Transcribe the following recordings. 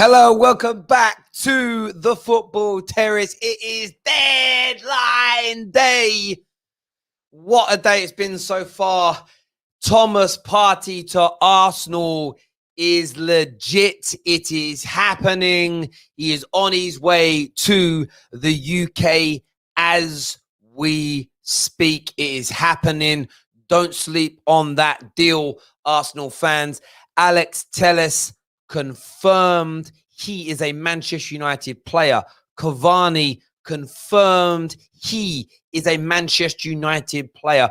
Hello, welcome back to the Football Terrace. It is deadline day. What a day it's been so far. Thomas Partey to Arsenal is legit. It is happening. He is on his way to the UK as we speak. It is happening. Don't sleep on that deal, Arsenal fans. Alex Telles confirmed he is a Manchester United player. Cavani confirmed he is a Manchester United player.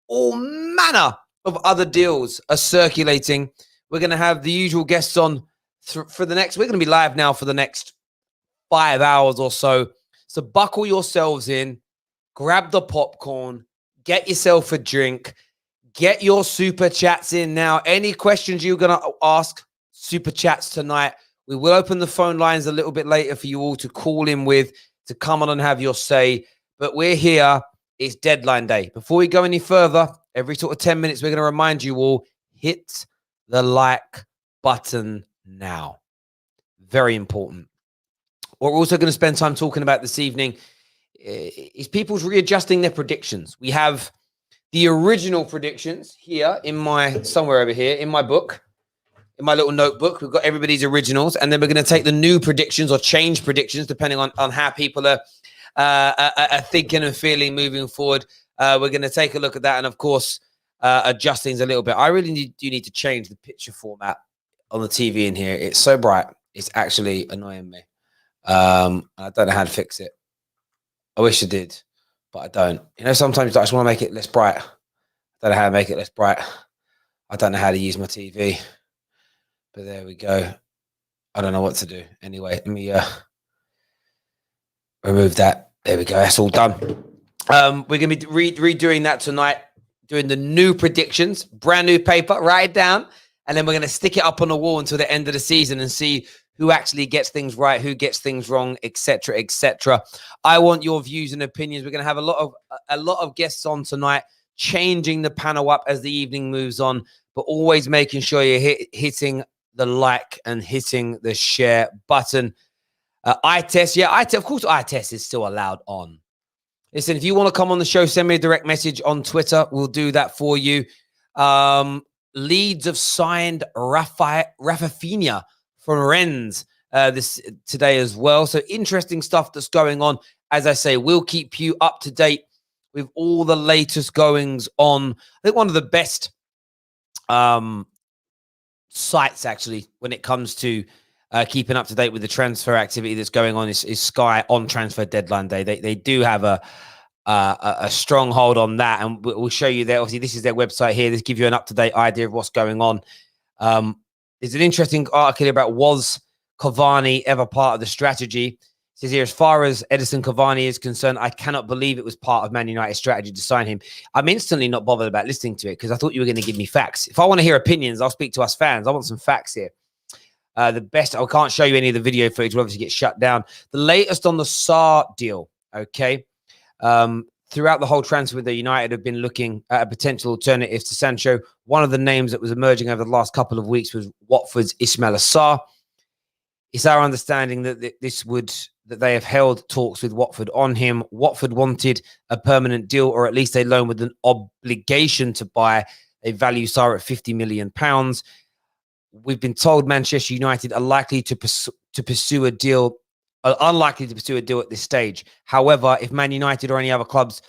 All manner of other deals are circulating. We're going to have the usual guests on for the next. We're going to be live now for the next 5 hours or so. So buckle yourselves in, grab the popcorn, get yourself a drink, get your super chats in now. Any questions you're going to ask, super chats tonight. We will open the phone lines a little bit later for you all to call in with, to come on and have your say. But we're here. It's deadline day. Before we go any further, every sort of 10 minutes, we're going to remind you all, hit the like button now. Very important. What we're also going to spend time talking about this evening is people's readjusting their predictions. We have the original predictions here somewhere over here in my book. In my little notebook, we've got everybody's originals, and then we're going to take the new predictions or change predictions depending on how people are thinking and feeling moving forward. We're going to take a look at that, and of course, adjust things a little bit. I really do need to change the picture format on the TV in here. It's so bright; it's actually annoying me. I don't know how to fix it. I wish I did, but I don't. You know, sometimes I just want to make it less bright. I don't know how to make it less bright. I don't know how to use my TV. But there we go. I don't know what to do. Anyway, let me remove that. There we go. That's all done. We're going to be redoing that tonight, doing the new predictions, brand new paper, write it down, and then we're going to stick it up on the wall until the end of the season and see who actually gets things right, who gets things wrong, etc., etc. I want your views and opinions. We're going to have a lot of guests on tonight, changing the panel up as the evening moves on, but always making sure you're hitting the like and hitting the share button. Eye test. Yeah, of course, eye test is still allowed on. Listen, if you want to come on the show, send me a direct message on Twitter. We'll do that for you. Leeds have signed Rafinha from Rennes today as well. So interesting stuff that's going on. As I say, we'll keep you up to date with all the latest goings on. I think one of the best sites, actually, when it comes to keeping up to date with the transfer activity that's going on is Sky on transfer deadline day. They do have a strong hold on that, and we'll show you there. Obviously, this is their website here. This gives you an up-to-date idea of what's going on. There's an interesting article about, was Cavani ever part of the strategy? It says here, as far as Edison Cavani is concerned, I cannot believe it was part of Man United's strategy to sign him. I'm instantly not bothered about listening to it because I thought you were going to give me facts. If I want to hear opinions, I'll speak to us fans. I want some facts here. I can't show you any of the video footage. We'll obviously get shut down. The latest on the Sarr deal, okay? Throughout the whole transfer window, United have been looking at a potential alternative to Sancho. One of the names that was emerging over the last couple of weeks was Watford's Ismaila Sarr. It's our understanding that that they have held talks with Watford on him. Watford wanted a permanent deal, or at least a loan with an obligation to buy. They value Sarr at £50 million. We've been told Manchester United are likely to pursue a deal, unlikely to pursue a deal at this stage. However, if Man United or any other clubs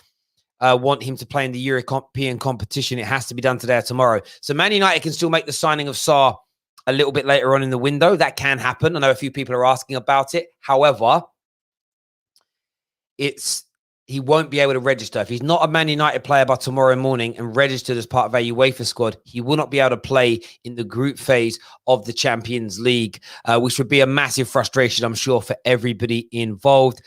want him to play in the European competition, it has to be done today or tomorrow. So Man United can still make the signing of Sarr a little bit later on in the window. That can happen. I know a few people are asking about it. However, he won't be able to register. If he's not a Man United player by tomorrow morning and registered as part of our UEFA squad, he will not be able to play in the group phase of the Champions League, which would be a massive frustration, I'm sure, for everybody involved.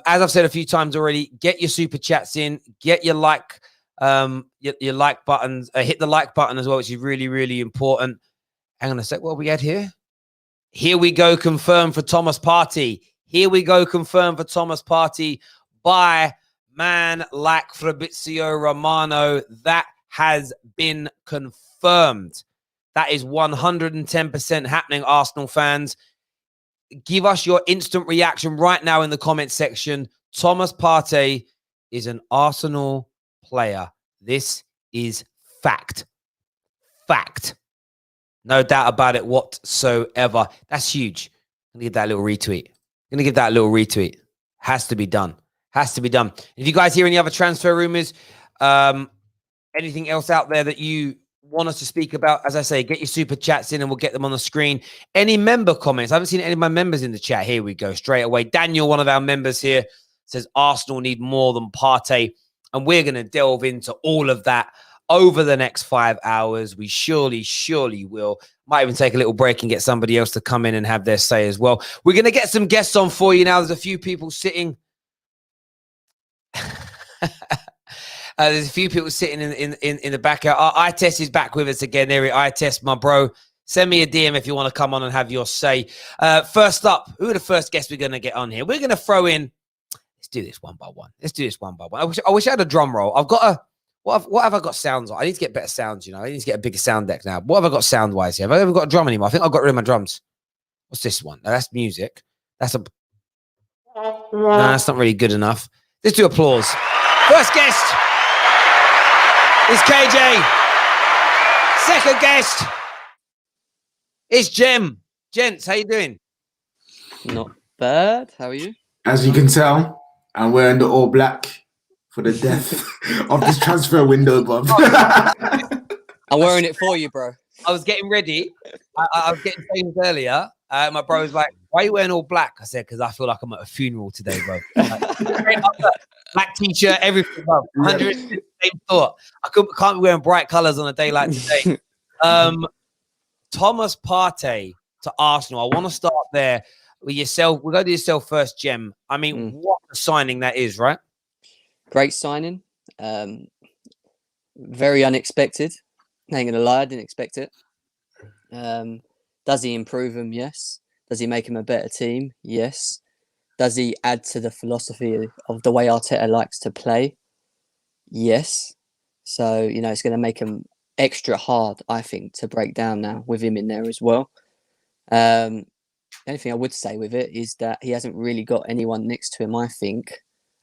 As I've said a few times already, get your super chats in, get your like buttons, hit the like button as well, which is really, really important. Hang on a sec. What we had here? Here we go. Confirmed for Thomas Partey. Here we go. Confirmed for Thomas Partey by man like Fabrizio Romano. That has been confirmed. That is 110% happening, Arsenal fans. give us your instant reaction right now in the comment section. Thomas Partey is an Arsenal player. This is fact. Fact. No doubt about it whatsoever. That's huge. I'm going to give that a little retweet. Has to be done. If you guys hear any other transfer rumors, anything else out there that you want us to speak about, as I say, get your super chats in and we'll get them on the screen. Any member comments? I haven't seen any of my members in the chat. Here we go, straight away. Daniel, one of our members here, says Arsenal need more than Partey, and we're going to delve into all of that over the next 5 hours. We surely will. Might even take a little break and get somebody else to come in and have their say as well. We're going to get some guests on for you now. There's a few people sitting. There's a few people sitting in the back. iTest is back with us again. There, iTest, my bro. Send me a DM if you want to come on and have your say. First up, who are the first guests we're going to get on here? We're going to throw in. Let's do this one by one. I wish I had a drum roll. I've got a. What have I got sounds on? I need to get better sounds, I need to get a bigger sound deck now. What have I got sound-wise here? Have I ever got a drum anymore? I think I've got rid of my drums. What's this one? No, that's music. No, that's not really good enough. Let's do applause. First guest is KJ. Second guest is Jem. Gents, how you doing? Not bad. How are you? As you can tell, I'm wearing the all black for the death of this transfer window, Bob. I'm wearing it for you, bro. I was getting ready. I was getting things earlier. My bro was like, "Why are you wearing all black?" I said, "Because I feel like I'm at a funeral today, bro." Black t-shirt, everything, bro. 100 same thought. Can't be wearing bright colours on a day like today. Thomas Partey to Arsenal. I want to start there with yourself. We'll go to yourself first, Jem. I mean, what a signing that is, right? Great signing. Very unexpected. I ain't gonna lie, I didn't expect it. Does he improve him? Yes. Does he make him a better team? Yes. Does he add to the philosophy of the way Arteta likes to play? Yes. So, it's going to make him extra hard, I think, to break down now with him in there as well. The only thing I would say with it is that he hasn't really got anyone next to him, I think,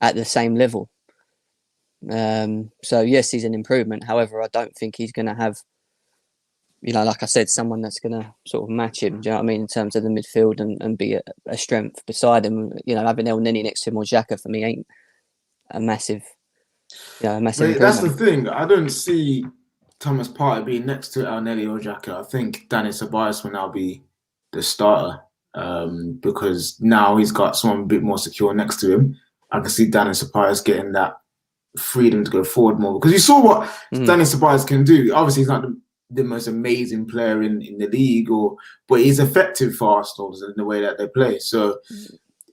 at the same level. So yes, he's an improvement. However, I don't think he's going to have, like I said, someone that's going to sort of match him. Do you know what I mean? In terms of the midfield and be a strength beside him. Having El Neni next to him or Xhaka for me ain't a massive, improvement. That's the thing. I don't see Thomas Partey being next to El Neni or Xhaka. I think Dani Ceballos will now be the starter because now he's got someone a bit more secure next to him. I can see Dani Ceballos getting that freedom to go forward more because you saw what Dani Ceballos can do. Obviously, he's not the most amazing player in the league, but he's effective for Arsenal in the way that they play. So,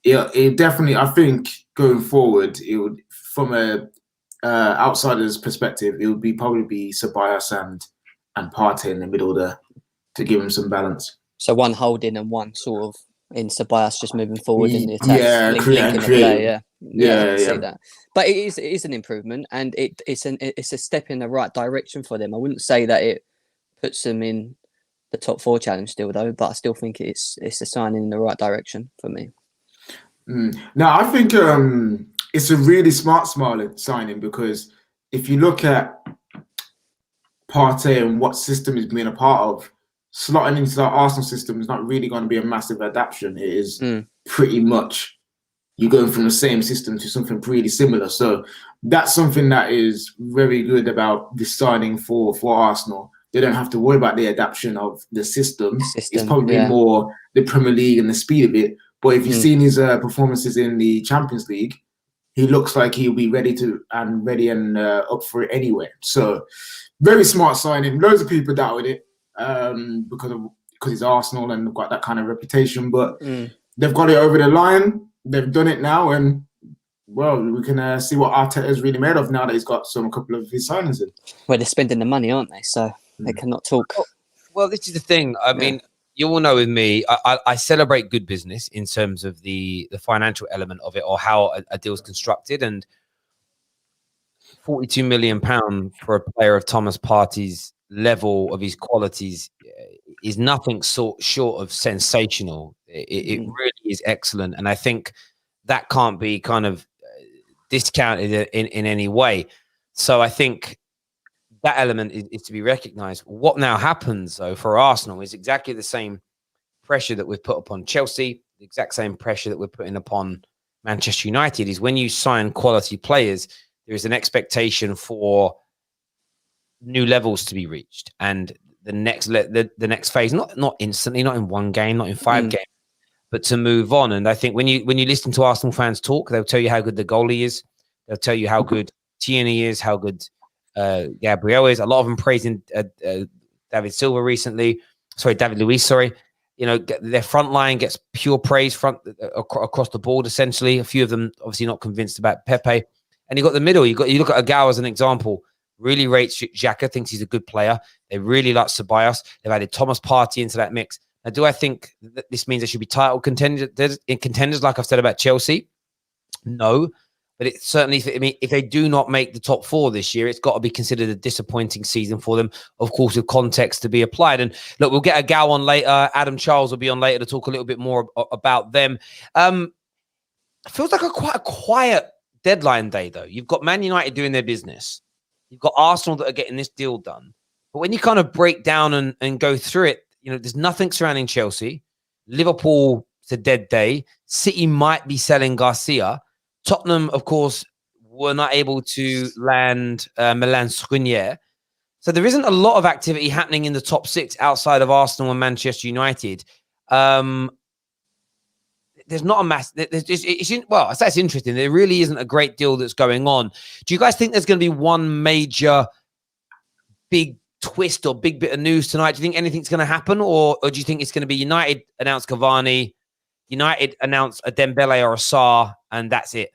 it definitely, I think, going forward, it would, from a outsider's perspective, it would probably be Ceballos and Partey in the middle there to give him some balance. So one holding and one sort of in Ceballos just moving forward in the attack, linking the play. Yeah, see that. But it is an improvement, and it's a step in the right direction for them. I wouldn't say that it puts them in the top 4 challenge still, though. But I still think it's a signing in the right direction for me. Now I think it's a really smart signing because if you look at Partey and what system he's been a part of, slotting into the Arsenal system is not really going to be a massive adaptation. It is pretty much you're going from the same system to something pretty similar. So that's something that is very good about this signing for Arsenal. They don't have to worry about the adaptation of the system. It's probably more the Premier League and the speed of it. But if you've seen his performances in the Champions League, he looks like he'll be ready and up for it anyway. So very smart signing. Loads of people doubted it because it's Arsenal and they've got that kind of reputation. But they've got it over the line. They've done it now, and well, we can see what Arteta's really made of now that he's got a couple of his signings in. Well, they're spending the money, aren't they? So they cannot talk. Well, this is the thing. I mean, you all know with me, I celebrate good business in terms of the financial element of it or how a deal's constructed. And £42 million for a player of Thomas Partey's level of his qualities is nothing short of sensational. It really is excellent. And I think that can't be kind of discounted in any way. So I think that element is to be recognized. What now happens, though, for Arsenal is exactly the same pressure that we've put upon Chelsea, the exact same pressure that we're putting upon Manchester United, is when you sign quality players, there is an expectation for new levels to be reached. And the next phase, not instantly, not in one game, not in 5 games, but to move on. And I think when you listen to Arsenal fans talk, they'll tell you how good the goalie is. They'll tell you how good Tierney is, how good Gabriel is. A lot of them praising David Silva recently. David Luiz, sorry. You know, their front line gets pure praise across the board, essentially. A few of them obviously not convinced about Pepe. And you got the middle. You look at Agal as an example. Really rates Xhaka, thinks he's a good player. They really like Ceballos. They've added Thomas Partey into that mix. Now, do I think that this means they should be title contenders, like I've said about Chelsea? No. But it certainly, if they do not make the top 4 this year, it's got to be considered a disappointing season for them, of course, with context to be applied. And look, we'll get a Gal on later. Adam Charles will be on later to talk a little bit more about them. It feels like quite a quiet deadline day, though. You've got Man United doing their business. You've got Arsenal that are getting this deal done. But when you kind of break down and go through it, you know, there's nothing surrounding Chelsea. Liverpool, it's a dead day. City might be selling Garcia. Tottenham, of course, were not able to land Milan Skriniar. So there isn't a lot of activity happening in the top 6 outside of Arsenal and Manchester United. There's not a mass. I say it's interesting. There really isn't a great deal that's going on. Do you guys think there's going to be one major big twist or big bit of news tonight? Do you think anything's going to happen, or do you think it's going to be United announce Cavani, United announce a Dembele or a Sarr, and that's it?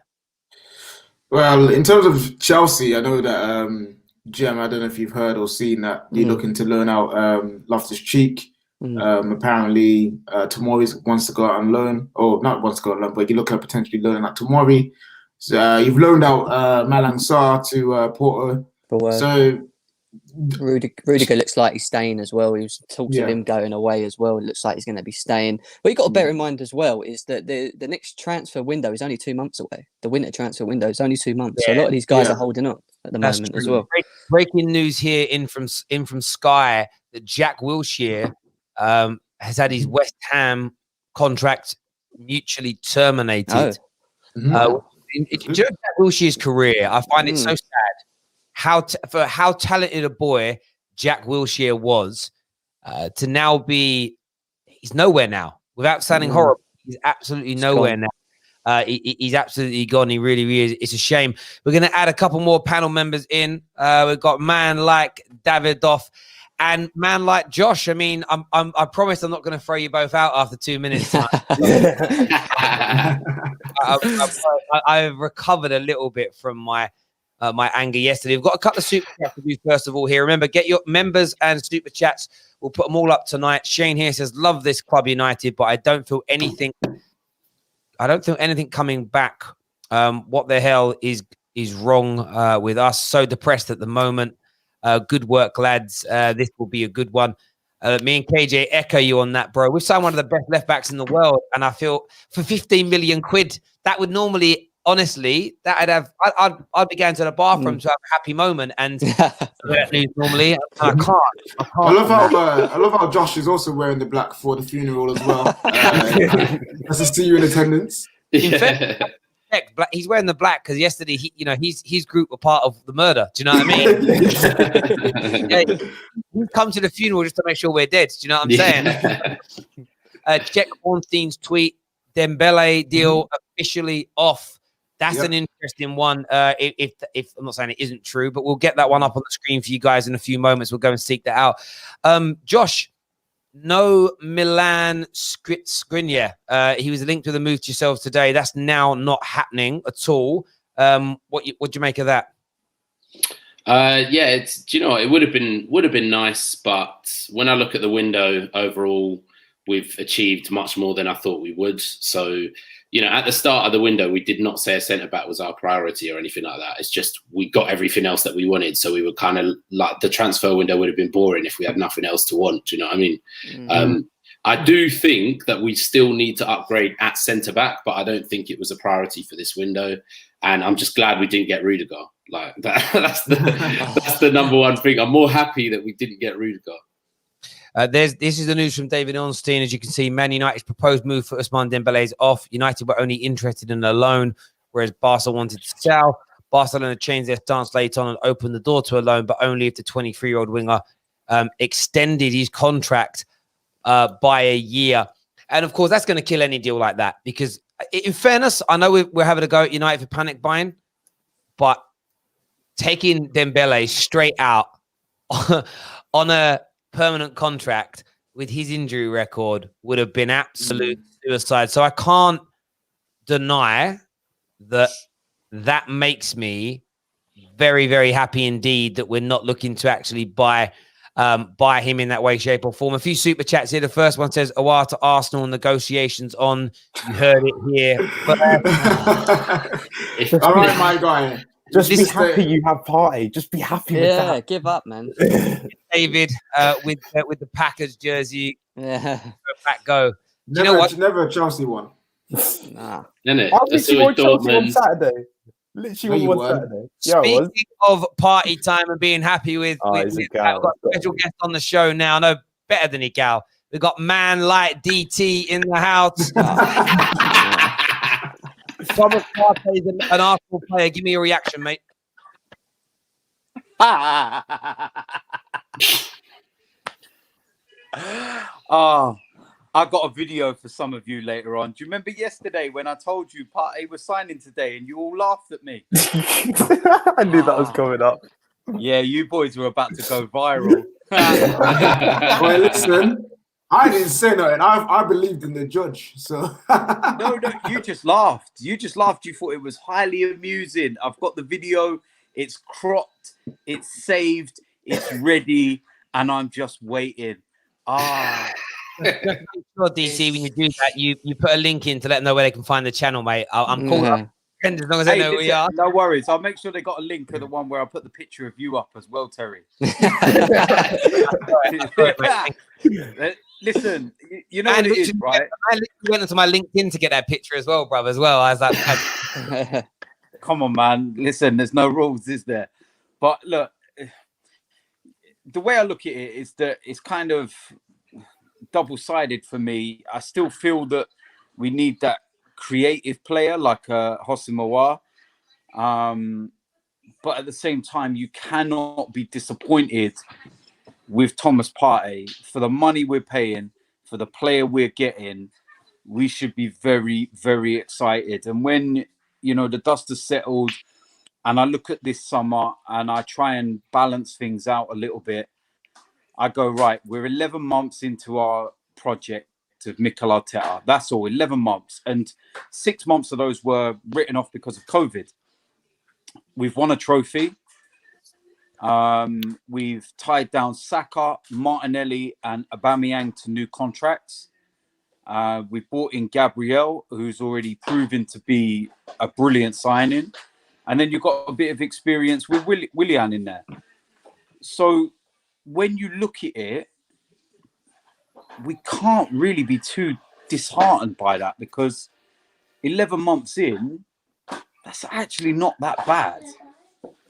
Well, in terms of Chelsea, I know that Jem, I don't know if you've heard or seen that you're looking to loan out Loftus-Cheek. Apparently, Tomori wants to go out on loan, or not wants to go on loan, but you're looking at potentially loaning out Tomori. So, you've loaned out Malang Sarr to Porto. So Rudiger looks like he's staying as well. He was talks of him going away as well. It looks like he's going to be staying. But you've got to bear in mind as well is that the next transfer window is only 2 months away. The winter transfer window is only 2 months. So a lot of these guys are holding up at the moment as well. Breaking news here in from Sky that Jack Wilshere has had his West Ham contract mutually terminated. Jack Wilshere's career, I find it so sad. For how talented a boy Jack Wilshere was, to now he's nowhere now. Without sounding horrible, he's absolutely nowhere now. He's absolutely gone. He really is. It's a shame. We're going to add a couple more panel members in. We've got man like Davidoff and man like Josh. I mean, I promise I'm not going to throw you both out after 2 minutes. I've recovered a little bit from my anger yesterday. We've got a couple of super chats to do first of all here. Remember, get your members and super chats. We'll put them all up tonight. Shane here says, love this club United, but I don't feel anything coming back. What the hell is wrong with us? So depressed at the moment. Good work, lads. This will be a good one. Me and KJ echo you on that, bro. We've signed one of the best left backs in the world, and I feel for 15 million quid, that would normally, honestly, I'd be going to the bathroom to have a happy moment, and normally I can't. I love how Josh is also wearing the black for the funeral as well. Nice to see you in attendance. He's wearing the black because yesterday, his group were part of the murder. Do you know what I mean? He's come to the funeral just to make sure we're dead. Do you know what I'm saying? Check Ornstein's tweet. Dembele deal officially off. That's an interesting one. If I'm not saying it isn't true, but we'll get that one up on the screen for you guys in a few moments. We'll go and seek that out. Josh, no Milan Skriniar. He was linked with a move to yourselves today. That's now not happening at all. What do you make of that? It would have been nice, but when I look at the window overall, we've achieved much more than I thought we would. So, at the start of the window, we did not say a centre-back was our priority or anything like that. It's just we got everything else that we wanted. So we were kind of like the transfer window would have been boring if we had nothing else to want. Do you know what I mean? I do think that we still need to upgrade at centre back, but I don't think it was a priority for this window. And I'm just glad we didn't get Rudiger. Like that's the number one thing. I'm more happy that we didn't get Rudiger. This is the news from David Ornstein. As you can see, Man United's proposed move for Ousmane Dembele is off. United were only interested in a loan, whereas Barca wanted to sell. Barcelona changed their stance late on and opened the door to a loan, but only if the 23-year-old winger extended his contract by a year. And of course, that's going to kill any deal like that, because in fairness, I know we're having a go at United for panic buying, but taking Dembele straight out on a permanent contract with his injury record would have been absolute suicide. So I can't deny that makes me very, very happy indeed that we're not looking to actually buy him in that way, shape, or form. A few super chats here. The first one says, Awar to Arsenal, negotiations on. You heard it here. All right, my guy. Just be happy you have Partey. Just be happy with that. Yeah, give up, man. David with the Packers jersey. Yeah. Back go. Never, You know what? never a Chelsea one. Nah. Isn't it? I That's literally won Chelsea on Dortmund. Saturday. Literally No, won you Saturday. Yeah, I was. Speaking of party time and being happy with, He's a we've gal. got a special guest on the show now. No better than he, gal. We've got Man Light DT in the house. Thomas Partey is an Arsenal player. Give me a reaction, mate. Oh, I got a video for some of you later on. Do you remember yesterday when I told you Partey was signing today and you all laughed at me? I knew that was coming up. Yeah, you boys were about to go viral. Well, listen, I didn't say nothing. I believed in the judge. So No, you just laughed. You just laughed. You thought it was highly amusing. I've got the video. It's cropped. It's saved. It's ready. And I'm just waiting. Just make sure, DC, when you do that, you put a link in to let them know where they can find the channel, mate. I'm calling up as long as they know who we are. No worries. I'll make sure they got a link to the one where I put the picture of you up as well, Terry. Listen, you know what it is, right? I literally went into my LinkedIn to get that picture as well, bruv, as well. I was like, Come on, man. Listen, there's no rules, is there? But look, the way I look at it is that it's kind of double-sided for me. I still feel that we need that creative player like Hossein Mawar. But at the same time, you cannot be disappointed with Thomas Partey. For the money we're paying, for the player we're getting, we should be very, very excited. And when, you know, the dust has settled and I look at this summer and I try and balance things out a little bit, I go, right, we're 11 months into our project of Mikel Arteta. That's all, 11 months. And 6 months of those were written off because of COVID. We've won a trophy. We've tied down Saka, Martinelli and Aubameyang to new contracts. We brought in Gabriel, who's already proven to be a brilliant signing. And then you've got a bit of experience with Willian in there. So when you look at it, we can't really be too disheartened by that, because 11 months in, that's actually not that bad,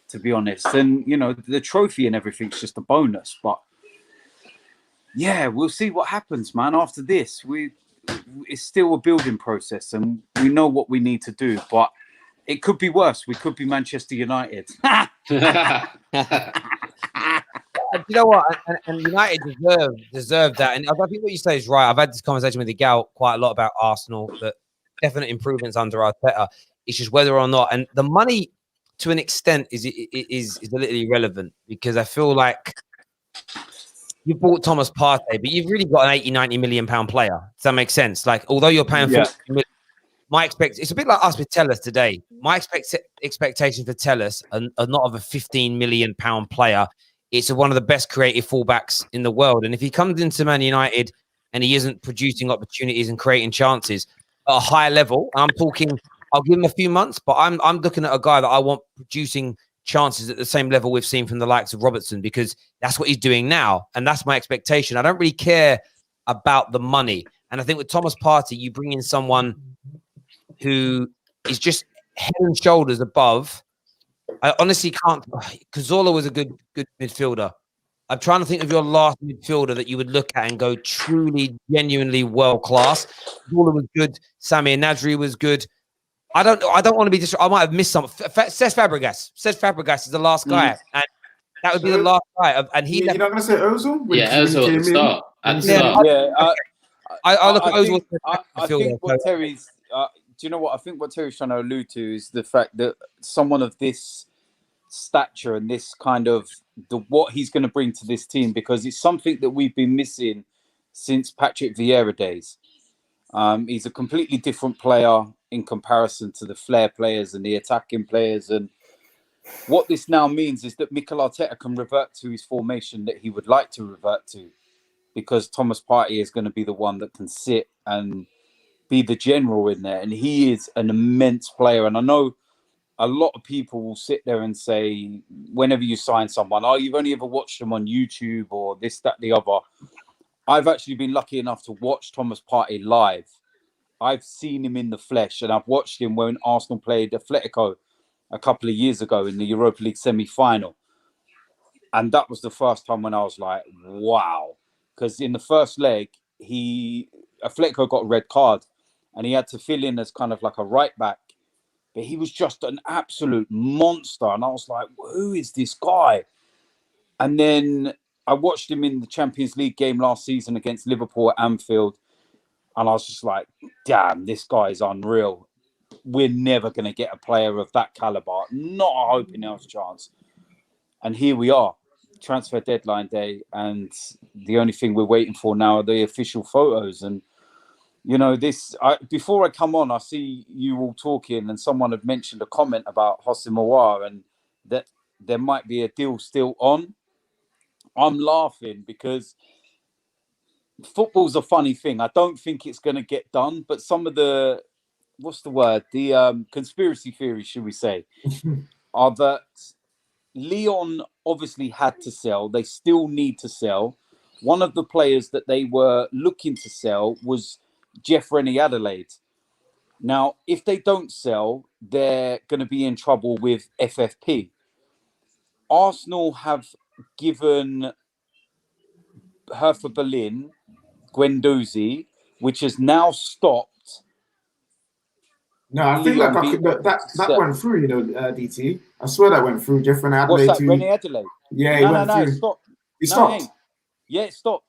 to be honest. And, you know, the trophy and everything's just a bonus. But, yeah, we'll see what happens, man. After this, it's still a building process and we know what we need to do. But it could be worse. We could be Manchester United. You know what? And United deserve that. And I think what you say is right. I've had this conversation with the gal quite a lot about Arsenal, that definite improvements under Arteta. It's just whether or not, and the money to an extent is a little irrelevant, because I feel like you bought Thomas Partey, but you've really got an 80-90 million pound player. Does that make sense? Like, although you're paying 40 million, it's a bit like us with Tellus today. My expectations for Tellus are not of a 15 million pound player. It's one of the best creative fullbacks in the world. And if he comes into Man United and he isn't producing opportunities and creating chances at a higher level, and I'm talking, I'll give him a few months, but I'm looking at a guy that I want producing chances at the same level we've seen from the likes of Robertson, because that's what he's doing now. And that's my expectation. I don't really care about the money. And I think with Thomas Partey, you bring in someone who is just head and shoulders above. I honestly can't. Cazorla was a good midfielder. I'm trying to think of your last midfielder that you would look at and go truly, genuinely world class. Cazorla was good. Sami Nadri was good. I don't want to be I might have missed some. Cesc Fabregas. Cesc Fabregas is the last guy, and that would be the last guy. And he You're not going to say Ozil? Ozil at the start. At the start. I look at Ozil. I think what Terry's. Do you know what I think? What Terry's trying to allude to is the fact that someone of this stature and this kind of what he's going to bring to this team, because it's something that we've been missing since Patrick Vieira days. He's a completely different player in comparison to the flair players and the attacking players. And what this now means is that Mikel Arteta can revert to his formation that he would like to revert to, because Thomas Partey is going to be the one that can sit and be the general in there. And he is an immense player. And I know a lot of people will sit there and say, whenever you sign someone, oh, you've only ever watched them on YouTube or this, that, the other. I've actually been lucky enough to watch Thomas Partey live. I've seen him in the flesh, and I've watched him when Arsenal played Atletico a couple of years ago in the Europa League semi-final. And that was the first time when I was like, wow. Because in the first leg, Atletico got a red card, and he had to fill in as kind of like a right back. But he was just an absolute monster. And I was like, who is this guy? And then I watched him in the Champions League game last season against Liverpool at Anfield. And I was just like, damn, this guy is unreal. We're never going to get a player of that caliber. Not a hope in our chance. And here we are, transfer deadline day. And the only thing we're waiting for now are the official photos. And, you know, before I come on, I see you all talking, and someone had mentioned a comment about Hossein Mawar and that there might be a deal still on. I'm laughing because football's a funny thing. I don't think it's going to get done, but some of the, conspiracy theories, should we say, are that Lyon obviously had to sell. They still need to sell. One of the players that they were looking to sell was Jeff Rennie Adelaide. Now, if they don't sell, they're going to be in trouble with FFP. Arsenal have given Hertha Berlin Guendouzi, which has now stopped. No, I think that went through, you know, DT. I swear that went through. Jeff Rennie Adelaide. What's that, Rennie Adelaide? Yeah, he went through. It stopped. He stopped? Yeah, it stopped.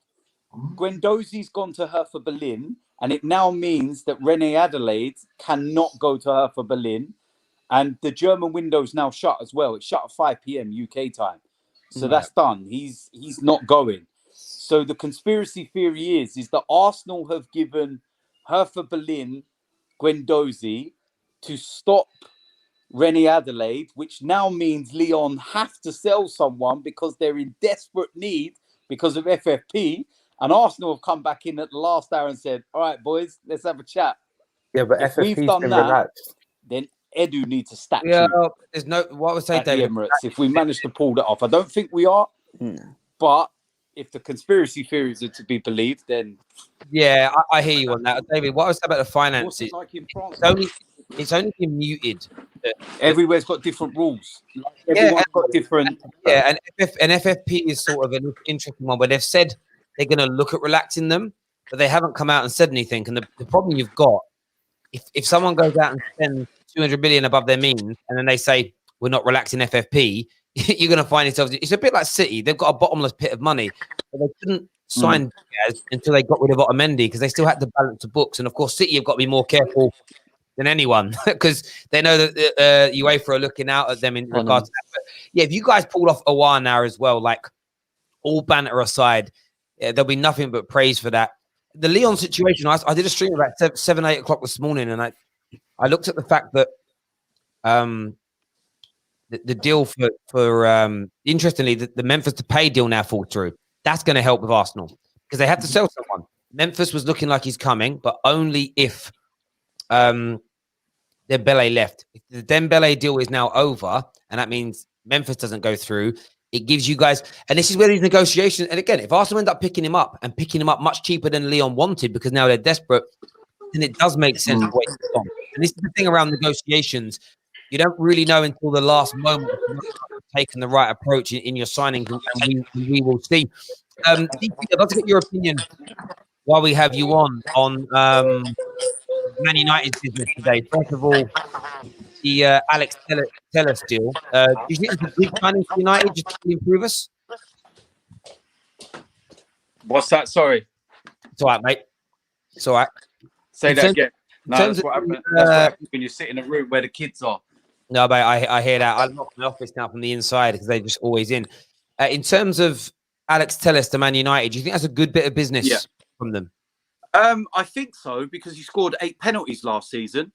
Guendouzi's gone to Hertha Berlin, and it now means that Rennie Adelaide cannot go to Hertha Berlin, and the German window's now shut as well. It's shut at 5 p.m. UK time. So that's done. He's not going. So the conspiracy theory is that Arsenal have given Hertha Berlin Guendouzi to stop Rennie Adelaide, which now means Lyon have to sell someone because they're in desperate need because of FFP. And Arsenal have come back in at the last hour and said, all right, boys, let's have a chat. Yeah, but if FFP's we've done been that, relaxed. then Edu needs a statue. Yeah, there's no. What I would say, at the David, Emirates, if we manage to pull that off. I don't think we are, but if the conspiracy theories are to be believed, then yeah, I hear you on that, David. What I was saying about the finances, like in France? it's only been muted. Everywhere's got different rules. Everyone's got different. Yeah, and FFP is sort of an interesting one where they've said they're going to look at relaxing them, but they haven't come out and said anything. And the problem you've got, if someone goes out and spends 200 million above their means, and then they say we're not relaxing FFP, you're going to find yourself. It's a bit like City. They've got a bottomless pit of money, but they couldn't sign Diaz until they got rid of Otamendi because they still had to balance the books. And of course, City have got to be more careful than anyone because they know that UEFA are looking out at them in regards to that. But yeah, if you guys pulled off Aouar now as well, like all banter aside, there'll be nothing but praise for that. The Lyon situation, I did a stream about 7, 8 o'clock this morning, and I looked at the fact that the deal for interestingly, the Memphis to pay deal now falls through. That's going to help with Arsenal because they had to sell someone. Memphis was looking like he's coming, but only if Dembele left. If the Dembele deal is now over, and that means Memphis doesn't go through, It gives you guys, and this is where these negotiations, and again, if Arsenal end up picking him up much cheaper than Leon wanted because now they're desperate, then it does make sense to wait for Tom. And this is the thing around negotiations. You don't really know until the last moment if you're taking the right approach in your signings, and we will see. DP, I'd love to get your opinion while we have you on Man United's business today. First of all, the Alex Telles deal. Do you think it's a good signing for United just to improve us? What's that? Sorry. It's all right, mate. It's all right. Say that again. No, that's of what happens. That's what happens when you sit in a room where the kids are. No, but I hear that. I lock my office now from the inside because they're just always in. In terms of Alex Telles to Man United, do you think that's a good bit of business from them? I think so, because he scored 8 penalties last season.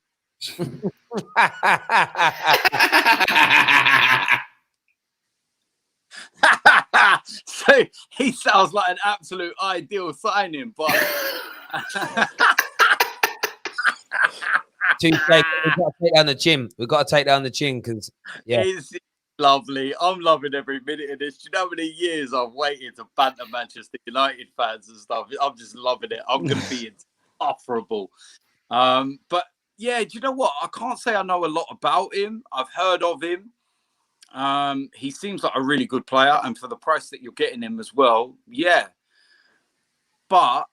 So he sounds like an absolute ideal signing, but We've got to take down the chin. We've got to take down the chin because it's lovely. I'm loving every minute of this. Do you know how many years I've waited to banter Manchester United fans and stuff? I'm just loving it. I'm going to be insufferable. But yeah, do you know what? I can't say I know a lot about him. I've heard of him. He seems like a really good player, and for the price that you're getting him as well, yeah. But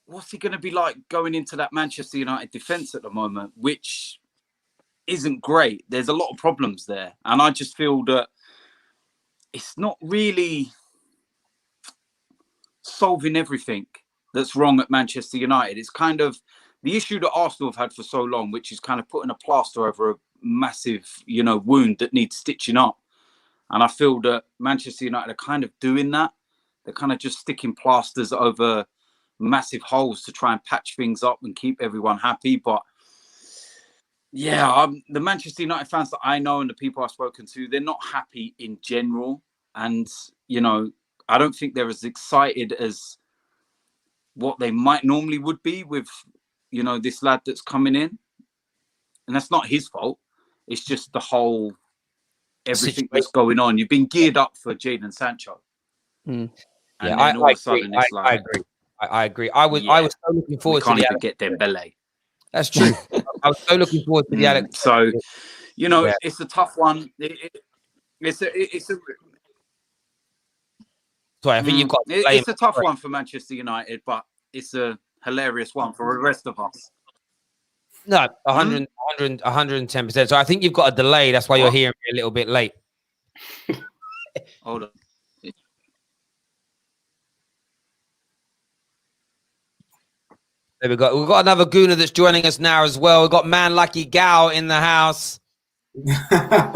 what's he going to be like going into that Manchester United defence at the moment, which isn't great? There's a lot of problems there, and I just feel that it's not really solving everything that's wrong at Manchester United. It's kind of the issue that Arsenal have had for so long, which is kind of putting a plaster over a massive, wound that needs stitching up. And I feel that Manchester United are kind of doing that. They're kind of just sticking plasters over massive holes to try and patch things up and keep everyone happy. But yeah, the Manchester United fans that I know and the people I've spoken to, they're not happy in general. And, I don't think they're as excited as what they might normally would be with, this lad that's coming in. And that's not his fault. It's just the whole everything that's going on. You've been geared up for Jadon Sancho. And then all of a sudden it's I agree. I agree. I was so looking forward to can't even get Dembele. That's true. I was so looking forward to the Alex. So, it's a tough one. It's a Sorry, I think you've got. It's a tough one for Manchester United, but it's a hilarious one for the rest of us. No, 110%. So I think you've got a delay. That's why you're hearing me a little bit late. Hold on. There we go. We've got another Gooner that's joining us now as well. We've got Man Lucky Gal in the house. Look at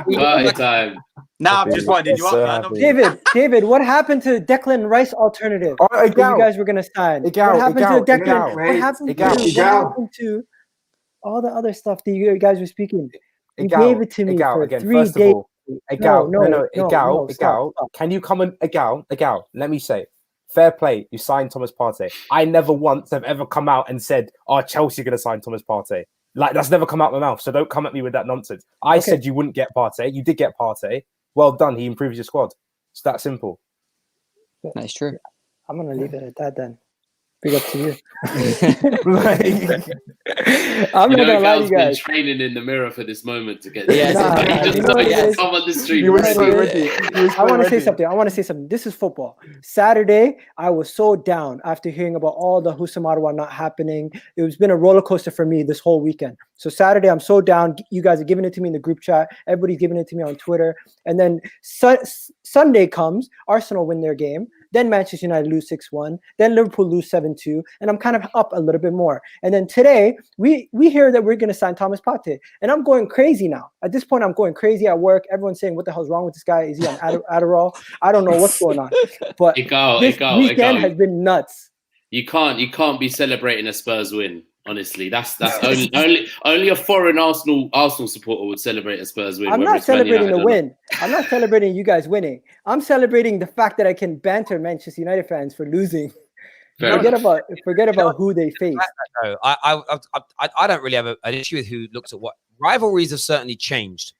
Party time. Now I'm just winding you up, man. David, what happened to Declan Rice alternative that you guys were going to sign? What happened to Declan? What happened to all the other stuff that you guys were speaking? You gave it to me for 3 days. Egal, can you come and Egal, let me say, fair play, you signed Thomas Partey. I never once have ever come out and said, Chelsea are going to sign Thomas Partey. Like, that's never come out of my mouth, so don't come at me with that nonsense. I said you wouldn't get Partey. You did get Partey. Well done. He improves your squad. It's that simple. That's true. I'm going to leave it at that then. Big up to you. I'm not gonna lie to you guys. Been training in the mirror for this moment to get. Come on the street. I want to say something. This is football. Saturday, I was so down after hearing about all the Husamarwa not happening. It's been a roller coaster for me this whole weekend. So Saturday, I'm so down. You guys are giving it to me in the group chat. Everybody's giving it to me on Twitter. And then Sunday comes, Arsenal win their game. Then Manchester United lose 6-1. Then Liverpool lose 7-2. And I'm kind of up a little bit more. And then today, we hear that we're going to sign Thomas Partey. And I'm going crazy now. At this point, I'm going crazy at work. Everyone's saying, what the hell's wrong with this guy? Is he on Adderall? I don't know what's going on. But this weekend has been nuts. You can't be celebrating a Spurs win. Honestly, that's only a foreign Arsenal supporter would celebrate a Spurs win. I'm not celebrating the win. I'm not celebrating you guys winning. I'm celebrating the fact that I can banter Manchester United fans for losing. Forget about who they face. I don't really have an issue with who looks at what. Rivalries have certainly changed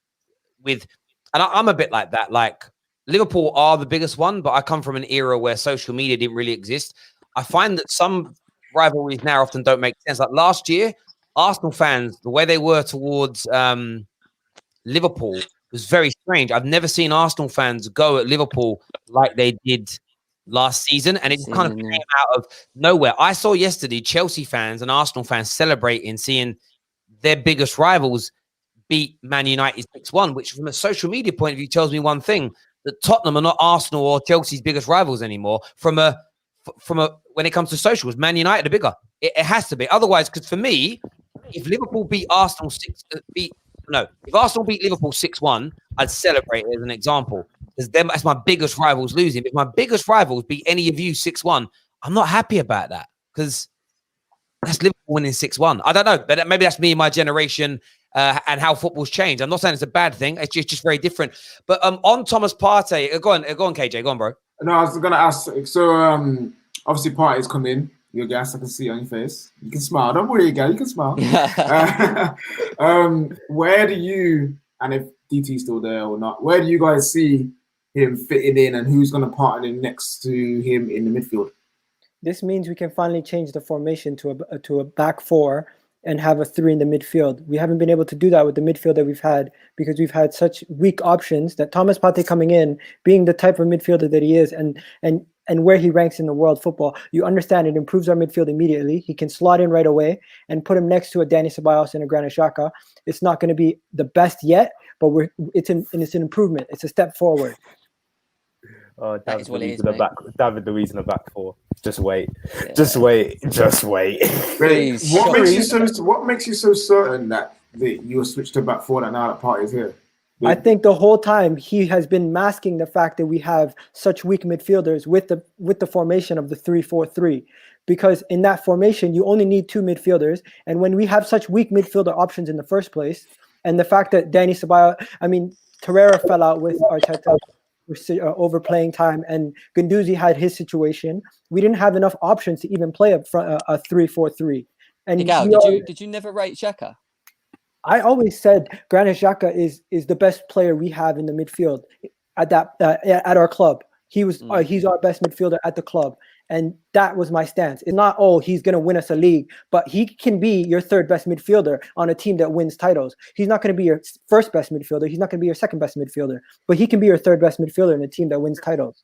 with And I'm a bit like that. Like Liverpool are the biggest one, but I come from an era where social media didn't really exist. I find that some rivalries now often don't make sense. Like last year, Arsenal fans, the way they were towards Liverpool was very strange. I've never seen Arsenal fans go at Liverpool like they did last season, and it just kind of came out of nowhere. I saw yesterday Chelsea fans and Arsenal fans celebrating seeing their biggest rivals beat Man United 6-1, which from a social media point of view tells me one thing, that Tottenham are not Arsenal or Chelsea's biggest rivals anymore. From a when it comes to socials, Man United are bigger. It has to be. Otherwise, because for me, if Liverpool beat Arsenal if Arsenal beat Liverpool 6-1, I'd celebrate it as an example. Because that's my biggest rivals losing. But if my biggest rivals beat any of you 6-1, I'm not happy about that. Because that's Liverpool winning 6-1. I don't know. But maybe that's me and my generation and how football's changed. I'm not saying it's a bad thing. It's just very different. But on Thomas Partey, go on, KJ. Go on, bro. No, I was going to ask. So obviously Partey's come in. Your gas, I can see it on your face. You can smile. Don't worry, guy. You can smile. Where do you, and if DT's still there or not, where do you guys see him fitting in, and who's going to partner in next to him in the midfield? This means we can finally change the formation to a back four and have a 3 in the midfield. We haven't been able to do that with the midfield that we've had because we've had such weak options that Thomas Partey coming in, being the type of midfielder that he is, and where he ranks in the world football, you understand it improves our midfield immediately. He can slot in right away and put him next to a Dani Ceballos and a Granit Xhaka. It's not going to be the best yet, but it's an improvement. It's a step forward. Oh, David Luiz in the back four. Just wait. Yeah. Just wait. What makes you so certain that you will switch to back four now that Partey's here? I think the whole time he has been masking the fact that we have such weak midfielders with the formation of the 3-4-3, because in that formation you only need 2 midfielders, and when we have such weak midfielder options in the first place, and the fact that Dani Ceballos, Torreira fell out with Arteta overplaying time, and Guendouzi had his situation, we didn't have enough options to even play a 3-4-3. And did you never rate Xhaka? I always said Granit Xhaka is the best player we have in the midfield at our club. He's our best midfielder at the club, and that was my stance. It's not he's going to win us a league, but he can be your 3rd best midfielder on a team that wins titles. He's not going to be your 1st best midfielder. He's not going to be your 2nd best midfielder, but he can be your 3rd best midfielder in a team that wins titles.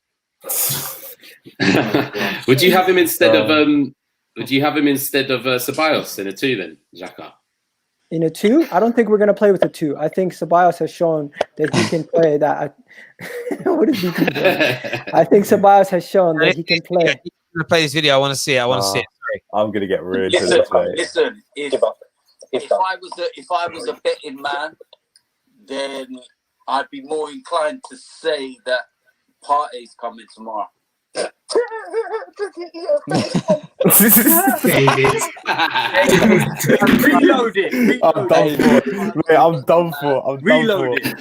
Would you have him instead of Ceballos in a 2 then, Xhaka? In a 2? I don't think we're going to play with a 2. I think Ceballos has shown that he can play that. What is he doing? I think Ceballos has shown that he can play. I'm going to play this video. I want to see it. Sorry. I'm going to get rude. Listen, if I was a betting man, then I'd be more inclined to say that Partey's coming tomorrow. Reload it. I'm done for. Reload it.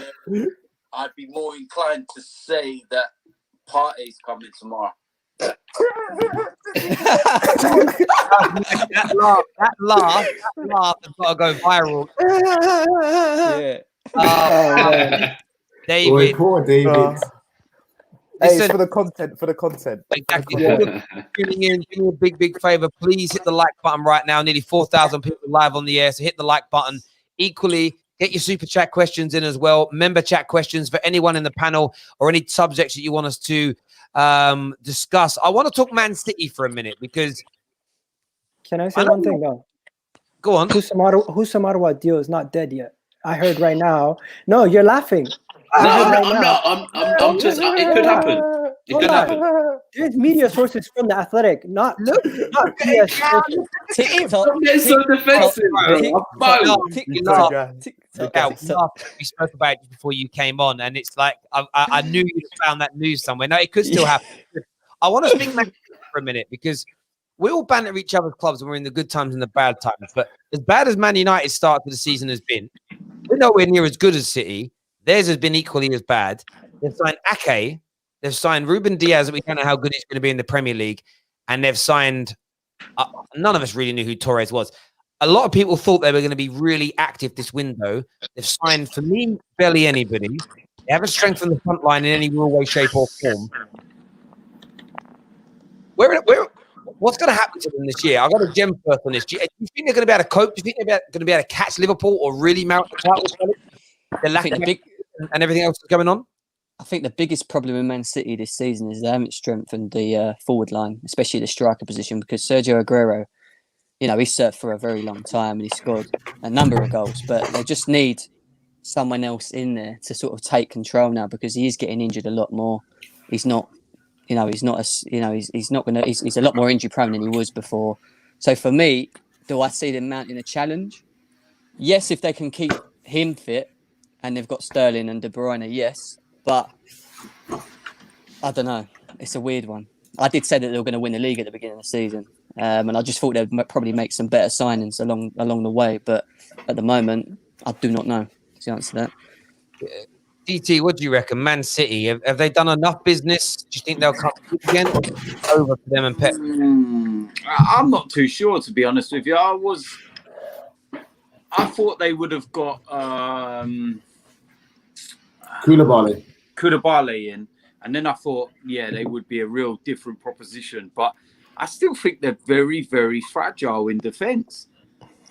I'd be more inclined to say that Partey's coming tomorrow. That laugh has got to go viral. Yeah. David. Boy, poor David. Hey, it's for the content. Exactly. Tuning in, do me a big favor. Please hit the like button right now. Nearly 4,000 people live on the air, so hit the like button. Equally, get your super chat questions in as well. Member chat questions for anyone in the panel or any subjects that you want us to discuss. I want to talk Man City for a minute because. Can I say one thing though? Go on. Husamaruwa deal is not dead yet. I heard right now. No, you're laughing. No, I'm not. I'm just. It could happen. It could happen. There's media sources from the Athletic, not PS. TikTok. It's so defensive. We spoke about it before you came on, and it's like I knew you found that news somewhere. No, it could still happen. I want to speak for a minute because we all banter each other's clubs when we're in the good times and the bad times. But as bad as Man United's start to the season has been, we're nowhere near as good as City. Theirs has been equally as bad. They've signed Ake. They've signed Ruben Diaz. We don't know how good he's going to be in the Premier League. And they've signed... none of us really knew who Torres was. A lot of people thought they were going to be really active this window. They've signed, for me, barely anybody. They haven't strengthened the front line in any real way, shape, or form. What's going to happen to them this year? I've got a gem first on this. Do you think they're going to be able to cope? Do you think they're going to be able to catch Liverpool or really mount the title? The lack of and everything else that's going on? I think the biggest problem in Man City this season is they haven't strengthened the forward line, especially the striker position, because Sergio Aguero, he's served for a very long time and he scored a number of goals, but they just need someone else in there to sort of take control now because he is getting injured a lot more. He's not, he's a lot more injury prone than he was before. So for me, do I see them mounting a challenge? Yes, if they can keep him fit and they've got Sterling and De Bruyne, yes. But I don't know. It's a weird one. I did say that they were going to win the league at the beginning of the season. And I just thought they'd probably make some better signings along the way. But at the moment, I do not know the answer to that. DT, what do you reckon? Man City, have they done enough business? Do you think they'll come again? Or over for them and Pep? I'm not too sure, to be honest with you. I thought they would have got Koulibaly in, and then I thought, they would be a real different proposition. But I still think they're very, very fragile in defence.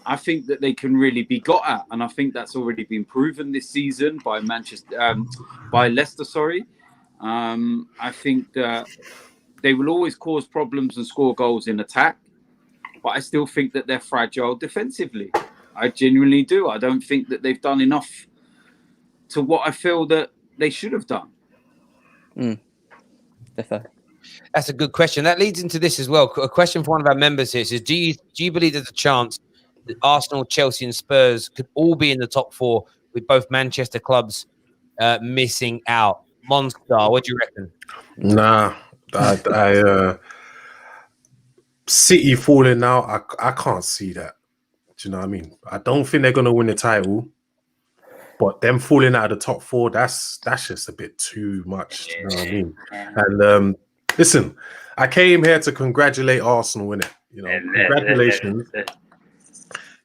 I think that they can really be got at, and I think that's already been proven this season by Leicester. Sorry, I think that they will always cause problems and score goals in attack, but I still think that they're fragile defensively. I genuinely do. I don't think that they've done enough to what I feel that they should have done. That's a good question. That leads into this as well. A question for one of our members here says, do you believe there's a chance that Arsenal, Chelsea and Spurs could all be in the top four with both Manchester clubs missing out? Monstar, what do you reckon? Nah, City falling out, I can't see that. Do you know what I mean? I don't think they're going to win the title. But them falling out of the top four, that's just a bit too much. You know what I mean? And listen, I came here to congratulate Arsenal, innit? Congratulations.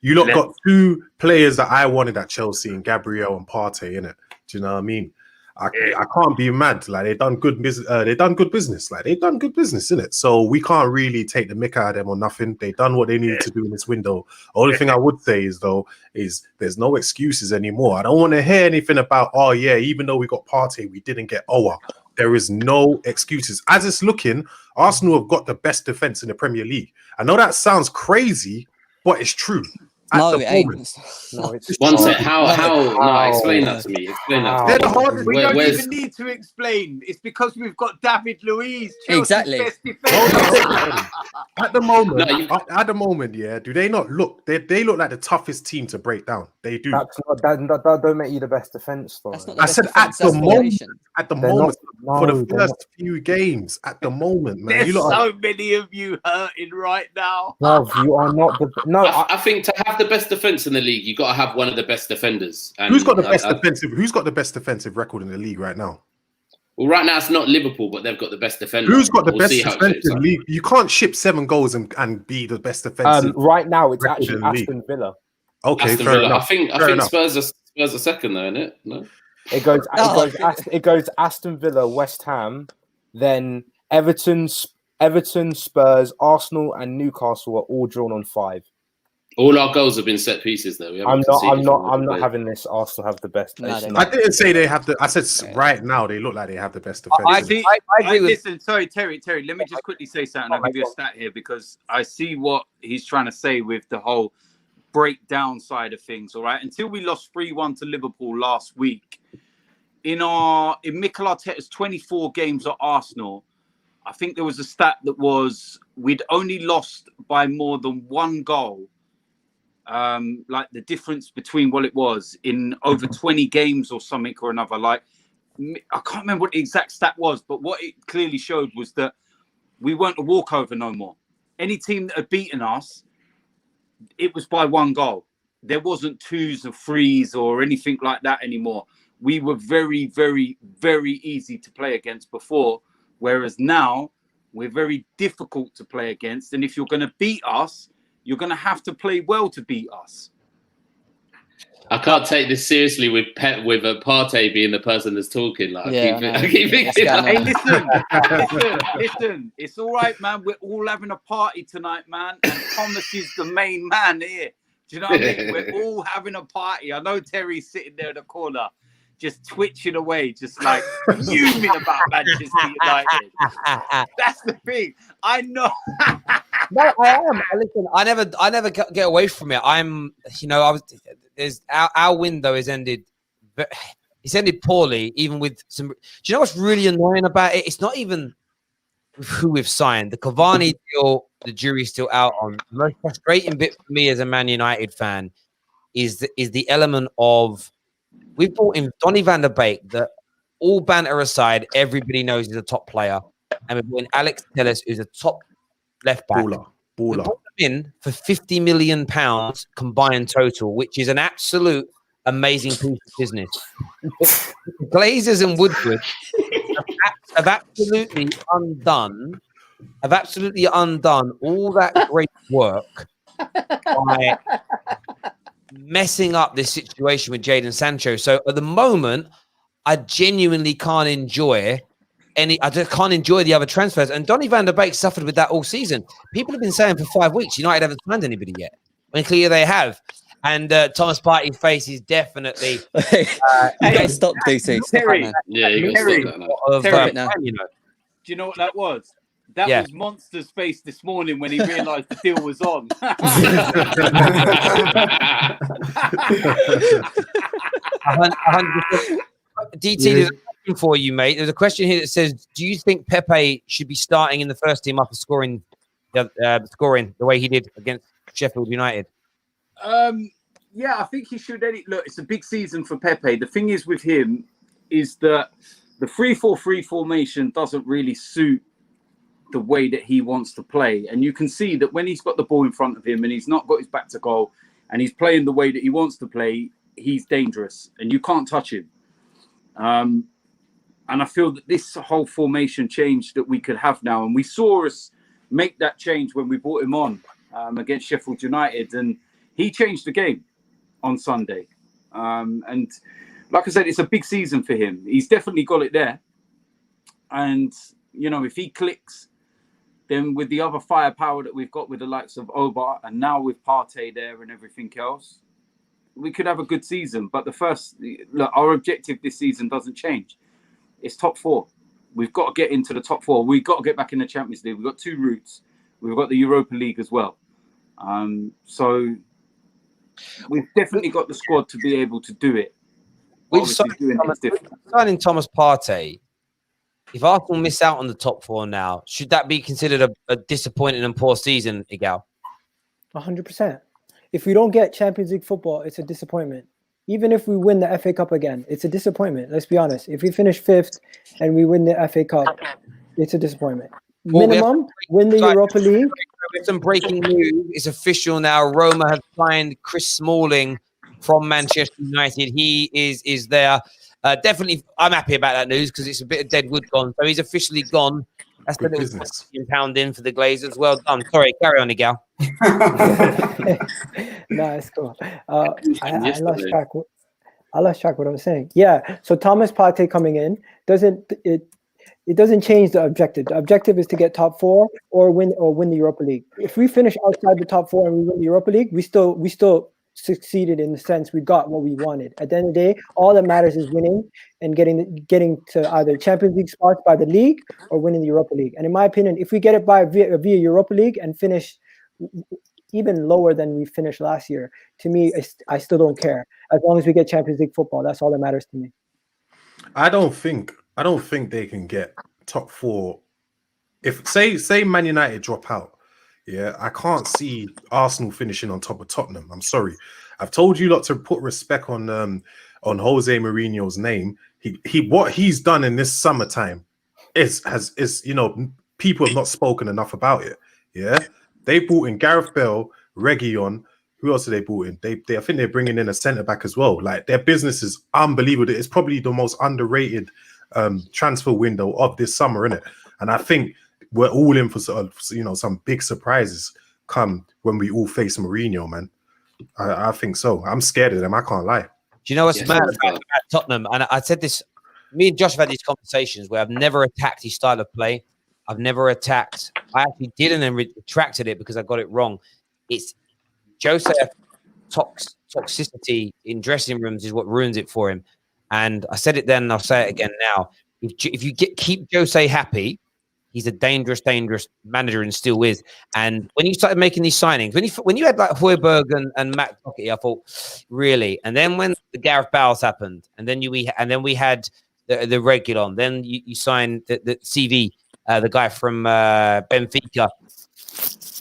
You lot got two players that I wanted at Chelsea, and Gabriel and Partey, innit? Do you know what I mean? I can't be mad. Like they done good business. Like they done good business, innit? So we can't really take the mick out of them or nothing. They done what they needed to do in this window. Only thing I would say is there's no excuses anymore. I don't want to hear anything about even though we got Partey, we didn't get Owa. There is no excuses. As it's looking, Arsenal have got the best defense in the Premier League. I know that sounds crazy, but it's true. No, it ain't. One sec. How? No, explain that to me. Explain that. They're the hardest. We don't even need to explain. It's because we've got David Luiz. Exactly. Best defender. At the moment, yeah. Do they not look? They look like the toughest team to break down. They do. That don't make you the best defense, though. I said at the moment, for the first few games. At the moment, man. There's so many of you hurting right now. No, you are not the. No, I think to have the best defense in the league, you got to have one of the best defenders. And who's got the best defensive? Who's got the best defensive record in the league right now? Well, right now it's not Liverpool, but they've got the best defender. Who's got the best defensive league? You can't ship 7 goals and be the best defensive. Right now, it's actually Aston Villa. Okay, Aston fair Villa. enough. I think Spurs are second, though, isn't it? No. It goes Aston Villa, West Ham, then Everton, Spurs, Arsenal, and Newcastle are all drawn on 5. All our goals have been set pieces, though. I'm not having this. Arsenal have the best. No, I didn't say they have the. I said right now they look like they have the best defense. I agree listen, sorry, Terry. Let me just quickly say something. I'll give you a stat here because I see what he's trying to say with the whole breakdown side of things. All right, until we lost 3-1 to Liverpool last week, in Mikel Arteta's 24 games at Arsenal, I think there was a stat that was we'd only lost by more than 1 goal. Like the difference between what it was in over 20 games or something or another. Like I can't remember what the exact stat was, but what it clearly showed was that we weren't a walkover no more. Any team that had beaten us, it was by 1 goal. There wasn't 2s or 3s or anything like that anymore. We were very, very, very easy to play against before, whereas now we're very difficult to play against. And if you're going to beat us, you're going to have to play well to beat us. I can't take this seriously with Partey being the person that's talking. Like, Yeah, I keep thinking, Hey, like, listen. It's all right, man. We're all having a party tonight, man. And Thomas is the main man here. Do you know what I mean? We're all having a party. I know Terry's sitting there in the corner, just twitching away, just like fuming about Manchester United. That's the thing. I know. No, I am. Listen, I never get away from it. Our window is ended. It's ended poorly, even with some. Do you know what's really annoying about it? It's not even who we've signed. The Cavani deal, the jury's still out on. The most frustrating bit for me as a Man United fan is the element of we've brought in Donny van der Beek. That all banter aside, everybody knows he's a top player, and we've brought in Alex Telles, who's a top left back. Baller. We brought them in for £50 million combined total, which is an absolute amazing piece of business. Glazers and Woodward have absolutely undone all that great work by messing up this situation with Jadon Sancho. So at the moment, I genuinely can't enjoy I just can't enjoy the other transfers. And Donny van der Beek suffered with that all season. People have been saying for 5 weeks, United haven't signed anybody yet. When clearly they have. And Thomas Partey's face is definitely... Hey, stop, DC. Stop Terry. it, man. yeah, you got to stop that now. Terry, now. You know. Do you know what that was? That Yeah. was Monster's face this morning when he realised the deal was on. DT, there's a question for you, mate. There's a question here that says, do you think Pepe should be starting in the first team after scoring the way he did against Sheffield United? Yeah, I think he should. Look, it's a big season for Pepe. The thing is with him is that the 3-4-3 formation doesn't really suit the way that he wants to play. And you can see that when he's got the ball in front of him and he's not got his back to goal and he's playing the way that he wants to play, he's dangerous and you can't touch him. And I feel that this whole formation change that we could have now, and we saw us make that change when we brought him on against Sheffield United, and he changed the game on Sunday. And like I said, it's a big season for him. He's definitely got it there. And, you know, if he clicks, then with the other firepower that we've got with the likes of Oba and now with Partey there and everything else, we could have a good season. But our objective this season doesn't change. It's top 4. We've got to get into the top 4. We've got to get back in the Champions League. We've got 2 routes. We've got the Europa League as well. So we've definitely got the squad to be able to do it. Signing Thomas Partey, if Arsenal miss out on the top 4 now, should that be considered a disappointing and poor season, Igal? 100%. If we don't get Champions League football, it's a disappointment. Even if we win the FA Cup again, it's a disappointment. Let's be honest. If we finish 5th and we win the FA Cup, it's a disappointment. Minimum, win the Europa League. There's some breaking news. It's official now. Roma have signed Chris Smalling from Manchester United. He is there. Definitely, I'm happy about that news because it's a bit of dead wood gone. So he's officially gone. That's the little £1 in for the Glazers. Well done. Sorry, carry on, Igal. No, it's cool. I lost track what I was saying. Yeah. So Thomas Partey coming in it doesn't change the objective. The objective is to get top 4 or win the Europa League. If we finish outside the top 4 and we win the Europa League, we still succeeded in the sense we got what we wanted. At the end of the day, all that matters is winning and getting to either Champions League spots by the league or winning the Europa League. And in my opinion, if we get it via Europa League and finish even lower than we finished last year, to me, I still don't care. As long as we get Champions League football, that's all that matters to me. I don't think they can get top 4. If say Man United drop out, yeah, I can't see Arsenal finishing on top of Tottenham. I'm sorry. I've told you lot to put respect on Jose Mourinho's name. He what he's done in this summertime is people have not spoken enough about it. Yeah, they brought in Gareth Bale, Reguilon. Who else did they brought in? I think they're bringing in a centre back as well. Like their business is unbelievable. It's probably the most underrated transfer window of this summer, isn't it? And I think we're all in for some big surprises come when we all face Mourinho, man. I think so. I'm scared of them. I can't lie. Do you know what's Yeah, mad so- about Tottenham? And I said this, me and Josh have had these conversations where I've never attacked his style of play. I've never attacked. I actually did and then retracted it because I got it wrong. It's Jose toxicity in dressing rooms is what ruins it for him. And I said it then and I'll say it again now. If you keep Jose happy, he's a dangerous manager and still is. And when you started making these signings, when you had like Højbjerg and Matt Doherty, I thought, really? And then when the Gareth Bales happened, and then we had the Reguilon, then you signed the CV, the guy from Benfica.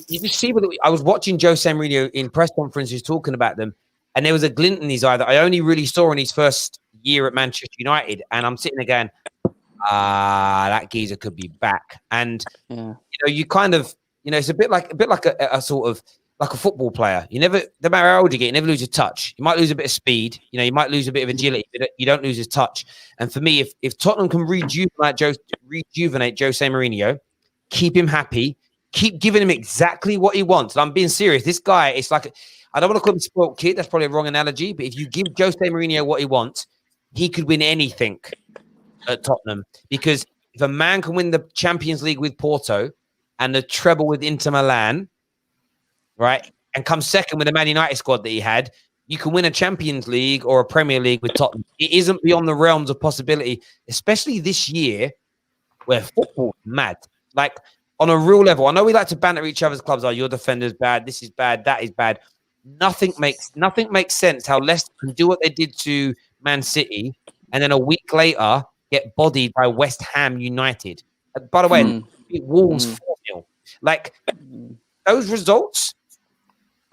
You just see what I was watching Jose Mourinho in press conferences talking about them, and there was a glint in his eye that I only really saw in his first year at Manchester United. And I'm sitting there going, that geezer could be back. And you kind of, it's a bit like a sort of like a football player. You never, no matter how old you get, you never lose your touch. You might lose a bit of speed, you might lose a bit of agility, but you don't lose his touch. And for me, if Tottenham can rejuvenate Jose Mourinho, keep him happy, keep giving him exactly what he wants. And I'm being serious. This guy, it's like, I don't want to call him a spoiled kid. That's probably a wrong analogy. But if you give Jose Mourinho what he wants, he could win anything at Tottenham. Because if a man can win the Champions League with Porto and the treble with Inter Milan, right, and come second with the Man United squad that he had, you can win a Champions League or a Premier League with Tottenham. It isn't beyond the realms of possibility, especially this year where football's mad. Like, on a real level, I know we like to banter each other's clubs. Oh, your defender's bad. This is bad. That is bad. Nothing makes sense how Leicester can do what they did to Man City and then a week later get bodied by West Ham United. By the way, Wolves 4-0. Like, those results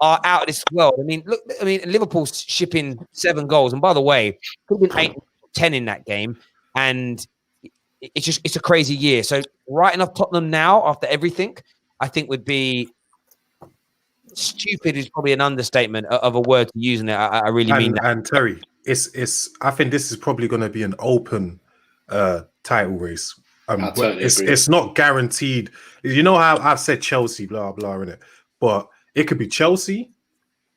are out of this world. I mean, look, Liverpool's shipping 7 goals. And by the way, could have been 8 or 10 in that game. And it's a crazy year. So writing off Tottenham now after everything, I think would be stupid is probably an understatement of a word to use in it. I really mean that. And Terry, I think this is probably going to be an open title race. Totally it's not guaranteed. You know how I've said Chelsea, blah blah, in it, but it could be Chelsea,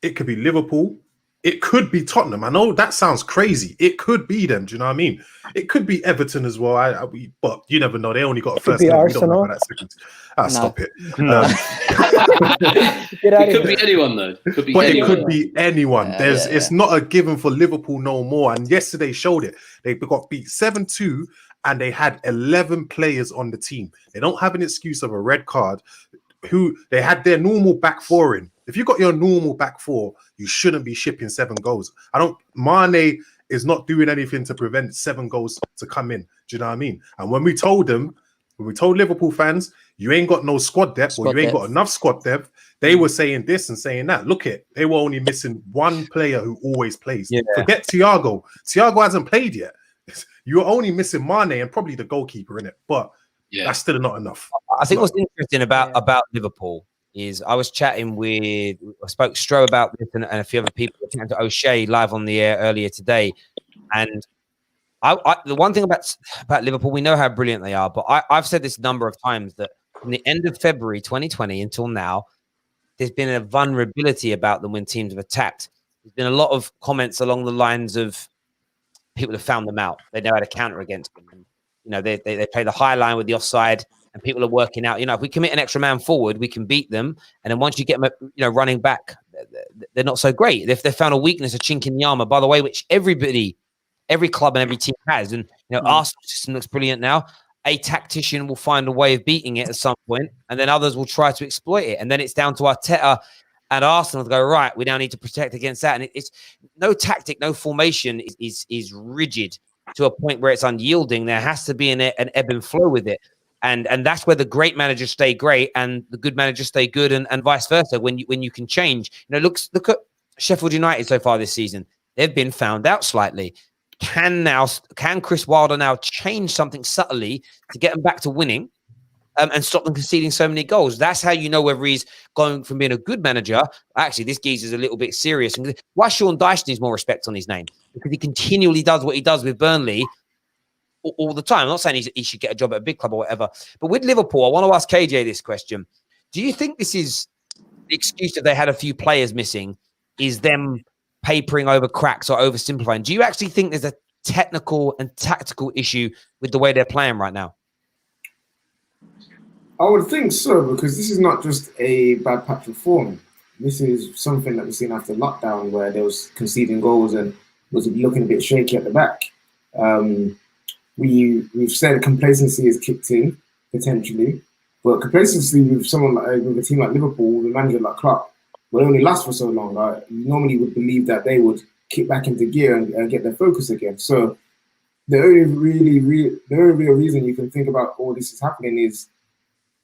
it could be Liverpool, it could be Tottenham. I know that sounds crazy. It could be them. Do you know what I mean? It could be Everton as well. But you never know. They only got a first leg. We don't know about that second. Stop it. It could be anyone though. It could be anyone. It's not a given for Liverpool no more. And yesterday showed it. They got beat 7-2 and they had 11 players on the team. They don't have an excuse of a red card. They had their normal back four in. If you got your normal back four, you shouldn't be shipping 7 goals. Mane is not doing anything to prevent 7 goals to come in. Do you know what I mean? And when we told Liverpool fans, you ain't got no squad depth or you ain't got enough squad depth, they were saying this and saying that. Look they were only missing one player who always plays. Yeah. Forget Thiago. Thiago hasn't played yet. You're only missing Mane and probably the goalkeeper in it, but that's still not enough. I think what's interesting about Liverpool is I was chatting I spoke Stroh about this and a few other people. I chatting to O'Shea live on the air earlier today. And the one thing about Liverpool, we know how brilliant they are, but I've said this a number of times that from the end of February 2020 until now, there's been a vulnerability about them when teams have attacked. There's been a lot of comments along the lines of people have found them out. They know how to counter against them. And, they play the high line with the offside. And people are working out, if we commit an extra man forward, we can beat them. And then once you get them, running back, they're not so great. If they found a weakness, a chink in the armor, by the way, which every club and every team has. And, Arsenal system looks brilliant now. A tactician will find a way of beating it at some point, and then others will try to exploit it. And then it's down to Arteta and Arsenal to go, right, we now need to protect against that. And it's no tactic, no formation is rigid to a point where it's unyielding. There has to be an ebb and flow with it. And that's where the great managers stay great and the good managers stay good and vice versa when you can change. Look at Sheffield United so far this season. They've been found out slightly. Can Chris Wilder now change something subtly to get them back to winning and stop them conceding so many goals? That's how you know whether he's going from being a good manager. Actually, this geezer's a little bit serious. And why Sean Dyche needs more respect on his name? Because he continually does what he does with Burnley all the time. I'm not saying he should get a job at a big club or whatever. But with Liverpool, I want to ask KJ this question. Do you think this is the excuse that they had a few players missing is them papering over cracks or oversimplifying? Do you actually think there's a technical and tactical issue with the way they're playing right now? I would think so, because this is not just a bad patch of form. This is something that we've seen after lockdown, where there was conceding goals and was looking a bit shaky at the back. We've said complacency has kicked in potentially, but complacency with someone like with a team like Liverpool, with a manager like Klopp, will only last for so long. You normally would believe that they would kick back into gear and get their focus again. So the only real reason you can think about all this is happening is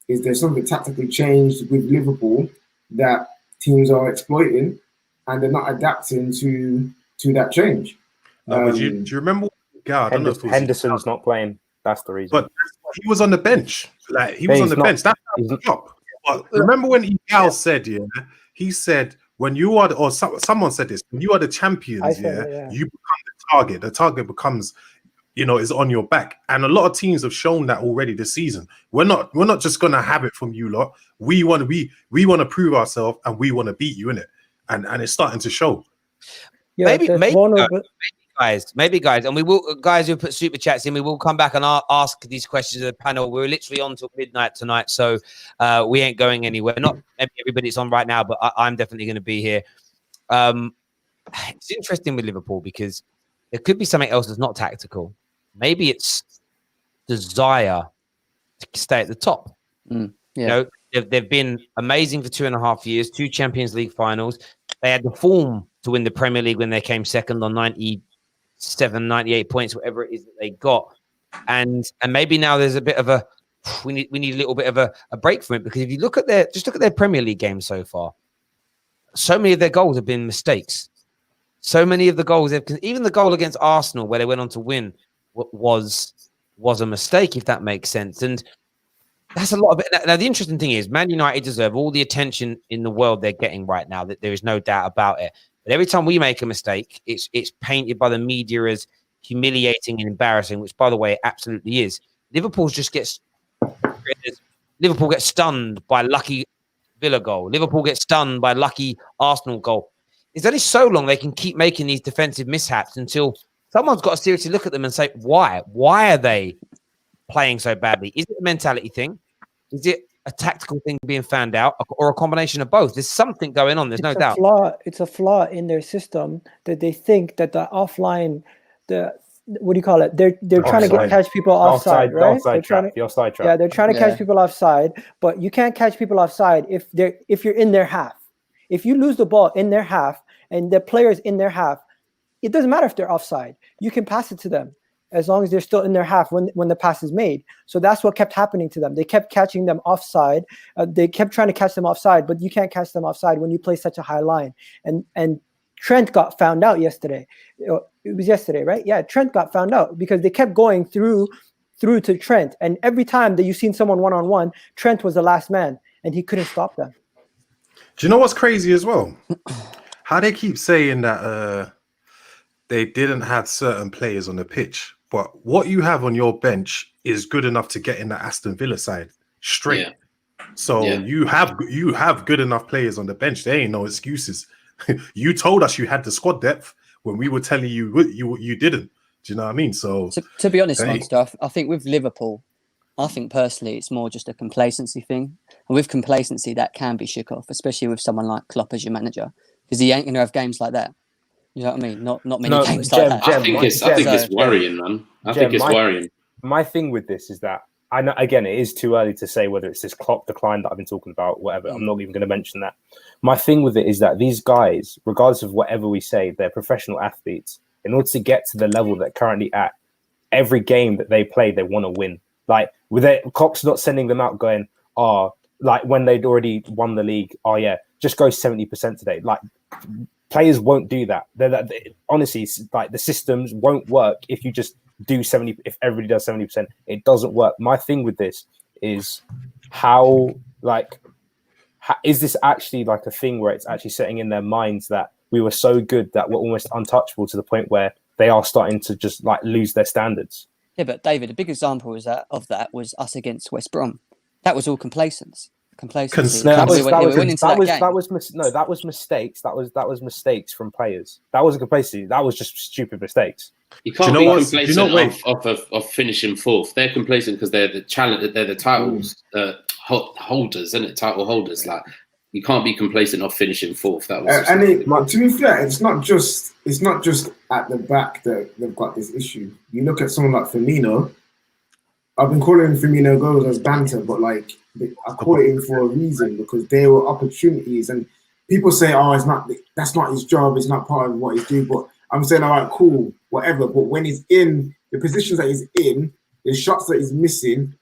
there's something tactically changed with Liverpool that teams are exploiting, and they're not adapting to that change. No, but do you remember? Yeah, I don't know if Henderson's not playing. That's the reason. But he was on the bench. Like he was on the bench. That's the top. But remember when Igal said, he said, when you are, or someone said this, when you are the champions, you become the target. The target becomes, is on your back. And a lot of teams have shown that already this season. We're not just gonna have it from you lot. We want to prove ourselves, and we want to beat you, innit? And it's starting to show. Yeah, maybe guys, and we will, guys who put super chats in, we will come back and ask these questions of the panel. We're literally on till midnight tonight, so we ain't going anywhere. Not everybody's on right now, but I'm definitely going to be here. It's interesting with Liverpool because there could be something else that's not tactical. Maybe it's desire to stay at the top. They've been amazing for 2.5 years, 2 Champions League finals. They had the form to win the Premier League when they came second on 97, 98 points, whatever it is that they got. And maybe now there's a bit of a, we need a little bit of a break from it, because if you look at their Premier League games so far, so many of their goals have been mistakes. So many of the goals, even the goal against Arsenal where they went on to win was a mistake, if that makes sense. And that's a lot of it. Now, the interesting thing is, Man United deserve all the attention in the world they're getting right now. That there is no doubt about it. But every time we make a mistake, it's painted by the media as humiliating and embarrassing, which, by the way, it absolutely is. Liverpool gets stunned by lucky Villa goal. Liverpool gets stunned by lucky Arsenal goal. It's only so long they can keep making these defensive mishaps until someone's got to seriously look at them and say, why? Why are they playing so badly? Is it a mentality thing? Is it a tactical thing being found out, or a combination of both? There's something going on. There's no doubt. It's a flaw in their system that they think that the offline, what do you call it? They're trying to catch people offside, right? The offside trap. Yeah, they're trying to catch people offside, but you can't catch people offside if you're in their half. If you lose the ball in their half and the players in their half, it doesn't matter if they're offside. You can pass it to them as long as they're still in their half when the pass is made. So that's what kept happening to them. They kept catching them offside. They kept trying to catch them offside, but you can't catch them offside when you play such a high line. And Trent got found out yesterday. It was yesterday, right? Yeah, Trent got found out because they kept going through to Trent. And every time that you've seen someone one-on-one, Trent was the last man, and he couldn't stop them. Do you know what's crazy as well? How they keep saying that they didn't have certain players on the pitch, but what you have on your bench is good enough to get in the Aston Villa side straight. Yeah. So you have good enough players on the bench. There ain't no excuses. You told us you had the squad depth when we were telling you you didn't. Do you know what I mean? So to be honest, Monster, I think with Liverpool, I think personally it's more just a complacency thing. And with complacency, that can be shook off, especially with someone like Klopp as your manager, because he ain't going to have games like that. You know what I mean? Not many games like that. I think it's worrying, man. I think it's worrying. My thing with this is that, I know, again, it is too early to say whether it's this Klopp decline that I've been talking about, whatever. I'm not even going to mention that. My thing with it is that these guys, regardless of whatever we say, they're professional athletes. In order to get to the level they're currently at, every game that they play, they want to win. Like, Klopp's not sending them out going, like when they'd already won the league, just go 70% today. Like, players won't do that. Honestly, like, the systems won't work if you just do 70. If everybody does 70%, it doesn't work. My thing with this is is this actually like a thing where it's actually setting in their minds that we were so good that we're almost untouchable to the point where they are starting to just like lose their standards? Yeah, but David, a big example of that was us against West Brom. That was all complacence. Complacency. No, That that was mistakes. That was mistakes from players. That wasn't complacency. That was just stupid mistakes. You can't Do be you know what? complacent of finishing fourth. They're complacent because they're the challenge. They're the titles holders, isn't it? Title holders. Like you can't be complacent of finishing fourth. That was. To be fair, it's not just at the back that they've got this issue. You look at someone like Firmino. I've been calling Firmino goals as banter, but like I call it in for a reason because there were opportunities, and people say, "Oh, that's not his job. It's not part of what he's doing." But I'm saying, all right, cool, whatever. But when he's in the positions that he's in, the shots that he's missing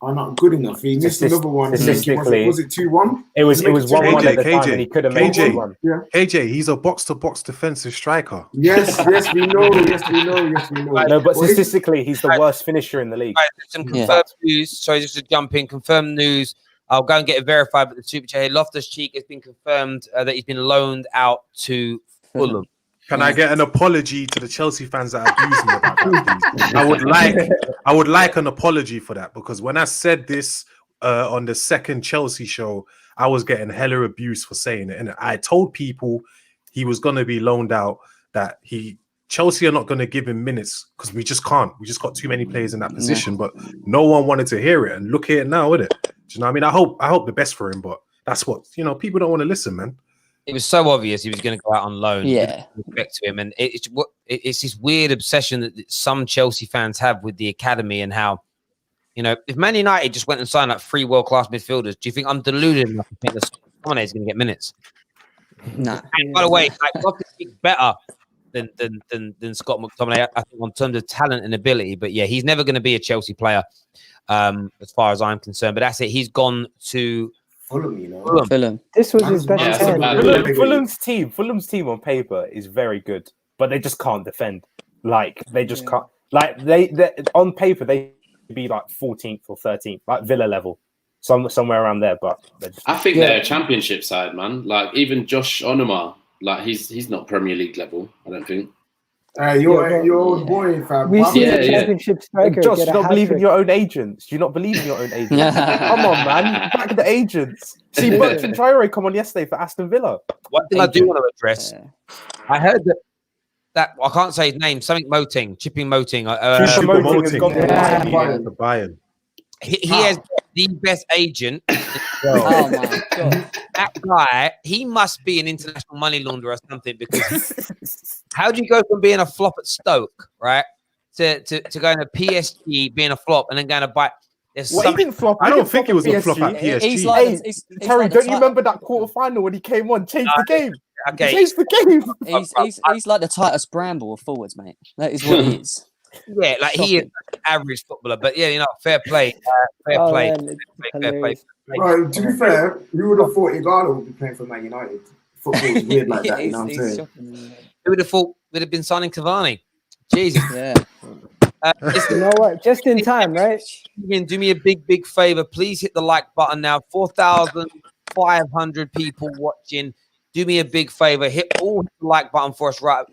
are not good enough. He missed another one. Was it 2-1? It was 1-1 at the time, and he could have made KJ, 1. Yeah. KJ, he's a box-to-box defensive striker. Yes, we know. No, but statistically, he's the worst finisher in the league. Right, some confirmed news. Sorry, just to jump in. Confirmed news. I'll go and get it verified. But the super chat here, Loftus-Cheek has been confirmed that he's been loaned out to Fulham. Can I get an apology to the Chelsea fans that abuse me about that, please? I would like an apology for that because when I said this on the second Chelsea show, I was getting hella abuse for saying it, and I told people he was going to be loaned out. That Chelsea are not going to give him minutes because we just can't. We just got too many players in that position, but no one wanted to hear it. And look at it now, isn't it? Do you know what I mean? I hope the best for him, but that's what people don't want to listen, man. It was so obvious he was going to go out on loan. Yeah, with respect to him, and it's this weird obsession that some Chelsea fans have with the academy and how, if Man United just went and signed like 3 world-class midfielders, do you think I'm deluded enough to think that Cavani is going to get minutes? Nah. And by the way, Loftus-Cheek's better than Scott McTominay, I think, in terms of talent and ability. But yeah, he's never going to be a Chelsea player, as far as I'm concerned. But that's it. He's gone to Fulham. This was his best Fulham's team on paper is very good, but they just can't defend. Like they just can't. Like they on paper they should be like 14th or 13th, like Villa level, somewhere around there. But I think they're a championship side, man. Like even Josh Onuma, like he's not Premier League level. I don't think. Your old boy, fam. We see the championship striker. Josh, do you not believe in your own agents? Do you not believe in your own agents? Come on, man. Back the agents. See, Bertrand Traore come on yesterday for Aston Villa. One thing I do want to address, I heard that I can't say his name, something Moting, Chipping Moting. Moting has gone to Bayern. He has the best agent. Oh my god! That guy, he must be an international money launderer or something. Because how do you go from being a flop at Stoke, right, to going to PSG, being a flop, and then going to buy? He didn't flop. I don't think it was a flop at PSG. Terry, don't you remember that quarterfinal when he came on, changed the game? Okay, changed the game. He's like the Titus Bramble of forwards, mate. That is what he is. Yeah, like he is an average footballer, but yeah, fair play, fair play. Right, to be fair, we would have thought Igalo would be playing for Man United. Football is weird like that, you know what I'm saying? Who would have thought we'd have been signing Cavani? Jesus. Yeah. You know what? Just in time, right? Do me a big favor. Please hit the like button now. 4,500 people watching. Do me a big favor. Hit the like button for us right.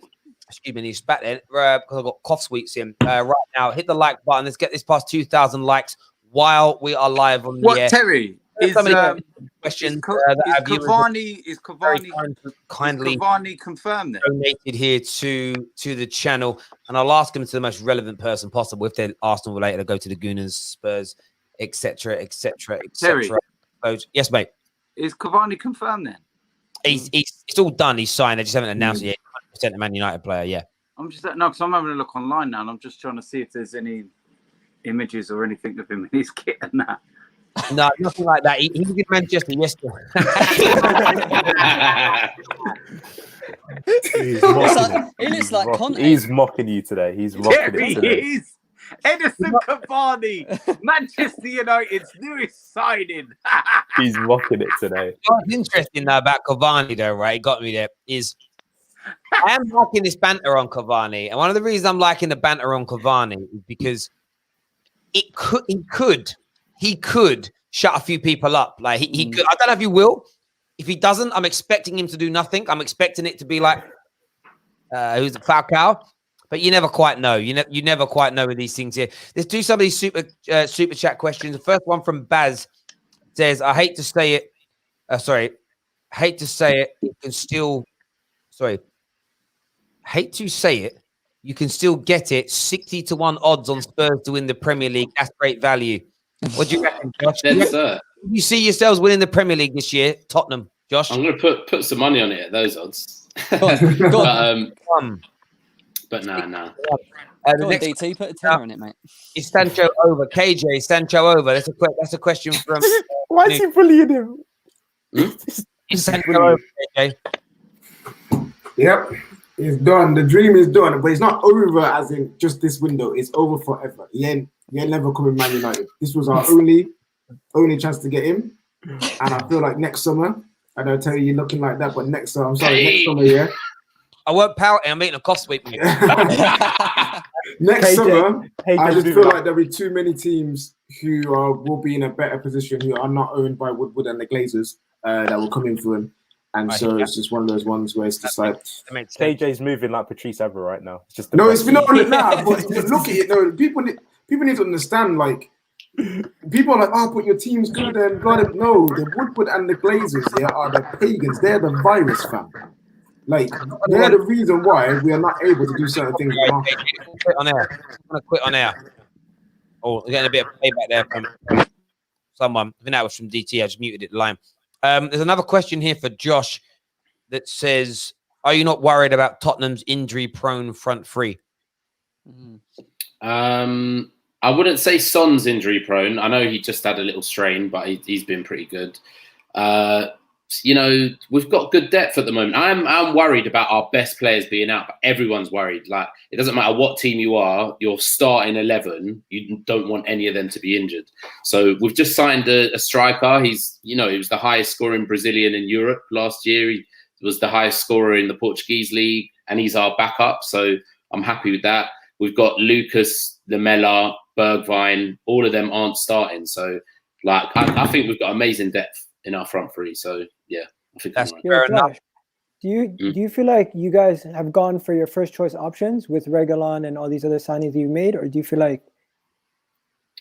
Excuse me, he's back there because I've got cough sweets in right now. Hit the like button. Let's get this past 2,000 likes while we are live on the air. Terry? Is questions Cavani confirmed then? Donated here to the channel, and I'll ask him to the most relevant person possible. If they're Arsenal related, I'll go to the Gooners, Spurs, etc. Terry, yes, mate. Is Cavani confirmed then? It's all done. He's signed. They just haven't announced it yet. 100% a Man United player. Yeah. I'm just because I'm having a look online now, and I'm just trying to see if there's any images or anything of him in his kit and that. No, nothing like that. He was in Manchester yesterday. He looks like Conte. He's mocking you today. He's mocking it today. He is. Edison Cavani, Manchester United's newest signing. He's mocking it today. What's interesting though about Cavani, though, right? It got me there. Is I am liking this banter on Cavani, and one of the reasons I'm liking the banter on Cavani is because he could shut a few people up. Like he could. I don't know if he will. If he doesn't, I'm expecting him to do nothing. I'm expecting it to be like who's the Falcao. But you never quite know. You never quite know with these things here. Let's do some of these super chat questions. The first one from Baz says, I hate to say it. Hate to say it. You can still, hate to say it. You can still get it 60-1 odds on Spurs to win the Premier League. That's great value. What do you reckon, Josh? You see yourselves winning the Premier League this year, Tottenham, Josh? I'm going to put some money on it at those odds. Go on. But nah. Go on, DT, put a tenner on it, mate. Is Sancho over? KJ, Sancho over? That's a question from... Why is he bullying him? Is Sancho over, KJ? Yep, it's done. The dream is done, but it's not over as in just this window. It's over forever. He ain't never coming Man United. This was our only chance to get him, and I feel like next summer, I don't tell you you're looking like that, but next summer, next summer, yeah. I won't pout. I'm making a cough sweep. Next summer, I just feel like there'll be too many teams who will be in a better position who are not owned by Woodward and the Glazers that will come in for him. And so it's just one of those ones where it's just like KJ's moving like Patrice Evra right now. It's just no, it's been on it now. But look at it. No, people need to understand. Like people are like, oh, but your team's good and blah. No, the Woodward and the Glazers are the pagans. They're the virus, fam. Like they're the reason why we are not able to do certain things. I'm gonna quit on air. Oh, we're getting a bit of payback there from someone. I think that was from DT. I just muted it line. There's another question here for Josh that says, are you not worried about Tottenham's injury-prone front three? I wouldn't say Son's injury-prone. I know he just had a little strain, but he's been pretty good. We've got good depth at the moment. I'm worried about our best players being out, but everyone's worried. Like, it doesn't matter what team you are, you're starting 11, you don't want any of them to be injured. So we've just signed a striker. He was the highest scoring Brazilian in Europe last year. He was the highest scorer in the Portuguese league, and he's our backup. So I'm happy with that. We've got Lucas, Lamela, Bergwijn. All of them aren't starting. So, I think we've got amazing depth in our front three. So yeah, I think that's fair enough. Do you feel like you guys have gone for your first choice options with Reguilon and all these other signings you've made, or do you feel like?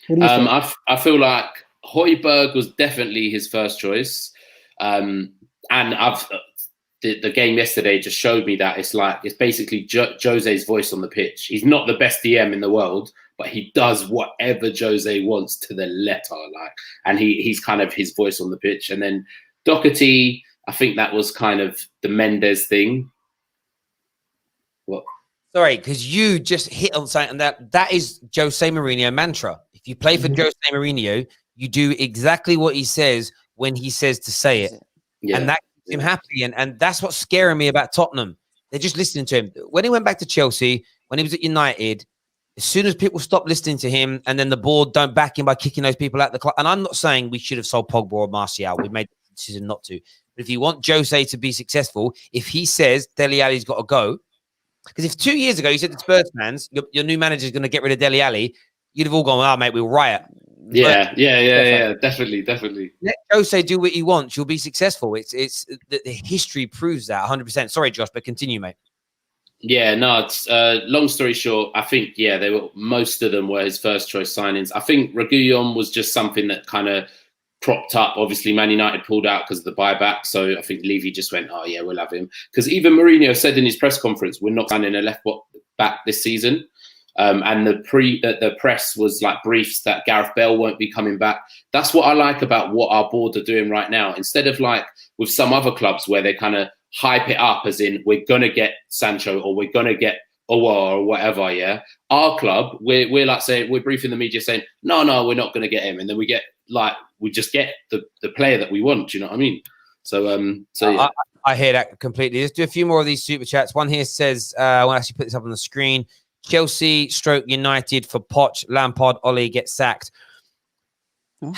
What do you think? I feel like Højbjerg was definitely his first choice, and the game yesterday just showed me that it's basically Jose's voice on the pitch. He's not the best DM in the world, but he does whatever Jose wants to the letter, and he's kind of his voice on the pitch. And then Doherty, I think that was kind of the Mendes thing. What? Sorry, because you just hit on something that is Jose Mourinho mantra. If you play for Jose Mourinho, you do exactly what he says when he says to say it, and that keeps him happy. And that's what's scaring me about Tottenham. They're just listening to him. When he went back to Chelsea, when he was at United, as soon as people stop listening to him and then the board don't back him by kicking those people out the club. And I'm not saying we should have sold Pogba or Martial. We made the decision not to. But if you want Jose to be successful, if he says Dele Alli's got to go, because if 2 years ago you said to Spurs fans, your new manager is going to get rid of Dele Alli, you'd have all gone, oh, mate, we'll riot. Yeah, definitely. Let Jose do what he wants. You'll be successful. It's the history proves that 100%. Sorry, Josh, but continue, mate. Yeah, no, it's long story short, I think, most of them were his first choice signings. I think Reguilon was just something that kind of propped up. Obviously, Man United pulled out because of the buyback. So I think Levy just went, oh, yeah, we'll have him. Because even Mourinho said in his press conference, we're not signing a left back this season. And the press was like briefs that Gareth Bale won't be coming back. That's what I like about what our board are doing right now. Instead of like with some other clubs where they kind of hype it up as in we're going to get Sancho or we're going to get Owa or whatever, yeah. Our club, we're like saying, we're briefing the media saying, no, we're not going to get him. And then we just get the player that we want. Do you know what I mean? So yeah. I hear that completely. Let's do a few more of these super chats. One here says, I'll actually put this up on the screen. Chelsea / United for Poch, Lampard, Ole get sacked. Do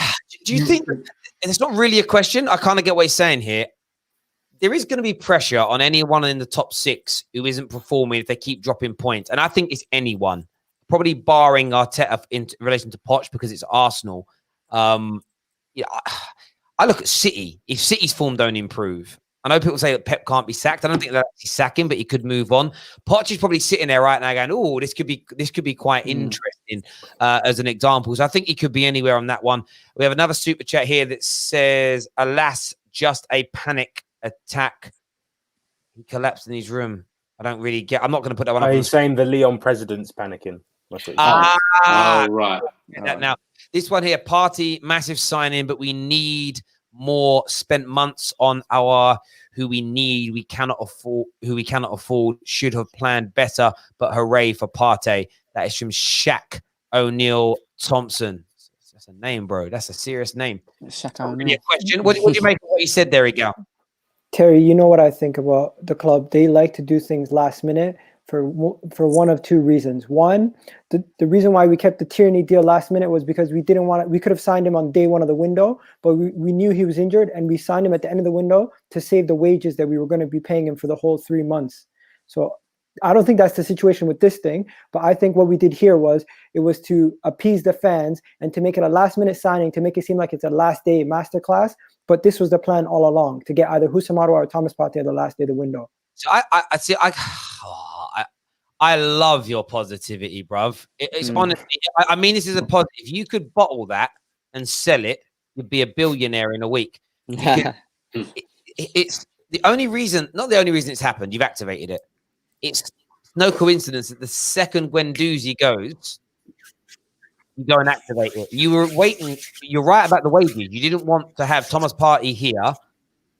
you think, and it's not really a question, I kind of get what he's saying here. There is going to be pressure on anyone in the top 6 who isn't performing if they keep dropping points. And I think it's anyone, probably barring Arteta in relation to Poch because it's Arsenal. I look at City. If City's form don't improve, I know people say that Pep can't be sacked. I don't think they'll sack him, but he could move on. Poch is probably sitting there right now going, "Oh, this could be quite interesting." happening as an example. So I think he could be anywhere on that one. We have another super chat here that says, alas, just a panic attack. He collapsed in his room. I don't really get. I'm not going to put that one up. He's saying the Leon president's panicking. That's what he's Oh, right. Now, this one here, Partey, massive signing, but we need more. Spent months on our who we need, we cannot afford, should have planned better, but hooray for Partey. That is from Shaq O'Neal Thompson. That's a name, bro. That's a serious name. Shaq Really O'Neal. a question. What do you make of what he said there, Egal? Terry, you know what I think about the club. They like to do things last minute for one of two reasons. One, the reason why we kept the Tierney deal last minute was because we didn't want to. We could have signed him on day one of the window, but we knew he was injured, and we signed him at the end of the window to save the wages that we were going to be paying him for the whole 3 months. So I don't think that's the situation with this thing, but I think what we did here was it was to appease the fans and to make it a last minute signing, to make it seem like it's a last day masterclass. But this was the plan all along, to get either Houssem Aouar or Thomas Partey at the last day of the window. So I love your positivity, bruv. It's honestly, I mean, this is a positive. If you could bottle that and sell it, you'd be a billionaire in a week. It's the only reason, not the only reason it's happened. You've activated it. It's no coincidence that the second Guendouzi goes, you go and activate it. You were waiting. You're right about the wages. You didn't want to have Thomas Partey here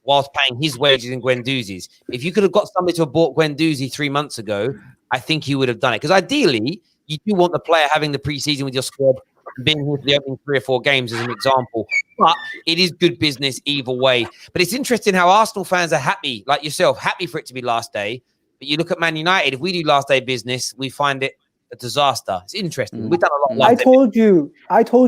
whilst paying his wages and Guendouzi's. If you could have got somebody to have bought Guendouzi 3 months ago, I think you would have done it. Because ideally, you do want the player having the preseason with your squad, being here for the opening 3 or 4 games as an example. But it is good business either way. But it's interesting how Arsenal fans are happy, like yourself, happy for it to be last day. But you look at Man United, if we do last day business, we find it a disaster. It's interesting. We've done a lot. I told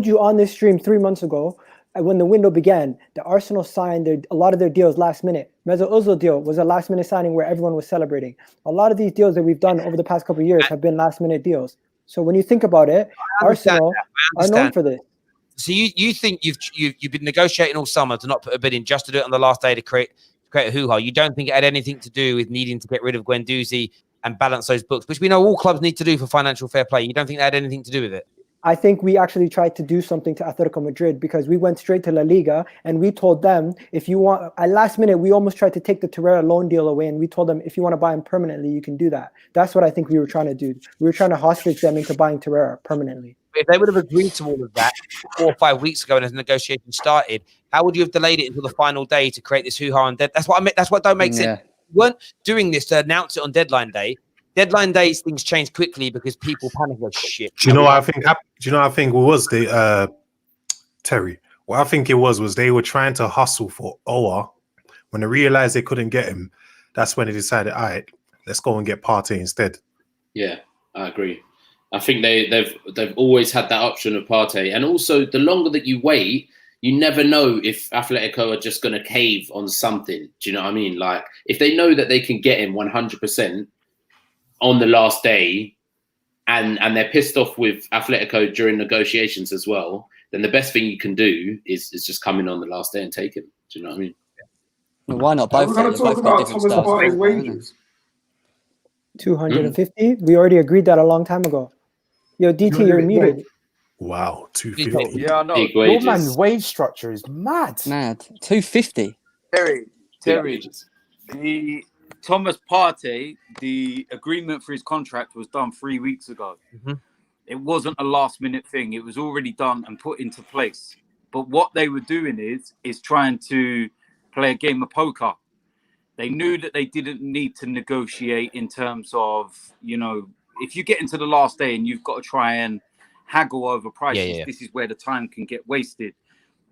you on this stream 3 months ago, when the window began, the Arsenal signed a lot of their deals last minute. Mesut Ozil deal was a last minute signing where everyone was celebrating. A lot of these deals that we've done over the past couple of years have been last minute deals. So when you think about it, Arsenal are known for this. So you think you've been negotiating all summer to not put a bid in, just to do it on the last day to create a hoo-ha. You don't think it had anything to do with needing to get rid of Guendouzi and balance those books, which we know all clubs need to do for financial fair play. You don't think that had anything to do with it? I think we actually tried to do something to Atletico Madrid because we went straight to La Liga and we told them, if you want, at last minute, we almost tried to take the Torreira loan deal away, and we told them, if you want to buy him permanently, you can do that. That's what I think we were trying to do. We were trying to hostage them into buying Torreira permanently. If they would have agreed to all of that 4 or 5 weeks ago and as negotiations started, how would you have delayed it until the final day to create this hoo-ha on dead? That's what I mean. That's what don't make sense. We weren't doing this to announce it on deadline day. Deadline days, things change quickly because people panic like shit. Do you know what I think? Do you know what I think was Terry? What I think it was they were trying to hustle for Owa. When they realized they couldn't get him, that's when they decided, all right, let's go and get Partey instead. Yeah, I agree. I think they've always had that option of Partey, and also the longer that you wait, you never know if Atletico are just going to cave on something. Do you know what I mean? Like if they know that they can get him 100%. On the last day, and they're pissed off with Atletico during negotiations as well, then the best thing you can do is just come in on the last day and take him. Do you know what I mean? Well, why not both? We're going to talk about Thomas Partey's wages. 250? We already agreed that a long time ago. Yo, DT, you're muted. Wow, 250. Yeah, I know. Big Your wages. man's wage structure is mad. Mad. 250. Terry, Wages. the Thomas Partey, the agreement for his contract was done 3 weeks ago. It wasn't a last minute thing. It was already done and put into place. But what they were doing is trying to play a game of poker. They knew that they didn't need to negotiate in terms of, you know, if you get into the last day and you've got to try and haggle over prices, this is where the time can get wasted.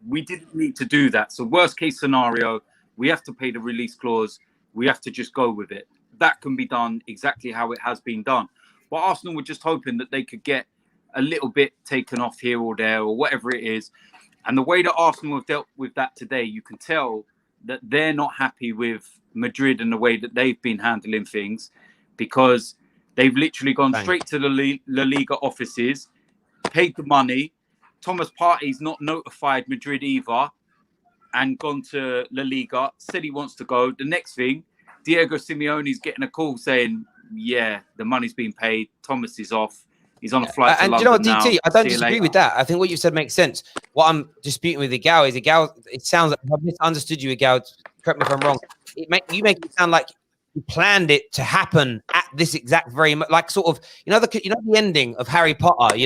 We didn't need to do that. So worst case scenario, we have to pay the release clause. We have to just go with it. That can be done exactly how it has been done. But Arsenal were just hoping that they could get a little bit taken off here or there or whatever it is. And the way that Arsenal have dealt with that today, you can tell that they're not happy with Madrid and the way that they've been handling things, because they've literally gone straight to the La Liga offices, paid the money. Thomas Partey's not notified Madrid either, and gone to La Liga, said he wants to go. The next thing, Diego Simeone's getting a call saying, yeah, the money's been paid, Thomas is off, He's on a flight to and London you know what, now. DT, I don't See you disagree later. with that. I think what you said makes sense. What I'm disputing with Igal is it sounds like I've misunderstood you, Igal. Correct me if I'm wrong. You make it sound like you planned it to happen at this exact like sort of, the ending of Harry Potter,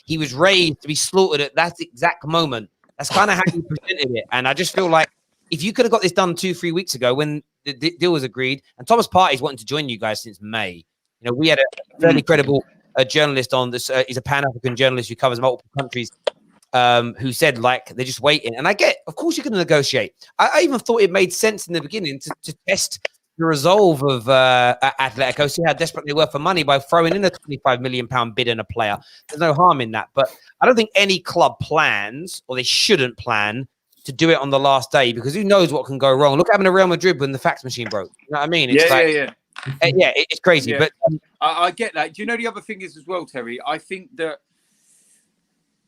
he was raised to be slaughtered at that exact moment. That's kind of how you presented it. And I just feel like if you could have got this done 2-3 weeks ago when the deal was agreed, and Thomas Partey's wanting to join you guys since May. We had a fairly credible journalist on this. He's a Pan-African journalist who covers multiple countries, who said, like, they're just waiting. And I get, of course, you're going to negotiate. I even thought it made sense in the beginning to test the resolve of Atletico, see how desperate they were for money by throwing in a £25 million bid on a player. There's no harm in that. But I don't think any club plans, or they shouldn't plan, to do it on the last day, because who knows what can go wrong. Look what happened to Real Madrid when the fax machine broke. You know what I mean? It's it's crazy. Yeah. But I get that. Do you know the other thing is as well, Terry? I think that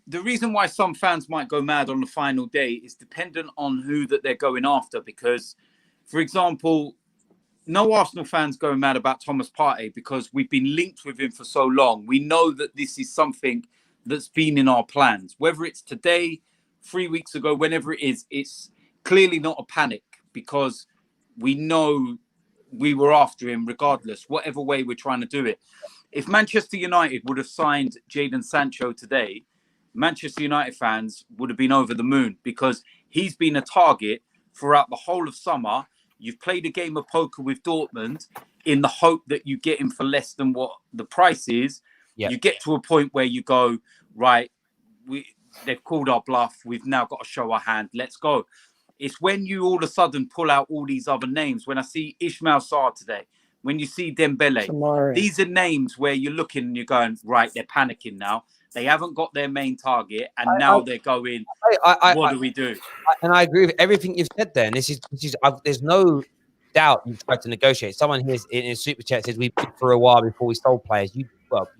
the reason why some fans might go mad on the final day is dependent on who that they're going after. Because, for example, no Arsenal fans going mad about Thomas Partey because we've been linked with him for so long. We know that this is something that's been in our plans. Whether it's today, 3 weeks ago, whenever it is, it's clearly not a panic because we know we were after him regardless, whatever way we're trying to do it. If Manchester United would have signed Jadon Sancho today, Manchester United fans would have been over the moon because he's been a target throughout the whole of summer. You've played a game of poker with Dortmund in the hope that you get him for less than what the price is. Yep. You get to a point where you go, right, they've called our bluff. We've now got to show our hand. Let's go. It's when you all of a sudden pull out all these other names. When I see Ismail Sarr today, when you see Dembele, Samari. These are names where you're looking and you're going, right, they're panicking now. They haven't got their main target, and now they're going, what do we do? And I agree with everything you've said there. And this is there's no doubt you tried to negotiate. Someone here in a super chat says we bid for a while before we sold players. You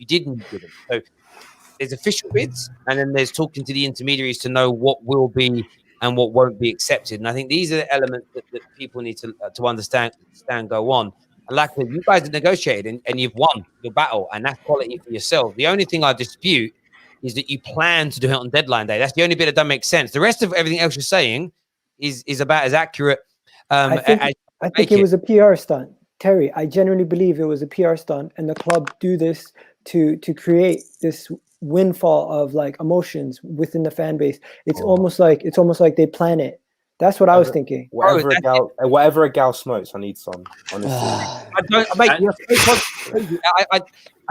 didn't. So there's official bids, and then there's talking to the intermediaries to know what will be and what won't be accepted. And I think these are the elements that people need to understand, go on. And like you guys have negotiated and you've won your battle, and that's quality for yourself. The only thing I dispute is that you plan to do it on deadline day. That's the only bit that doesn't make sense. The rest of everything else you're saying is about as accurate. I think it was a PR stunt. Terry, I genuinely believe it was a PR stunt, and the club do this to create this windfall of like emotions within the fan base. It's almost like they plan it. That's what I was thinking. Whatever a gal smokes, I need some. Honestly, I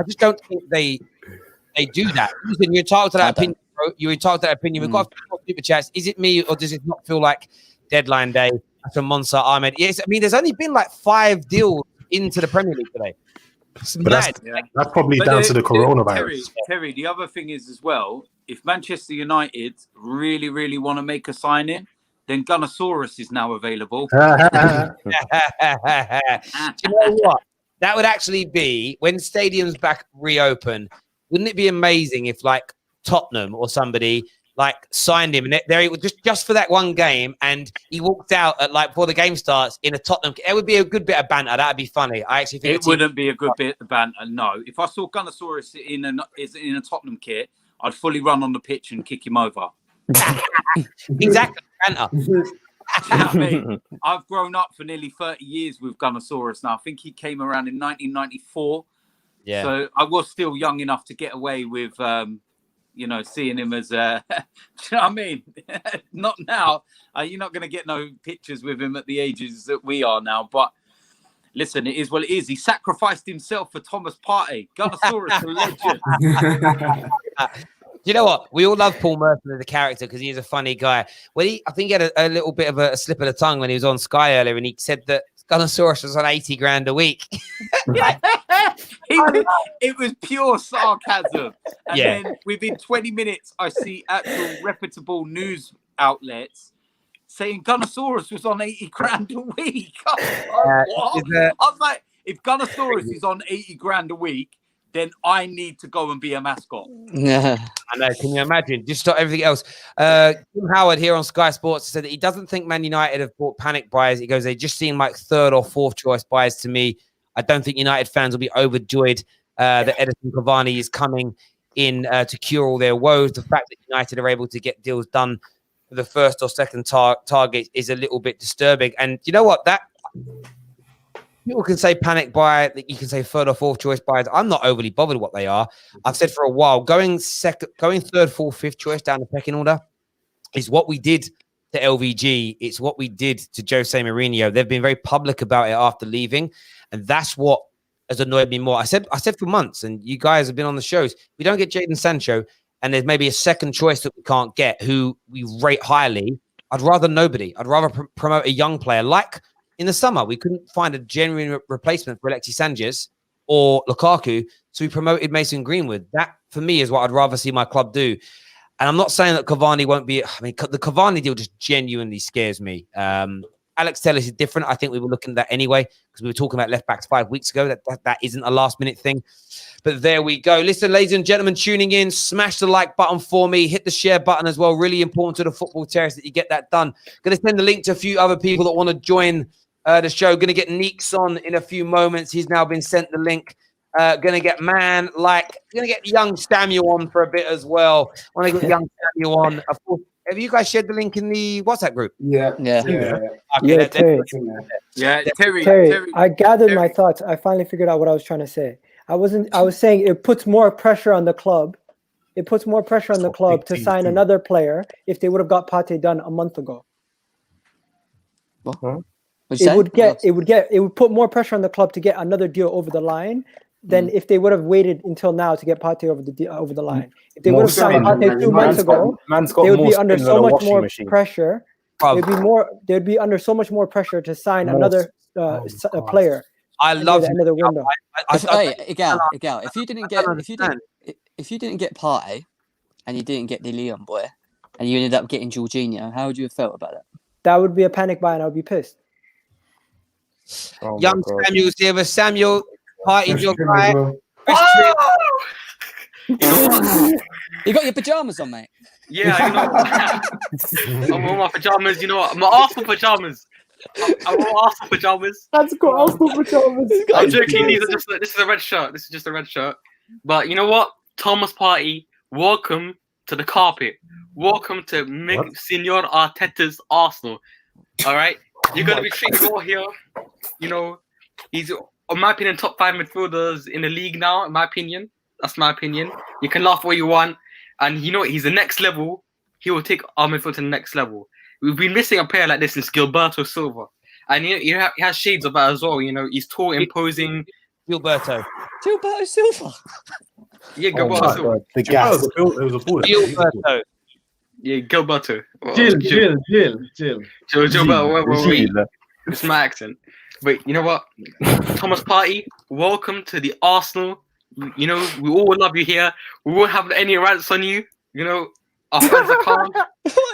just don't think they do that. Listen, you're entitled to that opinion, bro. You're entitled to that opinion. We've got super chats. Is it me, or does it not feel like deadline day from Monza Ahmed? Yes, I mean, there's only been like 5 deals into the Premier League today. That's probably down to the coronavirus. Terry, the other thing is as well, if Manchester United really, really want to make a signing, then Gunnosaurus is now available. Do you know what? That would actually be, when stadiums back reopen, wouldn't it be amazing if like Tottenham or somebody like signed him and there just for that one game, and he walked out at like before the game starts in a Tottenham? It would be a good bit of banter. That'd be funny. I actually think it wouldn't be a good bit of banter. No, if I saw Gunnosaurus in a Tottenham kit, I'd fully run on the pitch and kick him over. Exactly, banter. I mean, I've grown up for nearly 30 years with Gunnosaurus now. I think he came around in 1994. Yeah. So I was still young enough to get away with, seeing him as, do you know what I mean? Not now. You're not going to get no pictures with him at the ages that we are now. But listen, it is what it is. He sacrificed himself for Thomas Partey. Gunnosaurus, a legend. You know what? We all love Paul Merson as a character because he's a funny guy. Well, I think he had a little bit of a slip of the tongue when he was on Sky earlier, and he said that Gunnosaurus was on 80 grand a week. It was pure sarcasm. And then within 20 minutes, I see actual reputable news outlets saying Gunnosaurus was on 80 grand a week. I was like, if Gunnosaurus is on 80 grand a week, then I need to go and be a mascot. Yeah, I know. Can you imagine? Just stop everything else. Tim Howard here on Sky Sports said that he doesn't think Man United have bought panic buyers. He goes, they just seem like 3rd or 4th choice buyers to me. I don't think United fans will be overjoyed that Edison Cavani is coming. in to cure all their woes. The fact that United are able to get deals done for the first or second target is a little bit disturbing. And you know what? That people can say panic buy, you can say third or fourth choice buys. I'm not overly bothered what they are. I've said for a while, going third, fourth, fifth choice down the pecking order is what we did to LVG. It's what we did to Jose Mourinho. They've been very public about it after leaving, and that's what has annoyed me more. I said for months, and you guys have been on the shows, we don't get Jadon Sancho, and there's maybe a second choice that we can't get, who we rate highly. I'd rather nobody. I'd rather promote a young player. Like in the summer, we couldn't find a genuine replacement for Alexis Sanchez or Lukaku, so we promoted Mason Greenwood. That, for me, is what I'd rather see my club do. And I'm not saying that Cavani won't be. I mean, the Cavani deal just genuinely scares me. Alex Telles is different. I think we were looking at that anyway because we were talking about left backs 5 weeks ago. That isn't a last minute thing. But there we go. Listen, ladies and gentlemen, tuning in, smash the like button for me. Hit the share button as well. Really important to the Football Terrace that you get that done. Going to send the link to a few other people that want to join the show. Going to get Neeks on in a few moments. He's now been sent the link. Going to get going to get young Samuel on for a bit as well. Want to get young Samuel on. Of course, have you guys shared the link in the WhatsApp group? Yeah. Yeah, Terry, I gathered my thoughts. I finally figured out what I was trying to say. I was saying it puts more pressure on the club. It puts more pressure on the club to sign another player if they would have got Partey done a month ago. What? It would put more pressure on the club to get another deal over the line than if they would have waited until now to get Partey over the line. If they would have signed Partey 2 months ago, they would be under so much more pressure. They'd be under so much more pressure to sign another player. I love another window. Igal, if you didn't get Partey and you didn't get the Leon boy and you ended up getting Jorginho, how would you have felt about that? That would be a panic buy, and I would be pissed. Young Samuel's here, but Samuel, Partey's your guy. You got your pajamas on, mate. Yeah, you know, I'm wearing my pajamas. You know what? My Arsenal pajamas. I wore Arsenal pajamas. That's got Arsenal pajamas. I'm joking. This is a red shirt. This is just a red shirt. But you know what? Thomas Partey, welcome to the carpet. Welcome to Senor Arteta's Arsenal. All right, you're gonna be treated well here. You know, he's, in my opinion, top 5 midfielders in the league now. In my opinion, that's my opinion. You can laugh what you want, and you know he's the next level. He will take our midfield to the next level. We've been missing a player like this since Gilberto Silva, and he has shades of that as well. You know, he's tall, imposing. Gilberto Silva. Yeah, Gilberto Silva. The gas. It was a ball. Gilberto. Yeah, Gilberto. Jill. It's my accent. But you know what? Thomas Partey, welcome to the Arsenal. You know, we all love you here. We won't have any rants on you. You know, our fans are calm.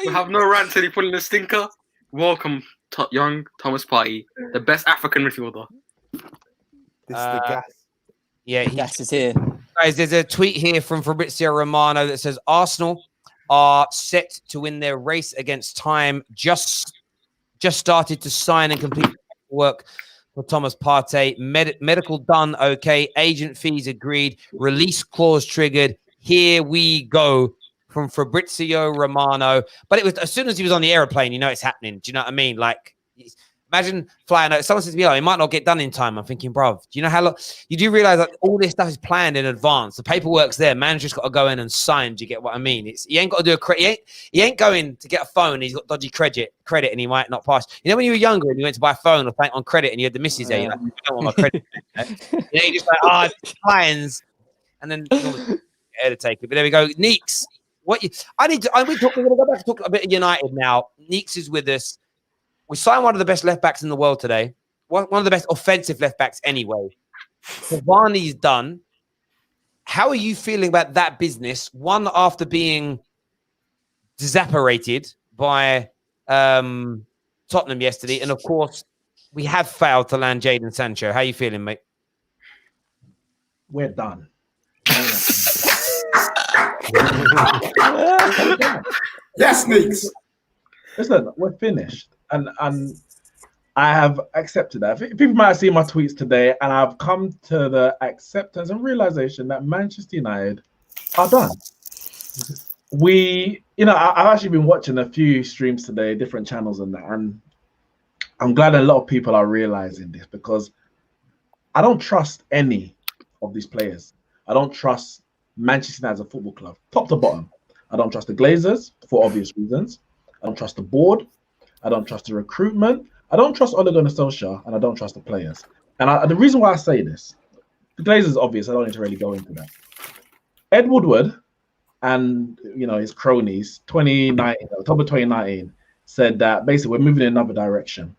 We have no rants any pulling a stinker. Welcome, young Thomas Partey, the best African midfielder. This is the gas. Yeah, Gas is here. guys, there's a tweet here from Fabrizio Romano that says Arsenal are set to win their race against time. Just started to sign and complete work for Thomas Partey. Medical done, okay. Agent fees agreed. Release clause triggered. Here we go from Fabrizio Romano. But it was as soon as he was on the airplane, you know it's happening. Do you know what I mean? Like, imagine flying out. Someone says to me, "Oh, it might not get done in time." I'm thinking, bruv, do you know how long? You do realize that all this stuff is planned in advance. The paperwork's there. Manager's got to go in and sign. Do you get what I mean? He ain't got to do a credit. He ain't going to get a phone. He's got dodgy credit, and he might not pass. You know, when you were younger and you went to buy a phone or bank on credit and you had the missus there, you're like, I don't want my credit. You know, you're just like, clients, and then to take it. But there we go. Neeks, we're going to go back and talk a bit of United now. Neeks is with us. We signed one of the best left backs in the world today. One of the best offensive left backs anyway. Cavani's done. How are you feeling about that business? One, after being disapparated by Tottenham yesterday. And of course, we have failed to land Jadon Sancho. How are you feeling, mate? We're done. Yes, Neeks. Listen, we're finished. And I have accepted that. People might have seen my tweets today, and I've come to the acceptance and realization that Manchester United are done. I've actually been watching a few streams today, different channels and that, and I'm glad a lot of people are realizing this because I don't trust any of these players. I don't trust Manchester United as a football club, top to bottom. I don't trust the Glazers for obvious reasons. I don't trust the board. I don't trust the recruitment. I don't trust Ole Gunnar Solskjaer, and I don't trust the players. And the reason why I say this, the Glazers is obvious. I don't need to really go into that. Ed Woodward and his cronies, October 2019, said that basically we're moving in another direction.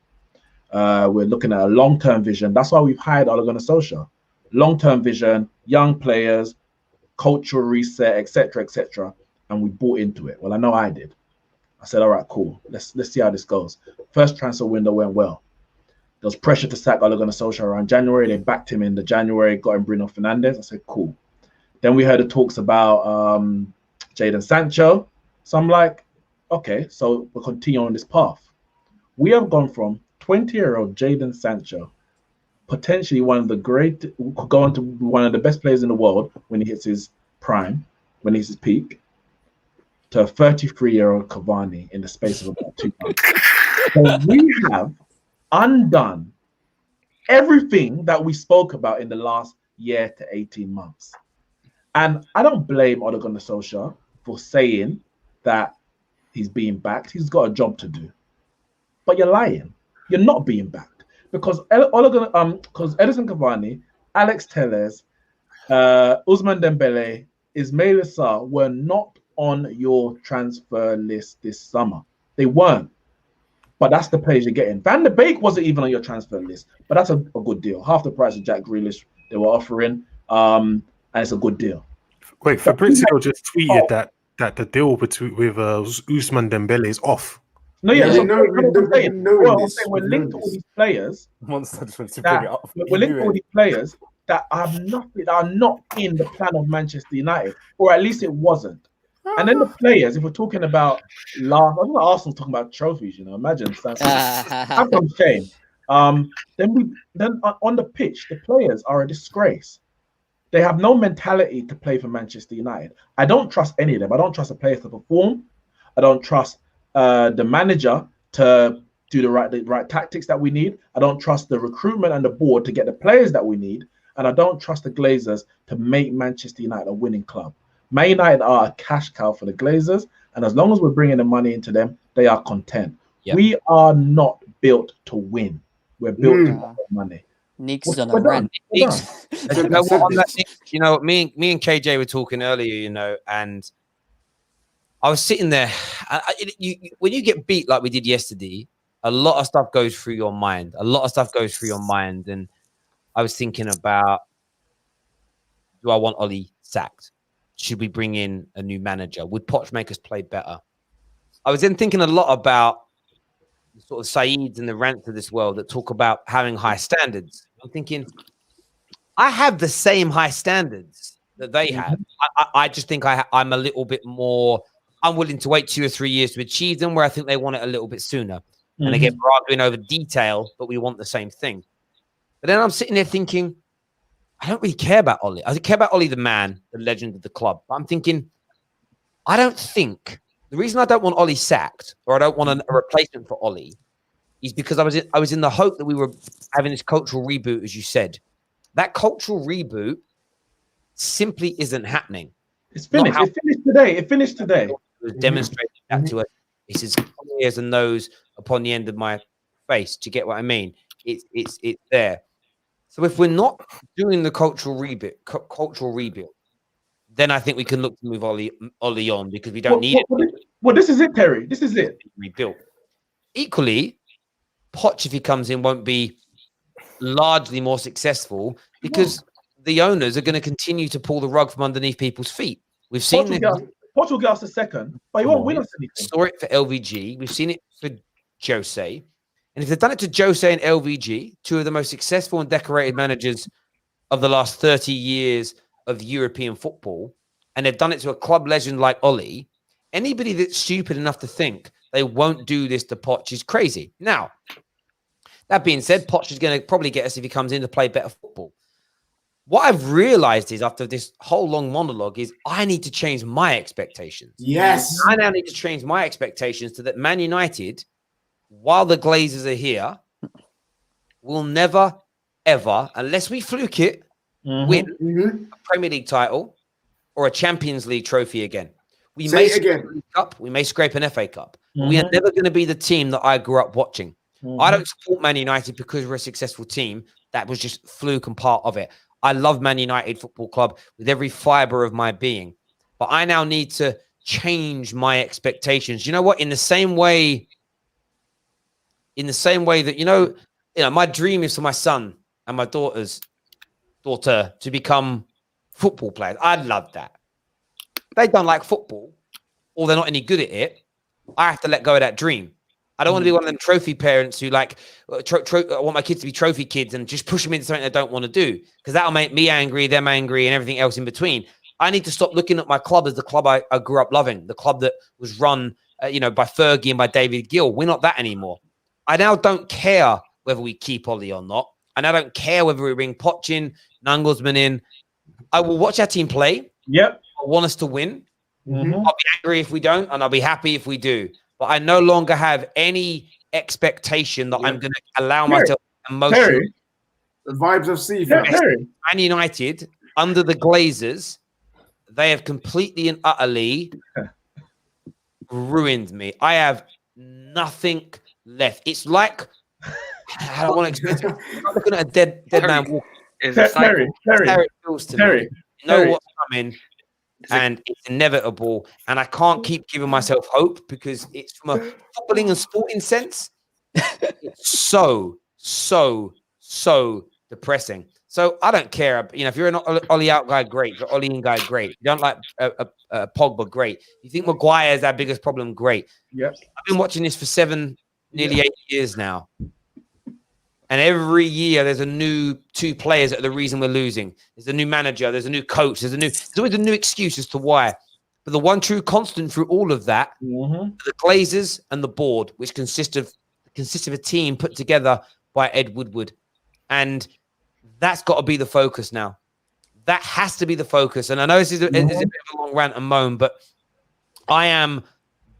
We're looking at a long-term vision. That's why we've hired Ole Gunnar Solskjaer. Long-term vision, young players, cultural reset, etc., and we bought into it. Well, I know I did. I said, all right, cool. Let's see how this goes. First transfer window went well. There was pressure to sack Ole Gunnar Solskjaer around January. They backed him in the January, got him Bruno Fernandes. I said, cool. Then we heard the talks about Jadon Sancho. So I'm like, okay, so we'll continue on this path. We have gone from 20-year-old Jadon Sancho, potentially could go on to be one of the best players in the world when he hits his prime, when he hits his peak, to a 33-year-old Cavani in the space of about 2 months. So we have undone everything that we spoke about in the last year to 18 months. And I don't blame Ole Gunnar Solskjaer for saying that he's being backed. He's got a job to do. But you're lying. You're not being backed. Because Edison Cavani, Alex Telles, Ousmane Dembele, Ismail Sarr were not on your transfer list this summer. They weren't. But that's the players you're getting. Van der Beek wasn't even on your transfer list. But that's a good deal. Half the price of Jack Grealish they were offering. And it's a good deal. Wait, Fabrizio just tweeted that the deal with Ousmane Dembele is off. No, yeah, I'm saying we're linked to all these players. Monster just wanted to bring it up. We're linked to all these players that are not in the plan of Manchester United, or at least it wasn't. And then the players, if we're talking about I don't know, Arsenal talking about trophies, imagine have some shame. Then on the pitch, the players are a disgrace. They have no mentality to play for Manchester United. I don't trust any of them. I don't trust the players to perform. I don't trust the manager to do the right tactics that we need. I don't trust the recruitment and the board to get the players that we need. And I don't trust the Glazers to make Manchester United a winning club. Man United are a cash cow for the Glazers. And as long as we're bringing the money into them, they are content. Yep. We are not built to win. We're built to make money. Neeks is on a rant. Me and KJ were talking earlier, and I was sitting there. When you get beat like we did yesterday, a lot of stuff goes through your mind. And I was thinking about, do I want Ollie sacked? Should we bring in a new manager? Would Poch make us play better? I was then thinking a lot about the sort of Saeeds and the rants of this world that talk about having high standards. I'm thinking, I have the same high standards that they have. I just think I'm a little bit more. I'm willing to wait 2 or 3 years to achieve them, where I think they want it a little bit sooner. And again, we're arguing over detail, but we want the same thing. But then I'm sitting there thinking, I don't really care about Ollie. I care about Ollie, the man, the legend of the club. But I'm thinking, I don't think the reason I don't want Ollie sacked, or I don't want a replacement for Ollie, is because I was in the hope that we were having this cultural reboot, as you said. That cultural reboot simply isn't happening. It's finished. It finished today. It was demonstrated that to us. It's as clear as a nose upon the end of my face. Do you get what I mean? It's there. So if we're not doing the cultural rebuild, then I think we can look to move Ollie on, because we don't need it. Well, this is it, Terry. This is it. Rebuilt. Equally, Poch, if he comes in, won't be largely more successful, because the owners are going to continue to pull the rug from underneath people's feet. We've seen Poch will get us a second, but he won't win us anything. Saw it for LVG. We've seen it for Jose. And if they've done it to Jose and LVG, two of the most successful and decorated managers of the last 30 years of European football, and they've done it to a club legend like Ollie, anybody that's stupid enough to think they won't do this to Poch is crazy. Now, that being said, Poch is going to probably get us, if he comes in, to play better football. what I've realized is after this whole long monologue is I need to change my expectations. Yes. I now need to change my expectations to that Man United, while the Glazers are here, will never, ever, unless we fluke it, win a Premier League title or a Champions League trophy again. We Say may it scrape again. a League Cup, we may scrape an FA Cup. We are never going to be the team that I grew up watching. I don't support Man United because we're a successful team. That was just fluke and part of it. I love Man United Football Club with every fiber of my being. But I now need to change my expectations. You know what? In the same way that, you know, my dream is for my son and my daughter to become football players. I'd love that. They don't like football or they're not any good at it. I have to let go of that dream. I don't want to be one of them trophy parents who like, I want my kids to be trophy kids and just push them into something they don't want to do, because that'll make me angry, them angry, and everything else in between. I need to stop looking at my club as the club I grew up loving, the club that was run, by Fergie and by David Gill. We're not that anymore. I now don't care whether we keep Ollie or not. I now don't care whether we bring Poch in, Nangelsmann in. I will watch our team play. Yep. I want us to win. I'll be angry if we don't, and I'll be happy if we do. But I no longer have any expectation that I'm going to allow myself emotionally. The vibes of C. Man United, under the Glazers, they have completely and utterly ruined me. I have nothing left. It's like, I don't want to explain. I'm looking at a dead man walking. Terry, It feels to me. You know what's coming. And it's inevitable, and I can't keep giving myself hope because it's from a footballing and sporting sense. It's so depressing. So I don't care. If you're an Ollie out guy, great. If you're Ollie in guy, great. If you don't like Pogba, great. You think Maguire is our biggest problem, great. Yep. I've been watching this for nearly 8 years now. And every year there's a new 2 players that are the reason we're losing. There's a new manager, there's a new coach, there's always a new excuse as to why. But the one true constant through all of that, the Glazers and the board, which consists of a team put together by Ed Woodward. And that's got to be the focus now. That has to be the focus. And I know this is a bit of a long rant and moan, but I am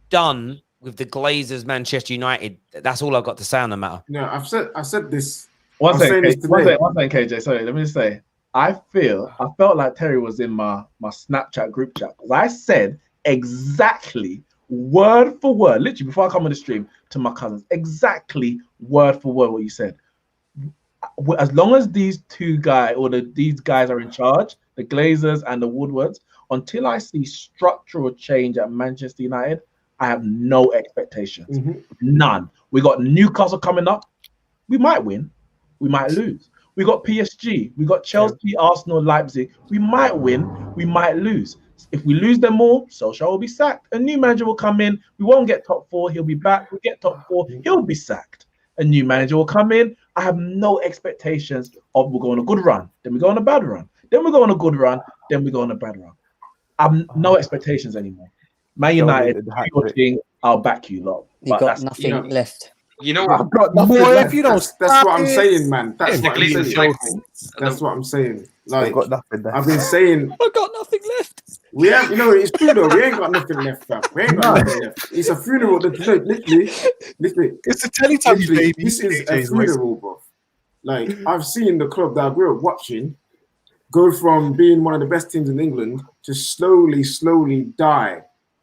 done with the Glazers, Manchester United. That's all I've got to say on the matter. No, I've said this. One second, KJ. Sorry, let me just say. I felt like Terry was in my Snapchat group chat, because I said exactly word for word, literally before I come on the stream, to my cousins, exactly word for word what you said. As long as these 2 guys these guys are in charge, the Glazers and the Woodwards, until I see structural change at Manchester United, I have no expectations. None. We got Newcastle coming up. We might win. We might lose. We got PSG. We got Chelsea, Arsenal, Leipzig. We might win. We might lose. If we lose them all, Solskjaer will be sacked. A new manager will come in. We won't get top 4. He'll be back. We'll get top 4. He'll be sacked. A new manager will come in. I have no expectations of we'll go on a good run. Then we go on a bad run. Then we go on a good run. Then we go on a bad run. I've no expectations anymore. Man United, do your thing, I'll back you lot. You got nothing left. You know what? I've got nothing left. That's what I'm saying, man. That's what I'm saying. That's what I'm saying. Like, I've got nothing left. I've been saying, I've got nothing left. we have, it's true though. We ain't got nothing left, fam. We ain't got nothing left. It's a funeral. Literally. It's a Teletubby baby. This is a funeral, bro. Like, I've seen the club that I grew up watching go from being one of the best teams in England to slowly die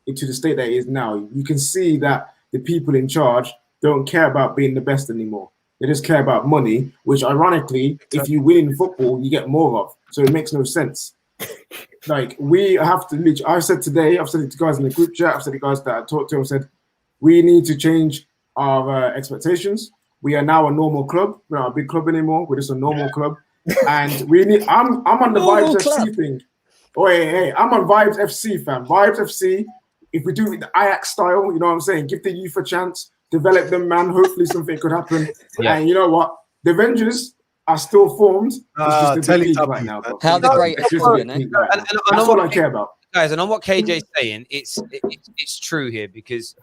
into the state that it is now. You can see that the people in charge don't care about being the best anymore. They just care about money, which ironically, if you win in football, you get more of. So it makes no sense. Like, we have to, I've said it to guys in the group chat, I've said to guys that I talked to, I said, we need to change our expectations. We are now a normal club. We're not a big club anymore. We're just a normal club. And we need, I'm on the Vibes FC thing. Oh, hey, I'm on Vibes FC, fam. Vibes FC. If we do it the Ajax style, you know what I'm saying? Give the youth a chance, develop them, man. Hopefully something could happen. Yeah. And you know what? The Avengers are still formed. It's just a big right now. Bro. How the great That's all I care about. Guys, and on what KJ's saying, it's true here, because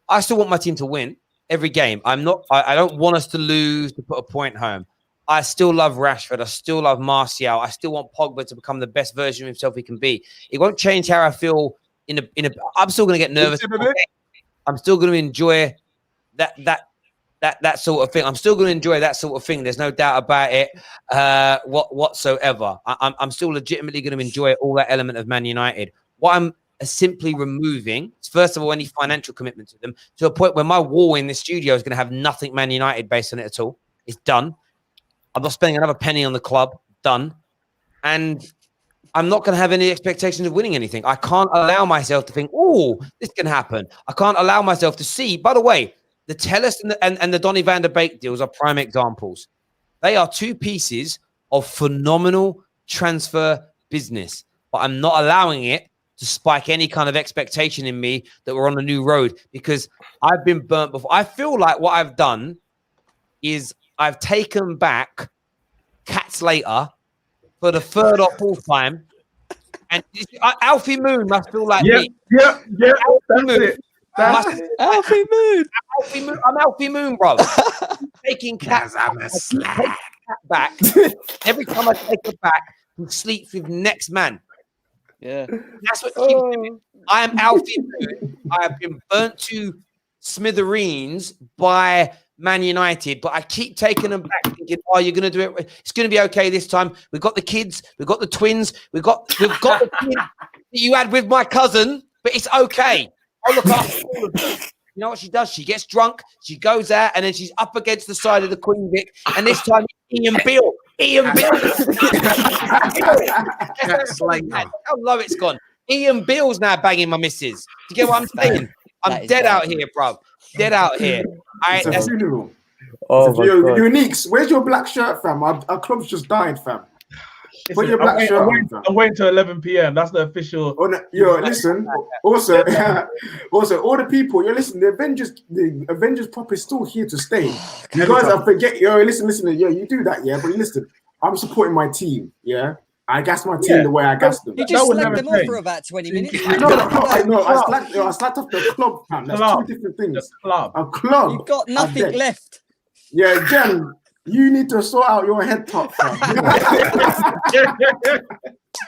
I still want my team to win every game. I don't want us to lose to put a point home. I still love Rashford. I still love Martial. I still want Pogba to become the best version of himself he can be. It won't change how I feel I'm still going to get nervous. I'm still going to enjoy that sort of thing. I'm still going to enjoy that sort of thing. There's no doubt about it whatsoever. I'm still legitimately going to enjoy all that element of Man United. What I'm simply removing is, first of all, any financial commitment to them, to a point where my wall in this studio is going to have nothing Man United based on it at all. It's done. I'm not spending another penny on the club. Done. And I'm not going to have any expectations of winning anything. I can't allow myself to think, oh, this can happen. I can't allow myself to see. By the way, the Tellus and the Donny van der Beek deals are prime examples. They are two pieces of phenomenal transfer business. But I'm not allowing it to spike any kind of expectation in me that we're on a new road, because I've been burnt before. I feel like what I've done is I've taken back Cats Later for the third or fourth time. And Alfie Moon must feel like me. Yeah, Alfie Moon. Alfie Moon. I'm Alfie Moon, bro. Taking Cats back. Every time I take it back, he sleeps with next man. Yeah. That's what keeps doing. I am Alfie Moon. I have been burnt to smithereens by Man United, but I keep taking them back, thinking, "Oh, you're going to do it. It's going to be okay this time. We've got the kids, we've got the twins, we've got the kids that you had with my cousin, but it's okay. I'll look after all of them." You know what she does? She gets drunk, she goes out, and then she's up against the side of the Queen Vic, and this time Ian Bill. That's like how low it's gone. Ian Bill's now banging my missus. Do you get what I'm saying? I'm dead out here, bro. Dead out here. It's a funeral. Oh my God. Uniques, where's your black shirt, fam? Our club's just died, fam. Put your black shirt on, fam. I'm waiting till 11 p.m. That's the official. Oh, no, listen. Also, all the people, listen. The Avengers pop is still here to stay. You guys, I forget. Listen. Yeah, you do that, yeah. But listen, I'm supporting my team. Yeah, I gas my team the way I gas them. You just slagged them off for about 20 minutes. No, I slapped off the club, fam. That's two different things. A club. You've got nothing left. Yeah, Jen, you need to sort out your head top, fam.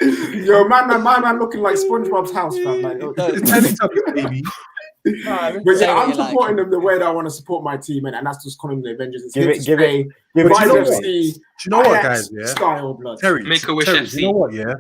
Yo, man, looking like SpongeBob's house, fam. Like, but yeah, I'm supporting them the way that I want to support my team, and that's just calling the Avengers. It's here to stay. Do you know what, guys? Yeah, style blood. Terry, Make a wish FC. You know what? Yeah,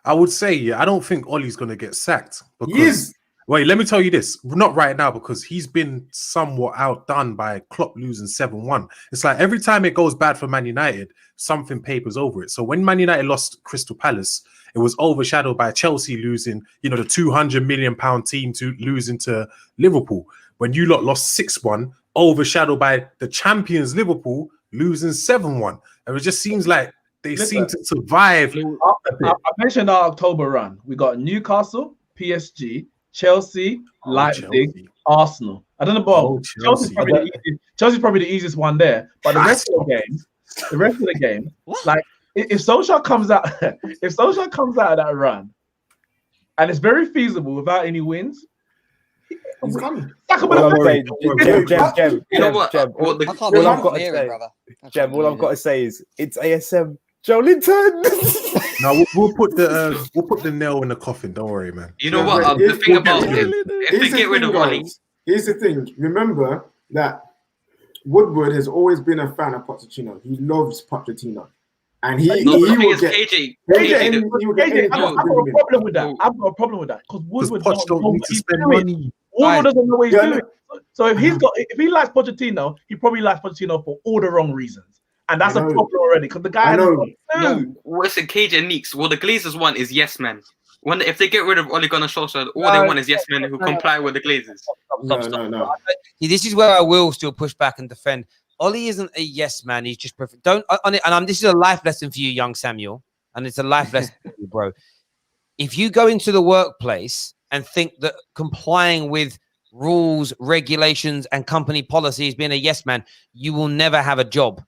I would say, I don't think Ollie's gonna get sacked. He is. Wait, let me tell you this. Not right now, because he's been somewhat outdone by Klopp losing 7-1. It's like every time it goes bad for Man United, something papers over it. So when Man United lost Crystal Palace, it was overshadowed by Chelsea losing, the £200 million team to losing to Liverpool. When you lot lost 6-1, overshadowed by the champions Liverpool losing 7-1. And it just seems like they seem to survive. I mentioned our October run. We got Newcastle, PSG, Chelsea, Leipzig, Arsenal. I don't know about Chelsea's probably the easiest one there. But the rest of the game, like if Solskjaer comes out, of that run, and it's very feasible without any wins, he's coming. All I've got to say is it's ASM. Joelinton. No, we'll put the nail in the coffin. Don't worry, man. You know what? The thing about it, if they get rid of Wally, here's the thing. Remember that Woodward has always been a fan of Pochettino. He loves Pochettino, and he will get KJ. I've got a problem with that. Because Woodward don't need to spend money. Woodward doesn't know what he's doing. So if he likes Pochettino, he probably likes Pochettino for all the wrong reasons. And that's a problem already, because the guy listen, KJ and Neeks, what the Glazers want is yes men. If they get rid of Ole Gunnar Solskjaer, all they want is yes men who comply with the Glazers. No. This is where I will still push back and defend. Ollie isn't a yes man. He's just perfect. This is a life lesson for you, young Samuel, and it's a life lesson for you, bro. If you go into the workplace and think that complying with rules, regulations, and company policies, being a yes man, you will never have a job.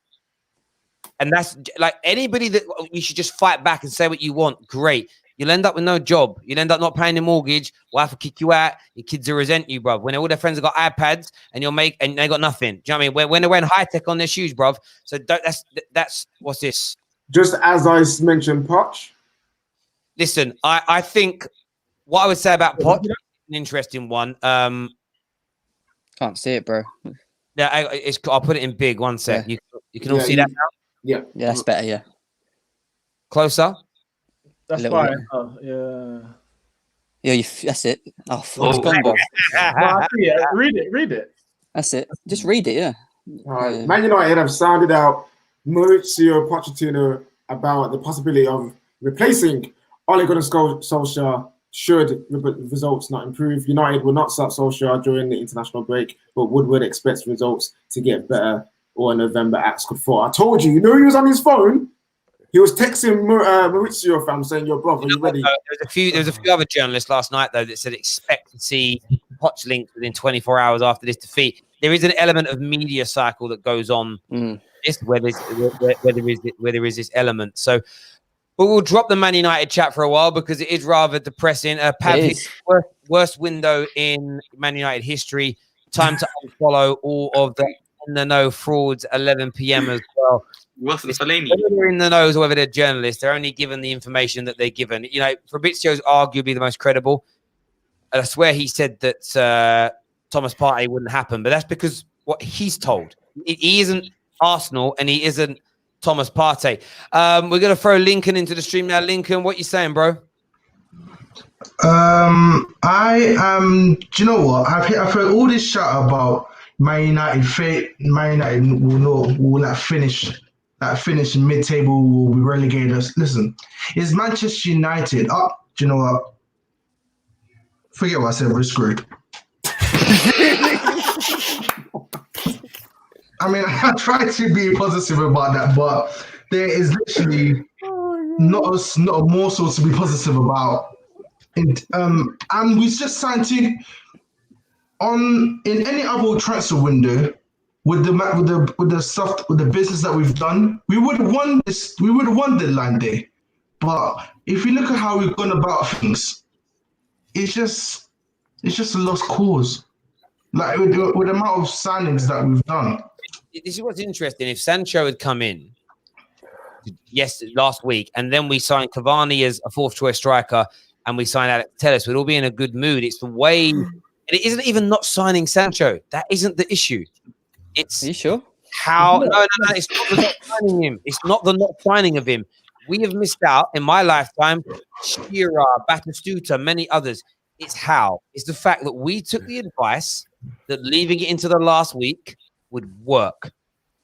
And that's like anybody that you should just fight back and say what you want. Great. You'll end up with no job. You'll end up not paying your mortgage. Wife will kick you out. Your kids will resent you, bruv. When all their friends have got iPads and they got nothing. Do you know what I mean? When they're wearing high tech on their shoes, bruv. So that's what's this? Just as I mentioned, Poch. Listen, I think what I would say about Poch, an interesting one. Can't see it, bro. Yeah, I'll put it in big. One sec. Yeah. You can all see that now? Yeah. Yeah, that's better. Yeah. Closer? That's little fine. bit. Oh, yeah. Yeah, that's it. Oh, it's gone, bro. No, I see it. Read it. That's it. Just read it, yeah. All right. Man United have sounded out Mauricio Pochettino about the possibility of replacing Ole Gunnar Solskjaer should results not improve. United will not start Solskjaer during the international break, but Woodward expects results to get better or November at squad 4. I told you, he was on his phone. He was texting Mauricio, fam, saying, "Yo, brother, are you ready?" There was a few other journalists last night though that said expect to see Poch linked within 24 hours after this defeat. There is an element of media cycle that goes on where there is this element. So, but we'll drop the Man United chat for a while because it is rather depressing. Pav, worst window in Man United history. Time to unfollow all of the in the know frauds. 11 p.m. as well. What's the Fellaini? Whether they're in the nose or whether they're journalists, they're only given the information that they're given. You know, Fabrizio's arguably the most credible. I swear he said that Thomas Partey wouldn't happen, but that's because what he's told. He isn't Arsenal and he isn't Thomas Partey. We're going to throw Lincoln into the stream now. Lincoln, what you saying, bro? I am. Do you know what? I've heard all this chat about Man United fate. Man United will not finish. That finish in mid-table will be relegated. Listen, is Manchester United up? Do you know what? Forget what I said. We're screwed. I mean, I try to be positive about that, but there is literally not a morsel to be positive about. And we just signed to in any other transfer window with the stuff with the business that we've done, we would have won this. We would have won deadline day. But if you look at how we've gone about things, it's just a lost cause. Like with the amount of signings that we've done. This is what's interesting. If Sancho had come in last week, and then we signed Cavani as a fourth choice striker, and we signed Alex Telles, we'd all be in a good mood. It's the way, and it isn't even not signing Sancho. That isn't the issue. It's Are you sure? how no, it's not the not signing him. It's not the not signing of him. We have missed out in my lifetime. Shearer, Batistuta, many others. It's how. It's the fact that we took the advice that leaving it into the last week would work.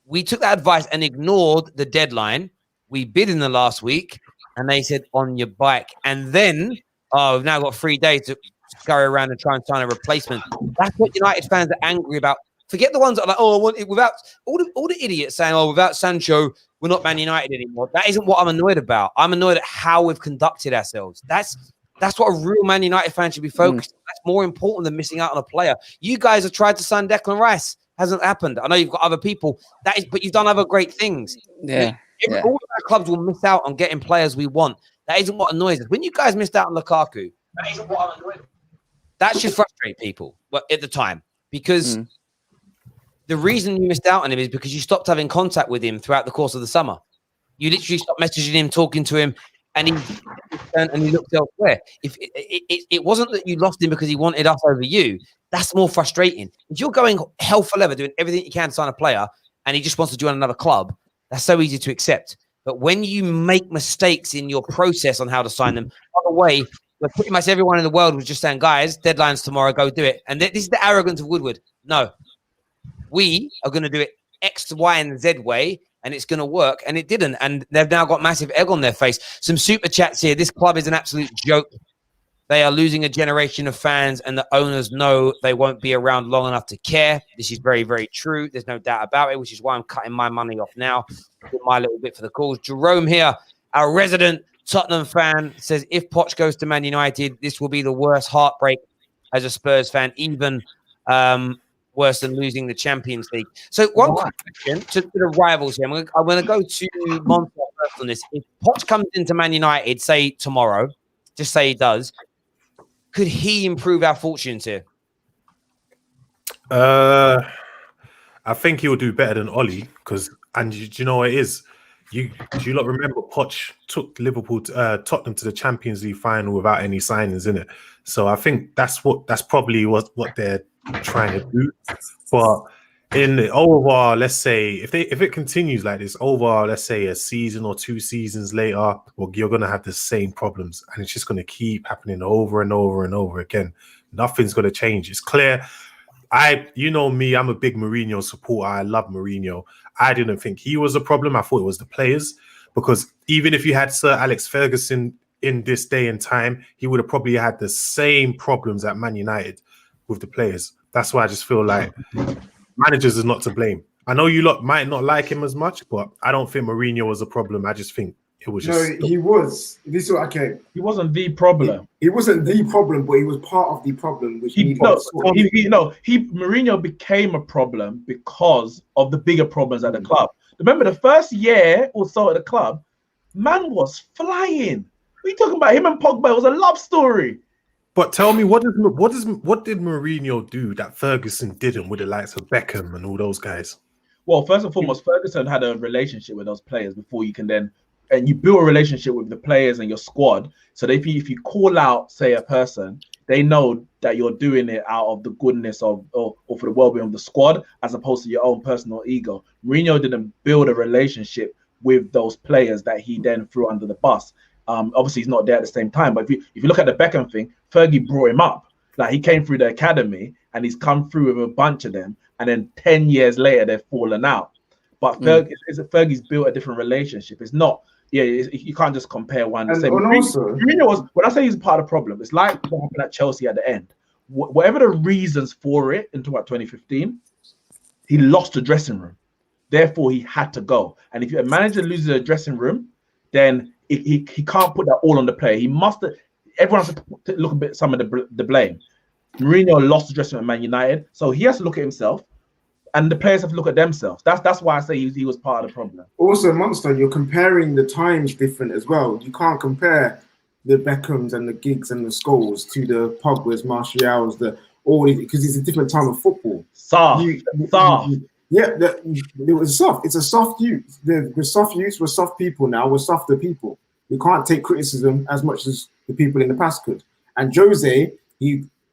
We took that advice and ignored the deadline. We bid in the last week, and they said on your bike. And then, we've now got 3 days to scurry around and try and sign a replacement. That's what United fans are angry about. Forget the ones that are like, I want it without all the idiots saying, without Sancho, we're not Man United anymore. That isn't what I'm annoyed about. I'm annoyed at how we've conducted ourselves. That's what a real Man United fan should be focused on. That's more important than missing out on a player. You guys have tried to sign Declan Rice. Hasn't happened. I know you've got other people. But you've done other great things. Yeah. All of our clubs will miss out on getting players we want. That isn't what annoys us. When you guys missed out on Lukaku, that isn't what I'm annoyed about. That should frustrate people at the time. Because the reason you missed out on him is because you stopped having contact with him throughout the course of the summer. You literally stopped messaging him, talking to him, and he looked elsewhere. If it wasn't that you lost him because he wanted us over you, that's more frustrating. If you're going hell for leather, doing everything you can to sign a player, and he just wants to join another club, that's so easy to accept. But when you make mistakes in your process on how to sign them, by the way, where pretty much everyone in the world was just saying, guys, deadline's tomorrow, go do it. And this is the arrogance of Woodward. No, we are going to do it X, Y, and Z way, and it's going to work. And it didn't. And they've now got massive egg on their face. Some super chats here. This club is an absolute joke. They are losing a generation of fans, and the owners know they won't be around long enough to care. This is very, very true. There's no doubt about it, which is why I'm cutting my money off now. Put my little bit for the cause. Jerome here, our resident Tottenham fan, says if Poch goes to Man United, this will be the worst heartbreak as a Spurs fan, even worse than losing the Champions League. So one question to the rivals here. I'm going to go to Monty first on this. If Poch comes into Man United, say tomorrow, just say he does, could he improve our fortunes here? I think he'll do better than Ollie do you know what it is? Do you not remember Poch took Liverpool Tottenham to the Champions League final without any signings in it? So I think that's probably what they're trying to do. But in the overall, let's say if it continues like this over, let's say a season or 2 seasons later, well, you're gonna have the same problems, and it's just gonna keep happening over and over and over again. Nothing's gonna change. It's clear. You know me, I'm a big Mourinho supporter. I love Mourinho. I didn't think he was a problem. I thought it was the players, because even if you had Sir Alex Ferguson in this day and time, he would have probably had the same problems at Man United with the players. That's why I just feel like managers is not to blame. I know you lot might not like him as much, but I don't think Mourinho was a problem. I just think it was just... No, he was. This is okay. He wasn't the problem. He wasn't the problem, but he was part of the problem. Which Mourinho became a problem because of the bigger problems at the club. Remember, the first year or so at the club, man was flying. What are you talking about? Him and Pogba, it was a love story. But tell me, what did Mourinho do that Ferguson didn't with the likes of Beckham and all those guys? Well, first and foremost, Ferguson had a relationship with those players before you can then... And you build a relationship with the players and your squad, so that if you call out, say, a person, they know that you're doing it out of the goodness of or for the well-being of the squad, as opposed to your own personal ego. Mourinho didn't build a relationship with those players that he then threw under the bus. Obviously, he's not there at the same time. But if you look at the Beckham thing, Fergie brought him up. Like, he came through the academy and he's come through with a bunch of them, and then 10 years later they've fallen out. But Fergie's built a different relationship. It's not. Yeah, you can't just compare one. Mourinho was, when I say he's part of the problem, it's like what happened at Chelsea at the end. Whatever the reasons for it into 2015, he lost the dressing room. Therefore, he had to go. And if a manager loses a dressing room, then he can't put that all on the player. He must. Everyone has to look a bit some of the blame. Mourinho lost the dressing room at Man United, so he has to look at himself. And the players have to look at themselves. That's why I say he was part of the problem. Also, Monster, you're comparing the times different as well. You can't compare the Beckhams and the Giggs and the Scholes to the Pogbas, Martials, because it's a different time of football. Soft. It was soft. It's a soft youth. The soft youths were soft people now. We're softer people. We can't take criticism as much as the people in the past could. And Jose,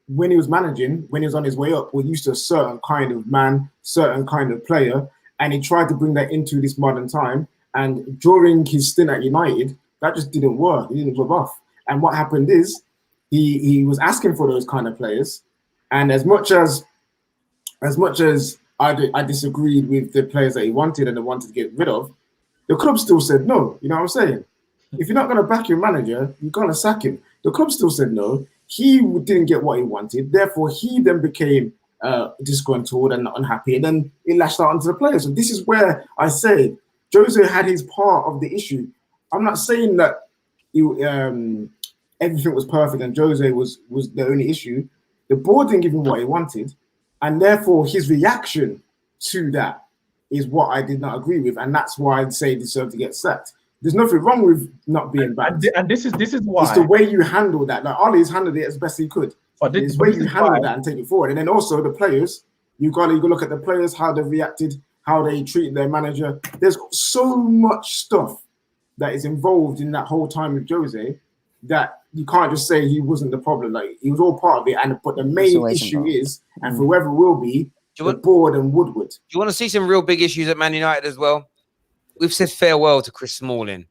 when he was managing, when he was on his way up, we're used to a certain kind of man, certain kind of player, and he tried to bring that into this modern time. And during his stint at United, that just didn't work. It didn't rub off. And what happened is he was asking for those kind of players. And as much as I disagreed with the players that he wanted and wanted to get rid of, the club still said no. You know what I'm saying? If you're not going to back your manager, you're going to sack him. The club still said no. He didn't get what he wanted. Therefore, he then became disgruntled and unhappy. And then it lashed out onto the players. So this is where I say Jose had his part of the issue. I'm not saying that everything was perfect and Jose was the only issue. The board didn't give him what he wanted. And therefore, his reaction to that is what I did not agree with. And that's why I'd say he deserved to get sacked. There's nothing wrong with not being bad. And this is why. It's the way you handle that. Like Ollie's handled it as best he could. It's the way you handle that and take it forward. And then also the players, you got to look at the players, how they reacted, how they treated their manager. There's so much stuff that is involved in that whole time with Jose that you can't just say he wasn't the problem. Like, he was all part of it. But the main issue is, and for whoever will be, the board and Woodward. Do you want to see some real big issues at Man United as well? We've said farewell to Chris Smalling.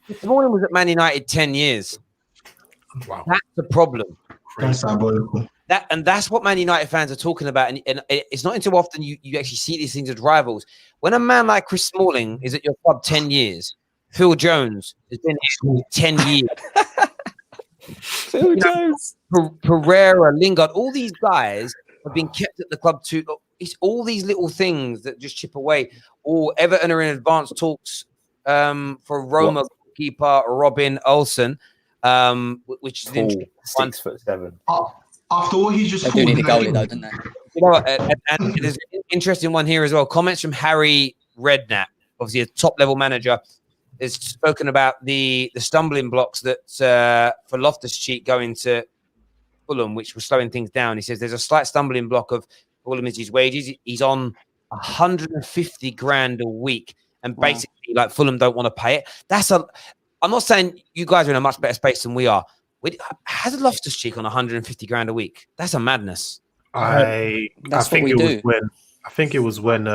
Chris Smalling was at Man United 10 years. Wow. That's the problem. That's diabolical. That's what Man United fans are talking about. And it's not until often you actually see these things as rivals. When a man like Chris Smalling is at your club 10 years, Phil Jones has been here 10 years. Phil Jones. Pereira, Lingard, all these guys have been kept at the club too. It's all these little things that just chip away. Or Everton are in advanced talks for Roma keeper Robin Olsen, which is interesting. 6'7". After all, he's just. They do need a goalie though, don't they? You know, and there's an interesting one here as well. Comments from Harry Redknapp, obviously a top level manager. has spoken about the stumbling blocks that for Loftus-Cheek going to Fulham, which was slowing things down. He says there's a slight stumbling block of Fulham is his wages. He's on 150 grand a week, and basically, like Fulham don't want to pay it. I'm not saying you guys are in a much better space than we are. Has Loftus-Cheek on 150 grand a week? That's a madness. I think it was when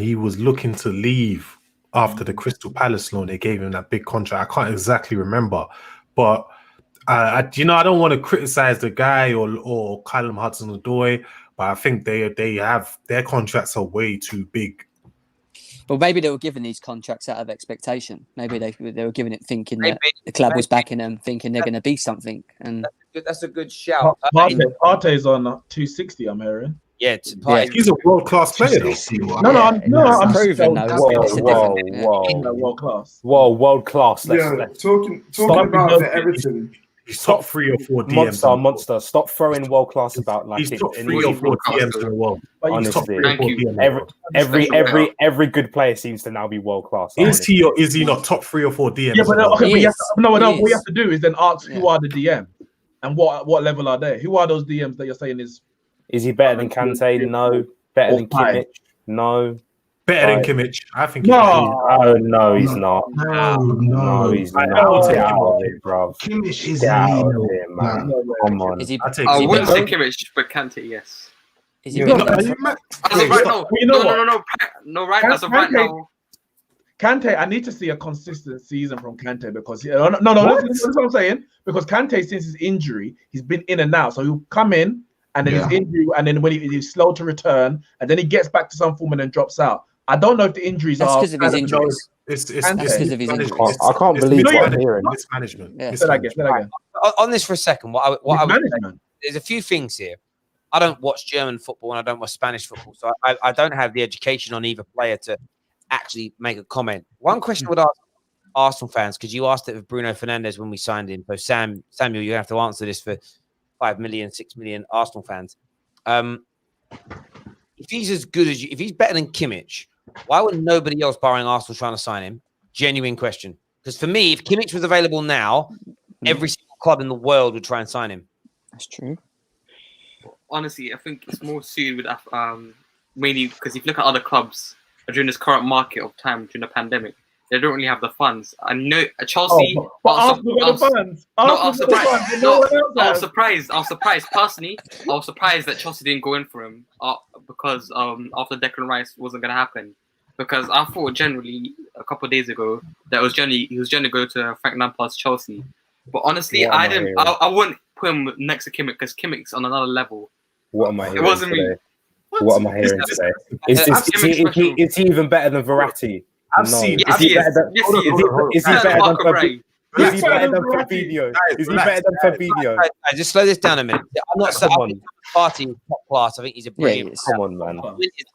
he was looking to leave after the Crystal Palace loan. They gave him that big contract. I can't exactly remember, but I don't want to criticize the guy or Callum Hudson-Odoi, but I think they have their contracts are way too big. Well, maybe they were given these contracts out of expectation. Maybe they were giving it thinking that the club was backing them, thinking they're going to be something. And that's a good shout. Partey's on 260, I'm hearing. Yeah, he's a world-class player. I'm proven though. World class. Whoa, world class. Talking about Everton. He's top 3 or 4 DMs. Monster. Stop throwing world class about like he's top 3 or 4 DMs in the world. Honestly, every good player seems to now be world class. Is he or is he not top 3 or 4 DMs? Yeah, but what we have to do is then ask who are the DM and what level are they? Who are those DMs that you're saying is? Is he better than Kante? No. Better than Kimmich? No. Better than Kimmich? I think. No, he's not. No, he's not. Get out of it, bro. Kimmich is Get out of here, man. Come on. I wouldn't say Kimmich, but Kante, yes. Is he No, right now. Kante, I need to see a consistent season from Kante because that's what I'm saying. Because Kante, since his injury, he's been in and out. So he'll come in and then his injury, and then when he's slow to return, and then he gets back to some form and then drops out. I don't know if the injuries That's are because of his injuries. It's because of his injuries. I can't believe what I'm hearing. It's management. Yeah. Say that again. On this for a second, there's a few things here. I don't watch German football and I don't watch Spanish football, so I don't have the education on either player to actually make a comment. One question I would ask Arsenal fans, because you asked it of Bruno Fernandes when we signed him. So Samuel, you have to answer this for 5 million, 6 million Arsenal fans. If he's as good as you, if he's better than Kimmich, why would nobody else barring Arsenal trying to sign him? Genuine question. Because for me, if Kimmich was available now, every single club in the world would try and sign him. That's true. Honestly, I think it's more suited with mainly because if you look at other clubs during this current market of time during the pandemic, they don't really have the funds. I know Chelsea. I was surprised. Personally, I was surprised that Chelsea didn't go in for him because after Declan Rice wasn't going to happen. Because I thought generally a couple of days ago that he was generally go to Frank Lampard's Chelsea. But honestly, I wouldn't put him next to Kimmich because Kimmich's on another level. What am I hearing? It wasn't today? me. What am I hearing today? Is he even better than Verratti? I've seen. Is he better than Fabinho? Is he better than Fabinho? Just slow this down a minute. I'm not saying Partey top class. I think he's a brilliant. Come on, man.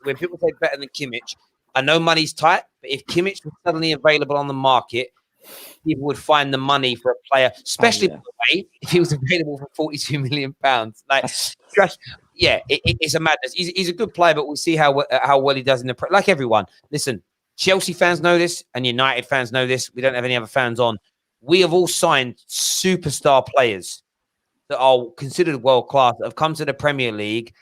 When people say better than Kimmich, I know money's tight, but if Kimmich was suddenly available on the market, people would find the money for a player, especially if he was available for £42 million. It's a madness. He's a good player, but we'll see how well he does in the like everyone. Listen, Chelsea fans know this, and United fans know this. We don't have any other fans on. We have all signed superstar players that are considered world class that have come to the Premier League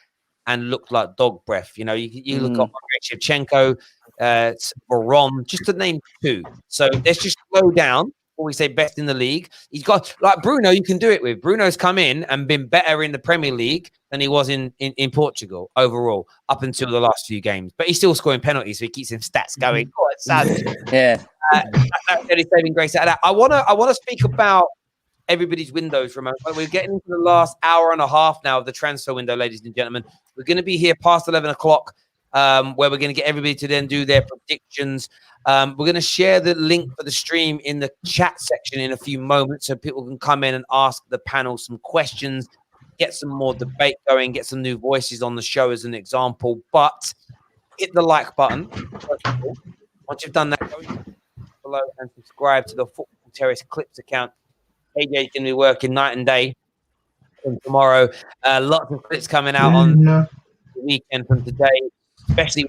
and looked like dog breath. You know, you look at Shevchenko, Varane, just to name two. So let's just slow down before we say best in the league. He's got like Bruno. You can do it with. Bruno's come in and been better in the Premier League than he was in Portugal overall up until the last few games. But he's still scoring penalties, so he keeps him stats going. Oh, it's sad. Yeah. That's saving grace out of that. I wanna speak about everybody's windows for a moment. We're getting into the last hour and a half now of the transfer window, ladies and gentlemen. We're going to be here past 11 o'clock, where we're going to get everybody to then do their predictions. We're going to share the link for the stream in the chat section in a few moments so people can come in and ask the panel some questions, get some more debate going, get some new voices on the show as an example. But hit the like button. Once you've done that, go below and subscribe to the Football Terrace Clips account. AJ's going to be working night and day from tomorrow. Lots of clips coming out on the weekend from today, especially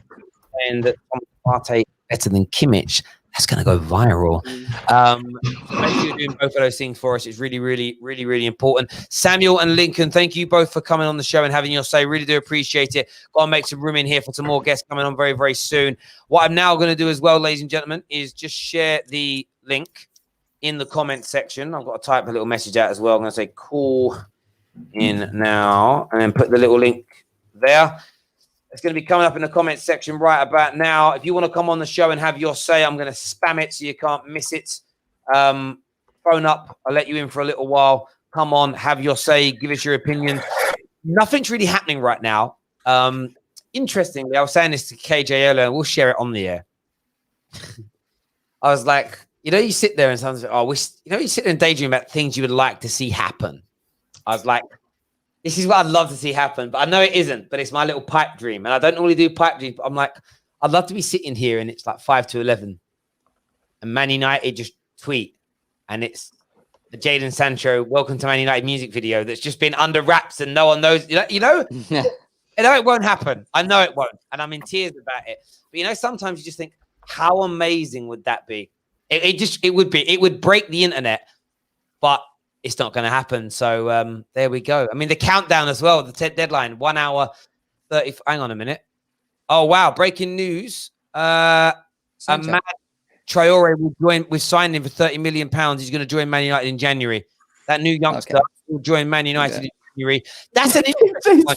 saying that Partey better than Kimmich. That's going to go viral. So make sure you're doing both of those things for us. It's really, really, really, really important. Samuel and Lincoln, thank you both for coming on the show and having your say. Really do appreciate it. Got to make some room in here for some more guests coming on very, very soon. What I'm now going to do as well, ladies and gentlemen, is just share the link in the comment section. I've got to type a little message out as well. I'm going to say call in now and then put the little link there. It's going to be coming up in the comment section right about now. If you want to come on the show and have your say, I'm going to spam it so you can't miss it. Phone up. I'll let you in for a little while. Come on, have your say. Give us your opinion. Nothing's really happening right now. Interestingly, I was saying this to KJ earlier, and we'll share it on the air. I was like, you sit there and someone's like, you sit there and daydream about things you would like to see happen. I was like, this is what I'd love to see happen, but I know it isn't, but it's my little pipe dream. And I don't normally do pipe dreams, but I'm like, I'd love to be sitting here and it's like 5-11 and Man United just tweet and it's the Jadon Sancho welcome to Man United music video that's just been under wraps and no one knows, you know, I know it won't happen. I know it won't. And I'm in tears about it. But sometimes you just think, how amazing would that be? It would break the internet, but it's not going to happen. So there we go. I mean, the countdown as well, the deadline, 1 hour 30. Hang on a minute. Oh, wow. Breaking news. Matt Traore will join. We've signed him for £30 million. He's going to join Man United in January. That new youngster will join Man United in January. That's an interesting one.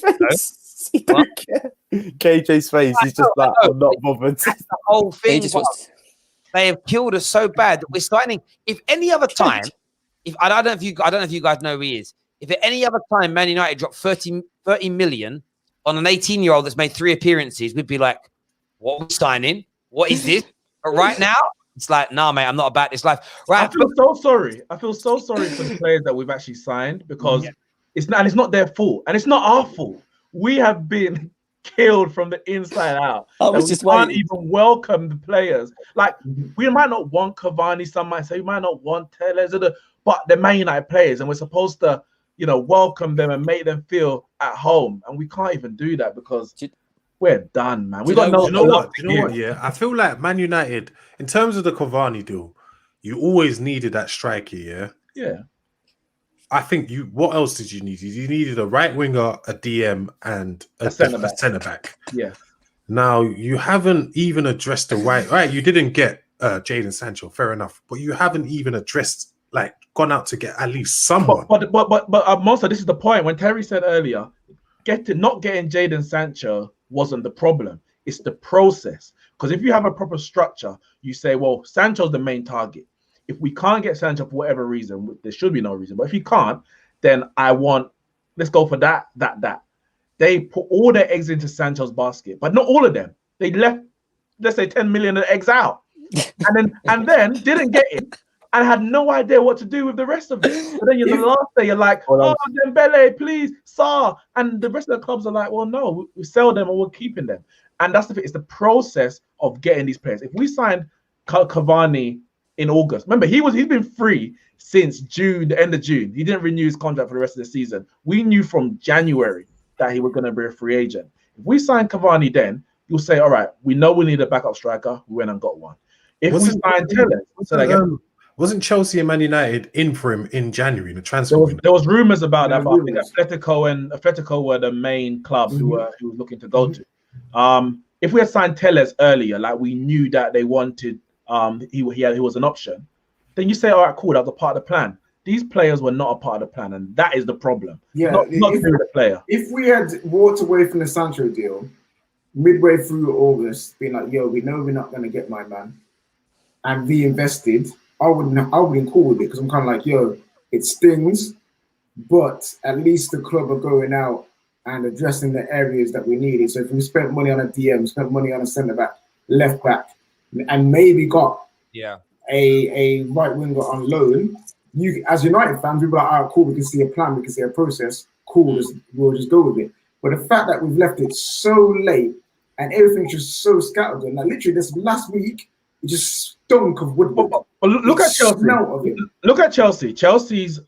KJ's face. He's just like, I'm not bothered. That's the whole thing. They have killed us so bad that we're signing. If any other time, I don't know if you guys know who he is. If at any other time Man United dropped 30 million on an 18-year-old that's made 3 appearances, we'd be like, what are we signing? What is this? But right now, it's like, nah, mate, I'm not about this life. Right? I feel so sorry. I feel so sorry for the players that we've actually signed because it's not their fault. And it's not our fault. We have been killed from the inside out. We can't even welcome the players. Like, we might not want Cavani, some might say we might not want Tellez, but they're Man United players, and we're supposed to, welcome them and make them feel at home. And we can't even do that because we're done, man. We got no. You know what? Yeah, I feel like Man United, in terms of the Cavani deal, you always needed that striker. Yeah. Yeah. I think what else did you need? You needed a right winger, a DM, and a centre back. Yeah. Now you haven't even addressed the right. You didn't get Jadon Sancho, fair enough, but you haven't even addressed, gone out to get at least someone. But Monster, this is the point. When Terry said earlier, not getting Jadon Sancho wasn't the problem. It's the process. Because if you have a proper structure, you say, well, Sancho's the main target. If we can't get Sancho for whatever reason, there should be no reason. But if you can't, then let's go for that. They put all their eggs into Sancho's basket, but not all of them. They left, let's say, 10 million of eggs out, and then didn't get it, and had no idea what to do with the rest of it. So then the last day, you're like, oh, Dembele, please, Sarr. And the rest of the clubs are like, well, no, we sell them or we're keeping them. And that's the thing. It's the process of getting these players. If we signed Cavani in August, remember, he's been free since June, the end of June. He didn't renew his contract for the rest of the season. We knew from January that he was going to be a free agent. If we signed Cavani then, you'll say, all right, we know we need a backup striker. We went and got one. If we signed Tellez, wasn't Chelsea and Man United in for him in January in the transfer window? There was rumors about that, but I think Atletico were the main club who was looking to go to. If we had signed Tellez earlier, like we knew that they wanted, he was an option, then you say, all right, cool, that was a part of the plan. These players were not a part of the plan, and that is the problem. Yeah, not the player. If we had walked away from the Sancho deal midway through August, being like, yo, we know we're not going to get my man, and reinvested, I wouldn't cool with it, because I'm kind of like, yo, it stings, but at least the club are going out and addressing the areas that we needed. So if we spent money on a DM, spent money on a centre back, left back, and maybe got a right winger on loan, you as United fans, we'll be like, oh, cool, we can see a plan, we can see a process, cool, we'll just go with it. But the fact that we've left it so late and everything's just so scattered, and like literally this last week, it just stunk of Woodward. But look at Chelsea. Look at Chelsea. Chelsea's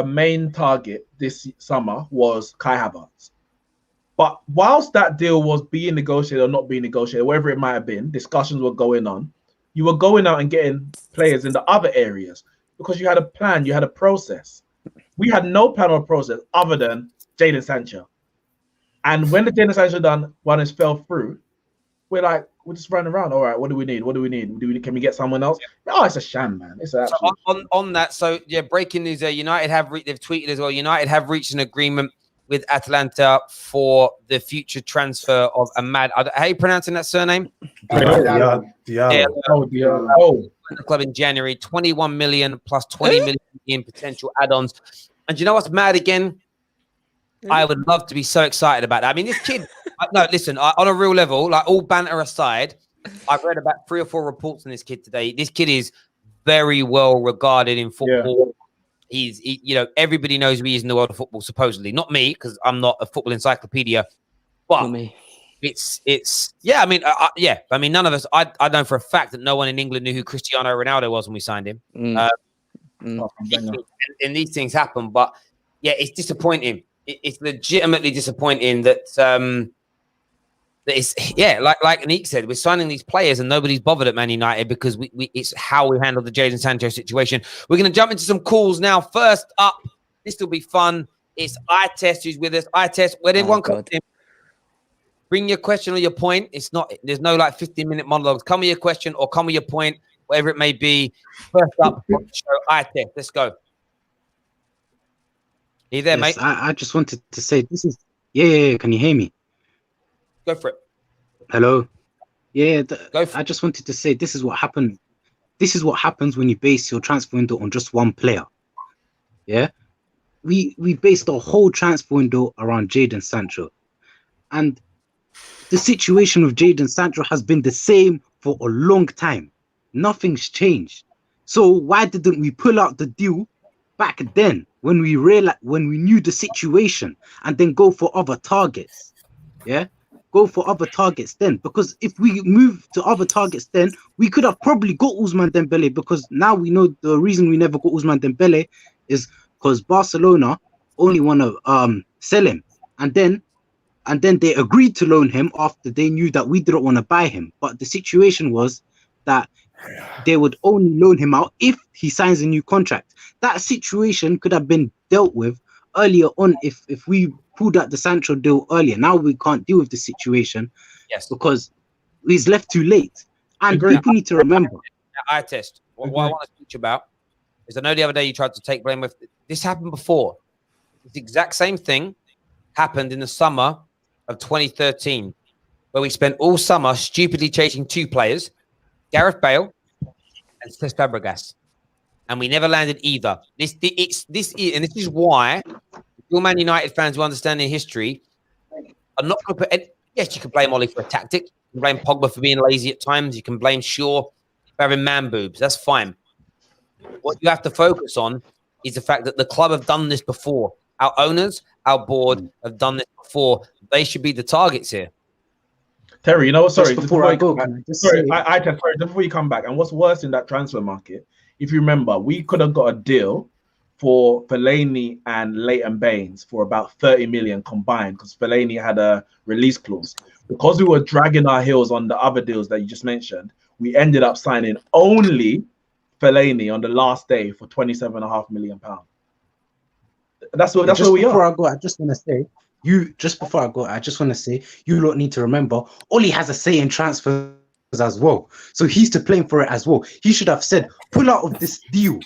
main target this summer was Kai Havertz. But whilst that deal was being negotiated or not being negotiated, wherever it might have been, discussions were going on. You were going out and getting players in the other areas because you had a plan, you had a process. We had no plan or process other than Jadon Sancho. And when the Jadon Sancho one has fell through, we're just running around. All right, what do we need? What do we need? Can we get someone else? Oh, it's a sham, man. It's an absolute on that. So yeah, breaking news there. United they've tweeted as well. United have reached an agreement with Atalanta for the future transfer of Ahmad. How are you pronouncing that surname? Diallo. The club in January, 21 million plus 20 million in potential add-ons. And you know what's mad again? I would love to be so excited about that. I mean, this kid. No, listen. On a real level, like all banter aside, I've read about 3 or 4 reports on this kid today. This kid is very well regarded in football. Yeah. He, everybody knows who he is in the world of football. Supposedly, not me because I'm not a football encyclopedia. But me. It's yeah. I mean, none of us. I know for a fact that no one in England knew who Cristiano Ronaldo was when we signed him. And these things happen, but yeah, it's disappointing. It's legitimately disappointing that it's like Anik said, we're signing these players and nobody's bothered at Man United because it's how we handled the Jadon Sancho situation. We're going to jump into some calls now. First up, this will be fun. It's iTest who's with us. iTest, when everyone comes in, bring your question or your point. There's no 15-minute monologues. Come with your question or come with your point, whatever it may be. First up, iTest. Let's go. Are you there, mate? I just wanted to say this is yeah. Can you hear me? Go for it. Hello. Yeah. I just wanted to say this is what happened. This is what happens when you base your transfer window on just one player. Yeah. We based our whole transfer window around Jadon Sancho, and the situation with Jadon Sancho has been the same for a long time. Nothing's changed. So why didn't we pull out the deal back then when we knew the situation and then go for other targets? Yeah, go for other targets then, because if we move to other targets then we could have probably got Ousmane Dembele, because now we know the reason we never got Ousmane Dembele is because Barcelona only want to sell him, and then they agreed to loan him after they knew that we didn't want to buy him. But the situation was that they would only loan him out if he signs a new contract. That situation could have been dealt with earlier on if we pulled out the Sancho deal earlier. Now we can't deal with the situation, because he's left too late. And people need to remember. iTest. What I want to speak to you about is, I know the other day you tried to take blame with this. Happened before. The exact same thing happened in the summer of 2013, where we spent all summer stupidly chasing 2 players, Gareth Bale and Cesc Fabregas, and we never landed either. This is why your Man United fans who understand their history are not going to put. Yes, you can blame Oli for a tactic. You can blame Pogba for being lazy at times. You can blame Shaw for having man boobs. That's fine. What you have to focus on is the fact that the club have done this before. Our owners, our board have done this before. They should be the targets here. Terry, you know what? Sorry, before I go, sorry, before you come back. And what's worse in that transfer market, if you remember, we could have got a deal for Fellaini and Leighton Baines for about 30 million combined, because Fellaini had a release clause. Because we were dragging our heels on the other deals that you just mentioned, we ended up signing only Fellaini on the last day for £27.5 million. That's where we are. Before I go, I just want to say, you lot need to remember, Oli has a say in transfers as well. So he's to blame for it as well. He should have said, pull out of this deal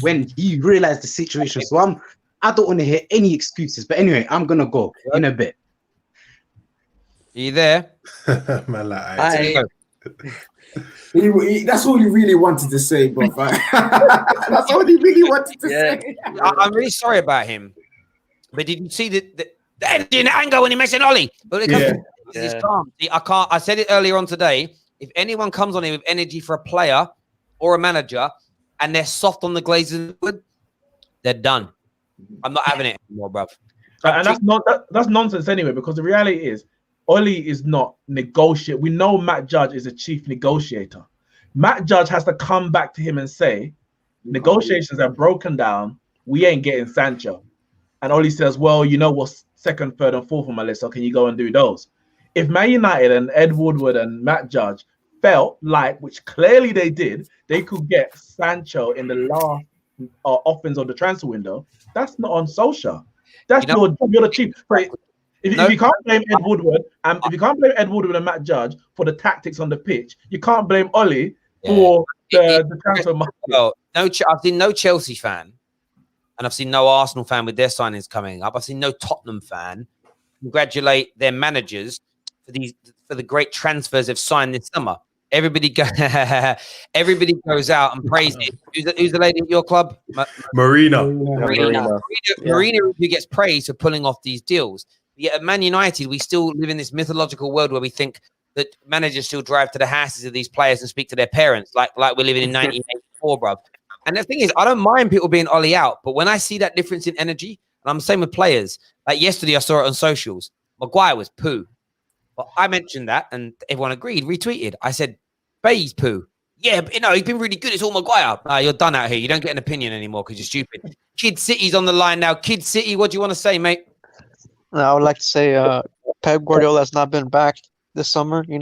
when he realized the situation. So I don't want to hear any excuses. But anyway, I'm going to go in a bit. Are you there? Man, that's all he really wanted to say, bro. That's all he really wanted to say. I'm really sorry about him. But did you see the energy and anger when he mentioned Oli? But it comes to he's calm. See, I said it earlier on today. If anyone comes on here with energy for a player or a manager and they're soft on the glazes, they're done. I'm not having it anymore, bruv. And that's nonsense anyway, because the reality is, Oli is not negotiate. We know Matt Judge is a chief negotiator. Matt Judge has to come back to him and say, negotiations are broken down. We ain't getting Sancho. And Oli says, well, you know what's second, third, and fourth on my list, so can you go and do those? If Man United and Ed Woodward and Matt Judge felt like, which clearly they did, they could get Sancho in the last offense of the transfer window. That's not on Solskjaer. That's you're the chief. If you can't blame Ed Woodward, if you can't blame Ed Woodward and Matt Judge for the tactics on the pitch, you can't blame Ollie for the transfer market. Well, I've seen no Chelsea fan, and I've seen no Arsenal fan with their signings coming up. I've seen no Tottenham fan congratulate their managers for the great transfers they've signed this summer. Everybody goes out and praises it. Who's the lady at your club? Marina, who gets praised for pulling off these deals. Yet at Man United, we still live in this mythological world where we think that managers still drive to the houses of these players and speak to their parents, like we're living in 1984, bruv. And the thing is, I don't mind people being Ollie out, but when I see that difference in energy, and I'm the same with players. Like yesterday, I saw it on socials. Maguire was poo. But I mentioned that, and everyone agreed, retweeted. I said, Bay's poo. Yeah, but he's been really good. It's all Maguire. You're done out here. You don't get an opinion anymore because you're stupid. Kid City's on the line now. Kid City, what do you want to say, mate? I would like to say Pep Guardiola has not been backed this summer. He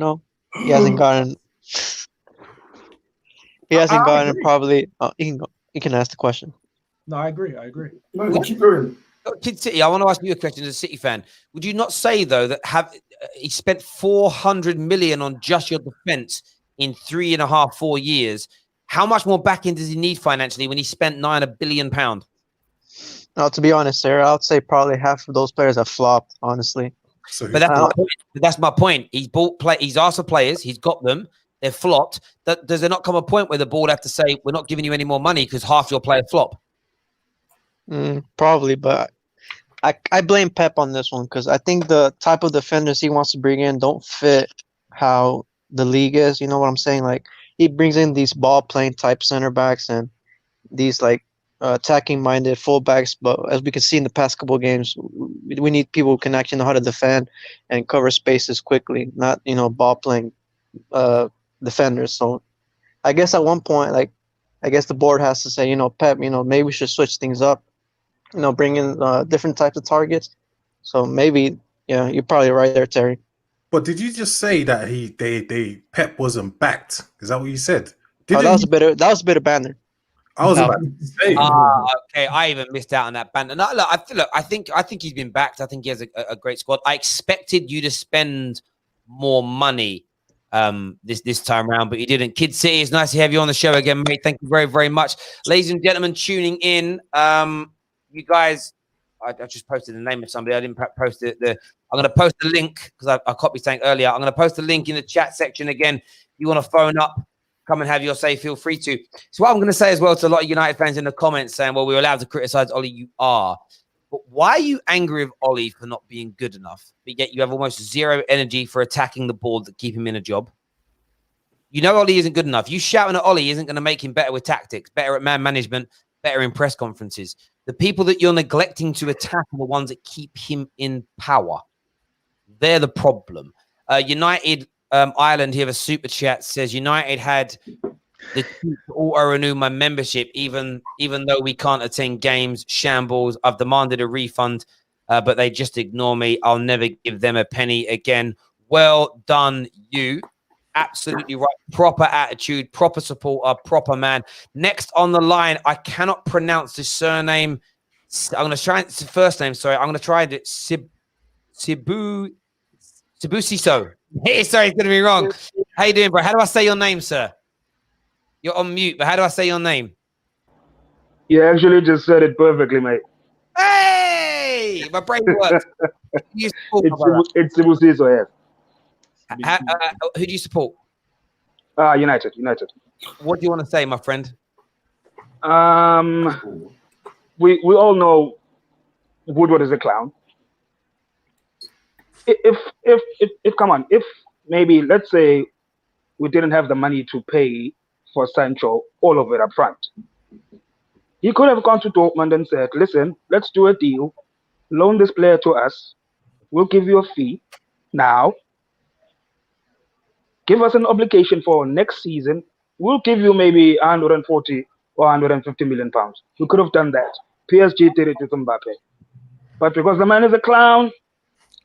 hasn't gotten. He hasn't gotten probably. You can ask the question. No, I agree. No, keep going. Kid City, I want to ask you a question as a City fan. Would you not say though that he spent 400 million on just your defense in 3.5, 4 years? How much more backing does he need financially when he spent £9 billion? No, to be honest, Sarah, I would say probably half of those players have flopped. Honestly, but that's my point. He's he's asked for players. He's got them. They're flopped. Does there not come a point where the board have to say, we're not giving you any more money because half your players flop? Probably, but I blame Pep on this one because I think the type of defenders he wants to bring in don't fit how the league is. You know what I'm saying? Like he brings in these ball-playing type center backs and these attacking-minded fullbacks. But as we can see in the past couple of games, we need people who can actually know how to defend and cover spaces quickly, not ball-playing defenders. So I guess at one point, I guess the board has to say, Pep, maybe we should switch things up. Bring in different types of targets. So maybe, you're probably right there, Terry. But did you just say that Pep wasn't backed? Is that what you said? That was a bit of banter. I was about to say. Okay, I even missed out on that banter. No, look, I think he's been backed. I think he has a great squad. I expected you to spend more money this time around, but you didn't. Kid City, it's nice to have you on the show again, mate. Thank you very, very much. Ladies and gentlemen tuning in, you guys, I just posted the name of somebody. I didn't post it. I'm going to post the link because I copied something earlier. I'm going to post the link in the chat section again. If you want to phone up, come and have your say, feel free to. So what I'm going to say as well to a lot of United fans in the comments saying, well, we're allowed to criticize Ollie. You are. But why are you angry with Ollie for not being good enough? But yet you have almost zero energy for attacking the board that keep him in a job. Ollie isn't good enough. You shouting at Ollie isn't going to make him better with tactics, better at man management, better in press conferences. The people that you're neglecting to attack are the ones that keep him in power. They're the problem. United Ireland here, a super chat says United had the to auto-renew my membership, even though we can't attend games. Shambles. I've demanded a refund, but they just ignore me. I'll never give them a penny again. Well done, you. Absolutely right. Proper attitude, proper supporter, proper man. Next on the line, I cannot pronounce his surname. I'm going to try it's the first name. Sorry, I'm going to try it. Sibusiso. Hey, sorry, it's going to be wrong. How you doing, bro? How do I say your name, sir? You're on mute, but how do I say your name? You actually just said it perfectly, mate. Hey, my brain works. It's Sibusiso, yes. Who do you support? United. What do you want to say, my friend? We all know Woodward is a clown. If come on, if maybe let's say we didn't have the money to pay for Sancho all of it up front, he could have gone to Dortmund and said, "Listen, let's do a deal. Loan this player to us. We'll give you a fee now. Give us an obligation for next season. We'll give you maybe 140 or 150 million pounds." We could have done that. PSG did it with Mbappe. But because the man is a clown,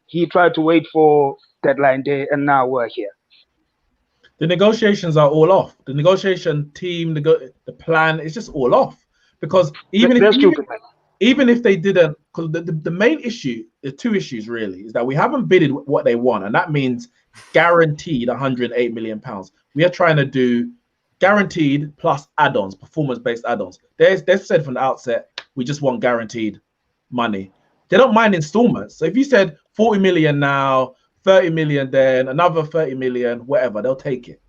he tried to wait for deadline day, and now we're here. The negotiations are all off. The negotiation team, the plan is just all off. Because even if they didn't, because the main issue, the two issues really, is that we haven't bidded what they want, and that means guaranteed 108 million pounds. We are trying to do guaranteed plus add-ons, performance-based add-ons. They've said from the outset, we just want guaranteed money. They don't mind installments. So if you said 40 million now, 30 million then, another 30 million, whatever, they'll take it.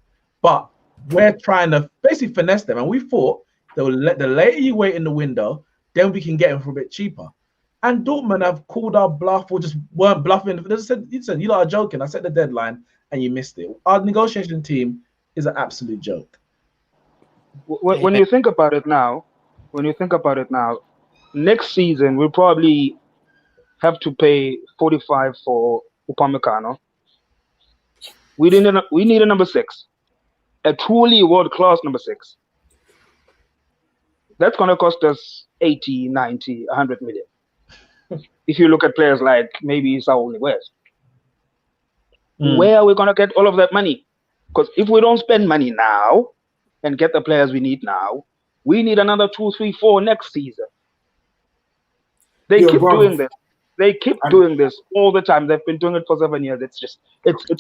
But we're trying to basically finesse them, and we thought the later you wait in the window, then we can get them for a bit cheaper. And Dortmund have called our bluff or just weren't bluffing. They said, you lot are joking. I set the deadline and you missed it. Our negotiation team is an absolute joke. When you think about it now, next season we'll probably have to pay 45 for Upamecano. We need a number 6, a truly world-class number 6. That's going to cost us 80, 90, 100 million. If you look at players like maybe Saul West. Where are we going to get all of that money? Because if we don't spend money now and get the players we need now, we need another 2, 3, 4 next season. They keep doing this. They keep doing this all the time. They've been doing it for 7 years. It's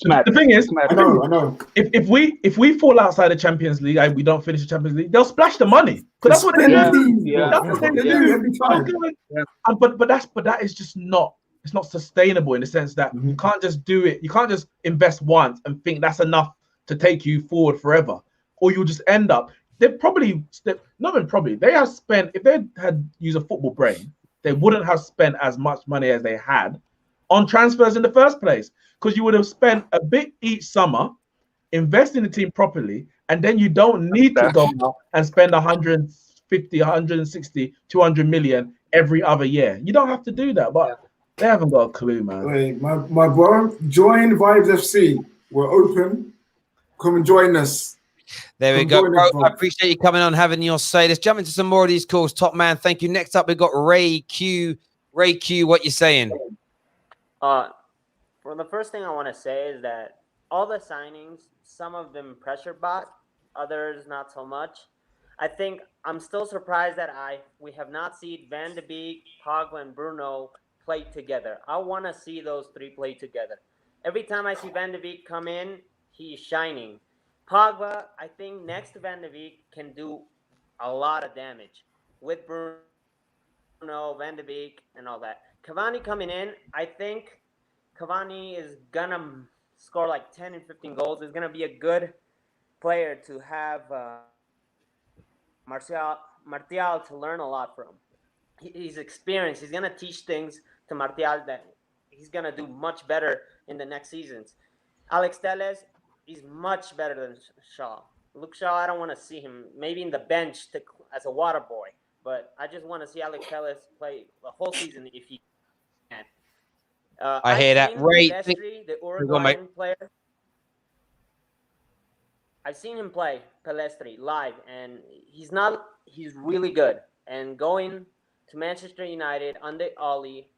mad. The thing is, I know. If we fall outside the Champions League and we don't finish the Champions League, they'll splash the money because that's what they do. That's what they do every time. But that is just not. It's not sustainable in the sense that you can't just do it. You can't just invest once and think that's enough to take you forward forever, or you'll just end up. They have spent, if they had used a football brain, they wouldn't have spent as much money as they had on transfers in the first place, because you would have spent a bit each summer, invest in the team properly, and then you don't need to go out and spend 150, 160, 200 million every other year. You don't have to do that, but they haven't got a clue, man. Wait, my bro, join Vibes FC. We're open. Come and join us. There we go, bro. I appreciate you coming on, having your say. Let's jump into some more of these calls. Top man, thank you. Next up, we've got Ray Q. Ray Q, what you saying? Well, the first thing I want to say is that all the signings, some of them pressure bought, others not so much. I think I'm still surprised that we have not seen Van de Beek, Pogba, and Bruno play together. I want to see those 3 play together. Every time I see Van de Beek come in, he's shining. Pogba, I think next to Van de Beek, can do a lot of damage with Bruno, Van de Beek, and all that. Cavani coming in, I think Cavani is going to score like 10 and 15 goals. He's going to be a good player to have Martial to learn a lot from. He's experienced. He's going to teach things to Martial that he's going to do much better in the next seasons. Alex Telles, he's much better than Shaw. Luke Shaw, I don't want to see him maybe in the bench as a water boy, but I just want to see Alex Telles play the whole season if he can. I hear that. Ray, Pellistri, the Uruguayan player. I've seen him play Pellistri live, and he's really good. And going to Manchester United under Oli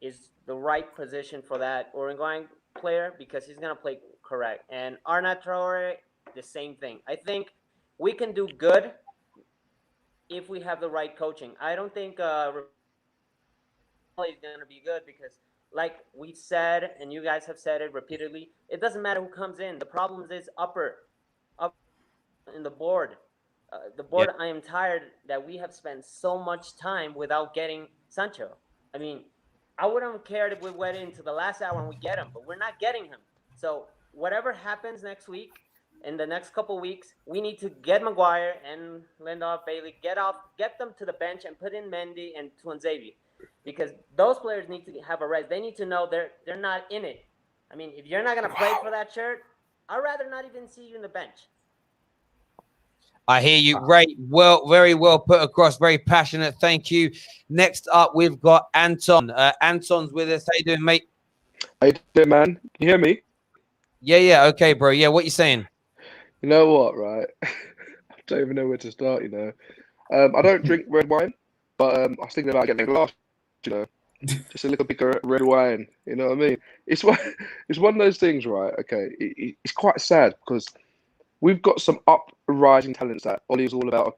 is the right position for that Uruguayan player because he's going to play correct. And Arna Traore, the same thing. I think we can do good if we have the right coaching. I don't think is going to be good because, like we said, and you guys have said it repeatedly, it doesn't matter who comes in. The problem is up in the board. I am tired that we have spent so much time without getting Sancho. I mean, I wouldn't have cared if we went into the last hour and we get him, but we're not getting him. So whatever happens next week, in the next couple weeks, we need to get Maguire and Lindelof, Bailey, get them to the bench and put in Mendy and Tuanzebe, because those players need to have a rest. They need to know they're not in it. I mean, if you're not going to play for that shirt, I'd rather not even see you in the bench. I hear you, Ray. Well, very well put across. Very passionate. Thank you. Next up, we've got Anton. Anton's with us. How you doing, mate? How you doing, man? Can you hear me? Yeah. Okay, bro. Yeah, what you saying? You know what, right? I don't even know where to start, you know. I don't drink red wine, but I was thinking about getting a glass, you know. Just a little bit of red wine, you know what I mean? It's one of those things, right? Okay, it's quite sad because we've got some uprising talents that Ollie's all about.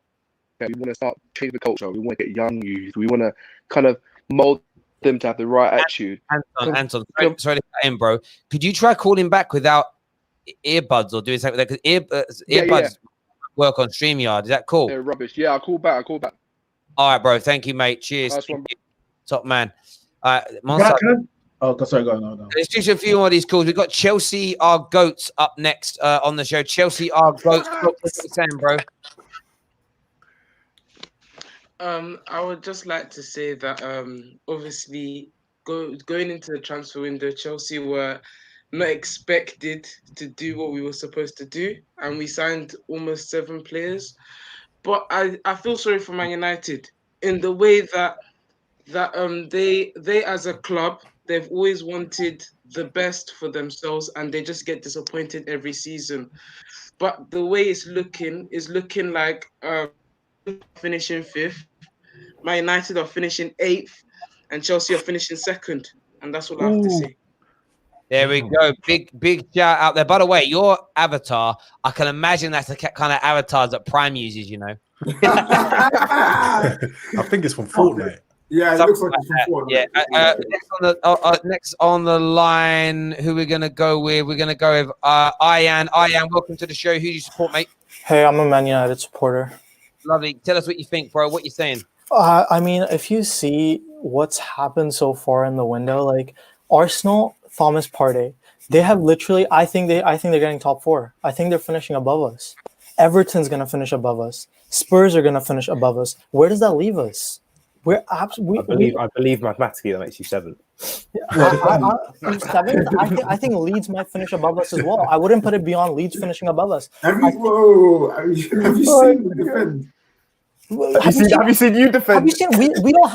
Okay, we want to start changing the culture. We want to get young youth. We want to kind of mold them to have the right attitude. Anton, sorry to cut in, bro. Could you try calling back without earbuds or doing something like that? Because earbuds work on StreamYard. Is that cool? Yeah, rubbish. Yeah, I'll call back. All right, bro. Thank you, mate. Cheers. Nice one. Top man. Sorry, go on. Let's do a few more of these calls. We've got Chelsea, our goats, up next on the show. Chelsea, our goats. What are you saying, bro? I would just like to say that obviously going into the transfer window, Chelsea were not expected to do what we were supposed to do, and we signed almost 7 players. But I feel sorry for Man United in the way that they as a club, they've always wanted the best for themselves, and they just get disappointed every season. But the way it's looking is looking like finishing 5th, Man United are finishing 8th, and Chelsea are finishing 2nd, and that's all I have to say. There we go. Big shout out there. By the way, your avatar, I can imagine that's the kind of avatars that Prime uses, you know. I think it's from Fortnite. Yeah, it looks like it's from Fortnite. Yeah. Next on the line, who we're going to go with? We're going to go with Ian. Ian, welcome to the show. Who do you support, mate? Hey, I'm a Man United supporter. Lovely. Tell us what you think, bro. What you saying? I mean, if you see what's happened so far in the window, like Arsenal, Thomas Partey, they have literally. I think they're getting top 4. I think they're finishing above us. Everton's gonna finish above us. Spurs are gonna finish above us. Where does that leave us? We're absolutely. I believe mathematically that makes you 7th. 7th. I think Leeds might finish above us as well. I wouldn't put it beyond Leeds finishing above us. Have you seen the defense? Have you seen you defend? Have you seen we don't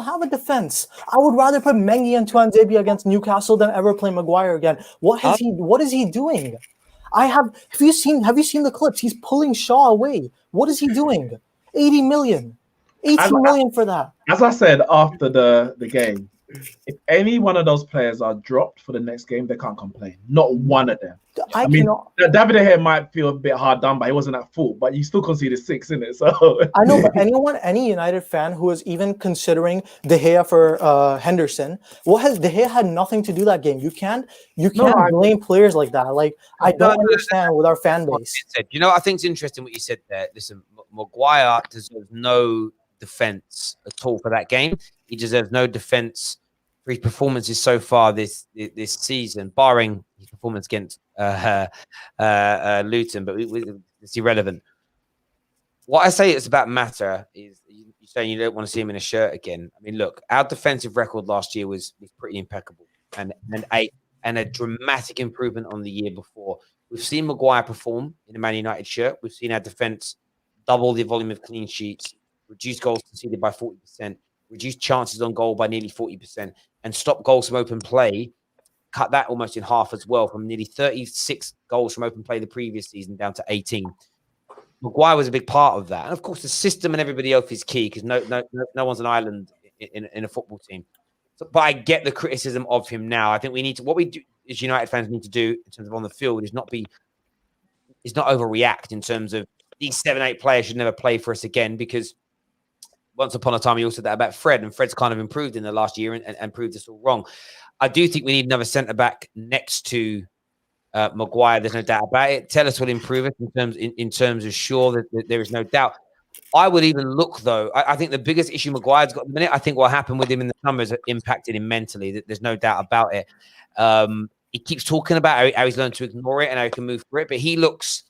have a defense. I would rather put Mengi and Tuanzebe against Newcastle than ever play Maguire again. What is he doing? Have you seen the clips? He's pulling Shaw away. What is he doing? 80 million. 18 million for that. As I said after the game, if any one of those players are dropped for the next game, they can't complain. Not one of them. I mean, David De Gea might feel a bit hard done, but he wasn't at fault. But you still conceded 6, innit? So I know, but any United fan who is even considering De Gea for Henderson, De Gea had nothing to do that game. You can't blame players like that. Like I don't understand with our fan base. You know, I think it's interesting what you said there. Listen, Maguire deserves no defense at all for that game. He deserves no defense for his performances so far this season, barring his performance against Luton, but it's irrelevant. What I say it's about matter is you're saying you don't want to see him in a shirt again. I mean, look, our defensive record last year was pretty impeccable and a dramatic improvement on the year before. We've seen Maguire perform in a Man United shirt. We've seen our defense double the volume of clean sheets, reduce goals conceded by 40%, reduce chances on goal by nearly 40%, and stop goals from open play, cut that almost in half as well, from nearly 36 goals from open play the previous season down to 18. Maguire was a big part of that. And, of course, the system and everybody else is key because no one's an island in a football team. But I get the criticism of him now. I think what we do as United fans need to do in terms of on the field is not overreact in terms of these 7-8 players should never play for us again, because once upon a time, you also said that about Fred, and Fred's kind of improved in the last year and proved us all wrong. I do think we need another centre-back next to Maguire. There's no doubt about it. Tell us will improve it in terms of sure that there is no doubt. I would even look, though, I think the biggest issue Maguire's got at the minute, I think what happened with him in the summer has impacted him mentally. There's no doubt about it. He keeps talking about how he's learned to ignore it and how he can move through it, but he looks,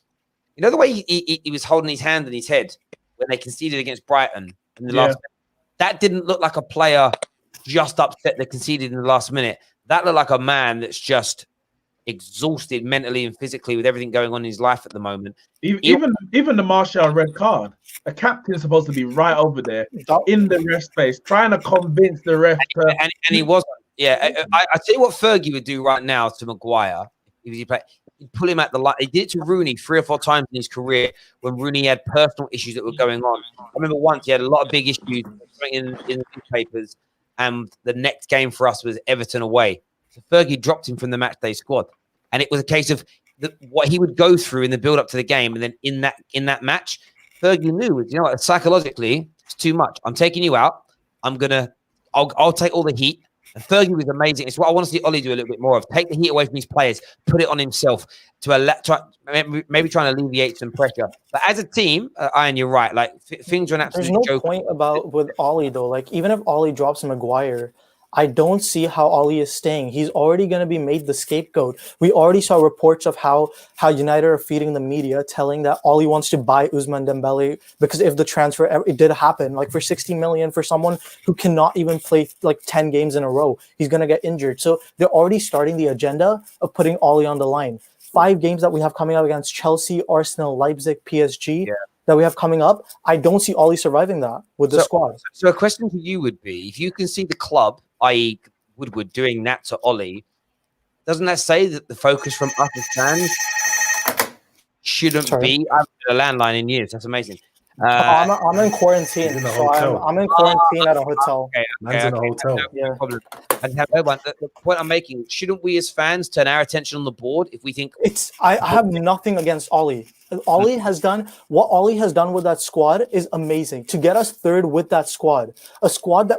you know, the way he was holding his hand on his head when they conceded against Brighton in the last, that didn't look like a player just upset they conceded in the last minute. That looked like a man that's just exhausted mentally and physically with everything going on in his life at the moment. Even the Martial red card, a captain's supposed to be right over there in the ref space, trying to convince the ref. And he wasn't. Yeah, I tell you what Fergie would do right now to Maguire if he played. He'd pull him at the line. He did it to Rooney 3 or 4 times in his career when Rooney had personal issues that were going on. I remember once he had a lot of big issues in the newspapers, and the next game for us was Everton away. So Fergie dropped him from the matchday squad. And it was a case of what he would go through in the build up to the game, and then in that match, Fergie knew, you know what, psychologically, it's too much. I'm taking you out. I'll take all the heat. And Fergie was amazing. It's what I want to see Ollie do a little bit more of. Take the heat away from his players, put it on himself to maybe try and alleviate some pressure. But as a team, Ian, you're right. Like things are an absolute There's no joke. point about with Ollie though. Like even if Ollie drops Maguire, I don't see how Ollie is staying. He's already going to be made the scapegoat. We already saw reports of how United are feeding the media, telling that Ollie wants to buy Ousmane Dembele because if the transfer it did happen, like for 60 million for someone who cannot even play like 10 games in a row, he's going to get injured. So they're already starting the agenda of putting Ollie on the line. 5 games that we have coming up against Chelsea, Arsenal, Leipzig, PSG. Yeah. That we have coming up, I don't see Ollie surviving that with the squad. So a question to you would be, if you can see the club, i.e. Woodward, doing that to Ollie, doesn't that say that the focus from us as fans shouldn't be? I haven't been a landline in years. That's amazing. I'm in quarantine. I'm in quarantine at a hotel. Man's in a hotel. No problem. The point I'm making, shouldn't we as fans turn our attention on the board if we think I have nothing against Ollie. Ollie has done with that squad is amazing. To get us third with that squad, a squad that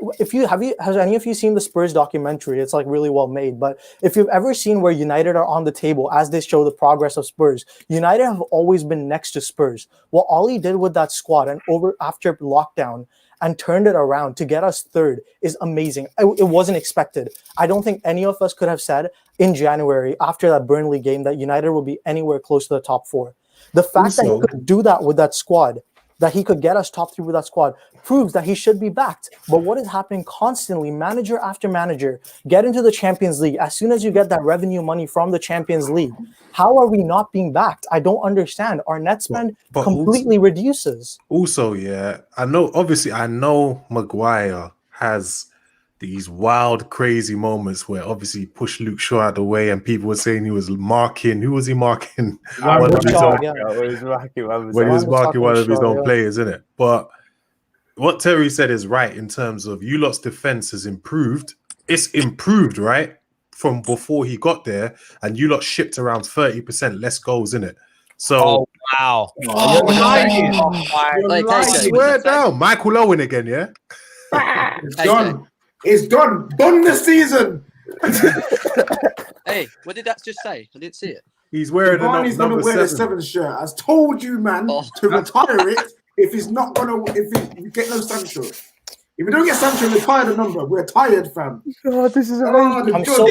has any of you seen the Spurs documentary? It's like really well made. But if you've ever seen where United are on the table as they show the progress of Spurs, United have always been next to Spurs. What Ollie did with that squad and after lockdown and turned it around to get us third is amazing. It wasn't expected. I don't think any of us could have said in January after that Burnley game that United would be anywhere close to the top 4. The fact that he could do that with that squad, that he could get us top 3 with that squad, proves that he should be backed. But what is happening constantly, manager after manager, get into the Champions League. As soon as you get that revenue money from the Champions League, how are we not being backed? I don't understand. Our net spend completely reduces. Also, yeah, I know Maguire has these wild, crazy moments where obviously he pushed Luke Shaw out of the way and people were saying he was marking. Who was he marking? When he was marking one of his own players, isn't it? But what Terry said is right in terms of you lot's defense has improved. It's improved, right? From before he got there, and you lot shipped around 30% less goals in it. So wow. Swear down. Michael Owen again, yeah? It's done. It's done. Done this season. Hey, what did that just say? I didn't see it. He's wearing Cavani's gonna wear the 7 shirt. I told you, man, to retire it if he's not gonna. If we get no Sancho. If we don't get Sancho, retire the number. We're tired, fam. Oh, this is amazing. I'm so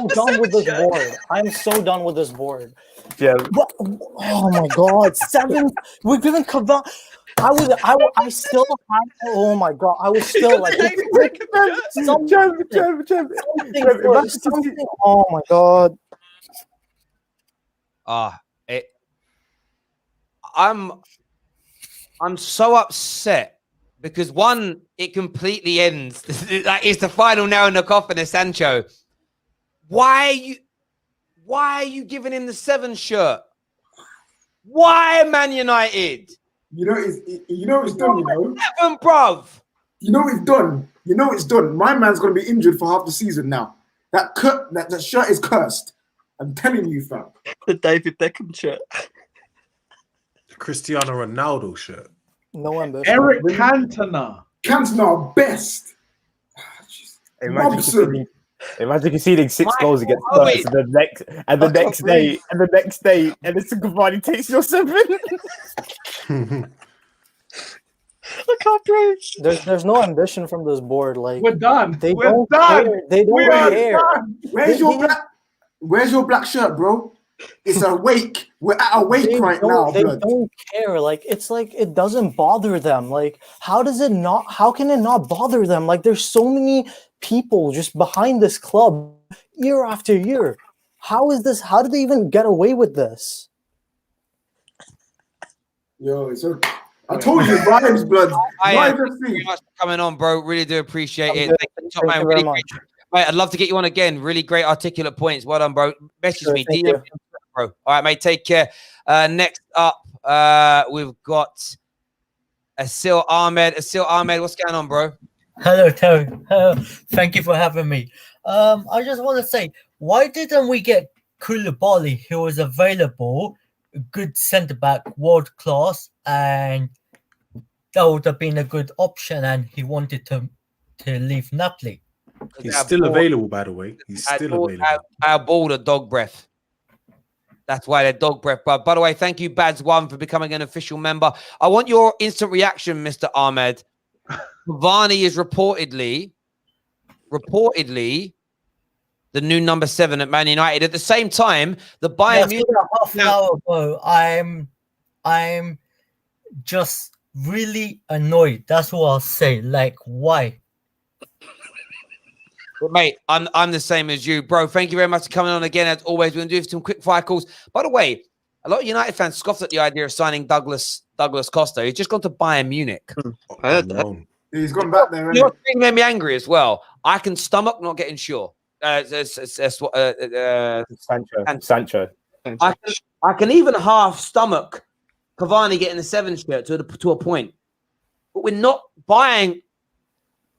done with this board. I'm so done with this board. Yeah. Oh my God, 7. We're giving Cavani. I still have. Oh my God! I was still like, something. Oh my God! I'm so upset because one, it completely ends. Like it's the final nail in the coffin of Sancho. Why are you giving him the 7 shirt? Why Man United? You know it's done. You know, 7, bruv. You know it's done. You know it's done. My man's gonna be injured for half the season now. That shirt is cursed. I'm telling you, fam. The David Beckham shirt. The Cristiano Ronaldo shirt. No ambition. Eric Cantona, best. Imagine conceding 6 goals against Spurs, and the next day, and it's Cavani takes your 7. I can't breathe. There's no ambition from this board. Like we're done. They We're don't done. care. They don't We are care. done. Where's your black shirt, bro? It's a wake. We're at a wake right now. They blood. don't care. Like it's like it doesn't bother them. Like how can it not bother them? Like there's so many people just behind this club year after year. How do they even get away with this? Yo, I told you, vibes, blood. Thank you very much for coming on, bro. Really do appreciate it. Thank you, really great. Mate, I'd love to get you on again. Really great articulate points. Well done, bro. Message me, DM me, bro. All right, mate. Take care. Next up, we've got Asil Ahmed. Asil Ahmed, what's going on, bro? Hello, Terry. Thank you for having me. I just want to say, why didn't we get Koulibaly, he was available, good centre back, world class, and that would have been a good option. And he wanted to leave Napoli. He's still available, by the way. He's still available. Our ball, the dog breath. That's why they're dog breath. But by the way, thank you, Bads1, for becoming an official member. I want your instant reaction, Mr. Ahmed. Cavani is reportedly the new number 7 at Man United. At the same time, the Bayern Munich. Half an hour ago, I'm just really annoyed. That's what I'll say. Like, why? But mate, I'm the same as you, bro. Thank you very much for coming on again. As always, we're gonna do some quick fire calls. By the way, a lot of United fans scoffed at the idea of signing Douglas Costa. He's just gone to Bayern Munich. I heard that. He's gone back there. You know what made me angry as well? I can stomach not getting sure. Sancho. I can even half stomach Cavani getting the 7 shirt to a point, but we're not buying.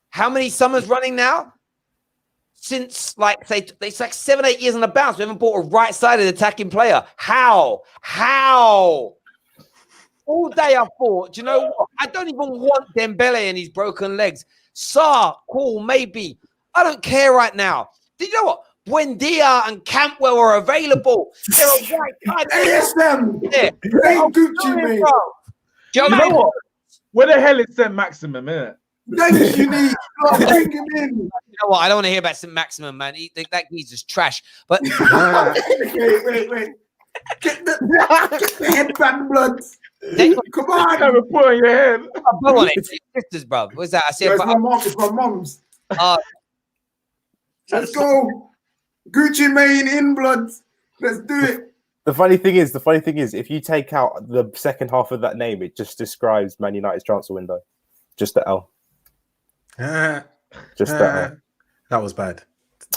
How many summers running now? Since it's like 7-8 years on the bounce, we haven't bought a right-sided attacking player. How? All day I thought, do you know what? I don't even want Dembele and his broken legs. Sarr, cool, maybe. I don't care right now. Did you know what? Buendia and Campbell are available. They're a right side. ASM. Yeah. Gucci, mate. You know what? Where the hell is St. Maximum, innit? Thanks, you need. Bring him in. You know what? I don't want to hear about St. Maximum, man. That geezer's trash. But wait. Get the headband blood. Come on. Have a put on your head. Blow on it. Sisters, bro. What's that? I said, it's my mom. It's my mom's. Let's go. Gucci Mane in blood. Let's do it. The funny thing is, if you take out the second half of that name, it just describes Man United's transfer window. Just the L. Just that. That was bad.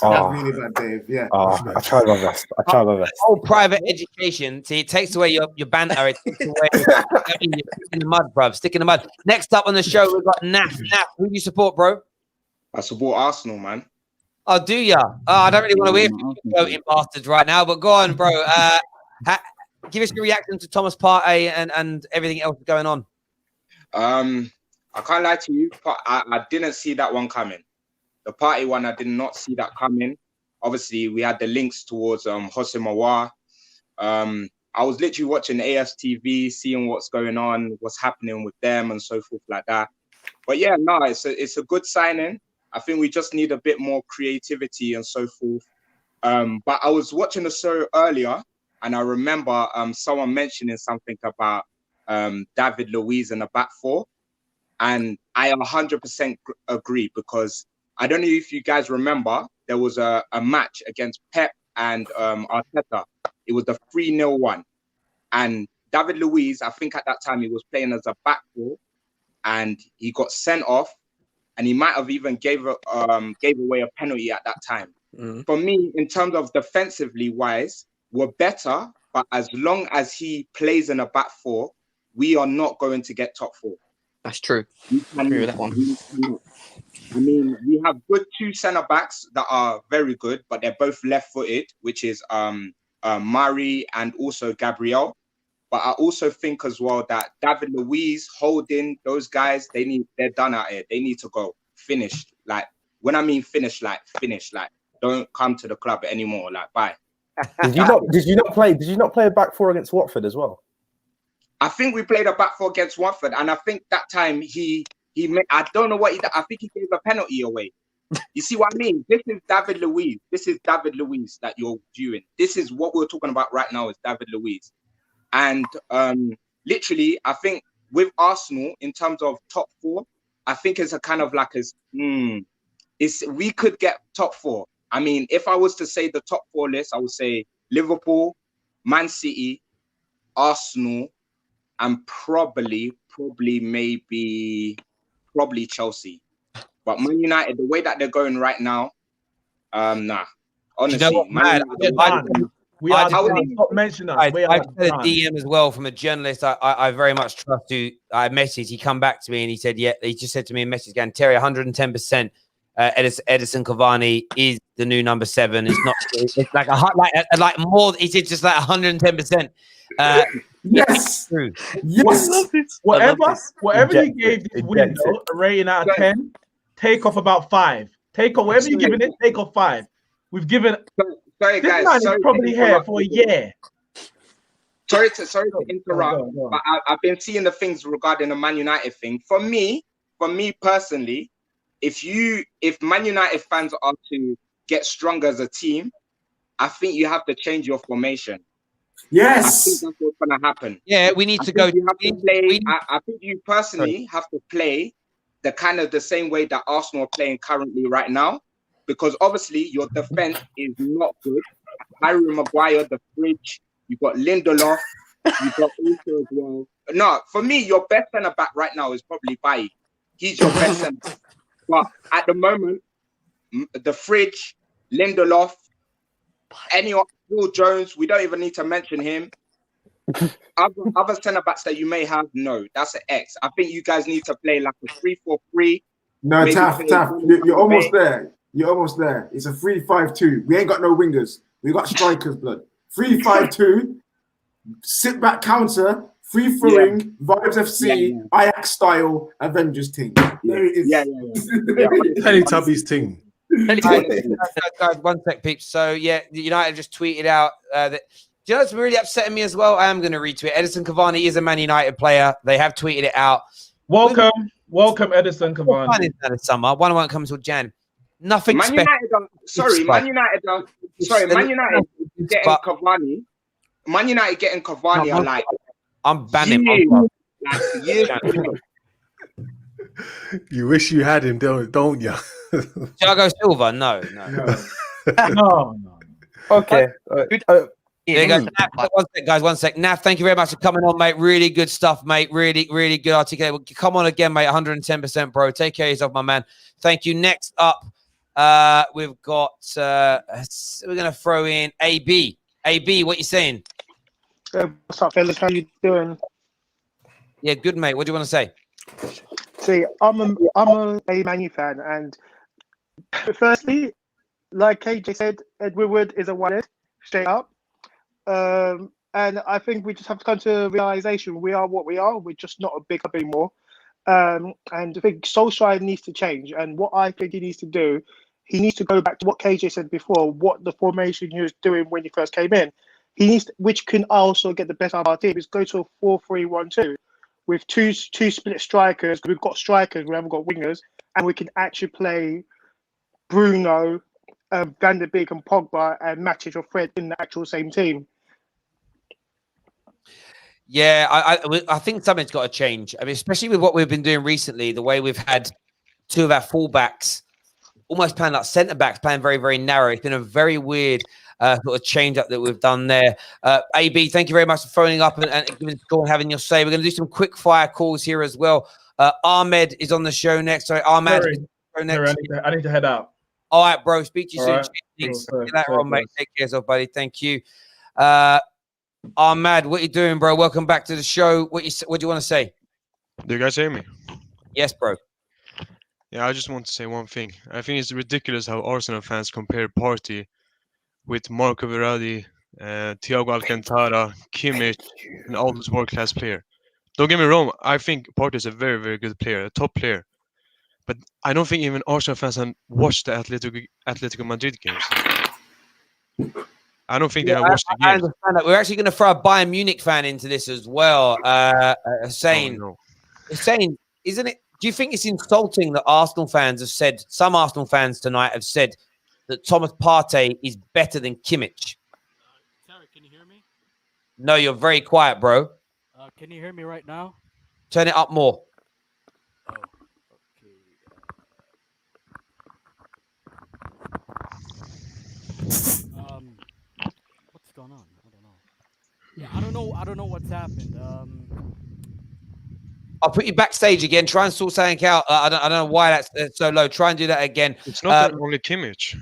That was really bad, Dave. Yeah. I tried my best. Whole private education. See, it takes away your banter. It takes away you're in the mud, bruv. Stick in the mud. Next up on the show, we've got Naf. Who do you support, bro? I support Arsenal, man. Oh, do ya? I don't really want to hear from you voting bastards right now, but go on, bro. Give us your reaction to Thomas Partey and everything else going on. I can't lie to you, but I didn't see that one coming. The Partey one, I did not see that coming. Obviously, we had the links towards Jose Mawar. I was literally watching ASTV, seeing what's going on, what's happening with them and so forth like that. But yeah, no, it's a good signing. I think we just need a bit more creativity and so forth. But I was watching the show earlier, and I remember someone mentioning something about David Luiz in the back four. And I 100% agree, because I don't know if you guys remember, there was a match against Pep and Arteta. It was the 3-0 one. And David Luiz, I think at that time he was playing as a back four, and he got sent off, and he might have even gave away a penalty at that time. For me, in terms of defensively wise, we're better, but as long as he plays in a back four, we are not going to get top four. That's true. I agree with that one. I mean, we have good 2 centre backs that are very good, but they're both left-footed, which is Murray and also Gabriel. But I also think as well that David Luiz, Holding, those guys, they're done out here. They need to go. Finished. Like, when I mean finished, like don't come to the club anymore. Like, bye. Did you not play a back four against Watford as well? I think we played a back four against Watford, and I think that time he made, I don't know what he did. I think he gave a penalty away. You see what I mean? This is David Luiz. This is David Luiz that you're viewing. This is what we're talking about right now, is David Luiz. And literally, I think with Arsenal, in terms of top four, I think it's a kind of like we could get top four. I mean, if I was to say the top four list, I would say Liverpool, Man City, Arsenal, and probably Chelsea. But Man United, the way that they're going right now, nah. Honestly, you know what, man, I said a DM as well from a journalist I very much trust, who I messaged. He come back to me and he said, yeah, he just said to me in message again, Terry, 110%. Edison Cavani is the new number 7. It's not. It's like more. It's just like 110%. Yes. True. Yes. Whatever you gave this window a rating out of 10, take off about 5. Take off whatever you're giving it, take off 5. We've given. Sorry, this guys. man is Sorry probably to here interrupt. for a year. Sorry to interrupt, Go on. but I've been seeing the things regarding the Man United thing. For me personally, if Man United fans are to get stronger as a team, I think you have to change your formation. Yes. I think that's what's going to happen. Yeah, we need to go. You have to play. I think you personally have to play the same way that Arsenal are playing currently right now, because obviously your defense is not good. Harry Maguire, the fridge. You've got Lindelof. You've got Uso as well. No, for me, your best centre back right now is probably Bailly. He's your best centre back. But at the moment, the fridge, Lindelof, Will Jones, we don't even need to mention him. Other centre backs that you may have, no, that's an X. I think you guys need to play like a 3-4-3. No, Taff, you're almost there. You're almost there. It's a 3-5-2. We ain't got no wingers. We got strikers, blood. 3-5-2. Sit back counter. Free throwing. Vibes FC. Ajax style. Avengers team. There it is. Teletubbies team. Guys, one sec, peeps. So yeah, United just tweeted out that. Do you know what's really upsetting me as well? I am going to retweet. Edison Cavani is a Man United player. They have tweeted it out. Welcome, Edison Cavani. Fine in the summer. One won't come until Jan. Nothing Man special. Man United getting Cavani. Man United getting Cavani are like. I'm banning. You wish you had him, don't you? Thiago Silva? No. No. Okay. There you go. Nav, one sec. Nav, thank you very much for coming on, mate. Really good stuff, mate. Really, really good articulate. Come on again, mate. 110%, bro. Take care of yourself, my man. Thank you. Next up, we've got, we're going to throw in AB. AB, what you saying? What's up, fellas? How you doing? Yeah, good, mate. What do you want to say? See, I'm a Man U fan, and firstly, like KJ said, Ed Woodward is a one-head, straight up. And I think we just have to come to a realization we are what we are. We're just not a big club anymore. And I think Solskjaer needs to change. And what I think he needs to do, he needs to go back to what KJ said before, what the formation he was doing when he first came in. He needs, which can also get the best out of our team, is go to a 4-3-1-2 with two split strikers. We've got strikers, we haven't got wingers, and we can actually play Bruno, Van der Beek and Pogba and Matic or Fred in the actual same team. Yeah, I think something's got to change. I mean, especially with what we've been doing recently, the way we've had two of our fullbacks almost playing like centre backs, playing very, very narrow. It's been a very weird sort of change up that we've done there. AB, thank you very much for phoning up and giving us a call and having your say. We're going to do some quick fire calls here as well. Ahmed is on the show next. Sorry, Ahmed. Sorry, I need to head out. All right, bro. Speak to you All soon. right. See you later on, mate. Take care of yourself, buddy. Thank you. Ahmad, what you doing, bro? Welcome back to the show. What do you want to say? Do you guys hear me? Yes, bro. Yeah, I just want to say one thing. I think it's ridiculous how Arsenal fans compare Partey with Marco Verratti, Thiago Alcantara, Kimmich, and all those world-class players. Don't get me wrong. I think Partey is a very, very good player, a top player. But I don't think even Arsenal fans have watched the Atletico Madrid games. I don't think they have watched the I games. understand that. We're actually going to throw a Bayern Munich fan into this as well. Hussein, Hussein, isn't it? Do you think it's insulting that Arsenal fans have said, some Arsenal fans tonight have said that Thomas Partey is better than Kimmich? Tarek, can you hear me? No, you're very quiet, bro. Can you hear me right now? Turn it up more. What's going on? I don't know. Yeah, I don't know what's happened. I'll put you backstage again. Try and sort something out. I don't know why that's so low. Try and do that again. It's not only Kimmich.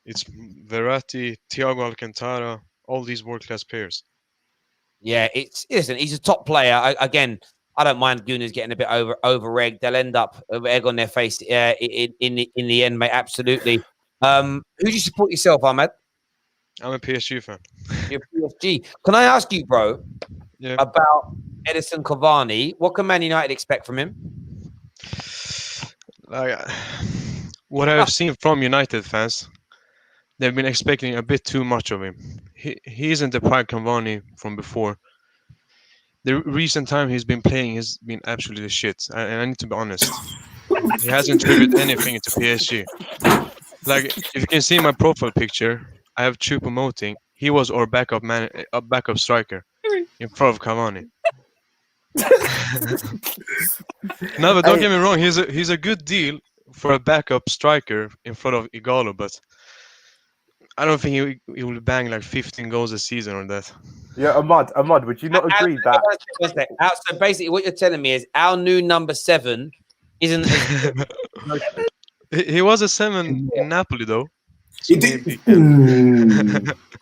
It's Verratti, Thiago Alcantara, all these world-class players. Yeah, listen, he's a top player. Again, I don't mind Gooners getting a bit over-egged. They'll end up with egg on their face in the end, mate. Absolutely. Who do you support yourself, Ahmed? I'm a PSG fan. You're PSG. Can I ask you, bro, Yeah. about Edison Cavani? What can Man United expect from him? Like, what I've seen from United fans, they've been expecting a bit too much of him. He isn't the prime Cavani from before. The recent time he's been playing has been absolutely shit, and I need to be honest. He hasn't contributed anything to PSG. Like, if you can see my profile picture, I have Choupo-Moting. He was our backup striker in front of Cavani. No, but don't get me wrong. He's a good deal for a backup striker in front of Igalo, but I don't think he will bang like 15 goals a season on that. Yeah, Ahmad, would you not agree that? So basically, what you're telling me is our new number 7 isn't. He was a 7 in Napoli, though. So maybe.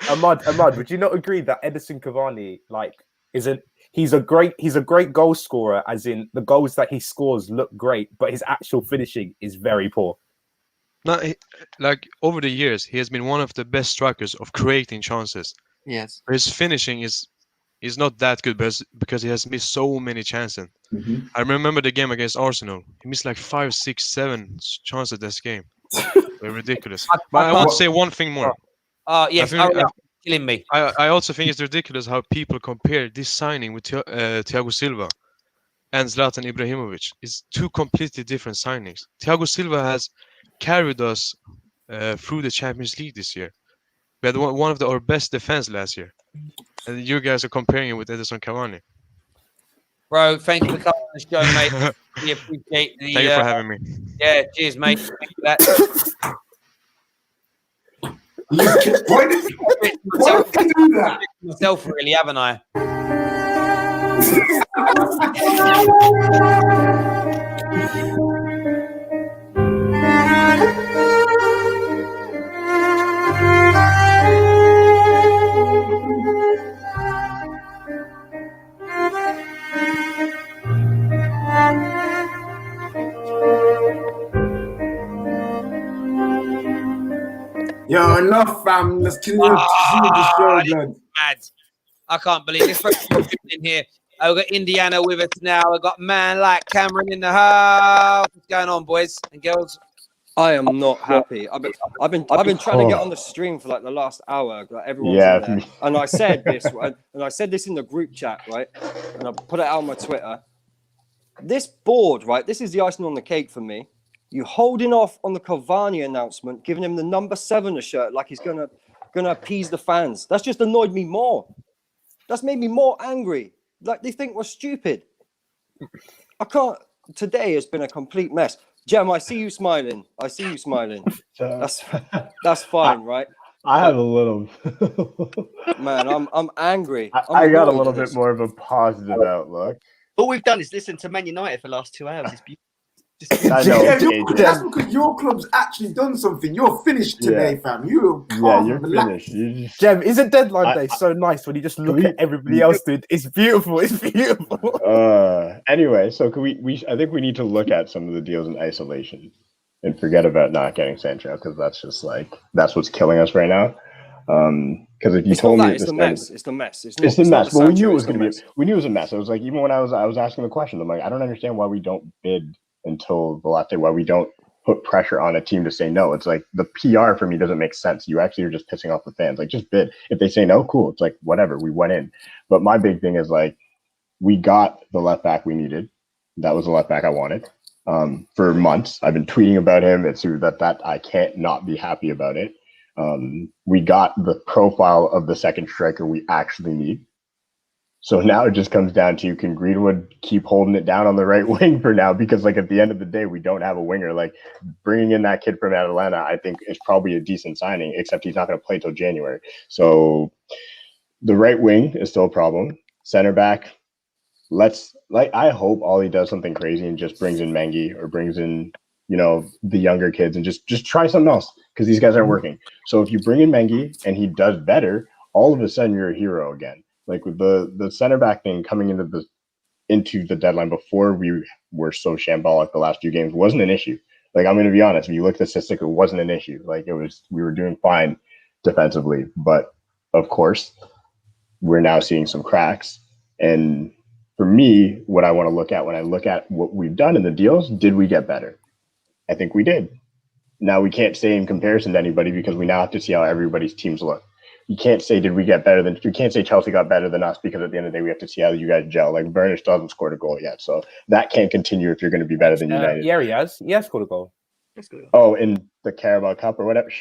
Ahmad, would you not agree that Edison Cavani isn't? He's a great goal scorer, as in the goals that he scores look great, but his actual finishing is very poor. No, like over the years, he has been one of the best strikers of creating chances. Yes. His finishing is not that good, because he has missed so many chances. Mm-hmm. I remember the game against Arsenal. He missed like 5, 6, 7 chances this game. They're ridiculous. But I want to say one thing more. Yes, killing me. I also think it's ridiculous how people compare this signing with Thiago Silva and Zlatan Ibrahimovic. It's two completely different signings. Thiago Silva has carried us through the Champions League this year. We had one of our best defense last year. And you guys are comparing it with Edison Cavani. Bro, thank you for coming on the show, mate. We appreciate the. Thank you for having me. Yeah, cheers, mate. Thank you for that. Why did you do that? Myself, really, haven't I? Yo, enough, fam. Let's continue the show, blood. Mad. I can't believe this. In here. We've got Indiana with us now. We've got man like Cameron in the house. What's going on, boys and girls? I am not happy. I've been trying to get on the stream for like the last hour. Like everyone's in there. And I said this, right? And I said this in the group chat, right? And I put it out on my Twitter. This board, right? This is the icing on the cake for me. You holding off on the Cavani announcement, giving him the number 7 shirt like he's gonna appease the fans. That's just annoyed me more. That's made me more angry. Like they think we're stupid. I can't. Today has been a complete mess. Jem, I see you smiling. That's fine, right? I have a little. Man, I'm angry. I got a little bit more of a positive outlook. All we've done is listen to Man United for the last 2 hours. It's beautiful. That's because your club's actually done something. You're finished today, fam. You're finished. Jem, isn't deadline day so nice when you just look at everybody else, dude? It's beautiful. It's beautiful. Anyway, so can we? I think we need to look at some of the deals in isolation and forget about not getting Sancho, because that's what's killing us right now. Because if you told me it's the mess. It's the mess. It's the mess. Well, we knew it was going to be. We knew it was a mess. It was like, even when I was asking the question, I'm like, I don't understand why we don't bid until the last day, why we don't put pressure on a team to say no. It's like the PR for me doesn't make sense. You actually are just pissing off the fans. Like, just bid. If they say no, cool. It's like, whatever, we went in. But my big thing is, like, we got the left back we needed. That was the left back I wanted. For months, I've been tweeting about him. It's that I can't not be happy about it. We got the profile of the second striker we actually need. So now it just comes down to, can Greenwood keep holding it down on the right wing for now? Because, like, at the end of the day, we don't have a winger. Like, bringing in that kid from Atlanta, I think, is probably a decent signing, except he's not going to play till January. So the right wing is still a problem. Center back, I hope Ollie does something crazy and just brings in Mengi or brings in, the younger kids, and just try something else, because these guys aren't working. So if you bring in Mengi and he does better, all of a sudden you're a hero again. Like, with the center back thing coming into into the deadline before we were so shambolic the last few games wasn't an issue. Like, I'm going to be honest, if you look at the statistic, it wasn't an issue. Like, we were doing fine defensively. But of course, we're now seeing some cracks. And for me, what I want to look at when I look at what we've done in the deals, did we get better? I think we did. Now we can't say in comparison to anybody because we now have to see how everybody's teams look. You can't say, you can't say Chelsea got better than us because at the end of the day, we have to see how you guys gel. Like, Werner still hasn't scored a goal yet. So that can't continue if you're going to be better than United. Yeah, he has. He has scored a goal. Oh, in the Carabao Cup or whatever.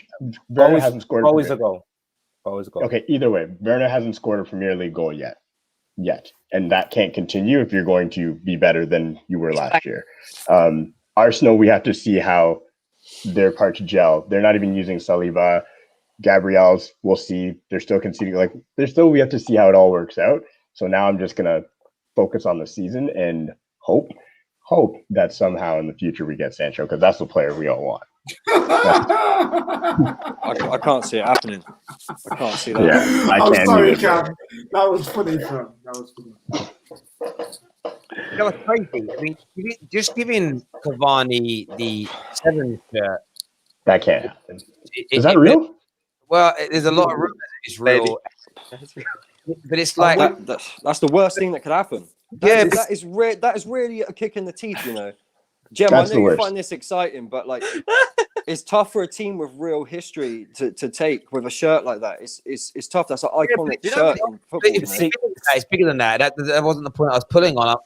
Werner hasn't scored. Always a goal. Always a goal. Okay, either way, Werner hasn't scored a Premier League goal yet. And that can't continue if you're going to be better than you were last year. Arsenal, we have to see how their parts gel. They're not even using Saliba. Gabriel's, we'll see. They're still conceding. We have to see how it all works out. So now I'm just going to focus on the season and hope that somehow in the future we get Sancho, because that's the player we all want. I can't see it happening. I can't see that. Yeah, I'm sorry, Cam. That was funny, fam. That was funny. You know what's crazy? I mean, just giving Cavani the 7 shirt. That can't happen. Is that real? Well, there's a lot of rumors it's real. But it's like that's the worst thing that could happen. That is really a kick in the teeth, you know. Jem, I know you find this exciting, but like, it's tough for a team with real history to take with a shirt like that. It's tough. That's an iconic shirt in football. It's bigger than that. That wasn't the point I was pulling on.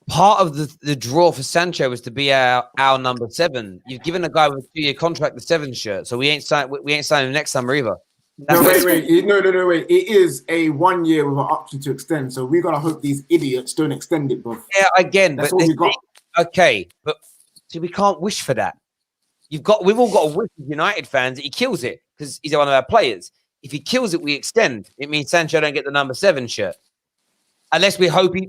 Part of the draw for Sancho was to be our number 7. You've given a guy with a 2-year contract the 7 shirt, so we ain't signing him next summer either. No, wait. It is a 1 year with an option to extend. So we gotta hope these idiots don't extend it, bro. Yeah, again, that's but what we got. Okay, but see, we can't wish for that. We've all got to wish as United fans that he kills it because he's one of our players. If he kills it, we extend. It means Sancho don't get the number 7 shirt, unless we hope he.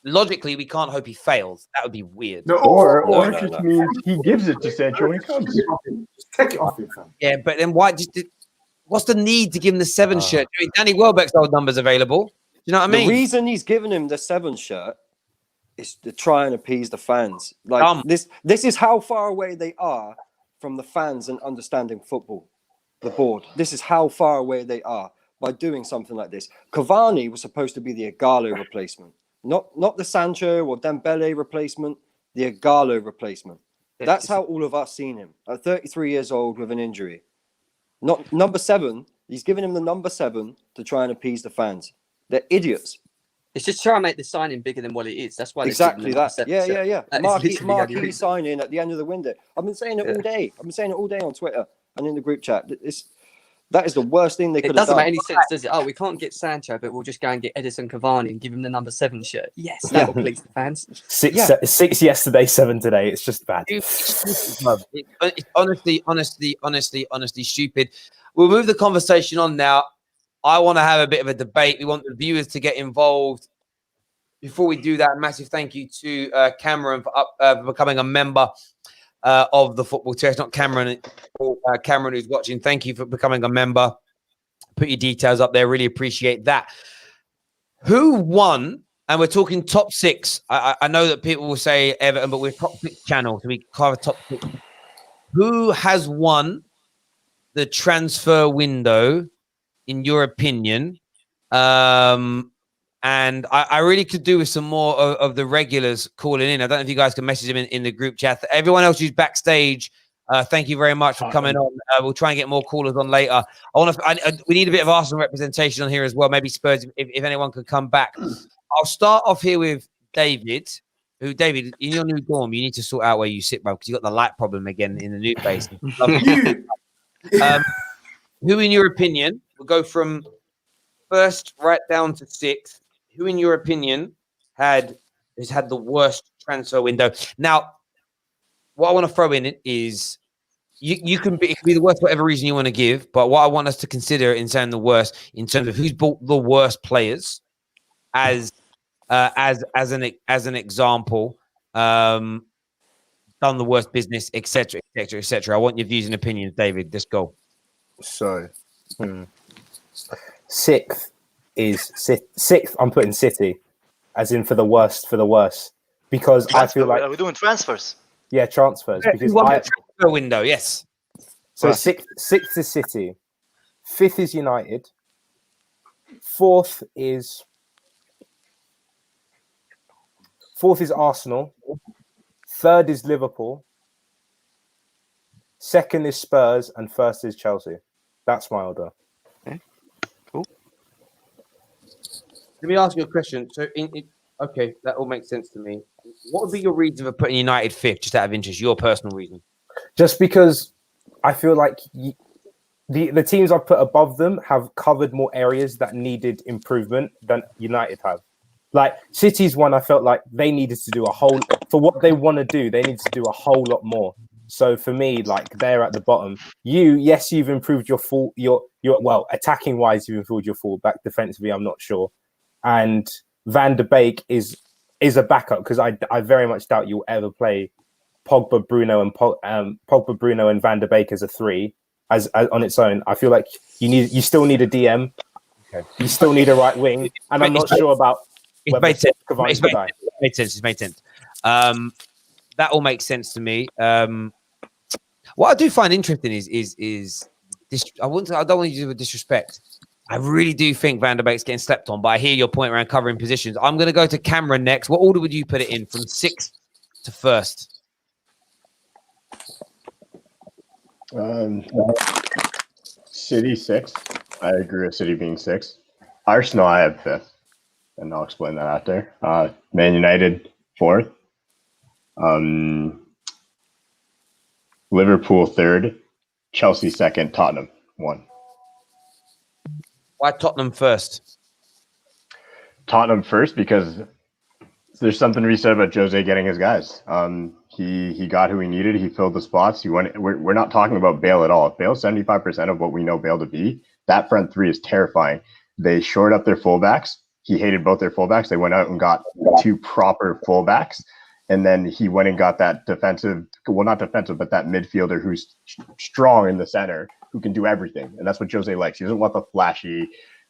Logically, we can't hope he fails. That would be weird. No, or it just means he gives it to Sancho when he comes. Just take it off him, fam. Yeah, but then why? What's the need to give him the 7 shirt? Danny Welbeck's old number's available. Do you know what I mean? The reason he's giving him the 7 shirt is to try and appease the fans. Like this is how far away they are from the fans and understanding football. The board. This is how far away they are by doing something like this. Cavani was supposed to be the Ighalo replacement. Not the Sancho or Dembele replacement, the Ighalo replacement. That's how all of us seen him. At 33 years old with an injury. Not number 7. He's giving him the number 7 to try and appease the fans. They're idiots. It's just trying to make the signing bigger than what it is. That's why exactly that. Yeah. Marquee Marquee signing at the end of the window. I've been saying it all day. I've been saying it all day on Twitter and in the group chat. That is the worst thing they could have done. It doesn't make any sense, does it? Oh, we can't get Sancho, but we'll just go and get Edison Cavani and give him the number 7 shirt. Yes, that will please the fans. 6 yesterday, 7 today. It's just bad. It's honestly stupid. We'll move the conversation on now. I want to have a bit of a debate. We want the viewers to get involved. Before we do that, massive thank you to Cameron for becoming a member of the Football Terrace. Not Cameron, Cameron who's watching. Thank you for becoming a member. Put your details up there. Really appreciate that. Who won? And we're talking top 6. I know that people will say Everton, but we're top 6 channel, so we cover top 6. Who has won the transfer window, in your opinion? And I really could do with some more of the regulars calling in. I don't know if you guys can message them in the group chat. Everyone else who's backstage, thank you very much for coming on. We'll try and get more callers on later. We need a bit of Arsenal representation on here as well. Maybe Spurs, if anyone could come back. I'll start off here with David. David, in your new dorm, you need to sort out where you sit, bro, because you've got the light problem again in the new place. Who, in your opinion, will go from first right down to 6th? Who, in your opinion, has had the worst transfer window? Now, what I want to throw in is it can be the worst for whatever reason you want to give, but what I want us to consider in saying the worst, in terms of who's bought the worst players, as an example, done the worst business, etc., etc., etc. I want your views and opinions, David. Let's go. So, 6th. is sixth. I'm putting City, as in for the worst. Because I feel like are we doing transfers? Yeah, transfers. Because transfer window, yes. So sixth is City, fifth is United, fourth is Arsenal, third is Liverpool, second is Spurs, and first is Chelsea. That's my order. Okay, cool. Let me ask you a question. So, okay, that all makes sense to me. What would be your reason for putting United fifth, just out of interest? Your personal reason? Just because I feel like the teams I've put above them have covered more areas that needed improvement than United have. Like City's one, I felt like they needed to do for what they want to do. They need to do a whole lot more. So for me, like they're at the bottom. You've improved your attacking wise, you've improved your fullback. Defensively, I'm not sure. And Van de Beek is a backup because I very much doubt you'll ever play Pogba, Bruno, and Van de Beek as a three as on its own. I feel like you still need a DM. Okay. You still need a right wing, and I'm not sure about. It made sense. It made sense. That all makes sense to me. What I do find interesting is this. I don't want you to do with disrespect. I really do think Van der Beek's getting slept on, but I hear your point around covering positions. I'm going to go to Cameron next. What order would you put it in from sixth to first? City sixth. I agree with City being sixth. Arsenal, I have fifth, and I'll explain that after. Man United fourth. Liverpool third. Chelsea second. Tottenham one. Why Tottenham first? Tottenham first because there's something to be said about Jose getting his guys. He got who he needed. He filled the spots. We're not talking about Bale at all. If Bale's 75% of what we know Bale to be, that front three is terrifying. They shored up their fullbacks. He hated both their fullbacks. They went out and got two proper fullbacks. And then he went and got that defensive, well, not defensive, but that midfielder who's strong in the center, who can do everything. And that's what Jose likes. He doesn't want the flashy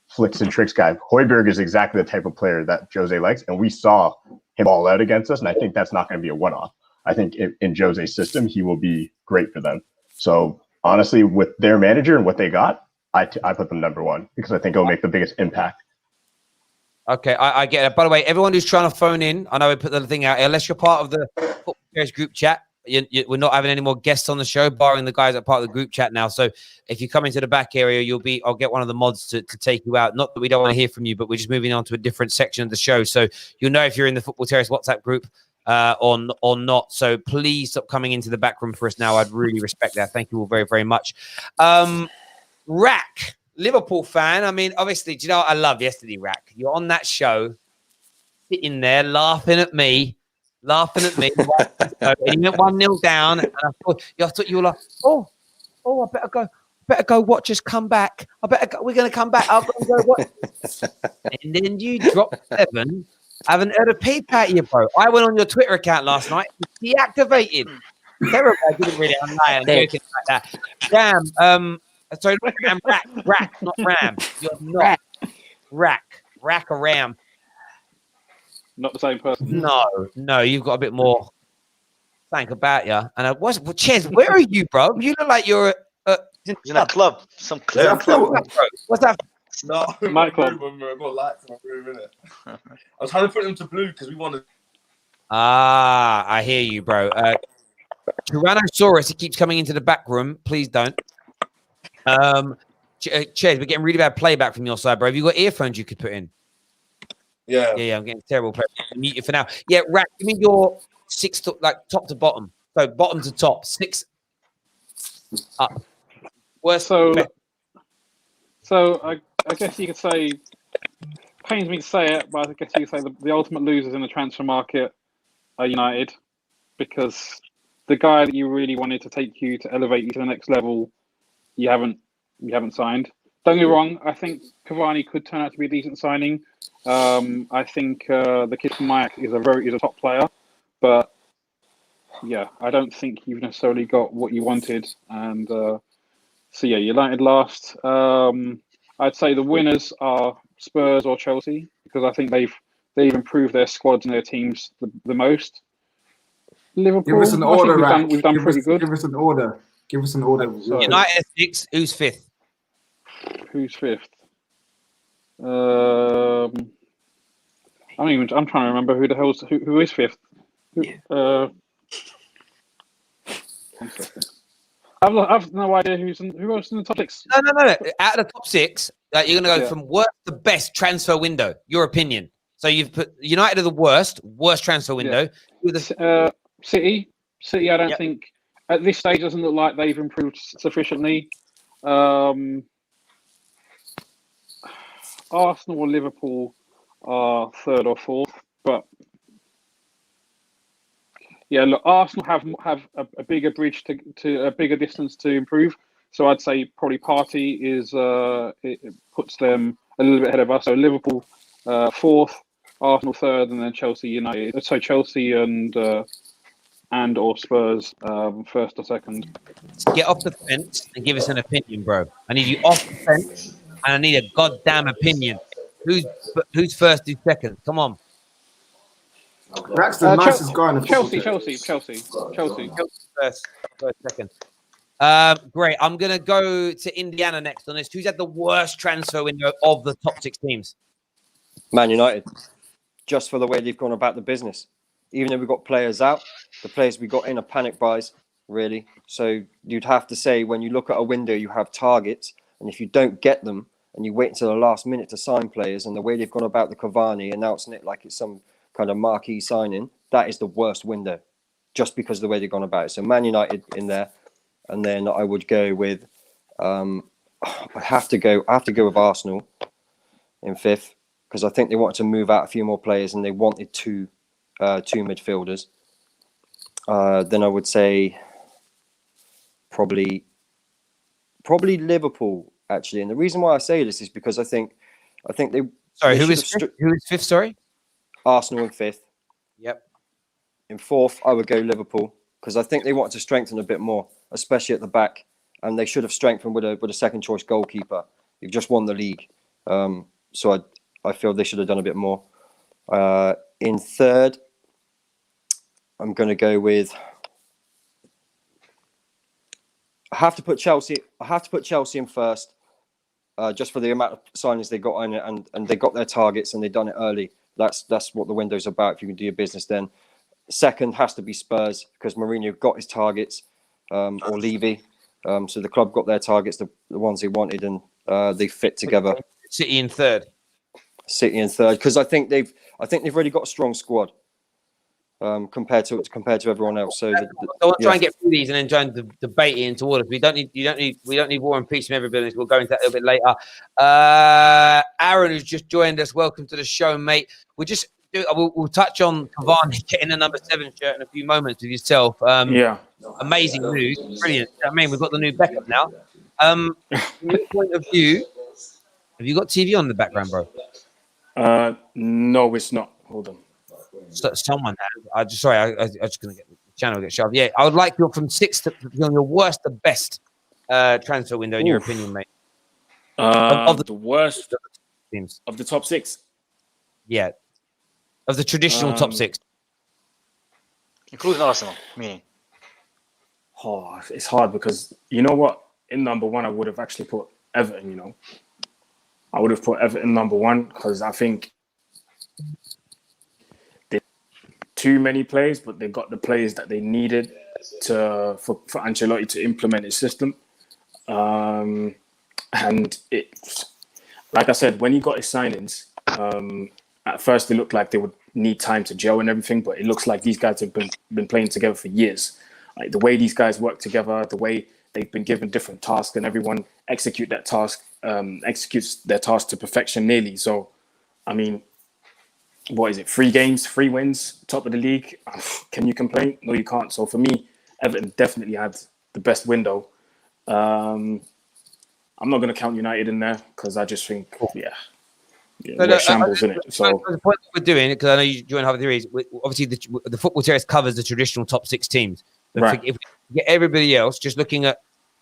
flicks and tricks guy. Højbjerg is exactly the type of player that Jose likes. And we saw him all out against us. And I think that's not going to be a one-off. I think in Jose's system, he will be great for them. So honestly, with their manager and what they got, I put them number one because I think it'll make the biggest impact. Okay, I get it. By the way, everyone who's trying to phone in, I know we put the thing out. Unless you're part of the Football Terrace group chat, we're not having any more guests on the show, barring the guys that are part of the group chat now. So if you come into the back area, I'll get one of the mods to take you out. Not that we don't want to hear from you, but we're just moving on to a different section of the show. So you'll know if you're in the Football Terrace WhatsApp group or not. So please stop coming into the back room for us now. I'd really respect that. Thank you all very, very much. Rack. Liverpool fan. I mean, obviously, do you know what I love yesterday, Rack? You're on that show, sitting there laughing at me. And he went 1-0 down. And I thought you were like, oh, I better go watch us come back. We're going to come back. I'll go watch. And then you dropped 7. I haven't heard a peep out of you, bro. I went on your Twitter account last night. Deactivated. Terrible. I didn't really. I'm joking like that. Damn. Sorry, Ram, Rack, not Ram. You're not Rack or Ram. Not the same person. No, you've got a bit more. Think about you. And Ches, where are you, bro? You look like you're in a club. Some club. What's that? No, my club. I've got lights in my room, innit? I was trying to put them to blue because we wanted. I hear you, bro. Tyrannosaurus, he keeps coming into the back room. Please don't. Ches, we're getting really bad playback from your side, bro. Have you got earphones you could put in? Yeah, I'm getting terrible playback. I'll mute you for now. Yeah, Rack, give me your 6 to, like top to bottom. So bottom to top, 6 up. Worst. So I guess you could say, pains me to say it, but I guess you could say the ultimate losers in the transfer market are United, because the guy that you really wanted to take you to elevate you to the next level, you haven't signed. Don't get me wrong, I think Cavani could turn out to be a decent signing. I think the kid from Mayak is a top player, but yeah, I don't think you've necessarily got what you wanted. And so yeah, United last. I'd say the winners are Spurs or Chelsea, because I think they've improved their squads and their teams the most. Liverpool, Give us an I think order, Rack. we've done pretty good. Give us an order. Give us an order. Sorry. United 6. Who's 5th? Who's 5th? I'm trying to remember who the hell's who is 5th. One second. I've no idea who else in the top 6. No. Out of the top 6, you're going to go from worst to best transfer window. Your opinion. So you've put United are the worst transfer window. City, I don't think at this stage doesn't look like they've improved sufficiently. Arsenal or Liverpool are 3rd or 4th, but yeah, look, Arsenal have a bigger bridge to a bigger distance to improve. So I'd say probably Partey it puts them a little bit ahead of us. So Liverpool 4th, Arsenal 3rd, and then Chelsea United. So Chelsea and or Spurs 1st or 2nd. Get off the fence and give us an opinion, bro. I need you off the fence, and I need a goddamn opinion. Who's 1st, who's 2nd? Come on. Rack's the nicest guy in the Chelsea. First, 2nd. Great. I'm gonna go to Indiana next on this. Who's had the worst transfer window of the top 6 teams? Man United, just for the way they've gone about the business. Even though we've got players out, the players we got in are panic buys, really. So you'd have to say when you look at a window, you have targets, and if you don't get them and you wait until the last minute to sign players, and the way they've gone about the Cavani, announcing it like it's some kind of marquee signing, that is the worst window, just because of the way they've gone about it. So Man United in there, and then I would go with, I have to go with Arsenal in 5th, because I think they wanted to move out a few more players, and they wanted two midfielders. Then I would say probably Liverpool, actually. And the reason why I say this is because I think they. Sorry, they who is 5th? Sorry, Arsenal in 5th. Yep. In 4th, I would go Liverpool, because I think they wanted to strengthen a bit more, especially at the back, and they should have strengthened with a second choice goalkeeper. You've just won the league, so I feel they should have done a bit more. In 3rd, I'm going to go with. I have to put Chelsea in 1st, just for the amount of signings they got on it, and they got their targets and they done it early. That's what the window's about. If you can do your business, then 2nd has to be Spurs, because Mourinho got his targets, or Levy. So the club got their targets, the ones they wanted, and they fit together. City in 3rd. City in 3rd, because I think they've really got a strong squad compared to everyone else. So I'll try and get through these and then try and debate it into order. We don't need War and Peace from everybody. We'll go into that a little bit later. Aaron, who's just joined us, welcome to the show, mate. We'll touch on Cavani getting a number 7 shirt in a few moments with yourself. Amazing news, brilliant. I mean, we've got the new Beckham now. From your point of view, have you got TV on in the background, bro? No, it's not. Hold on. So, someone has. I'm just going to get the channel get shoved. Yeah, I would like you from 6th to your worst to best transfer window in your opinion, mate. Of the worst teams of the top 6. Yeah, of the traditional top 6, including Arsenal. Meaning, it's hard because you know what? In number 1, I would have actually put Everton. You know, I would have put Everton number 1 because I think too many players, but they got the players that they needed for Ancelotti to implement his system. And it, like I said, when he got his signings, at first it looked like they would need time to gel and everything, but it looks like these guys have been playing together for years. Like the way these guys work together, the way they've been given different tasks, and everyone executes their task to perfection nearly. So, I mean, what is it? 3 games, 3 wins, top of the league. Can you complain? No, you can't. So for me, Everton definitely had the best window. I'm not going to count United in there because I just think, we're shambles in it. So the point that we're doing, because I know you joined Harvard Theories, obviously the Football Terrace covers the traditional top 6 teams. But right. If we get everybody else, just looking at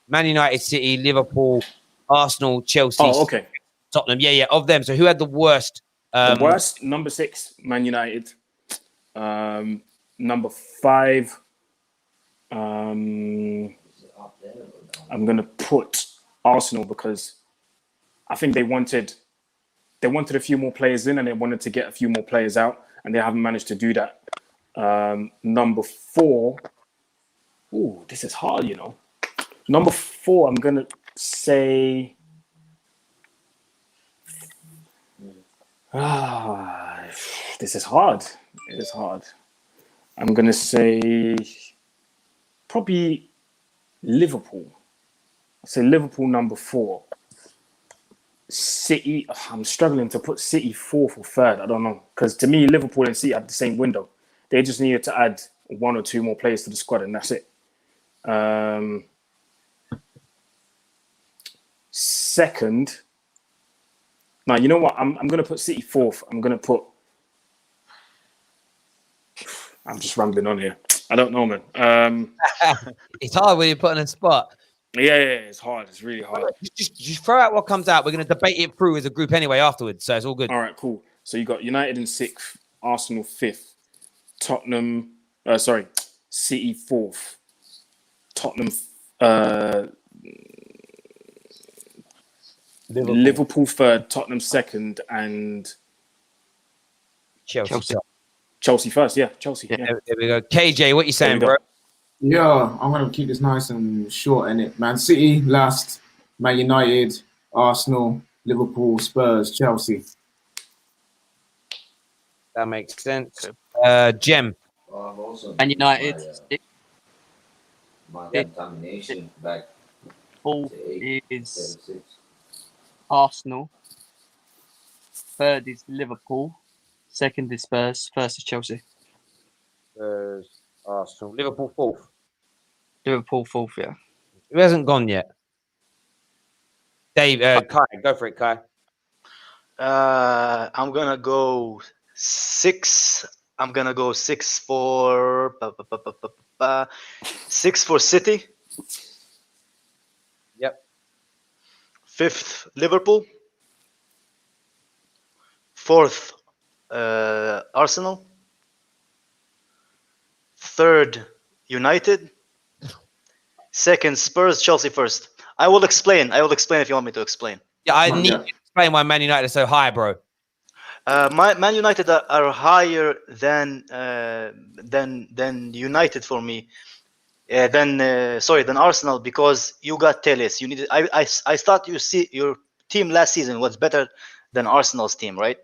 Man United, City, Liverpool, Arsenal, Chelsea. Oh, okay. Tottenham. Yeah, of them. So who had the worst? The worst, number 6, Man United. Number 5, I'm going to put Arsenal because I think they wanted a few more players in and they wanted to get a few more players out, and they haven't managed to do that. Number 4, ooh, this is hard, you know. Number 4, I'm going to say... this is hard. It is hard. I'm going to say probably Liverpool. I'll say Liverpool number 4. City, I'm struggling to put City 4th or 3rd. I don't know. Because to me, Liverpool and City have the same window. They just needed to add 1 or 2 more players to the squad, and that's it. Second, now you know what? I'm going to put City 4th. I'm just rambling on here. I don't know, man. It's hard when you're put on a spot. Yeah, it's hard. It's really hard. Just throw out what comes out. We're going to debate it through as a group anyway afterwards, so it's all good. All right, cool. So you got United in 6th, Arsenal 5th, City 4th, Tottenham, Liverpool 3rd, Tottenham 2nd, and Chelsea first. Yeah, Chelsea. Yeah. There we go. KJ, what you saying, bro? Yeah, I'm going to keep this nice and short, innit? Man City last, Man United, Arsenal, Liverpool, Spurs, Chelsea. That makes sense. Jem. Man United. Fourth is Arsenal. 3rd is Liverpool. 2nd is Spurs. 1st is Chelsea. Spurs, Arsenal. Liverpool 4th. Liverpool 4th, yeah. Who hasn't gone yet? Dave, Kai, go for it, Kai. I'm gonna go 6. I'm gonna go 6 for 6 for City. Yep. 5th Liverpool. 4th Arsenal. 3rd United. 2nd Spurs, Chelsea 1st. I will explain if you want me to explain. Yeah, I need to explain why Man United are so high, bro. Man United are higher than United for me. Than Arsenal, because you got Telles. You needed. I thought you see your team last season was better than Arsenal's team, right?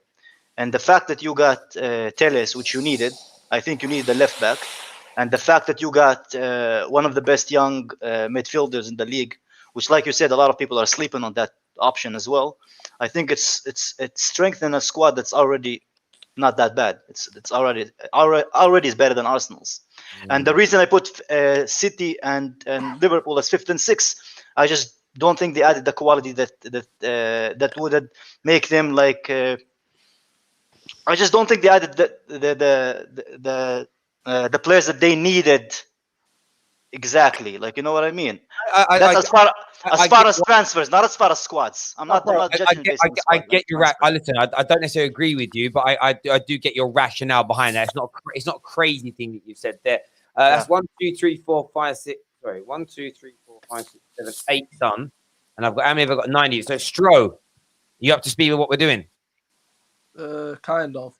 And the fact that you got Telles, which you needed, I think you needed the left back. And the fact that you got one of the best young midfielders in the league, which, like you said, a lot of people are sleeping on that option as well. I think it's strengthened a squad that's already not that bad. It's already is better than Arsenal's. And the reason I put City and Liverpool as 5th and 6th, I just don't think they added the quality that would make them like. I just don't think they added the players that they needed exactly. Like, you know what I mean? That's as far as transfers, not as far as squads. I'm not judging based on squad. I get your listen, I don't necessarily agree with you, but I do get your rationale behind that. It's not a crazy thing that you said there. That's 1, 2, 3, 4, 5, 6. Sorry, 1, 2, 3, 4, 5, 6, 7, 8 done, and I've got how many have I got? 90. So Stro, you up to speed with what we're doing? Kind of.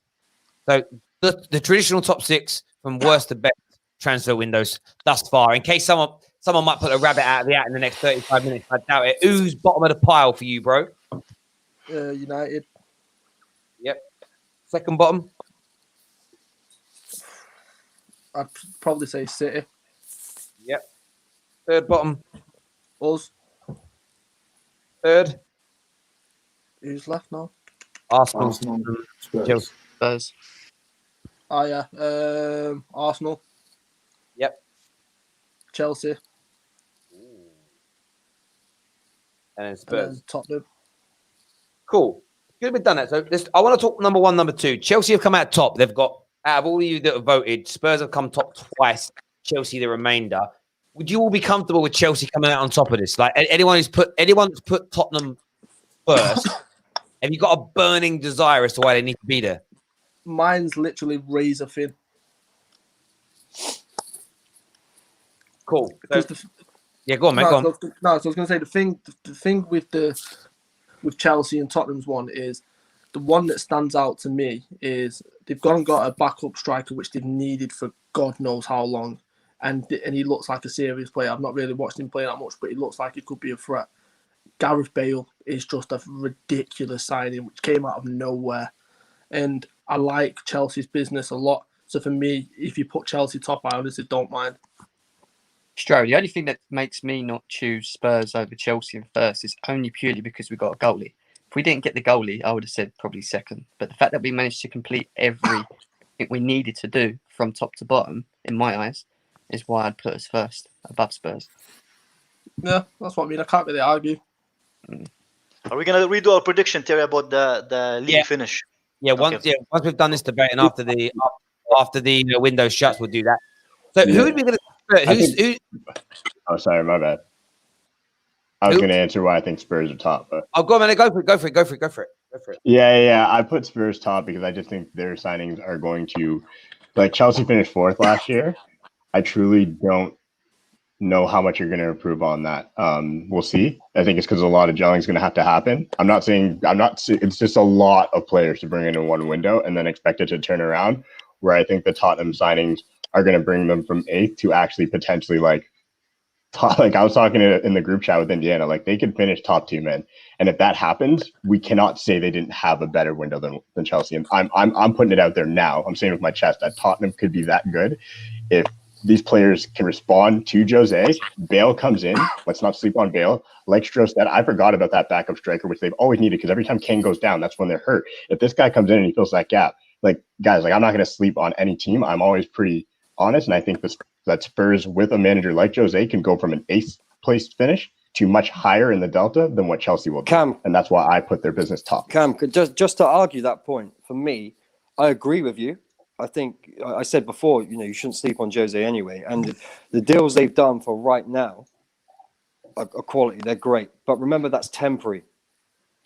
So the traditional top 6 from worst to best transfer windows thus far. In case someone might put a rabbit out of the hat in the next 35 minutes, I doubt it. Who's bottom of the pile for you, bro? United. Yep. Second bottom. I'd probably say City. Yep. Third bottom. Us. Third. Who's left now? Arsenal. Spurs. Spurs. Oh yeah. Arsenal. Yep. Chelsea. And then Spurs. And then Tottenham. Cool. Good, we've done that. So I want to talk number 1, number 2. Chelsea have come out top. They've got, out of all of you that have voted, Spurs have come top twice. Chelsea the remainder. Would you all be comfortable with Chelsea coming out on top of this? Like anyone that's put Tottenham first, Have you got a burning desire as to why they need to be there? Mine's literally razor thin. Cool. Because yeah, go on, mate. Go on. So I was going to say the thing with Chelsea and Tottenham's one is the one that stands out to me is they've gone and got a backup striker which they've needed for God knows how long, and he looks like a serious player. I've not really watched him play that much, but he looks like he could be a threat. Gareth Bale is just a ridiculous signing which came out of nowhere, and I like Chelsea's business a lot. So for me, if you put Chelsea top, I honestly don't mind. Stroh, the only thing that makes me not choose Spurs over Chelsea in first is only purely because we got a goalie. If we didn't get the goalie, I would have said probably second. But the fact that we managed to complete everything we needed to do from top to bottom, in my eyes, is why I'd put us first above Spurs. Yeah, that's what I mean. I can't really argue. Are we gonna redo our prediction, Terry, about the league finish? Yeah, once we've done this debate and after the window shuts, we'll do that. So who are we going to? Oh, sorry, my bad. I was going to answer why I think Spurs are top, but go on, man, go for it. Yeah. I put Spurs top because I just think their signings are going to, like Chelsea finished 4th last year. I truly don't know how much you're going to improve on that. We'll see. I think it's because a lot of gelling is going to have to happen. It's just a lot of players to bring in one window and then expect it to turn around. Where I think the Tottenham signings are going to bring them from 8th to actually potentially like I was talking in the group chat with Indiana, like they could finish top 2 men, and if that happens, we cannot say they didn't have a better window than Chelsea. And I'm putting it out there now. I'm saying with my chest that Tottenham could be that good if these players can respond to Jose. Bale comes in. Let's not sleep on Bale. Like Stroh said, I forgot about that backup striker, which they've always needed because every time Kane goes down, that's when they're hurt. If this guy comes in and he fills that gap, like guys, like I'm not going to sleep on any team. I'm always pretty honest, and I think that Spurs with a manager like Jose can go from an 8th place finish to much higher in the delta than what Chelsea will do. And that's why I put their business top. Cam, just to argue that point, for me, I agree with you. I think I said before, you shouldn't sleep on Jose anyway. And the deals they've done for right now are quality. They're great. But remember, that's temporary.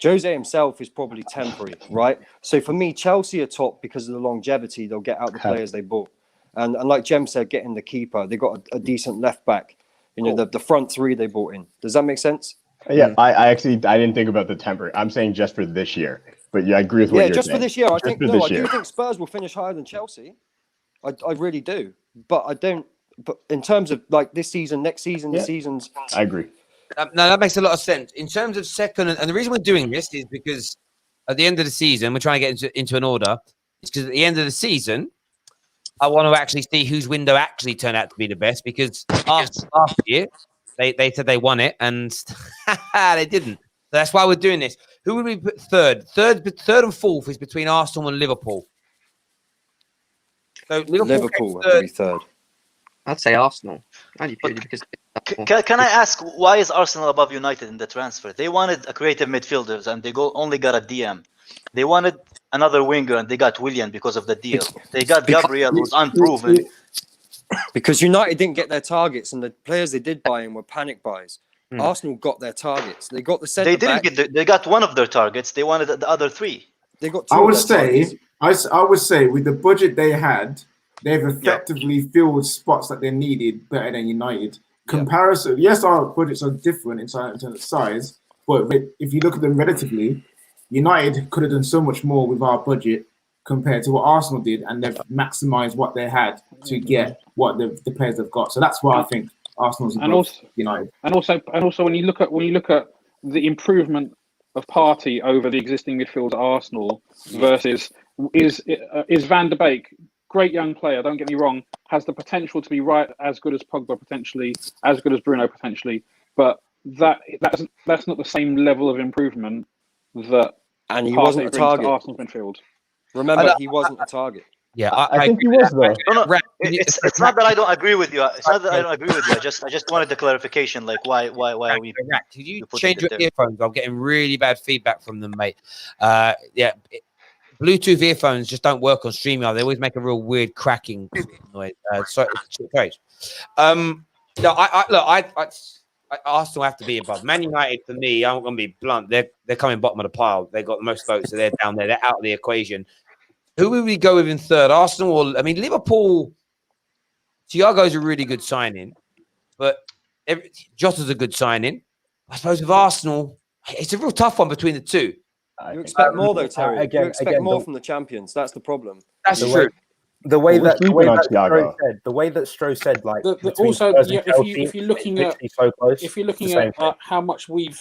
Jose himself is probably temporary, right? So for me, Chelsea are top because of the longevity. They'll get out the players they bought. And like Jem said, getting the keeper, they got a decent left back. The front 3 they bought in. Does that make sense? Yeah, I didn't think about the temporary. I'm saying just for this year. But yeah, I agree with what you're saying. Yeah, just for this year. I do think Spurs will finish higher than Chelsea. I really do. But I don't. But in terms of like this season, next season, the seasons. I agree. No, that makes a lot of sense. In terms of second, and the reason we're doing this is because at the end of the season, we're trying to get into an order. It's because at the end of the season, I want to actually see whose window actually turned out to be the best. Because last year, they said they won it, and they didn't. So that's why we're doing this. Who would we put third? Third and fourth is between Arsenal and Liverpool. So Liverpool have to be third. I'd say Arsenal. Only purely because. Can I ask why is Arsenal above United in the transfer? They wanted a creative midfielders and they only got a DM. They wanted another winger and they got Willian because of the deal. They got Gabriel, who's unproven. Because United didn't get their targets and the players they did buy in were panic buys. Arsenal got their targets. They got the centre They didn't back. they got one of their targets. They wanted the other 3. They got 2 I of would their say, targets. I would say, with the budget they had, they've effectively filled spots that they needed better than United. Comparison, yes, our budgets are different in terms of size, but if you look at them relatively, United could have done so much more with our budget compared to what Arsenal did, and they've maximised what they had to get what the players have got. So that's why I think Arsenal's above United. And also, when you look at the improvement of Partey over the existing midfield at Arsenal versus is Van de Beek, great young player, don't get me wrong, has the potential to be right as good as Pogba potentially, as good as Bruno potentially, but that's not the same level of improvement that and he Partey wasn't a brings target. to Arsenal's midfield. Remember, he wasn't a target. Yeah, I think he was though. No, it's not that I don't agree with you. It's not that I don't agree with you. I just wanted the clarification, like why are we? Could you change your earphones? I'm getting really bad feedback from them, mate. Bluetooth earphones just don't work on StreamYard. They always make a real weird cracking noise. Sorry. No, Arsenal have to be above. Man United, for me, I'm going to be blunt. They're coming bottom of the pile. They got the most votes, so they're down there. They're out of the equation. Who will we go with in third? Arsenal or Liverpool? Thiago's a really good signing, but Jota's a good signing. I suppose with Arsenal, it's a real tough one between the two. You expect more though, Terry. Again, you expect more the- from the champions. That's the problem. That's the true. way, the way But we're that sleeping on Thiago. the way that Stroh said, like between Also, Spurs yeah, and Chelsea, if you're looking it's at literally so close. if you're It's the looking same at thing. how much we've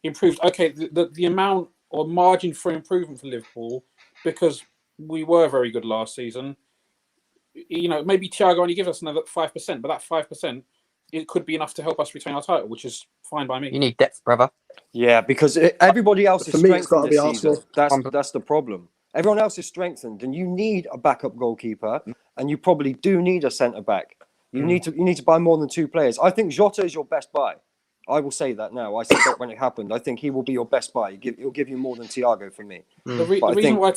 improved, okay, the amount or margin for improvement for Liverpool, because we were very good last season. You know, maybe Thiago only gives us another 5%, but that 5%, it could be enough to help us retain our title, which is fine by me. You need depth, brother. Yeah, because everybody else is For me, it's strengthened gotta be this season. Arsenal. That's the problem. Everyone else is strengthened, and you need a backup goalkeeper, and you probably do need a centre back. You need to buy more than 2 players. I think Jota is your best buy. I will say that now. I said that when it happened. I think he will be your best buy. He'll give you more than Thiago for me. The reason why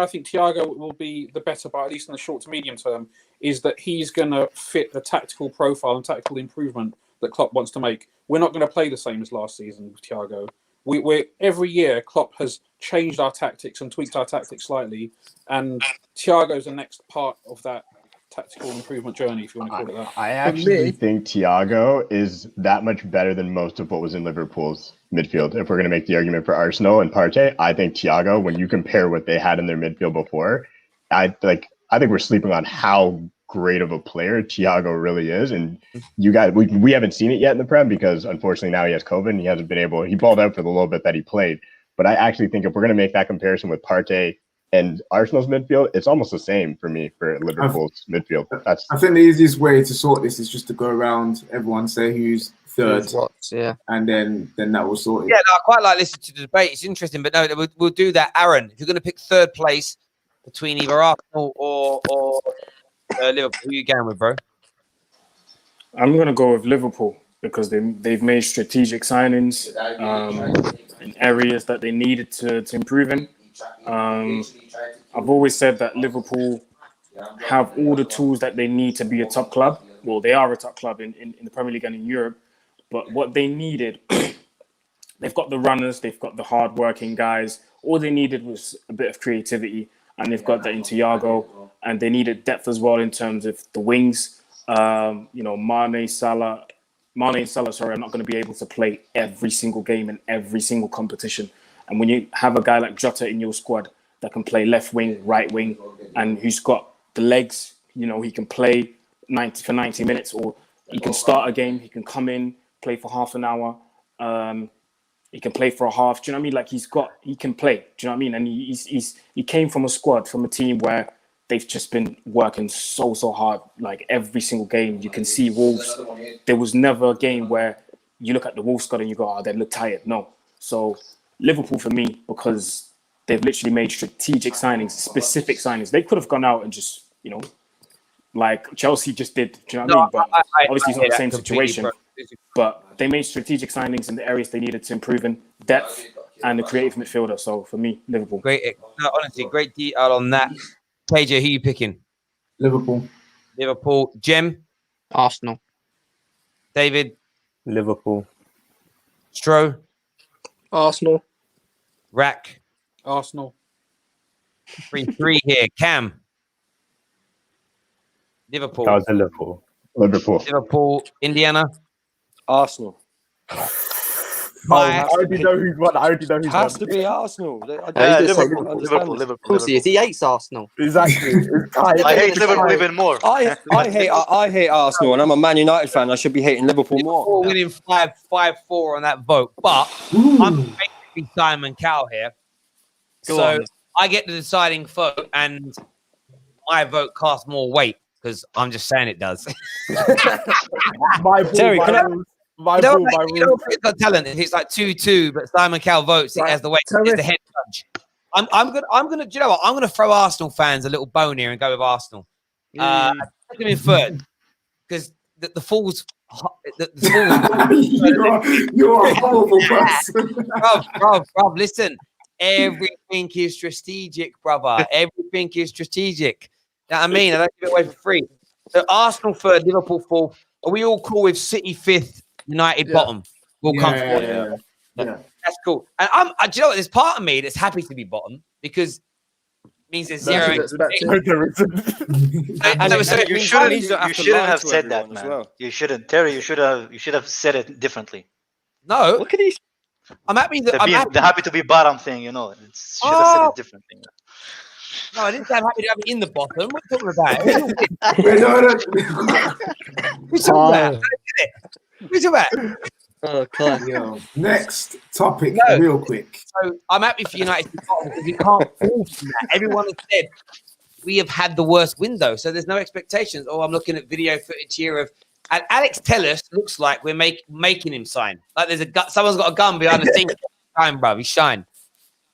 I think Thiago will be the better buy, at least in the short to medium term, is that he's going to fit the tactical profile and tactical improvement that Klopp wants to make. We're not going to play the same as last season with Thiago. We're every year Klopp has changed our tactics and tweaked our tactics slightly, and Thiago's the next part of that tactical improvement journey, if you want to call it that. I actually think Thiago is that much better than most of what was in Liverpool's midfield. If we're going to make the argument for Arsenal and Partey, I think Thiago, when you compare what they had in their midfield before, I think we're sleeping on how great of a player Thiago really is. And you guys, we haven't seen it yet in the Prem because unfortunately now he has COVID and he hasn't been able. He balled out for the little bit that he played. But I actually think if we're going to make that comparison with Partey and Arsenal's midfield, it's almost the same for me for Liverpool's midfield. I think the easiest way to sort this is just to go around, everyone say who's third, and then that will sort it. Yeah, no, I quite like listening to the debate. It's interesting, but no, we'll do that. Aaron, if you're going to pick third place between either Arsenal or Liverpool, who are you going with, bro? I'm going to go with Liverpool because they've made strategic signings in areas that they needed to improve in. I've always said that Liverpool have all the tools that they need to be a top club. Well, they are a top club in the Premier League and in Europe. But what they needed, they've got the runners, they've got the hard-working guys. All they needed was a bit of creativity, and they've got that in Thiago. And they needed depth as well in terms of the wings. Mane, Salah, sorry, I'm not going to be able to play every single game in every single competition. And when you have a guy like Jota in your squad that can play left wing, right wing, and who's got the legs, he can play 90 minutes, or he can start a game, he can come in, play for half an hour, he can play for a half. Do you know what I mean? Like he can play. Do you know what I mean? And he came from a team where they've just been working so hard, like every single game. You can see Wolves. There was never a game where you look at the Wolves squad and you go, they look tired. No. So Liverpool for me, because they've literally made strategic signings, specific signings. They could have gone out and just, like Chelsea just did. Do you know what I mean? But obviously it's not the same situation. But they made strategic signings in the areas they needed to improve in depth and the creative midfielder. So for me, Liverpool. Great. No, honestly, great detail on that. KJ, who are you picking? Liverpool. Jem? Arsenal. David? Liverpool. Stro? Arsenal. Rack? Arsenal. 3-3 here. Cam? Liverpool. That was a Liverpool. Liverpool. Indiana? Arsenal. I already know who's won. Has to be Arsenal. Liverpool. He hates Arsenal. Exactly. I hate Liverpool even more. I hate Arsenal, and I'm a Man United fan. I should be hating Liverpool more. Winning 5-4 on that vote, but I'm basically Simon Cowell here. I get the deciding vote, and my vote casts more weight because I'm just saying it does. Terry, it's got talent. It's like 2-2, but Simon Cowell votes it as the way is the head judge. I'm gonna. Do you know what? I'm gonna throw Arsenal fans a little bone here and go with Arsenal. Put them in third because the Fools. You're a horrible person. Bro, listen. Everything is strategic, brother. Everything is strategic. You know what I mean? I don't give it away for free. So Arsenal third, Liverpool fourth. Are we all cool with City fifth United Yeah. bottom. Will come forward. Yeah. That's cool. And do you know what? There's part of me that's happy to be bottom because it means there's That's zero. expected. So You shouldn't have said that, man. You shouldn't, Terry. You should have said it differently. No. What can he? I'm happy that The happy to be bottom thing, you know. Should have said it differently. No, I didn't say I'm happy to have it in the bottom. What are you talking about? Who's talking about? Who's talking about? Oh, Yo, next topic, real quick. So I'm happy for United to be bottom because we can't fall from that. Everyone has said we have had the worst window, so there's no expectations. Oh, I'm looking at video footage here of, and Alex Tellus looks like we're making him sign. Like there's someone's got a gun behind the scenes. Shine, bro. He's shine.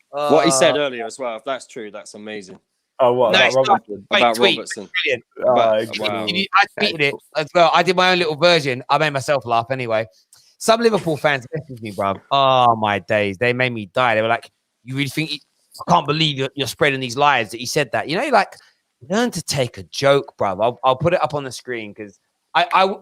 What he said earlier as well. If that's true, that's amazing. Oh, what? No, About it's not. Robertson? About tweet. Robertson. Brilliant. Wow. I tweeted it as well. I did my own little version. I made myself laugh anyway. Some Liverpool fans messaged me, bro. Oh, my days. They made me die. They were like, you really think I can't believe you're spreading these lies that he said that. You know, like, learn to take a joke, bro. I'll put it up on the screen because I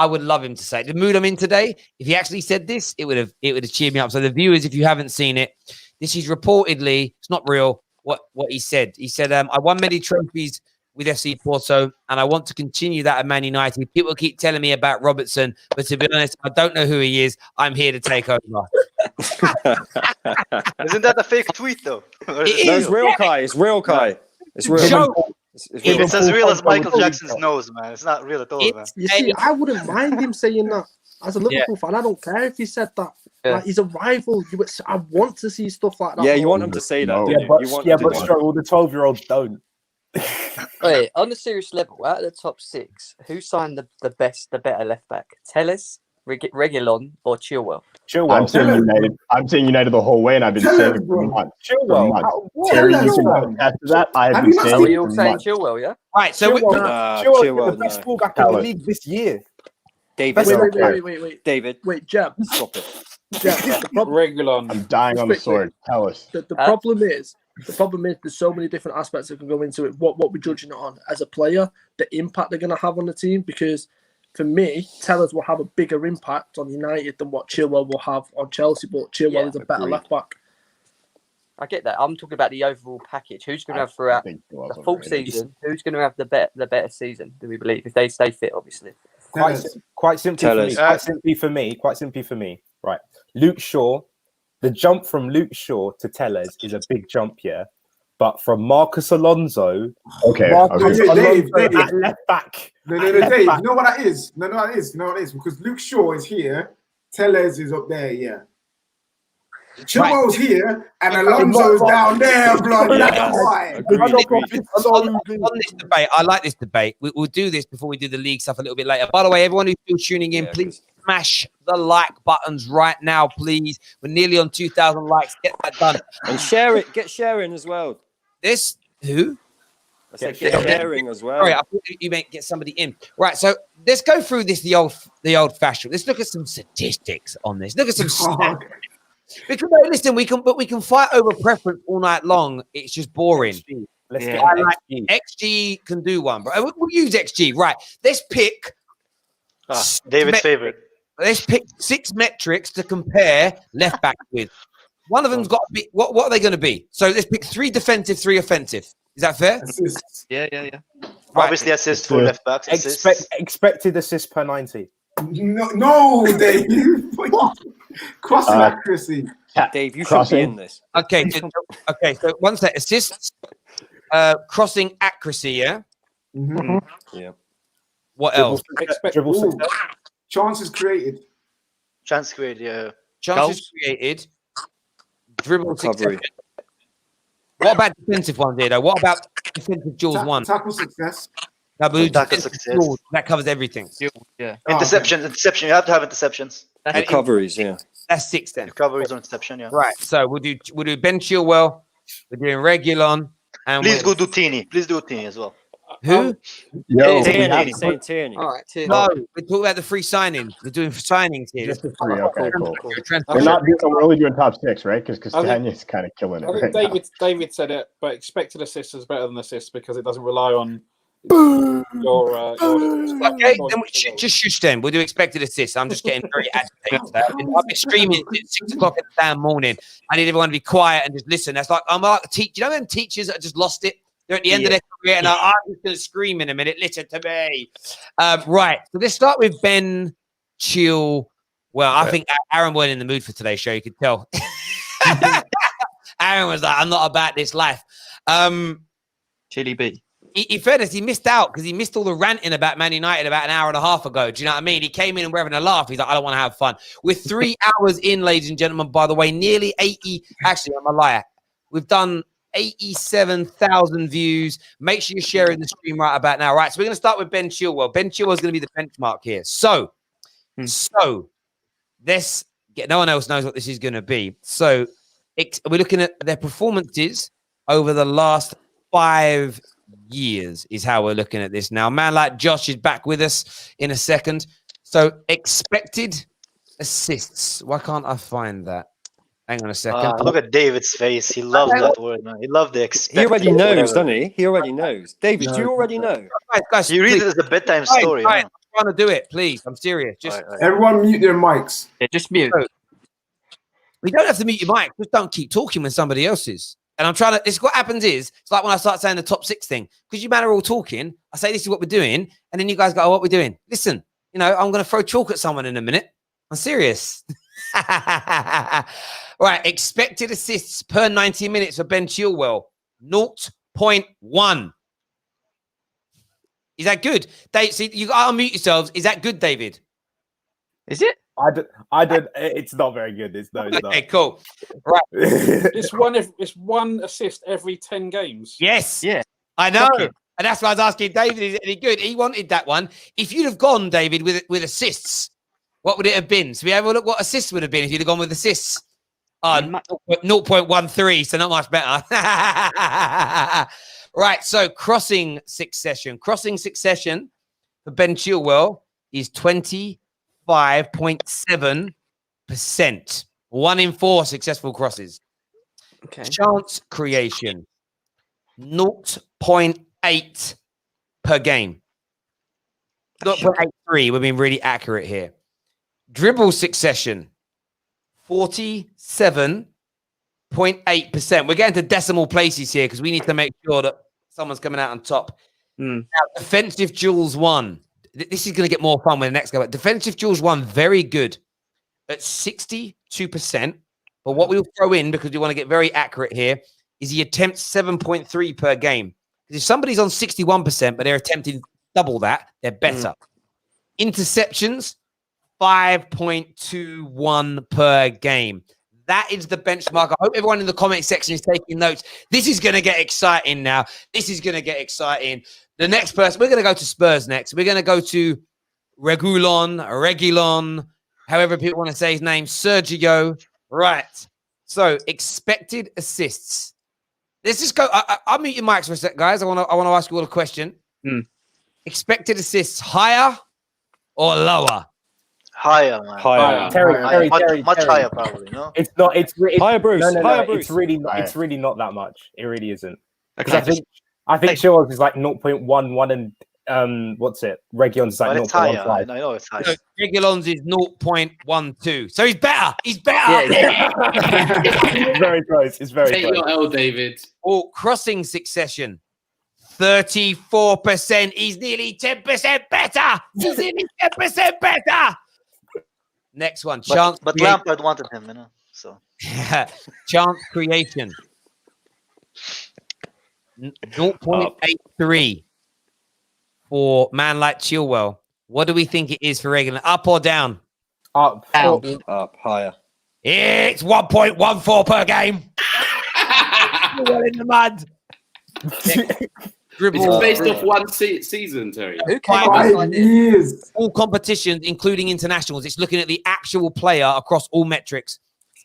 would love him to say it. The mood I'm in today, if he actually said this, it would have cheered me up. So the viewers, if you haven't seen it, this is reportedly, it's not real, what he said. He said, I won many trophies with FC Porto, and I want to continue that at Man United. People keep telling me about Robertson, but to be honest, I don't know who he is. I'm here to take over. Isn't that a fake tweet, though? It's real, Kai. It's real, Kai. It's real. It's as real as Michael Jackson's nose, man. It's not real at all, man. You see, I wouldn't mind him saying that. As a Liverpool fan, I don't care if he said that. Yeah. Like, he's a rival. I want to see stuff like that. Yeah, you want him to say that. But struggle. The 12-year-olds don't. Wait, on a serious level, out of the top six, who signed the better left back? Tellus, Reguilon, or Chilwell? I'm saying United the whole way, and I've been saying it for months. Terry, you can attest to that. I have been saying it Are we all for saying months. Chilwell? Yeah. Right. So Chilwell, the best fullback in the league this year. David. Wait. David. Wait, Jeb. Stop it. Jeb, I'm dying on the sword. Tell us. The problem is there's so many different aspects that can go into it. What we're judging it on as a player, the impact they're going to have on the team. Because for me, Tellers will have a bigger impact on United than what Chilwell will have on Chelsea. But Chilwell is a better left back. I get that. I'm talking about the overall package. Who's going to have throughout the full season? Who's going to have the better season? Do we believe if they stay fit? Obviously. Quite simply for me. Right, Luke Shaw. The jump from Luke Shaw to Tellez is a big jump, yeah. But from Marcus Alonso, Dave, at left back. No, Dave. You know what that is? No, it is. Because Luke Shaw is here, Tellez is up there, yeah. Chilwell's here, and Alonso's down there, blood. That's why. On this debate, I like this debate. We'll do this before we do the league stuff a little bit later. By the way, everyone who's still tuning in, please smash the like buttons right now, please. We're nearly on 2,000 likes. Get that done. And share it. Get sharing as well. This, who? I said get sharing as well. Sorry, I thought you meant get somebody in. Right, so let's go through this the old fashioned. Let's look at some statistics on this. Look at some stats. Because listen, we can fight over preference all night long. It's just boring. Let's get XG can do one, but we'll use XG. Right. Let's pick David's favorite. Let's pick 6 metrics to compare left back with. One of them's got to be what are they going to be? So let's pick 3 defensive, 3 offensive. Is that fair? Assists. Yeah. Right. Obviously, assists for left backs. Expected assists per 90. No, Dave. Crossing accuracy. Dave, you should be in this. Okay. So one set assists, crossing accuracy. Yeah. Mm-hmm. Yeah. What else? Chances created. Chance created. Yeah. Chances created. Dribble recovery. Success. What about defensive ones here, though? What about defensive duels one? Tackle success. Tackle success. That covers everything. Yeah. Interception. You have to have interceptions. Recoveries. Yeah. That's 6 then. Recoveries on interception. Yeah. Right. So we'll do Ben Chilwell. We're doing Reguilon. And please do Tini. Please do Tini as well. Who? Tierney. All right, Tierney. No, we're talking about the free signings. We're doing signings here. Just the 3. Okay, cool. We're only doing top 6, right? Because Tanya's kind of killing it. I think David said it, but expected assists is better than assists because it doesn't rely on Okay, then we just shush them. We'll do expected assists. I'm just getting very agitated. I've been streaming since 6 o'clock in the damn morning. I need everyone to be quiet and just listen. That's like I'm like a teacher. You know them teachers that just lost it? They're at the end of their career and I'm just going to scream in a minute. Listen to me. Right. So let's start with Ben Chill. Well, I think Aaron wasn't in the mood for today's show. You could tell. Aaron was like, I'm not about this life. Chili B. In fairness, he missed out because he missed all the ranting about Man United about an hour and a half ago. Do you know what I mean? He came in and we're having a laugh. He's like, I don't want to have fun. We're 3 hours in, ladies and gentlemen, by the way, nearly 80. Actually, I'm a liar. We've done 87,000 views. Make sure you're sharing the stream right about now. Right, so we're going to start with Ben Chilwell. Ben Chilwell is going to be the benchmark here. So let's get, no one else knows what this is going to be. So we're looking at their performances over the last 5 years is how we're looking at this now. A man like Josh is back with us in a second. So expected assists. Why can't I find that? Hang on a second. Look at David's face. He loves that word, man. He loves the expected. He already knows, doesn't he? He already knows. David, do you already know? Guys, you read it as a bedtime story. Right. I'm trying to do it, please. I'm serious. Just everyone mute their mics. Yeah, just mute. So, we don't have to mute your mic. Just don't keep talking when somebody else is. And I'm trying to, this what happens is, it's like when I start saying the top 6 thing, because you man are all talking, I say, this is what we're doing. And then you guys go, oh, what we're doing. Listen, you know, I'm going to throw chalk at someone in a minute. I'm serious. Right. Expected assists per 90 minutes for Ben Chilwell, 0.1. Is that good? See, you got to unmute yourselves. Is that good, David? Is it? I don't. It's not very good. It's not. Okay, cool. Right. It's one assist every 10 games. Yes. Yeah. I know. And that's why I was asking David, is it any good? He wanted that one. If you'd have gone, David, with assists, what would it have been? So we have a look what assists would have been if you'd have gone with assists. 0.13, so not much better. Right. So crossing succession for Ben Chilwell is 25.7%. 1 in 4 successful crosses. Okay. Chance creation, 0.8 per game. 0.83. We're being really accurate here. Dribble succession, 47.8%. We're getting to decimal places here because we need to make sure that someone's coming out on top. Now, defensive duels won. This is going to get more fun when the next go. But defensive duels won very good at 62%. But what we'll throw in, because we want to get very accurate here, is he attempts 7.3 per game. Because if somebody's on 61%, but they're attempting double that, they're better. Interceptions, 5.21 per game. That is the benchmark. I hope everyone in the comment section is taking notes. This is going to get exciting now. This is going to get exciting. The next person, we're going to go to Spurs next. We're going to go to Regulon, however people want to say his name, Sergio. Right. So expected assists. Let's just go. I'll mute your mics for a sec, guys. I want to ask you all a question. Expected assists higher or lower? Higher, man. Terry, Terry, much higher, probably. No, it's not. It's higher, Bruce. No, Higher, Bruce. It's really not. It's really not that much. It really isn't. Because I think Shaw's is like 0.11 and what's it? Regions is like 0.15. I know it's higher. So Regulon's is 0.12. So he's better. He's better. It's very close. It's very Take close. your L, David. Oh, crossing succession. 34%. He's nearly 10% better. He's nearly 10% better. Next one. But Lampard wanted him, you know. So chance creation. 0.83 for man like Chilwell. What do we think it is for regular? Up or down? Up. Up. Higher. It's 1.14 per game. Well in the mud. It's based off one season, Terry. Who came up with 5 years? All competitions, including internationals. It's looking at the actual player across all metrics.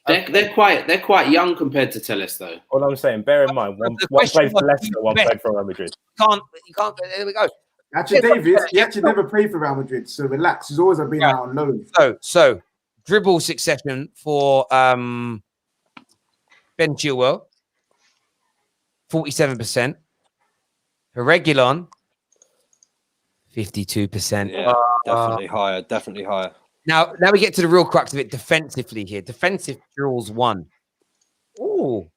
They're quite young compared to Telles, though. All I'm saying, bear in mind, one played for Leicester, one played for Real Madrid. You can't. There we go. Actually, David, he actually never played for Real Madrid, so relax. He's always been out on loan. So dribble succession for Ben Chilwell, 47%. For Regulon, 52%. Yeah, definitely higher. Definitely higher. Now we get to the real crux of it defensively here. Defensive duels 1. Ooh.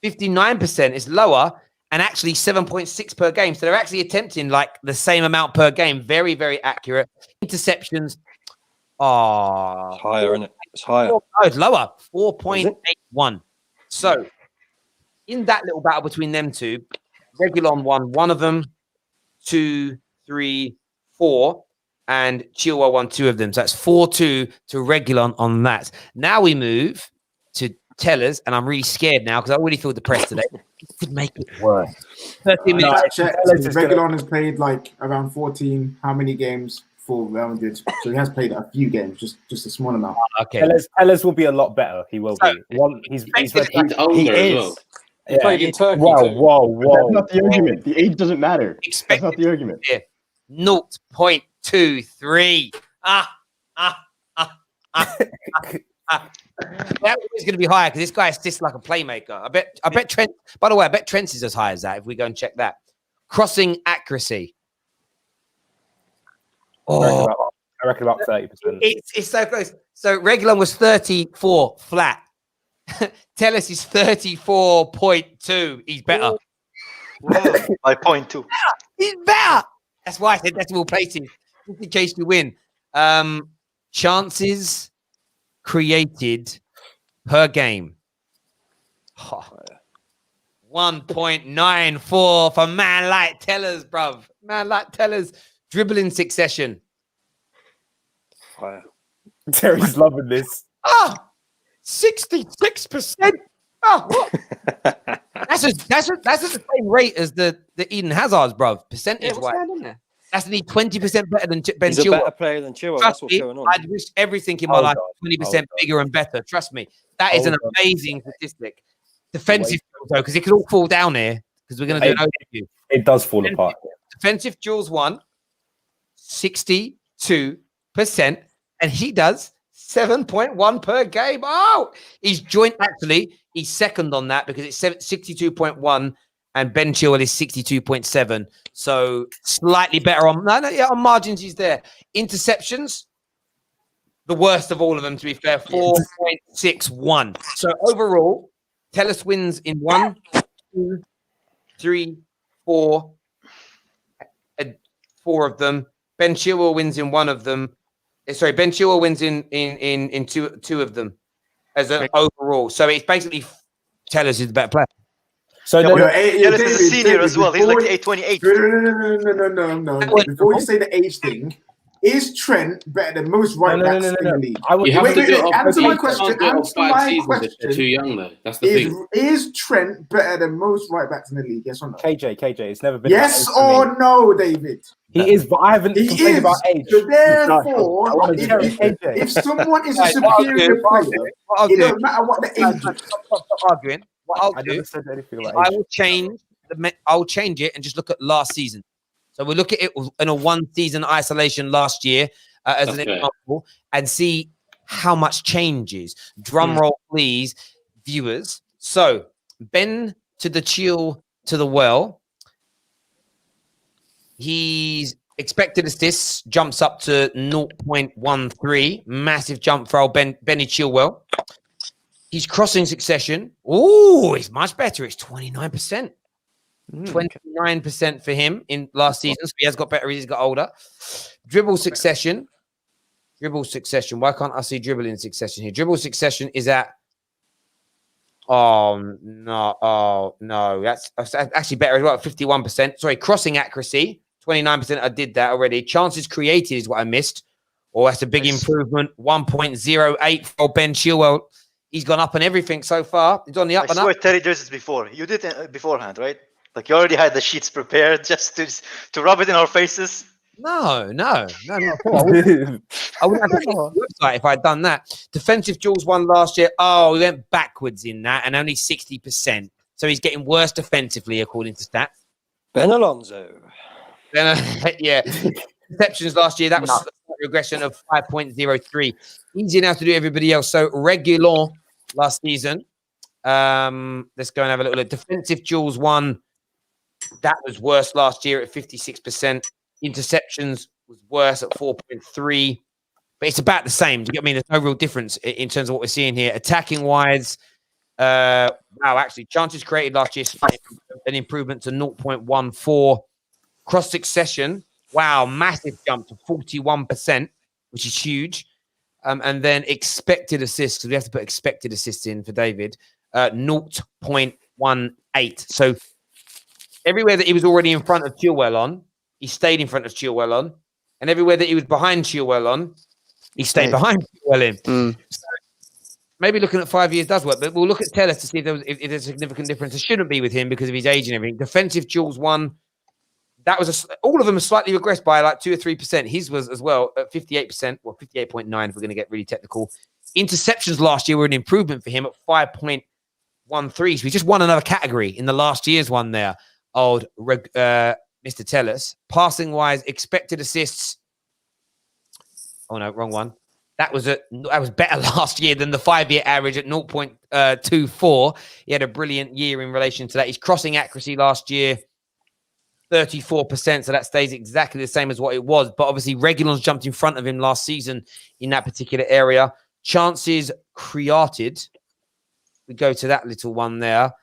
59% is lower and actually 7.6 per game. So they're actually attempting like the same amount per game. Very, very accurate. Interceptions are higher, isn't it? It's higher. No, it's lower. 4.81. So in that little battle between them two, Regulon won one of them, 2, 3, 4, and Chilwell won 2 of them. So that's 4-2 to Regulon on that. Now we move to Tellers, and I'm really scared now because I already feel depressed today. It could make it worse. 30 minutes. Regulon has played like around 14. How many games? 4 rounded. So he has played a few games, just a small amount. Okay. Tellers will be a lot better. He will be. He's older as well. He played in Turkey. Whoa. That's not the argument. The age doesn't matter. That's not the argument. 0.23. That is going to be higher because this guy assists like a playmaker. I bet Trent. By the way, I bet Trent's is as high as that. If we go and check that, crossing accuracy. I reckon about 30%. It's so close. So Regulon was 34 flat. Tellus is 34.2. He's better. By 0.2. He's better. That's why I said decimal places, just in case you win. Chances created per game. 1.94 for man like Tellers, bruv. Man like Tellers. Dribbling succession. Terry's loving this. 66%. What? That's the same rate as the Eden Hazards, bruv. Percentage wise. That's nearly 20% better than Ben Chilwell. He's a better player than Chilwell. That's what's going on. I'd wish everything in my life 20% bigger and better. Trust me. That is an amazing statistic. Defensive though, because it could all fall down here because we're going to do an overview. It does fall apart. Defensive duels 1, 62%, and he does 7.1 per game. Oh, he's joint actually. He's second on that because it's 62.1 and Ben Chilwell is 62.7. So slightly better on on margins. He's there. Interceptions, the worst of all of them, to be fair, 4.61. So overall, Tellus wins in 1, 2, 3, 4. 4 of them. Ben Chilwell wins in 1 of them. Sorry, Ben Chilwell wins in two of them as an overall. So it's basically Tellers is the better player. So Tellers is a senior as well. He's like 828. No. Before you say the age thing, is Trent better than most right backs in the league? Answer my question. They're too young though. That's the thing. Is Trent better than most right backs in the league? Yes or no? KJ, it's never been. Yes or no, David? He is, but I haven't complained about age. So therefore, if someone is a superior player, it doesn't matter what the age is. Stop arguing. What I'll do, I will change it and just look at last season. So we'll look at it in a 1-season isolation last year as an example and see how much changes. Drum roll, please, viewers. So Ben to the chill to the well. He's expected assists jumps up to 0.13. Massive jump for old Benny Chilwell. He's crossing succession. Oh, it's much better. It's 29%. 29% for him in last season. So he has got better as he's got older. Dribble succession. Why can't I see dribbling succession here? Dribble succession is at. Oh no. That's actually better as well. 51%. Sorry, crossing accuracy. 29%. I did that already. Chances created is what I missed. Oh, that's a big improvement. 1.08 for Ben Chilwell. He's gone up on everything so far. He's on the up and up. I swear Terry does this before. You did it beforehand, right? Like you already had the sheets prepared just to rub it in our faces. No. I wouldn't have the website if I'd done that. Defensive duels won last year. Oh, we went backwards in that and only 60%. So he's getting worse defensively according to stats. Ben Alonso. Yeah. Interceptions last year, that was a regression of 5.03. Easy enough to do everybody else. So Regulon last season. Let's go and have a little look. Defensive duels won. That was worse last year at 56%. Interceptions was worse at 4.3, but it's about the same. Do you get what I mean? There's no real difference in terms of what we're seeing here. Attacking wise, actually, chances created last year, an improvement to 0.14. Cross succession, massive jump to 41%, which is huge. And then expected assists, because we have to put expected assists in for David, 0.18. So everywhere that he was already in front of Chilwell on, he stayed in front of Chilwell on. And everywhere that he was behind Chilwell on, he stayed behind Chilwell in. So maybe looking at 5 years does work, but we'll look at Tellus to see if there's a significant difference. There shouldn't be with him because of his age and everything. Defensive duels won. That was all of them are slightly regressed by like 2 or 3%. His was as well at 58%, 58.9 if we're going to get really technical. Interceptions last year were an improvement for him at 5.13. So he just won another category in the last year's one there. Mr. Tellus. Passing wise, expected assists. Oh no, wrong one. That was better last year than the 5-year average at 0.24. He had a brilliant year in relation to that. His crossing accuracy last year, 34%. So that stays exactly the same as what it was. But obviously, Reguilon's jumped in front of him last season in that particular area. Chances created. We go to that little one there.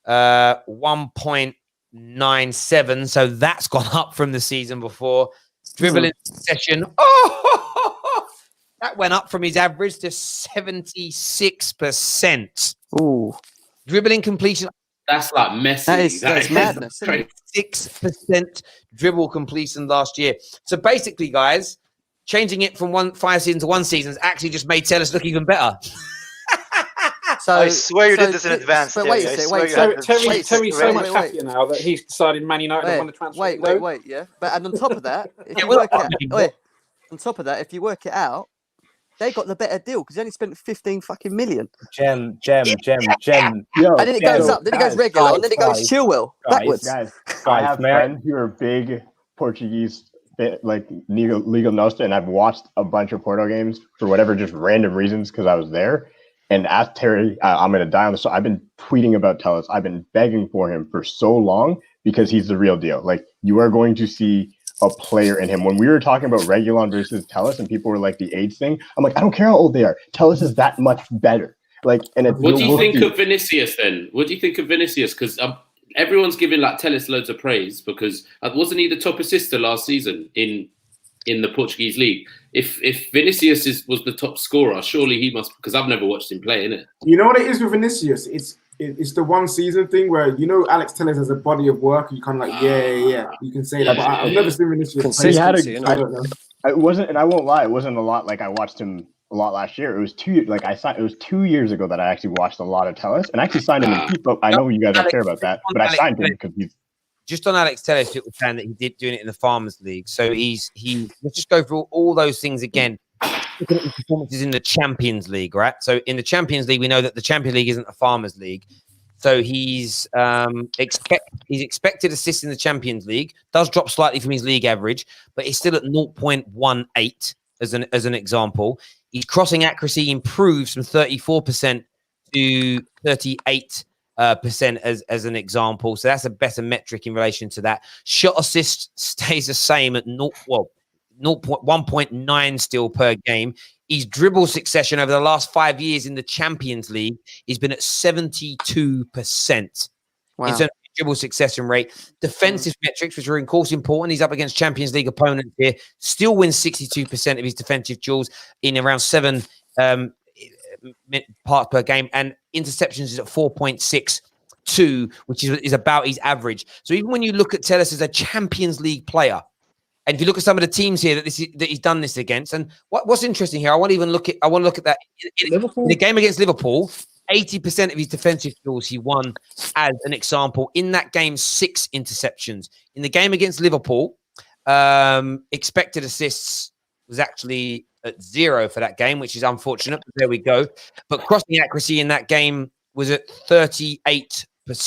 1.97. So that's gone up from the season before. Dribbling session. That went up from his average to 76%. Ooh. Dribbling completion. That's like Messi. That's madness. 6% dribble completion last year. So basically, guys, changing it from 5 seasons to 1 season has actually just made Tellus look even better. So I swear you did this in advance. But wait a second. Terry's so much happier now that he's decided Man United have won the transfer. Wait, yeah. But and on top of that, if you work it out, they got the better deal because they only spent 15 fucking million. Gem. Yo, and then it goes up, then it goes regular, and then it goes Chilwell backwards. Guys, I have friends who are big Portuguese, like Liga Nostra, and I've watched a bunch of Porto games for whatever just random reasons because I was there. And ask Terry, I'm going to die on this. So I've been tweeting about Tellus. I've been begging for him for so long because he's the real deal. Like, you are going to see a player in him. When we were talking about Reguilon versus Tellus and people were like the age thing, I'm like, I don't care how old they are. Tellus is that much better. Like, and it's, what do you think of Vinicius then? What do you think of Vinicius? Because everyone's giving like Tellus loads of praise because wasn't he the top assister last season in the Portuguese league? If Vinicius was the top scorer, surely he must, because I've never watched him play, innit? You know what it is with Vinicius? It's the 1 season thing where, you know, Alex Tellez has a body of work. You kind of like, yeah, you can say that. But I've never seen Vinicius play. I don't know. It wasn't, and I won't lie, it wasn't a lot. Like, I watched him a lot last year. It was 2 years ago that I actually watched a lot of Tellez, and I actually signed him in FIFA. I know you guys don't care about that, but I signed him because he's. Just on Alex Tellez, people saying that he did doing it in the Farmers League. So let's just go through all those things again. Looking at his performances in the Champions League, right? So in the Champions League, we know that the Champions League isn't a Farmers League. So he's expected assists in the Champions League, does drop slightly from his league average, but he's still at 0.18 as an example. His crossing accuracy improves from 34% to 38%. As an example, so that's a better metric in relation to that. Shot assist stays the same at 1.9 still per game. His dribble succession over the last 5 years in the Champions League has been at 72%. Wow. In terms of dribble succession rate. Defensive metrics, which are in course important. He's up against Champions League opponents here. Still wins 62% of his defensive duels in around 7 parts per game, and interceptions is at 4.62, which is about his average. So even when you look at Tellus as a Champions League player, and if you look at some of the teams here that he's done this against, and what's interesting here, I want to look at that in the game against Liverpool. 80% of his defensive duels he won, as an example. In that game, 6 interceptions. In the game against Liverpool, expected assists was actually at 0 for that game, which is unfortunate, but there we go. But crossing accuracy in that game was at 38%. We're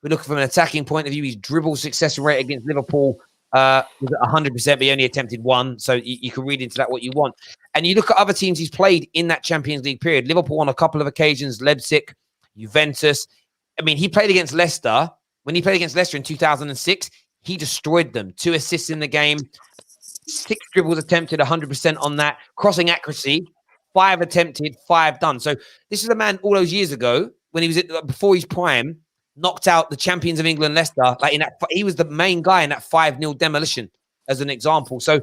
looking from an attacking point of view. His dribble success rate against Liverpool was at 100%, but he only attempted 1. So you can read into that what you want. And you look at other teams he's played in that Champions League period. Liverpool on a couple of occasions, Leipzig, Juventus. I mean, he played against Leicester. When he played against Leicester in 2006, he destroyed them. 2 assists in the game, 6 dribbles attempted, 100% on that. Crossing accuracy, 5 attempted, 5 done. So this is a man all those years ago when he was before his prime, knocked out the champions of England, Leicester. Like he was the main guy in that 5-0 demolition, as an example. So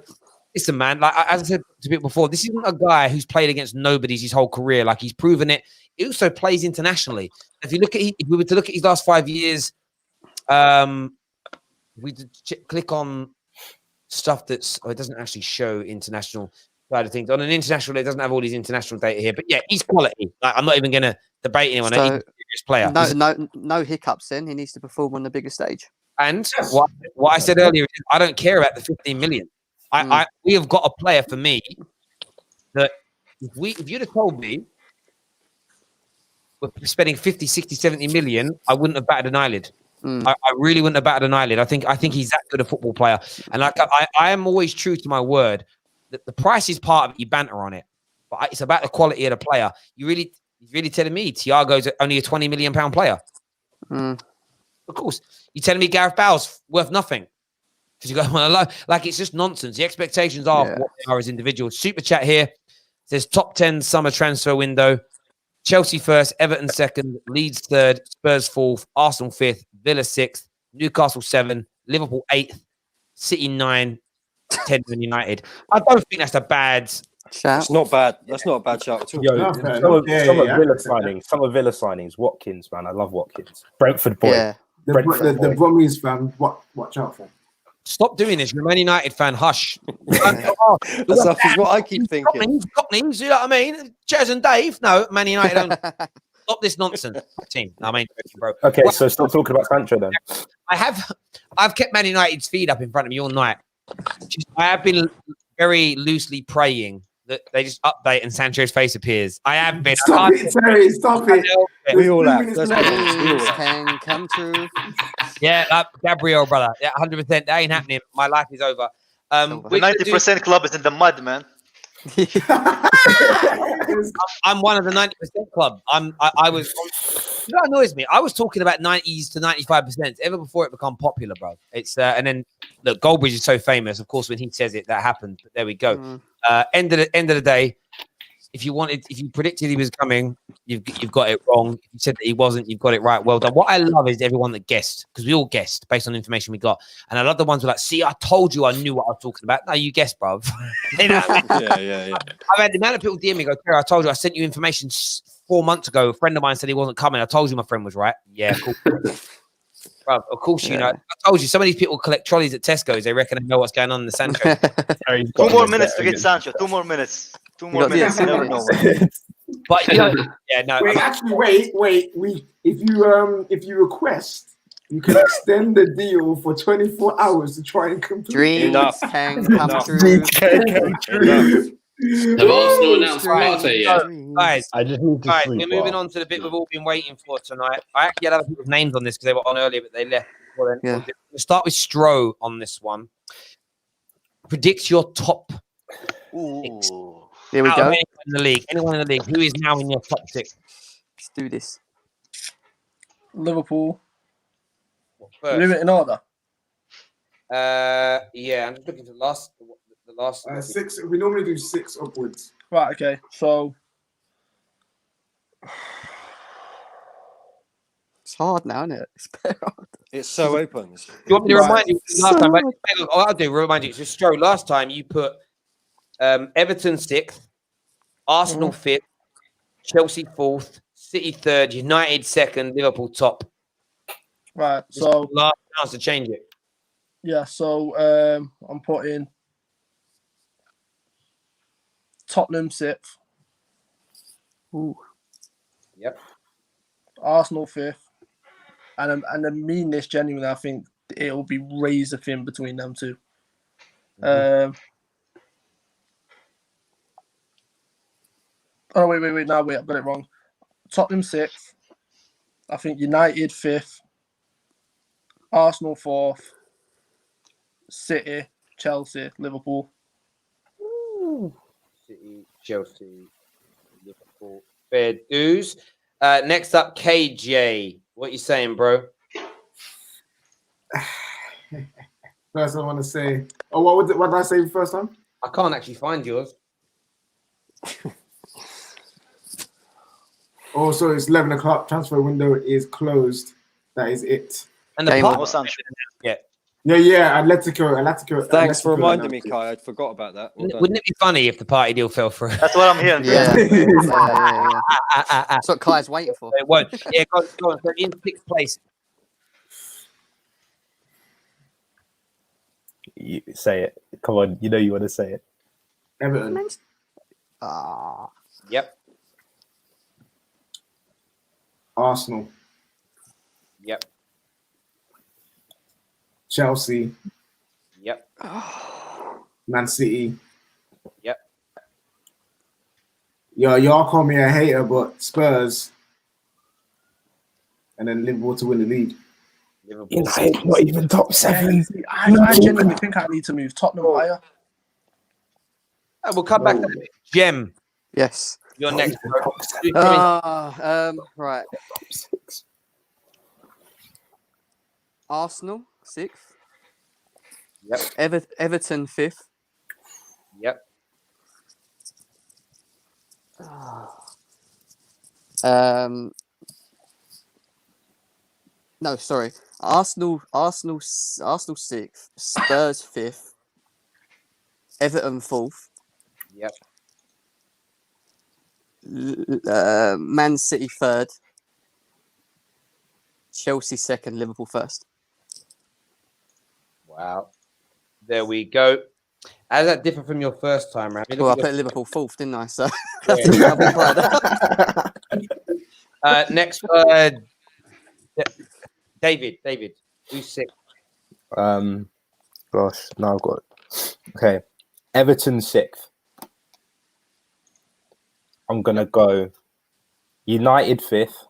listen, man, like as I said a bit before, this isn't a guy who's played against nobodies his whole career. Like he's proven it. He also plays internationally. If you look at, if we were to look at his last 5 years, we click on stuff that's it doesn't actually show international side of things. On an international, it doesn't have all these international data here. But yeah, he's quality. Like, I'm not even going to debate anyone. He's a serious player. No hiccups. Then he needs to perform on the bigger stage. And what I said earlier is I don't care about the 15 million. We have got a player for me that if you'd have told me we're spending 50, 60, 70 million, I wouldn't have batted an eyelid. I really wouldn't have batted an eyelid. I think he's that good a football player. And like I am always true to my word that the price is part of it. You banter on it, but it's about the quality of the player. You're really telling me Thiago's only a 20 million pound player? Of course. You're telling me Gareth Bale's worth nothing because you go like it's just nonsense. The expectations are what they are as individuals. Super chat here says top 10 summer transfer window. Chelsea first, Everton second, Leeds third, Spurs fourth, Arsenal fifth, Villa sixth, Newcastle 7, Liverpool 8th, City 9, 10 and United. I don't think that's a bad shout. It's not bad. That's not a bad shout at all. Yo, some of Villa signings. Watkins, man, I love Watkins. Brentford boy. Yeah. The Brummies fan, watch out for. Stop doing this. You're a Man United fan. Hush. That's what I keep thinking. Cockneys, you know what I mean? Jez and Dave. No, Man United don't. Stop this nonsense, team. I mean, bro. Okay, so stop talking about Sancho then. I've kept Man United's feed up in front of me all night. I have been very loosely praying that they just update and Sancho's face appears. I have been. Stop it, Terry. Stop it. We all have. Can come true. Yeah, Gabriel, brother. Yeah, 100%. That ain't happening. My life is over. The 90% club is in the mud, man. I'm one of the 90% club. I was. You know what annoys me? I was talking about 90s to 95% ever before it become popular, bro. It's and then look, Goldbridge is so famous. Of course, when he says it, that happens. But there we go. End of the day, if you predicted he was coming, you've got it wrong. If you said that he wasn't, you've got it right. Well done. What I love is everyone that guessed, because we all guessed based on the information we got. And I love the ones who are like, see, I told you I knew what I was talking about. No, you guessed, bro. You know what I mean? Yeah. I've had the amount of people DM me go, Terry, I told you, I sent you information 4 months ago. A friend of mine said he wasn't coming. I told you my friend was right. Yeah, cool. Bro, of course, you know. I told you, some of these people collect trolleys at Tesco's. They reckon they know what's going on in the Sancho. 2 more minutes to get Sancho. 2 more minutes. 2 more minutes. You never know. But you know, yeah, no. Wait. If you request, you can extend the deal for 24 hours to try and complete. Dreams can come true. Have Arsenal announced Partey yet? Guys, I just need to sleep. we're moving on to the bit we've all been waiting for tonight. I actually had other people's names on this because they were on earlier, but they left. Well, then, we'll start with Stro on this one. Predict your top 6. Here we go. Anyone in the league. Who is now in your top 6? Let's do this. Liverpool. First? Leave it in order. Yeah, I'm just looking for the last 6. We normally do 6 upwards. Right, okay. So it's hard now, isn't it? It's so open. Do you want me to remind you last time? I'll do. Remind you. So, Stro, last time you put Everton 6th, Arsenal 5th, Chelsea 4th, City 3rd, United 2nd, Liverpool top. Right. So last chance to change it. Yeah. So I'm putting Tottenham 6th. Ooh. Yep. Arsenal 5th. And I mean this genuinely. I think it'll be razor thin between them two. Oh wait! No, wait, I've got it wrong. Tottenham 6th. I think United 5th. Arsenal 4th. City, Chelsea, Liverpool. City, Chelsea, Liverpool. Fair dues. Next up, KJ. What you saying, bro? First, I want to say. Oh, what did I say first time? I can't actually find yours. Also, it's 11 o'clock. Transfer window is closed. That is it. And the No part. Sancho. Yeah. Yeah. Atletico. Thanks for Atletico reminding me, announced it. Kai. I forgot about that. Well done. Wouldn't it be funny if the party deal fell through? That's what I'm hearing. Yeah. That's what Kai's waiting for. It won't. Yeah, go on. So in 6th place. You say it. Come on, you know you want to say it. Everton. Yep. Arsenal. Yep. Chelsea. Yep. Man City. Yep. Y'all call me a hater, but Spurs. And then Liverpool to win the league. United not even top 7. I genuinely think I need to move Tottenham higher. We'll come back to that. Gem. Yes. You're next. Right. Arsenal 6th. Yep. Everton 5th. Yep. No, sorry. Arsenal 6th. Spurs 5th. Everton 4th. Yep. Man City 3rd. Chelsea 2nd. Liverpool 1st. Wow. There we go. How does that differ from your first time round? Well, I put Liverpool 4th, didn't I? So next, David, who's 6th? Gosh, now I've got. Okay, Everton 6th. I'm gonna go. United 5th.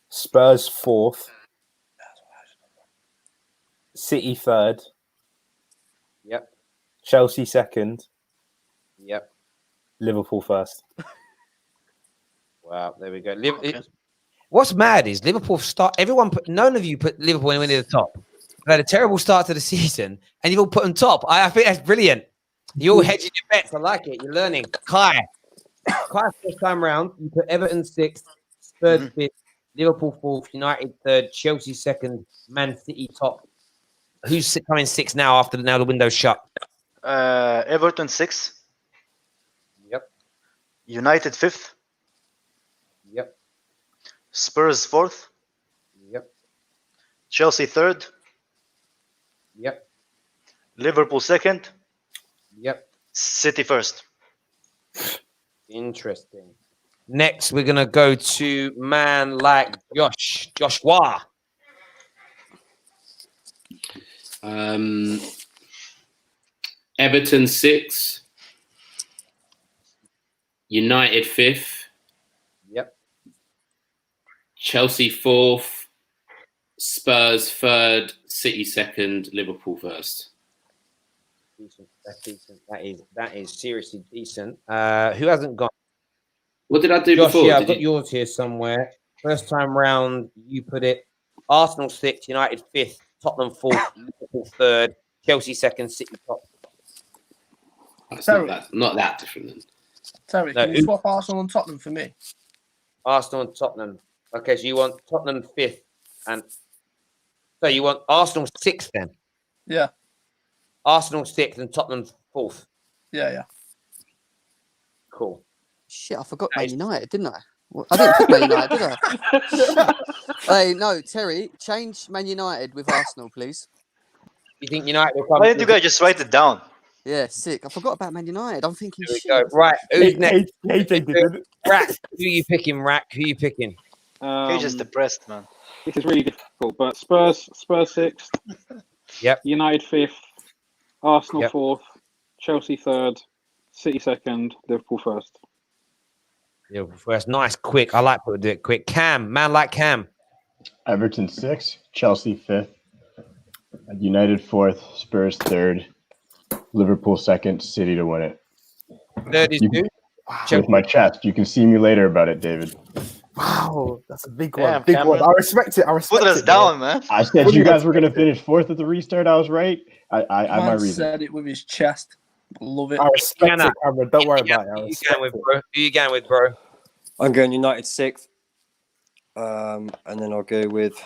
Spurs 4th. City 3rd. Yep. Chelsea 2nd. Yep. Liverpool 1st. Wow, there we go. What's mad is Liverpool start. None of you put Liverpool anywhere near the top. They had a terrible start to the season, and you've all put them top. I think that's brilliant. You're all hedging your bets. I like it. You're learning. Kai, first time round, you put Everton 6th, Spurs 5th, Liverpool 4th, United 3rd, Chelsea 2nd, Man City top. Who's coming 6th now after the window's shut? Everton 6th. Yep. United 5th. Yep. Spurs 4th. Yep. Chelsea 3rd. Yep. Liverpool 2nd. Yep. City 1st. Interesting. Next, we're going to go to man like Joshua. Everton 6th. United 5th. Yep. Chelsea 4th. Spurs 3rd. City 2nd. Liverpool 1st. Decent. That's decent. That is seriously decent. Who hasn't got? What did I do Josh, before? yeah, I've got yours here somewhere. First time round, you put it Arsenal 6th, United 5th, Tottenham 4th, Liverpool 3rd, Chelsea 2nd, City top. That's not that different then. Terry, No, can you swap Arsenal and Tottenham for me? Arsenal and Tottenham. Okay, so you want Tottenham 5th, and so you want Arsenal 6th then? Yeah. Arsenal 6th and Tottenham 4th. Yeah. Cool. Shit, I forgot Man United, didn't I? Well, I didn't pick Man United, did I? Hey, no, Terry, change Man United with Arsenal, please. You think United will come? Why didn't you guys just write it down? Yeah, sick. I forgot about Man United. I'm thinking, Here we shit. go. Right, who's next? didn't. Rack, who you picking, Rack? Who you picking? He's just depressed, man. This is really difficult, but Spurs 6th. Yep. United 5th. Arsenal Yep. 4th. Chelsea 3rd. City 2nd. Liverpool 1st. Liverpool first. Nice, quick. I like people do it quick. Cam, man like Cam. Everton 6th, Chelsea 5th, United 4th, Spurs 3rd, Liverpool 2nd, City to win it. Third is who? With my chest. You can see me later about it, David. Wow, that's a big Damn, one. Big one. Cameron. I respect it. I respect Put us it. Bro. down, man. I said you guys were going to finish fourth at the restart. I was right. I have my Man reason. said it with his chest. Love it. I respect it, Cameron. Don't worry about it. I Who you respect going with, it. bro? Who you going with, bro? I'm going United 6th. And then I'll go with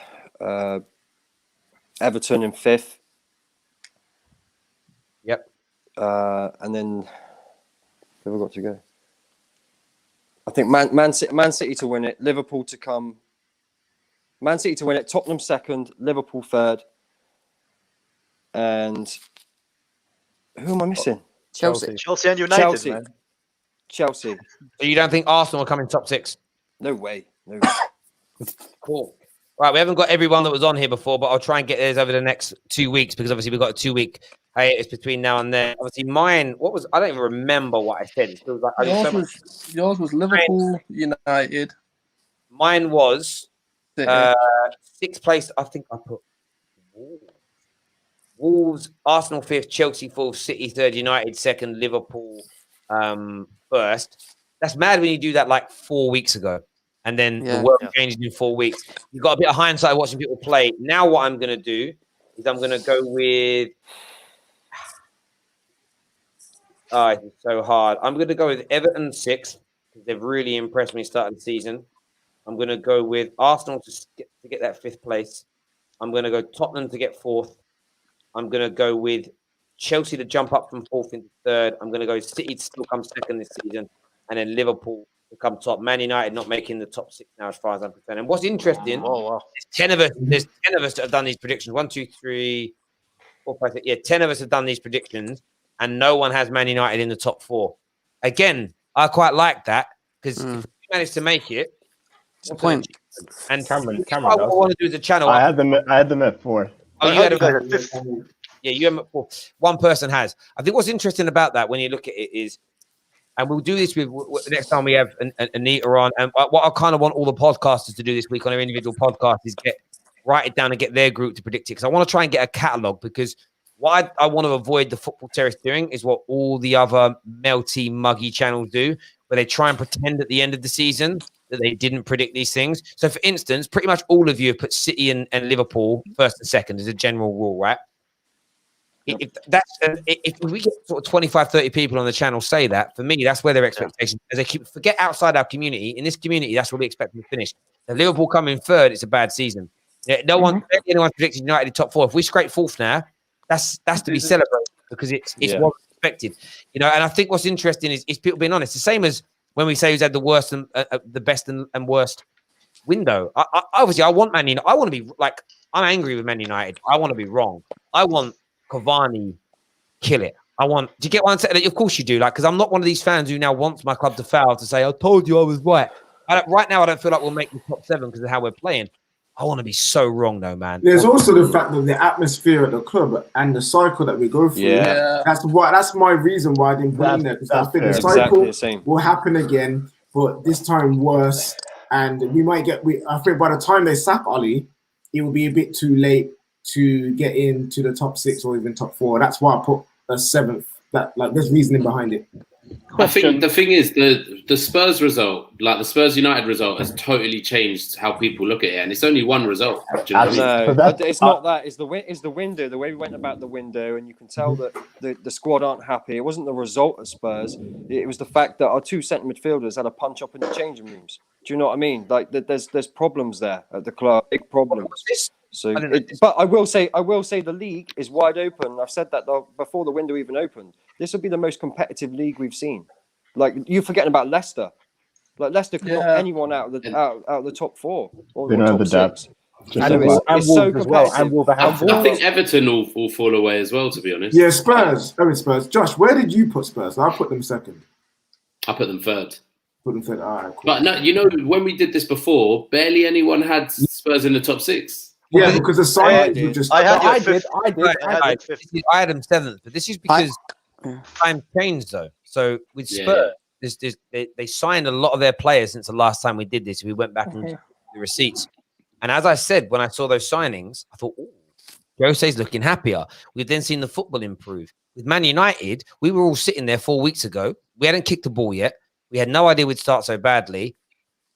Everton in 5th. Yep. And then who have I got to go? I think Man City to win it, Liverpool to come. Man City to win it, Tottenham 2nd, Liverpool 3rd. And who am I missing? Chelsea. Chelsea and United, Chelsea. man. Chelsea. So you don't think Arsenal will come in top 6? No way. No way. Cool. Right, we haven't got everyone that was on here before, but I'll try and get theirs over the next 2 weeks because obviously we've got a 2-week hiatus between now and then. Obviously, mine, I don't even remember what I said. It feels like Yours was Liverpool, United. Mine was City. 6th place. I think I put Wolves, Arsenal 5th, Chelsea 4th, City 3rd, United 2nd, Liverpool 1st. That's mad when you do that like 4 weeks ago. And then the world changes in 4 weeks. You've got a bit of hindsight watching people play. Now what I'm going to do is I'm going to go with... Oh, it's so hard. I'm going to go with Everton 6th because they've really impressed me starting the season. I'm going to go with Arsenal to get that 5th place. I'm going to go Tottenham to get 4th. I'm going to go with Chelsea to jump up from 4th into 3rd. I'm going to go City to still come 2nd this season. And then Liverpool to come top. Man United not making the top 6 now as far as I'm concerned. And what's interesting, there's 10 of us that have done these predictions. 1, 2, 3, 4, 5, 6. Yeah, 10 of us have done these predictions. And no one has Man United in the top 4. Again, I quite like that because if we manage to make it, it's a point. And Cameron what I want to do as a channel. I had them at 4. Oh, you had them at 5th. Yeah, you have them at 4. One person has. I think what's interesting about that when you look at it is, and we'll do this with next time we have Anita on. And what I kind of want all the podcasters to do this week on their individual podcast is write it down and get their group to predict it. Because I want to try and get a catalogue because what I want to avoid the Football Terrace doing is what all the other melty, muggy channels do, where they try and pretend at the end of the season that they didn't predict these things. So, for instance, pretty much all of you have put City and Liverpool 1st and 2nd as a general rule, right? If we get sort of 25, 30 people on the channel say that, for me, that's where their expectations. As they forget outside our community. In this community, that's where we expect them to finish. If Liverpool come in 3rd, it's a bad season. Anyone predicted United top 4. If we scrape 4th now, that's to be celebrated because it's what we expected. And I think what's interesting is people being honest. The same as when we say who's had the worst and the best and worst window. Obviously, I want Man United. I want to be like, I'm angry with Man United. I want to be wrong. I want Cavani kill it. Do you get what I'm saying? Of course you do. Like, because I'm not one of these fans who now wants my club to fail to say, I told you I was right. Right now, I don't feel like we'll make the top 7 because of how we're playing. I want to be so wrong, though, man. There's also the fact that the atmosphere at the club and the cycle that we go through. Yeah. That's my reason why I didn't put in there, because I think the cycle will happen again, but this time worse. And we might I think by the time they sack Oli, it will be a bit too late to get into the top 6 or even top 4. That's why I put a 7th. There's reasoning behind it. I think the thing is the Spurs result, like the Spurs United result, has totally changed how people look at it, and it's only one result. Do you know what I mean? But it's not that. It's the window. The way we went about the window, and you can tell that the squad aren't happy. It wasn't the result of Spurs. It was the fact that our 2 centre midfielders had a punch up in the changing rooms. Do you know what I mean? Like there's problems there at the club, big problems. So, but I will say the league is wide open. I've said that before the window even opened. This will be the most competitive league we've seen. Like, you're forgetting about Leicester. Like, Leicester could knock anyone out of the top 4 or they don't have the depth. It's so competitive. I think Everton will fall away as well, to be honest. Yeah, Spurs. Josh, where did you put Spurs? I put them 2nd. I put them 3rd. Put them 3rd. All right, cool. But no, when we did this before, barely anyone had Spurs in the top 6. Yeah, because the signings were just. I had them 7th, but this is because time changed though. So with Spurs, they signed a lot of their players since the last time we did this. We went back and the receipts, and as I said, when I saw those signings, I thought, "Oh, Jose's looking happier." We've then seen the football improve. With Man United, we were all sitting there 4 weeks ago. We hadn't kicked the ball yet. We had no idea we'd start so badly.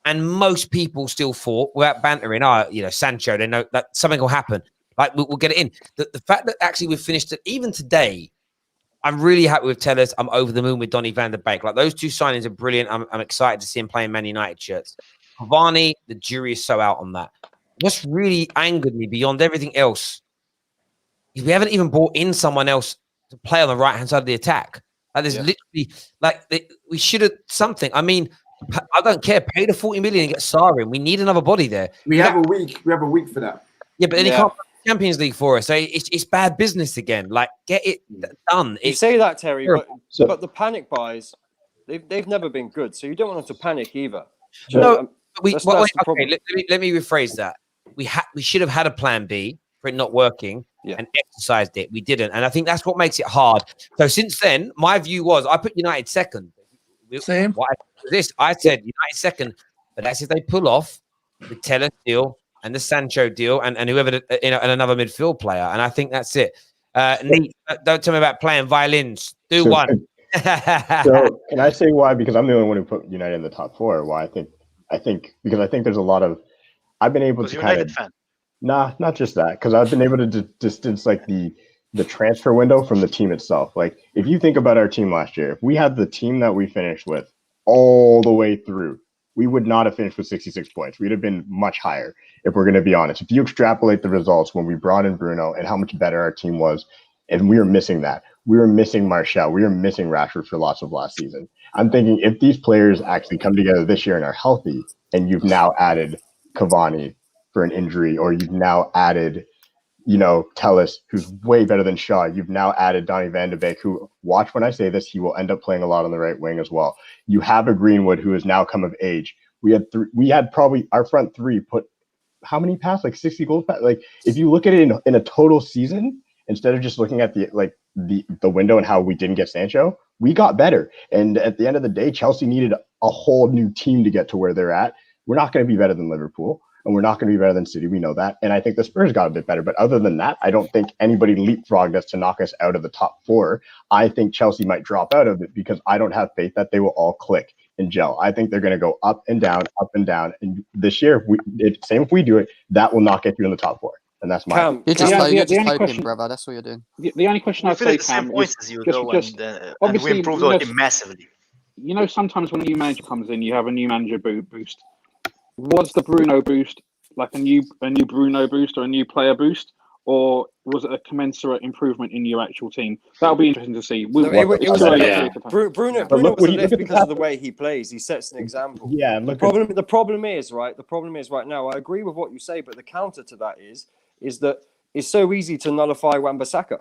And most people still thought, without bantering, Sancho, they know that something will happen. Like, we'll get it in. The fact that actually we've finished it, even today, I'm really happy with Tellers. I'm over the moon with Donny van der Beek. Like, those two signings are brilliant. I'm excited to see him playing Man United shirts. Cavani, the jury is so out on that. What's really angered me beyond everything else is we haven't even brought in someone else to play on the right-hand side of the attack. Like, there's literally, we should have something. I mean, I don't care. Pay the 40 million and get Sarri in. We need another body there. We have a week. We have a week for that. Yeah, but then he can't play the Champions League for us. So it's bad business again. Like, get it done. You say that, Terry, but the panic buys, they've never been good. So you don't want them to panic either. No, that's the problem. let me rephrase that. We should have had a plan B for it not working and exercised it. We didn't. And I think that's what makes it hard. So since then, my view was I put United second. Same. I said United second, but that's if they pull off the Tellers deal and the Sancho deal and whoever, and another midfield player. And I think that's it. Neat, don't tell me about playing violins. Do one. So can I say why? Because I'm the only one who put United in the top 4. Why I think because I think there's a lot of I've been able to kind of not just that, because I've been able to distance like the transfer window from the team itself. Like, if you think about our team last year, if we had the team that we finished with all the way through, we would not have finished with 66 points. We'd have been much higher, if we're going to be honest. If you extrapolate the results when we brought in Bruno and how much better our team was, and we were missing that. We were missing Martial. We were missing Rashford for lots of last season. I'm thinking if these players actually come together this year and are healthy, and you've now added Cavani for an injury, or you've now added, Tellus, who's way better than Shaw. You've now added Donny van de Beek, who, watch when I say this, he will end up playing a lot on the right wing as well. You have a Greenwood who has now come of age. We had probably our front three put how many past, like 60 goals past? Like, if you look at it in a total season, instead of just looking at the window and how we didn't get Sancho, we got better. And at the end of the day, Chelsea needed a whole new team to get to where they're at. We're not going to be better than Liverpool, and we're not going to be better than City. We know that. And I think the Spurs got a bit better. But other than that, I don't think anybody leapfrogged us to knock us out of the top 4. I think Chelsea might drop out of it because I don't have faith that they will all click and gel. I think they're going to go up and down, up and down. And this year, if we do it, that will not get you in the top 4. And that's my You're just hoping, brother. That's what you're doing. The only question I'd say, Cam, points as you go, and we improved our team massively. Sometimes when a new manager comes in, you have a new manager boost. Was the Bruno boost like a new Bruno boost or a new player boost, or was it a commensurate improvement in your actual team? That'll be interesting to see. Bruno was a lift because of the way he plays. He sets an example. Yeah. The problem is right now, I agree with what you say, but the counter to that is that it's so easy to nullify Wan-Bissaka.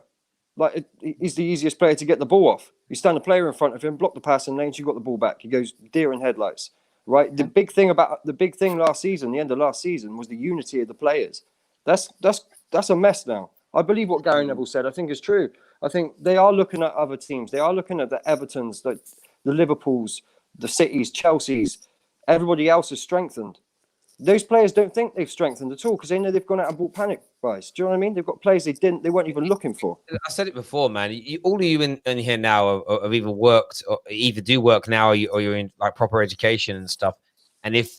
Like, he's the easiest player to get the ball off. You stand a player in front of him, block the passing lanes, you got the ball back. He goes deer in headlights. Right. The big thing last season, the end of last season, was the unity of the players. That's a mess now. I believe what Gary Neville said. I think is true. I think they are looking at other teams. They are looking at the Evertons, the Liverpools, the Cities, Chelseas. Everybody else is strengthened. Those players don't think they've strengthened at all because they know they've gone out and bought panic buys. Do you know what I mean? They've got players they weren't even looking for. I said it before, man. All of you in here now have either worked or either do work now or you're in like proper education and stuff. And if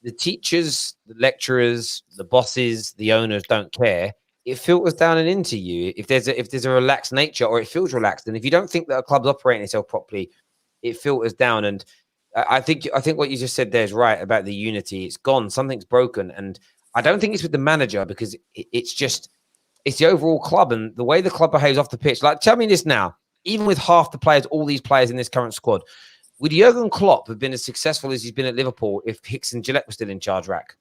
the teachers, the lecturers, the bosses, the owners don't care, it filters down and into you. If there's a relaxed nature or it feels relaxed, and if you don't think that a club's operating itself properly, it filters down. And I think what you just said there is right about the unity. It's gone. Something's broken. And I don't think it's with the manager because it's the overall club and the way the club behaves off the pitch. Like, tell me this now, even with half the players, all these players in this current squad, would Jurgen Klopp have been as successful as he's been at Liverpool if Hicks and Gillette were still in charge, Rack?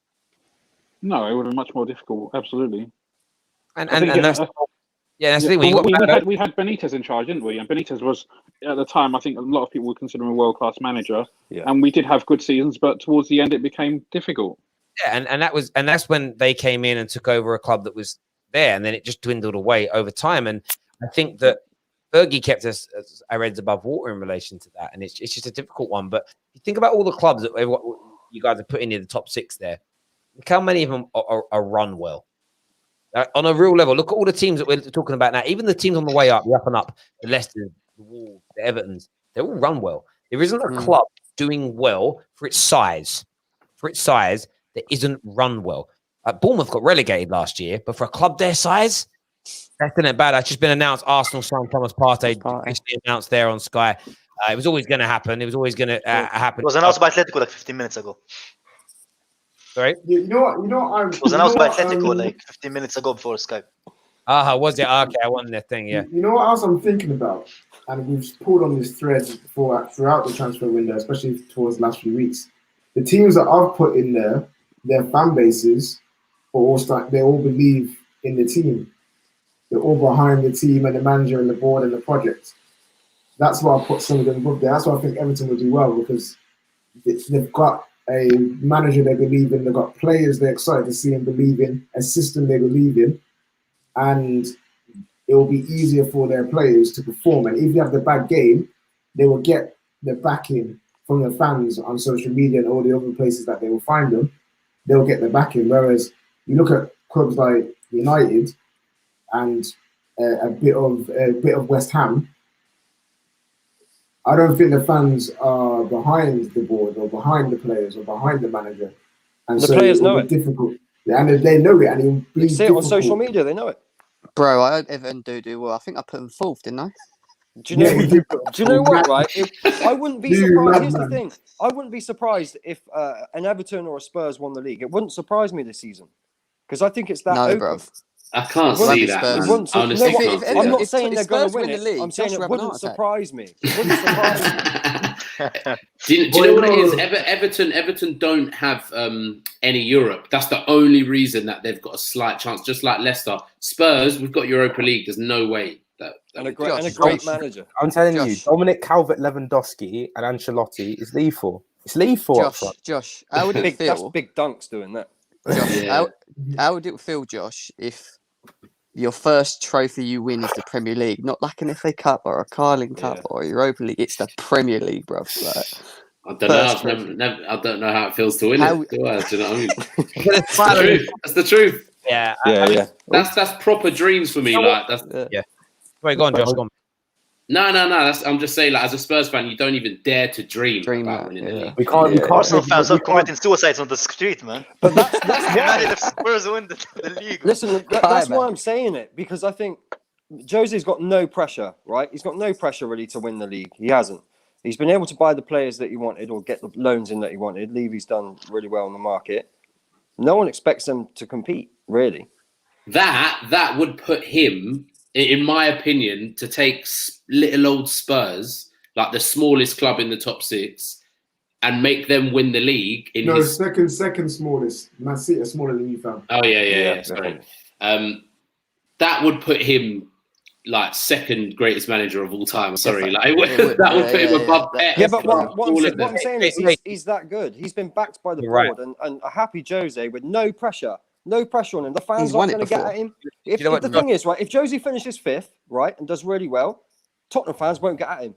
No, it would have been much more difficult. Absolutely. And that's the thing. We had Benitez in charge, didn't we? And Benitez was, at the time, I think a lot of people would consider him a world-class manager. Yeah. And we did have good seasons, but towards the end, it became difficult. Yeah, and that's when they came in and took over a club that was there, and then it just dwindled away over time. And I think that Fergie kept us our heads above water in relation to that, and it's just a difficult one. But you think about all the clubs that you guys are putting in the top 6 there. Look how many of them are run well. On a real level, look at all the teams that we're talking about now. Even the teams on the way up, the up and up, the Leicester, the Wolves, the Evertons, they all run well. There isn't a club doing well for its size. for its size that isn't run well. Bournemouth got relegated last year, but for a club their size, that's not bad. It's just been announced. Arsenal signed Thomas Partey. Officially announced there on Sky. It was always going to happen. It was always going to happen. It was announced by Atletico like 15 minutes ago. Sorry? You know what? It was announced by Atletico like 15 minutes ago before Skype. Was it? Okay, I won the thing, yeah. You know what else I'm thinking about? And we've pulled on this thread throughout the transfer window, especially towards the last few weeks. The teams that I've put in there, their fan bases, they all believe in the team. They're all behind the team and the manager and the board and the project. That's why I put some of them above there. That's why I think Everton will do well, because they've got a manager they believe in, they've got players they're excited to see and believe in, a system they believe in, and it will be easier for their players to perform. And if you have the bad game, they will get the backing from the fans on social media and all the other places that they will find them. They'll get the backing. Whereas you look at clubs like United and a bit of West Ham, I don't think the fans are behind the board or behind the players or behind the manager. And the so players it'll know be it. difficult. Yeah, and they know it, and it'll be They see it on difficult. social media. They know it. Bro, I hope Everton do well. I think I put them fourth, didn't I? Do you know? Yeah, Do you know what? Right? I wouldn't be You surprised. Here's the madman. thing: I wouldn't be surprised if an Everton or a Spurs won the league. It wouldn't surprise me this season because I think it's that No, open. bruv. I can't It wouldn't- see that, Spurs. man. It wouldn't. I honestly No, can't see I'm not that. saying they're going Spurs to win win the it. league, I'm saying Josh it will have an wouldn't heart attack. surprise me. It wouldn't surprise me. Do you know what it is? Everton don't have any Europe. That's the only reason that they've got a slight chance, just like Leicester. Spurs, we've got Europa League. There's no way. And a great manager. I'm telling you, Josh. Dominic Calvert-Lewandowski and Ancelotti is lethal. It's lethal up Josh, front. Josh, how would it Big, that's feel? big dunks doing that. Josh, Yeah. how would it feel, Josh, if your first trophy you win is the Premier League, not like an FA Cup or a Carling Cup or a Europa League? It's the Premier League, bruv. Like, I don't know. first I've trophy. I don't know how it feels to win How- it. Do I? Do you know what I mean? That's the truth. That's the truth. Yeah, Yeah, yeah. That's proper dreams for me. Like that's yeah. Wait, go on, Josh. Go on. no. I'm just saying, like as a Spurs fan, you don't even dare to dream about that, winning the league. We can't. Arsenal fans are committing suicides on the street, man. But that's Imagine if Spurs win the league. Listen, that's why I'm saying it, because I think Jose's got no pressure, right? He's got no pressure really to win the league. He hasn't. He's been able to buy the players that he wanted or get the loans in that he wanted. Levy's done really well on the market. No one expects them to compete, really. That would put him, in my opinion, to take little old Spurs, like the smallest club in the top six, and make them win the league. No, second smallest. Man City are smaller than you, fam. Oh yeah. Sorry. That would put him like second greatest manager of all time. Sorry, like that would put him above Pep. Yeah, but what all I'm of them. saying is he's that good. He's been backed by the You're right. board and a happy Jose with no pressure on him. The fans He's aren't won going it to get before. at him. If You know what, the thing is, right, if Jose finishes fifth, right, and does really well, Tottenham fans won't get at him.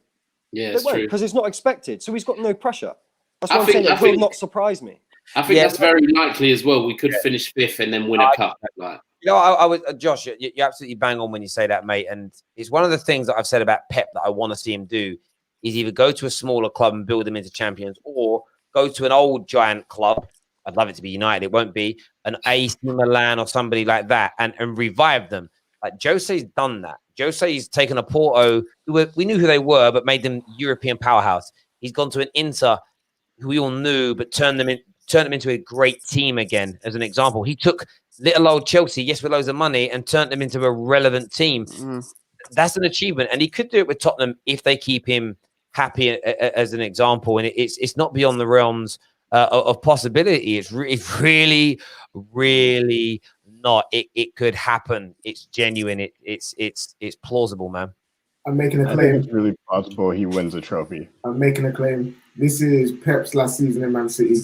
Yeah, They it's won't, true. because it's not expected. So he's got no pressure. That's I why I'm think- saying I it will think- not surprise me. I think Yeah. that's very likely as well. We could finish fifth and then win a cup. Like, You know, I was Josh. You absolutely bang on when you say that, mate. And it's one of the things that I've said about Pep that I want to see him do is either go to a smaller club and build them into champions, or go to an old giant club. I'd love it to be United. It won't be an AC Milan or somebody like that, and revive them. Like Jose's done that. Jose's taken a Porto, we knew who they were, but made them European powerhouse. He's gone to an Inter, who we all knew, but turned them into a great team again. As an example, he took little old Chelsea, yes, with loads of money, and turned them into a relevant team. That's an achievement, and he could do it with Tottenham if they keep him happy as an example. And it's not beyond the realms of possibility. It's really, really not. It could happen. It's genuine. It's plausible, man. I'm making a I think claim. it's really possible he wins a trophy. I'm making a claim. This is Pep's last season in Man City.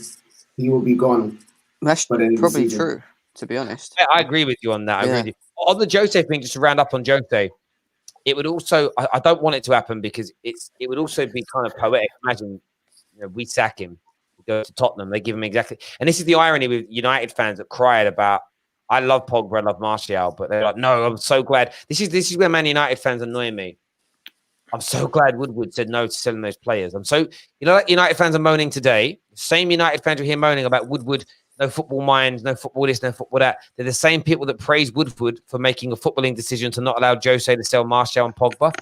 He will be gone. That's by the end of the probably season. true, to be honest. I agree with you on that. I agree with you. On the Jose thing, just to round up on Jose, it would also, I don't want it to happen because it would also be kind of poetic. Imagine, we sack him, we go to Tottenham, they give him exactly. And this is the irony with United fans that cried about, I love Pogba, I love Martial, but they're like, no, I'm so glad. This is where Man United fans annoy me. I'm so glad Woodward said no to selling those players. I'm so, like United fans are moaning today. Same United fans are here moaning about Woodward, no football mind, no football this, no football that. They're the same people that praise Woodward for making a footballing decision to not allow Jose to sell Martial and Pogba.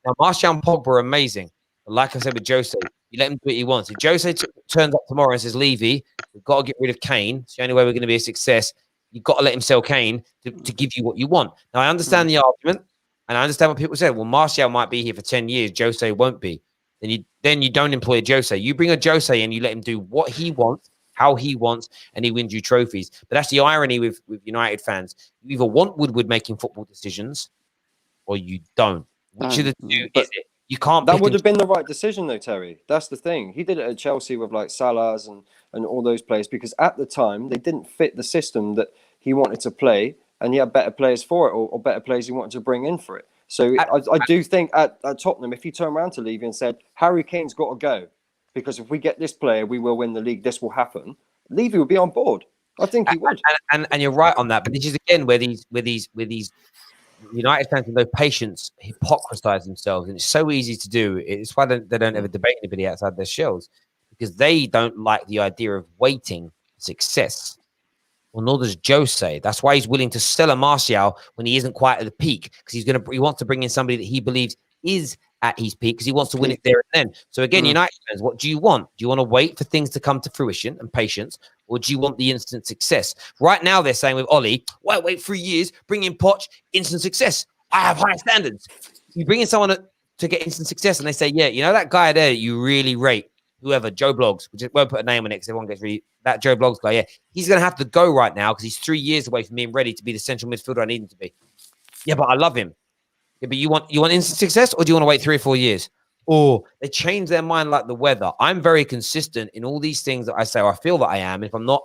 Now, Martial and Pogba are amazing. But like I said with Jose, you let him do what he wants. If Jose turns up tomorrow and says, Levy, we've got to get rid of Kane. It's the only way we're going to be a success. You've got to let him sell Kane to give you what you want. Now, I understand the argument, and I understand what people say. Well, Martial might be here for 10 years. Jose won't be. Then you don't employ a Jose. You bring a Jose and you let him do what he wants, how he wants, and he wins you trophies. But that's the irony with United fans. You either want Woodward making football decisions or you don't. Which of the two is it? You can't. That would have been the right decision, though, Terry. That's the thing. He did it at Chelsea with like Salah's and all those players because at the time they didn't fit the system that he wanted to play, and he had better players for it or better players he wanted to bring in for it. So I do think at Tottenham, if he turned around to Levy and said, Harry Kane's got to go because if we get this player, we will win the league. This will happen. Levy would be on board. I think he would. And you're right on that. But this is again where these United fans with no patience hypocrisize themselves, and it's so easy to do. It's why they don't ever debate anybody outside their shells, because they don't like the idea of waiting for success. Well, nor does Jose. That's why he's willing to sell a Martial when he isn't quite at the peak, because he wants to bring in somebody that he believes is at his peak, because he wants to win it there and then. So again, United fans, what do you want? Do you want to wait for things to come to fruition and patience, or do you want the instant success? Right now, they're saying with Ollie, wait 3 years, bring in Poch, instant success. I have high standards. You bring in someone to get instant success, and they say, yeah, that guy there that you really rate, whoever, Joe Bloggs, we just won't put a name on it because everyone gets really, that Joe Bloggs guy, he's going to have to go right now because he's 3 years away from being ready to be the central midfielder I need him to be. Yeah, but I love him. Yeah, but you want instant success, or do you want to wait 3 or 4 years? Or they change their mind like the weather. I'm very consistent in all these things that I say, or I feel that I am. If I'm not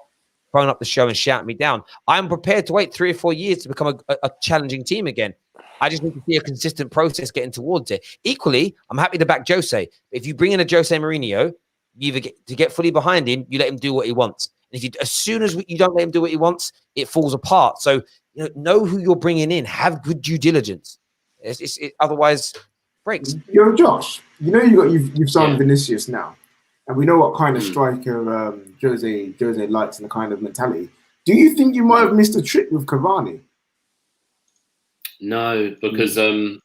throwing up the show and shouting me down, I'm prepared to wait 3 or 4 years to become a challenging team again. I just need to see a consistent process getting towards it. Equally, I'm happy to back Jose. If you bring in a Jose Mourinho, you either get fully behind him, you let him do what he wants. And as soon as you don't let him do what he wants, it falls apart. So know who you're bringing in. Have good due diligence. Otherwise, breaks. Yo, Josh, you've signed Vinicius now, and we know what kind of striker Jose likes and the kind of mentality. Do you think you might have missed a trick with Cavani? No, because I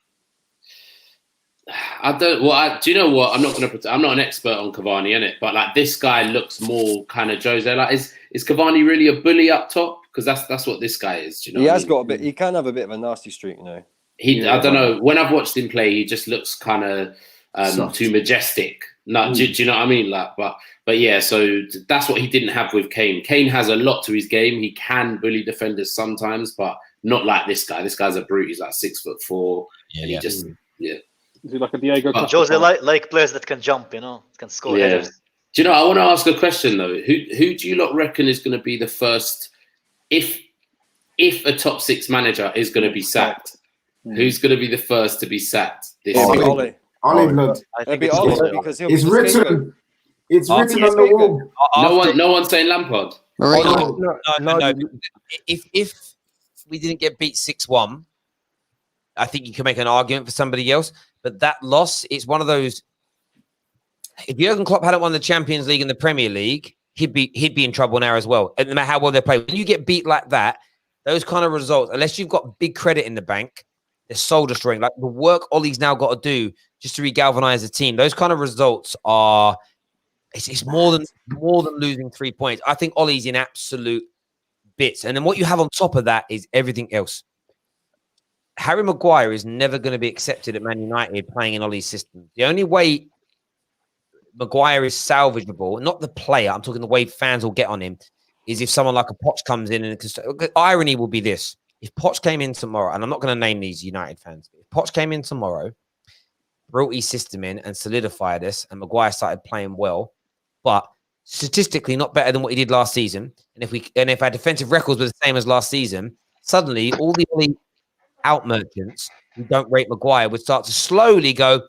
don't. Well, do you know what? I'm not going to. I'm not an expert on Cavani, innit? But like this guy looks more kind of Jose. Like, is Cavani really a bully up top? Because that's what this guy is. Do you know? He has got a bit. He can have a bit of a nasty streak, I don't know. When I've watched him play, he just looks kind of too majestic. No, do you know what I mean? Like, but yeah. So that's what he didn't have with Kane. Kane has a lot to his game. He can bully defenders sometimes, but not like this guy. This guy's a brute. He's like 6'4", and he just Is he like a Diego? Jose like players that can jump, can score headers. Do you know? I want to ask a question though. Who do you lot reckon is going to be the first if a top 6 manager is going to be sacked? Who's going to be the first to be sacked? Ollie. It'll be Ollie because it's written. It's written on the wall. No one's saying Lampard. No. If we didn't get beat 6-1, I think you can make an argument for somebody else. But that loss, it's one of those. If Jurgen Klopp hadn't won the Champions League and the Premier League, he'd be in trouble now as well. And no matter how well they play, when you get beat like that, those kind of results, unless you've got big credit in the bank, they're soul destroying. Like the work Ollie's now got to do just to regalvanize the team. Those kind of results are. It's more than losing 3 points. I think Ollie's in absolute bits, and then what you have on top of that is everything else. Harry Maguire is never going to be accepted at Man United playing in Ollie's system. The only way Maguire is salvageable, not the player, I'm talking the way fans will get on him, is if someone like a Poch comes in. And irony will be this. If Poch came in tomorrow, and I'm not going to name these United fans, but if Poch came in tomorrow, brought his system in and solidified us, and Maguire started playing well, but statistically not better than what he did last season, and if our defensive records were the same as last season, suddenly all the out merchants who don't rate Maguire would start to slowly go,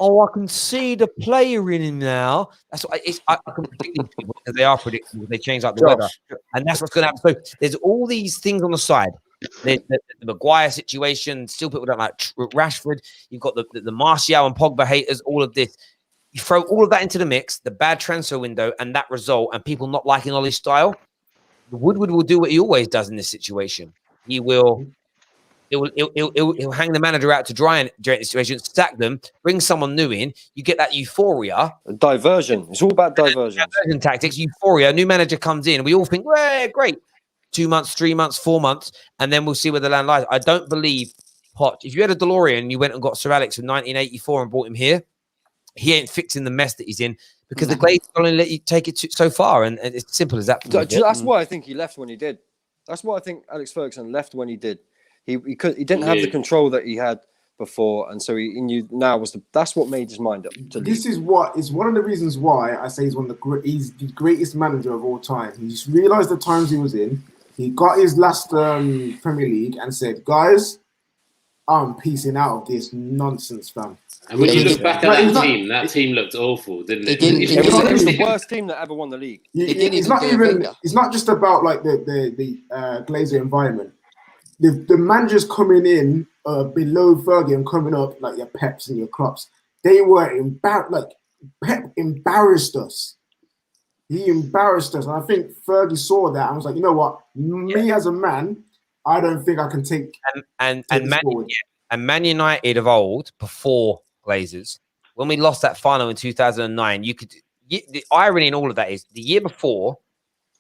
oh, I can see the player in him now. That's what I can predict these people because they are predictable. They change like the weather. And that's what's going to happen. So there's all these things on the side. the Maguire situation. Still, people don't like Rashford. You've got the Martial and Pogba haters. All of this. You throw all of that into the mix, the bad transfer window, and that result, and people not liking Ollie's style. Woodward will do what he always does in this situation. He will. He'll hang the manager out to dry during the situation, sack them, bring someone new in. You get that euphoria. Diversion. It's all about diversion. Diversion tactics, euphoria. New manager comes in. We all think, well, great. 2 months, 3 months, 4 months, and then we'll see where the land lies. I don't believe Poch. If you had a DeLorean and you went and got Sir Alex from 1984 and brought him here, he ain't fixing the mess that he's in because the Glazers only let you take it so far, and it's simple as that. That's why I think he left when he did. That's why I think Alex Ferguson left when he did. He didn't have the control that he had before, and so he knew now that's what made his mind up. This is one of the reasons why I say he's the greatest manager of all time. He just realised the times he was in. He got his last Premier League and said, "Guys, I'm peacing out of this nonsense, fam." And when you look back at that team looked awful, didn't it? It was the worst team that ever won the league. It's not just about like the Glazer environment. The managers coming in below Fergie and coming up like your Peps and your Klopps, they were Pep embarrassed us. He embarrassed us, and I think Fergie saw that and was like, you know what, me as a man, I don't think I can take Man United of old before Glazers, when we lost that final in 2009, the irony in all of that is the year before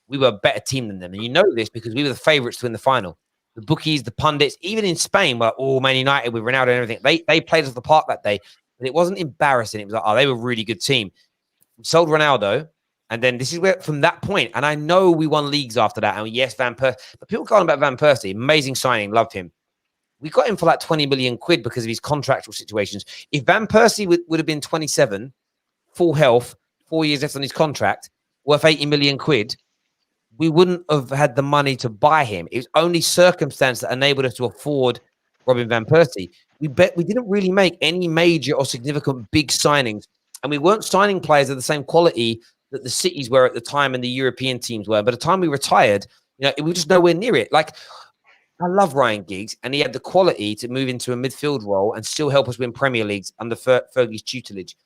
we were a better team than them, and you know this because we were the favourites to win the final. The bookies, the pundits, even in Spain, were all Man United with Ronaldo and everything. They played us the park that day, but it wasn't embarrassing. It was like, oh, they were a really good team. We sold Ronaldo, and then this is where from that point, and I know we won leagues after that. And yes, Van Persie, but people go on about Van Persie, amazing signing, loved him. We got him for like 20 million quid because of his contractual situations. If Van Persie would have been 27, full health, 4 years left on his contract, worth 80 million quid, we wouldn't have had the money to buy him. It was only circumstance that enabled us to afford Robin Van Persie. We didn't really make any major or significant big signings, and we weren't signing players of the same quality that the cities were at the time and the European teams were. By the time we retired, we were just nowhere near it. Like, I love Ryan Giggs, and he had the quality to move into a midfield role and still help us win Premier Leagues under Fergie's tutelage.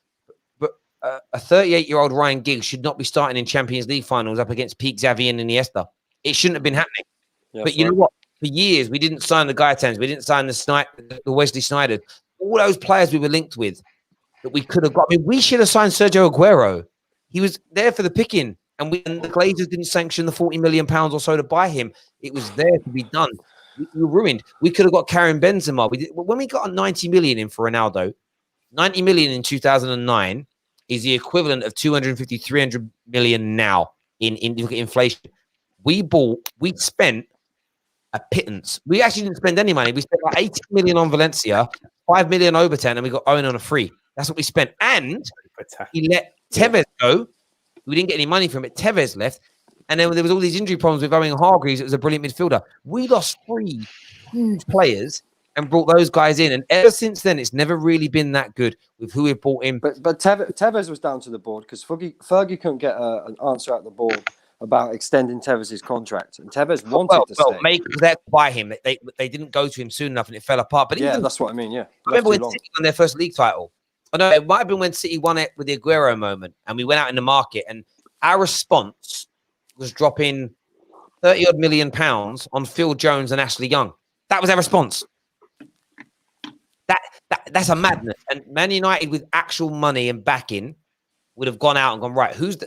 But a 38-year-old Ryan Giggs should not be starting in Champions League finals up against Pete, Xavi, and Iniesta. It shouldn't have been happening. Yeah, but you know what? For years, we didn't sign the Gaetans. We didn't sign the Wesley Sneijder. All those players we were linked with that we could have got. I mean, we should have signed Sergio Aguero. He was there for the picking, and the Glazers didn't sanction the £40 million or so to buy him. It was there to be done. We were ruined. We could have got Karim Benzema. When we got a 90 million in for Ronaldo, 90 million in 2009 is the equivalent of 250, 300 million now in inflation. We spent a pittance. We actually didn't spend any money. We spent like 80 million on Valencia, 5 million Overton, and we got Owen on a free. That's what we spent. And he let Tevez go. We didn't get any money from it. Tevez left. And then there was all these injury problems with Owen Hargreaves. It was a brilliant midfielder. We lost 3 huge players and brought those guys in. And ever since then, it's never really been that good with who we brought in. But Tevez was down to the board because Fergie couldn't get an answer out the board about extending Tevez's contract. And Tevez wanted to stay. Maybe they buy him. They didn't go to him soon enough and it fell apart. But even, that's what I mean, yeah. I remember when City won their first league title. I know it might have been when City won it with the Aguero moment and we went out in the market and our response was dropping 30 odd million pounds on Phil Jones and Ashley Young. That was our response. That's a madness. And Man United with actual money and backing would have gone out and gone, right, we'd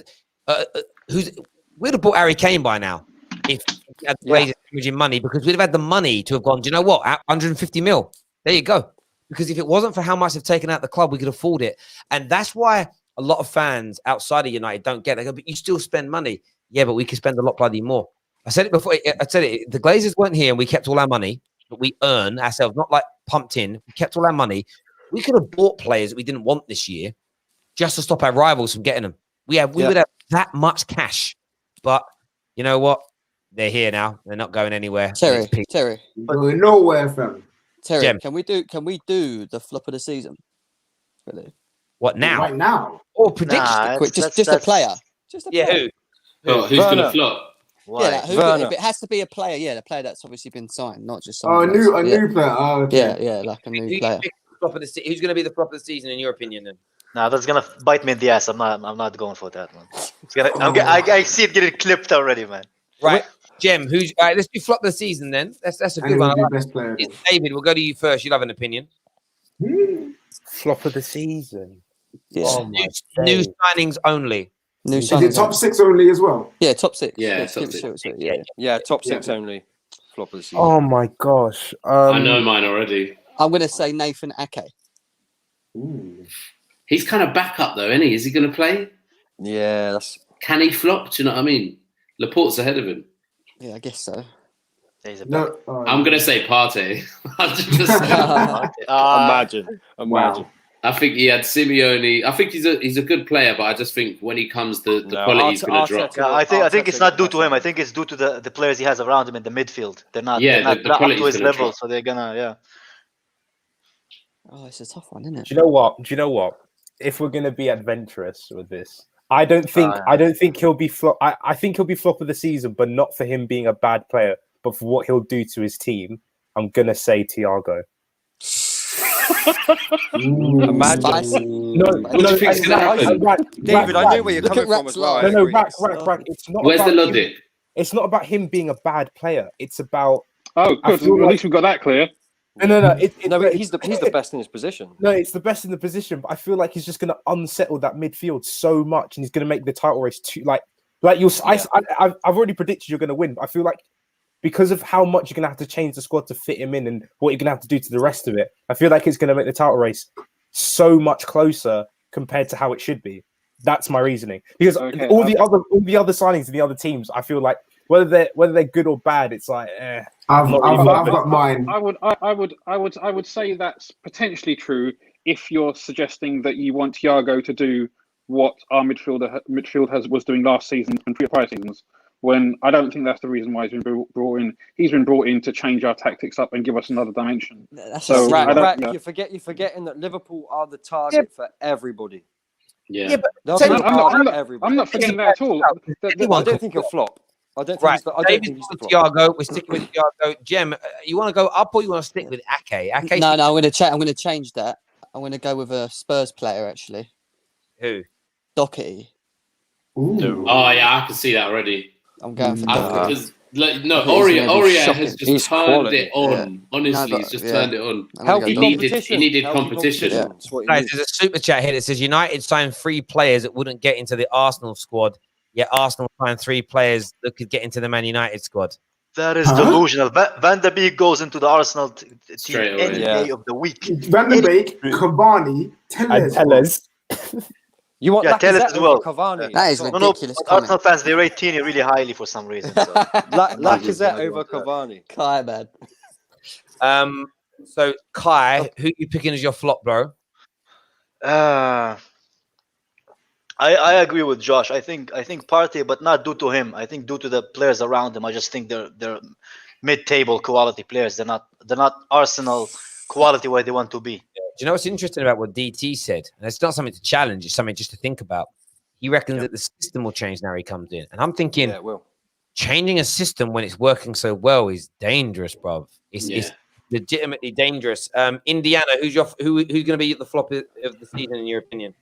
have bought Harry Kane by now if we had the money because we'd have had the money to have gone, do you know what? 150 mil. There you go. Because if it wasn't for how much they've taken out the club, we could afford it. And that's why a lot of fans outside of United don't get it. They go, but you still spend money. Yeah, but we could spend a lot bloody more. I said it before. I said it. The Glazers weren't here and we kept all our money, but we earn ourselves, not like pumped in. We kept all our money. We could have bought players that we didn't want this year just to stop our rivals from getting them. We would have that much cash. But you know what? They're here now. They're not going anywhere. Terry. Going nowhere, fam. Terry, Gem. can we do the flop of the season? Really? What now? Right now? Or prediction? Just a player. Just a player. Who? Who's going to flop? Why? Yeah, like, who Werner. if it has to be a player, yeah, the player that's obviously been signed, not just Oh, someone a new else. Yeah. new player. Oh, okay. Yeah, like a new Who you player. pick flop of the who's going to be the flop of the season in your opinion? Then Nah, that's gonna bite me in the ass. I'm not going for that, man. It's gonna. I see it getting clipped already, man. right, Jem. Who's all right? Let's do flop of the season then. That's a And good it one. will I be like best player. it. David, we'll go to you first. You'll have an opinion. Flop of the season. Yeah. Oh my New days. signings only. New Is it signings. top 6 only as well? Yeah, top 6. Yeah, Let's top keep it six. short, sweet. Yeah. Yeah, top 6 Yeah. only. Flop of the season. Oh my gosh. I know mine already. I'm gonna say Nathan Ake. Ooh. He's kind of back up though, isn't he? Is he going to play? Yeah, that's. Can he flop? Do you know what I mean? Laporte's ahead of him. Yeah, I guess so. No. I'm going to say Partey. Imagine. I think he had Simeone. I think he's a good player, but I just think when he comes, the quality's going to drop. Yeah, I think it's not due to him. I think it's due to the players he has around him in the midfield. They're not. Yeah, they're not, the they're not up to quality's his gonna level, drop. so they're gonna. Yeah. Oh, it's a tough one, isn't it? Do you know what? If we're gonna be adventurous with this, I don't think he'll be flop. I think he'll be flop of the season, but not for him being a bad player, but for what he'll do to his team. I'm gonna say Thiago. Imagine. No, What do you think's going to happen? David, I knew where you're coming from as well. No, Rack. It's not. Where's the about him- logic? It's not about him being a bad player. It's about. Oh, I good. feel At like- least we've got that clear. No. But he's the best in his position. No, it's the best in the position, but I feel like he's just going to unsettle that midfield so much, and he's going to make the title race too like you'll. I've already predicted you're going to win. But I feel like because of how much you're going to have to change the squad to fit him in, and what you're going to have to do to the rest of it, I feel like it's going to make the title race so much closer compared to how it should be. That's my reasoning. Because all the other signings in the other teams, I feel like whether they're good or bad, it's like I've got mine. I would say that's potentially true if you're suggesting that you want Thiago to do what our midfield was doing last season and prior seasons. When I don't think that's the reason why he's been brought in. He's been brought in to change our tactics up and give us another dimension. So, you're forgetting that Liverpool are the target for everybody. Yeah, but I'm not forgetting that at all. I don't think he'll flop. I don't think he's the flop. Thiago. We're sticking with Thiago. Jem, you want to go up or you want to stick with Ake? No, I'm going to change that. I'm going to go with a Spurs player actually. Who? Doherty. Oh yeah, I can see that already. I'm going for because Doherty. Aurier has just He's turned quality. it on. Yeah. Honestly, No, he's just yeah. turned it on. Healthy He needed competition. Guys, there's a super chat here that says United signed 3 players that wouldn't get into the Arsenal squad, yet Arsenal signed 3 players that could get into the Man United squad. That is delusional. Van der Beek goes into the Arsenal team Straight any away. day of the week. Van der Beek, Cavani, Tellez. You want Tellez as well. Cavani? That is ridiculous. Arsenal fans, they rate Tini really highly for some reason. So. Lacazette over Cavani. Kai, man. So Kai, who are you picking as your flop, bro? I agree with Josh. I think Partey, but not due to him. I think due to the players around him. I just think they're mid-table quality players. They're not Arsenal quality where they want to be. Do you know what's interesting about what DT said? And it's not something to challenge; it's something just to think about. He reckons that the system will change now he comes in, and I'm thinking, changing a system when it's working so well is dangerous, bro. It's legitimately dangerous. Indiana, who's going to be the flop of the season in your opinion?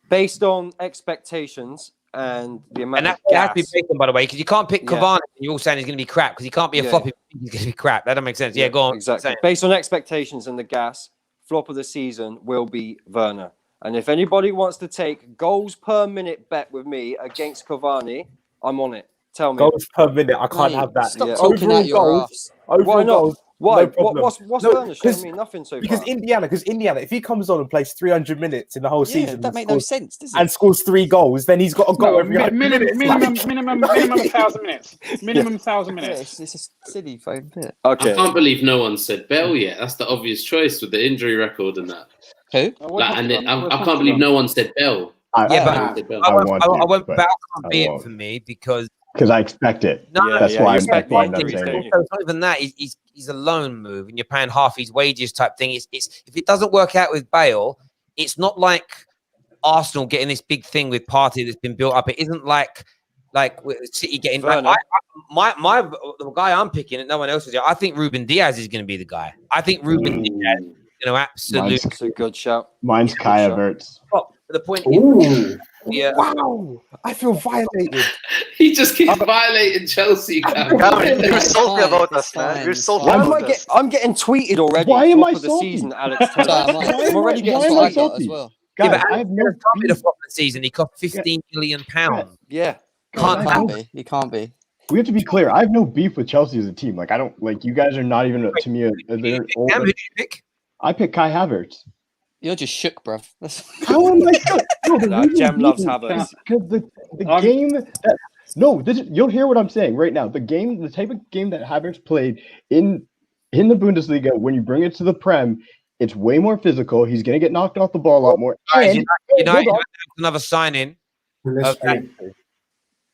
Based on expectations and the amount And of that has to be gas. based on, by the way, because you can't pick Cavani and you're all saying he's going to be crap because he can't be a flop if he's going to be crap. That doesn't make sense. Yeah, go on. Exactly. Based on expectations and the gas, flop of the season will be Werner. And if anybody wants to take goals per minute bet with me against Cavani, I'm on it. Tell me. Goals per minute. I can't have that. Stop talking out your ass. Overall goals. Why? No problem. What's Werner showing me? Nothing so far. Because Indiana, if he comes on and plays 300 minutes in the whole season, that makes no sense, does it? And scores 3 goals, then he's got a goal every 100 minutes. Minimum 1,000 minutes. Minimum 1,000 minutes. It's a silly phone bit. I can't believe no one said Bell yet. That's the obvious choice with the injury record and that. Who? I can't believe no one said Bell. I went back on it for me because I expect it. That's why I'm saying it. It's not even that. He's a loan move, and you're paying half his wages type thing. It's if it doesn't work out with Bale, it's not like Arsenal getting this big thing with Partey that's been built up. It isn't like Like with City getting Werner. the guy I'm picking, and no one else is. I think Ruben Diaz is going to be the guy. I think Ruben Diaz is going to absolutely. That's a good shout. Mine's Kai Havertz. But the point Ooh. is, yeah. Wow, I feel violated. He just keeps violating Chelsea. Cameron, you're salty about us, man. You're salty about us. I'm getting tweeted already. Why am I Flop of the salty? season, Alex. I'm already getting Why am I tweeted. salty? Yeah, Guys, but I have no Alex can't be the flop of the season. He cost £15 million. Yeah. He can't be. We have to be clear. I have no beef with Chelsea as a team. Like I don't like you guys are not even to me. They're old. Who did you pick? I picked Kai Havertz. You're just shook, bruv. How am I shook? No, the Nah, reason Jem loves being Havertz. is because the game that you'll hear what I'm saying right now. The type of game that Havertz played in the Bundesliga, when you bring it to the Prem, it's way more physical. He's gonna get knocked off the ball a lot more. Guys, And United another signing. Pellistri.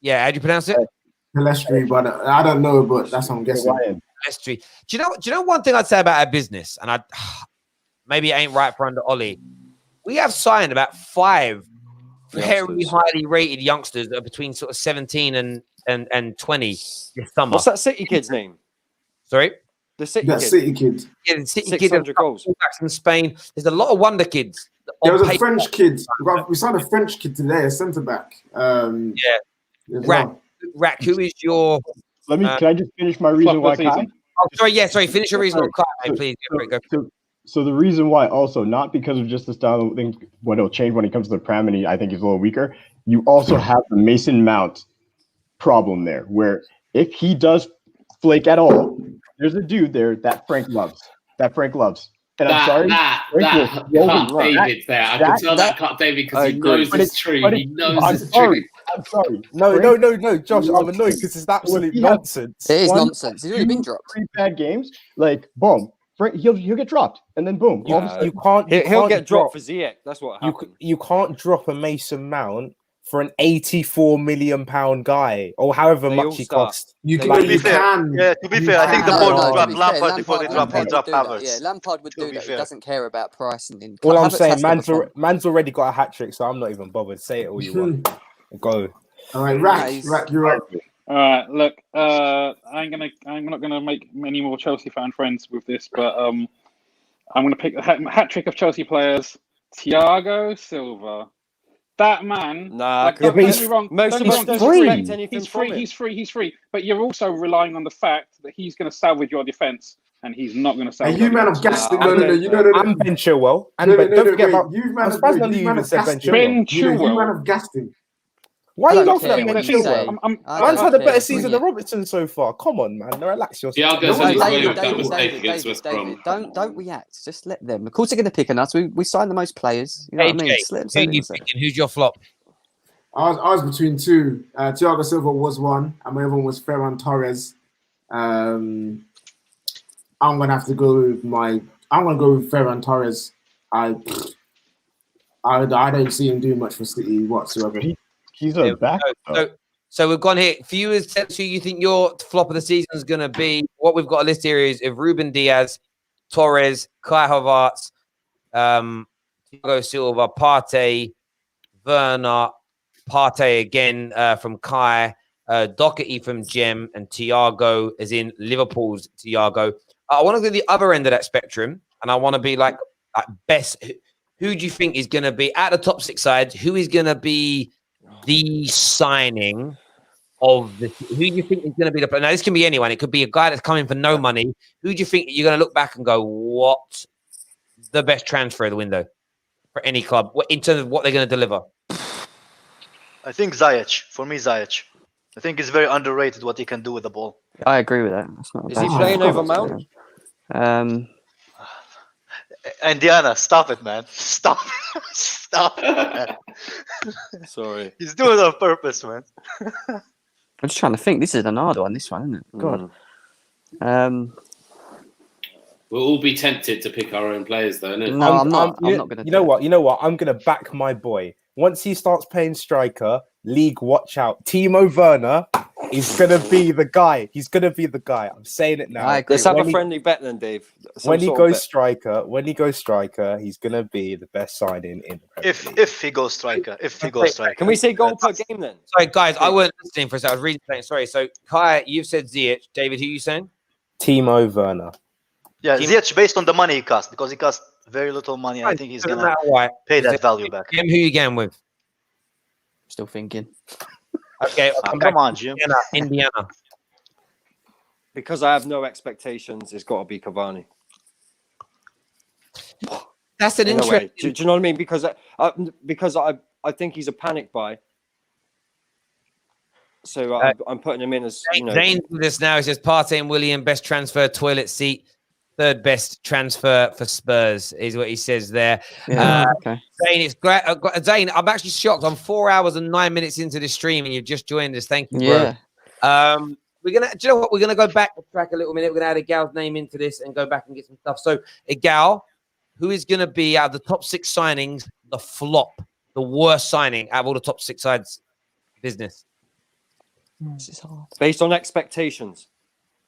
Yeah, how do you pronounce it? Pellistri, but I don't know, but that's what I'm guessing. Pellistri. Do you know one thing I'd say about our business, and maybe it ain't right for under Ollie. We have signed about 5 very highly rated youngsters that are between sort of 17 and 20 this summer. What's that City kid's name? Sorry? The City That kid. City kid. Yeah, the City 600 kid goals. in Spain. There's a lot of wonder kids. There was on a paper. French kid. We signed a French kid today, a centre back. Rack, who is your... Can I just finish my reason why Kai? Oh, sorry. Finish your reason why Kai, please. Go. So the reason why also, not because of just the style of things, what it'll change when it comes to the Prem, and I think he's a little weaker, you also have the Mason Mount problem there, where if he does flake at all, there's a dude there that Frank loves. And I'm sorry, David there. I can tell that cut David because he knows it's true. He knows it's true. I'm sorry. No, Josh, I'm annoyed because it's absolute nonsense. It is nonsense. He's already been dropped. 3 bad games, like boom, Frank, he'll get dropped, and then boom. You can't. He'll get dropped for Ziyech. That's what happened. You can't drop a Mason Mount for an £84 million guy or however much he costs. To be fair, I think the board will drop Lampard before they drop Havertz. Yeah, Lampard would do that. He doesn't care about price. And all I'm saying, man's already got a hat trick, so I'm not even bothered. Say it all you want. Go. All right, Rack, you're up. All right, look, I'm not gonna make any more Chelsea fan friends with this, but I'm gonna pick a hat trick of Chelsea players. Thiago Silva. That man. Nah, like, don't get me wrong. He's free. But you're also relying on the fact that he's going to salvage your defense, and he's not going to salvage. You man of Gaston. No. And Ben Chilwell. And don't forget about. You man of Ben Chilwell. You man of Gaston. Why are you laughing at Ben Chilwell? Man's had a better season than Robertson so far. Come on, man. Relax yourself. David, don't react. Just let them. Of course, they're going to pick on us. We signed the most players. You know what I mean? Who you picking? Who's your flop? I was between 2. Thiago Silva was one, and my other one was Ferran Torres. I'm gonna have to go with Ferran Torres. I don't see him doing much for City whatsoever. He's a back. So we've gone here. For you, as who you think your flop of the season is going to be? What we've got a list here is of Ruben Diaz, Torres, Kai Havertz, Thiago Silva, Partey, Werner, Partey again from Kai, Doherty from Jem, and Thiago, as in Liverpool's Thiago. I want to go to the other end of that spectrum, and I want to be like best. Who do you think is going to be at the top 6 sides? Who is going to be the signing of the? Who do you think is going to be the? Now this can be anyone. It could be a guy that's coming for no money. Who do you think you're going to look back and go, what the best transfer of the window for any club? What in terms of what they're going to deliver? I think Ziyech. For me, Ziyech. I think it's very underrated what he can do with the ball. I agree with that. That's not Is he playing over Mount? And Diana, stop it, man. Stop it, man. Sorry. He's doing it on purpose, man. I'm just trying to think. This is another one, this one, isn't it? God. We'll all be tempted to pick our own players, though, innit? No, I'm not going to. You know what? I'm going to back my boy. Once he starts playing striker, league watch out. Timo Werner. He's gonna be the guy. He's gonna be the guy. I'm saying it now. Let's have a friendly bet then, Dave. When he goes striker, he's gonna be the best signing in the Premier League. If he goes striker, Can we say goal per game then? Sorry, guys, I weren't listening for a second. I was reading something. Sorry. So, Kai, you've said Ziyech. David, who are you saying? Timo Werner. Yeah, Ziyech based on the money he cost, because he cost very little money. I think he's Doesn't gonna matter why. pay that value back. Jim, who you going with? Still thinking. Okay, I'll come back come on, to Jim. Indiana. Because I have no expectations, it's got to be Cavani. That's an In a way. interesting. Do you know what I mean? Because I think he's a panic buy. So I'm putting him in as Zane with us now. He says Partey and William, best transfer, toilet seat, third best transfer for Spurs is what he says there. Yeah, okay. Zane, it's great. Zane, I'm actually shocked. I'm 4 hours and 9 minutes into the stream, and you've just joined us. Thank you, bro. Yeah. We're gonna. Do you know what? We're gonna go back the track a little minute. We're gonna add Igal's name into this and go back and get some stuff. So, Igal, who is gonna be out of the top 6 signings, the flop, the worst signing out of all the top 6 sides business? This is hard. Based on expectations.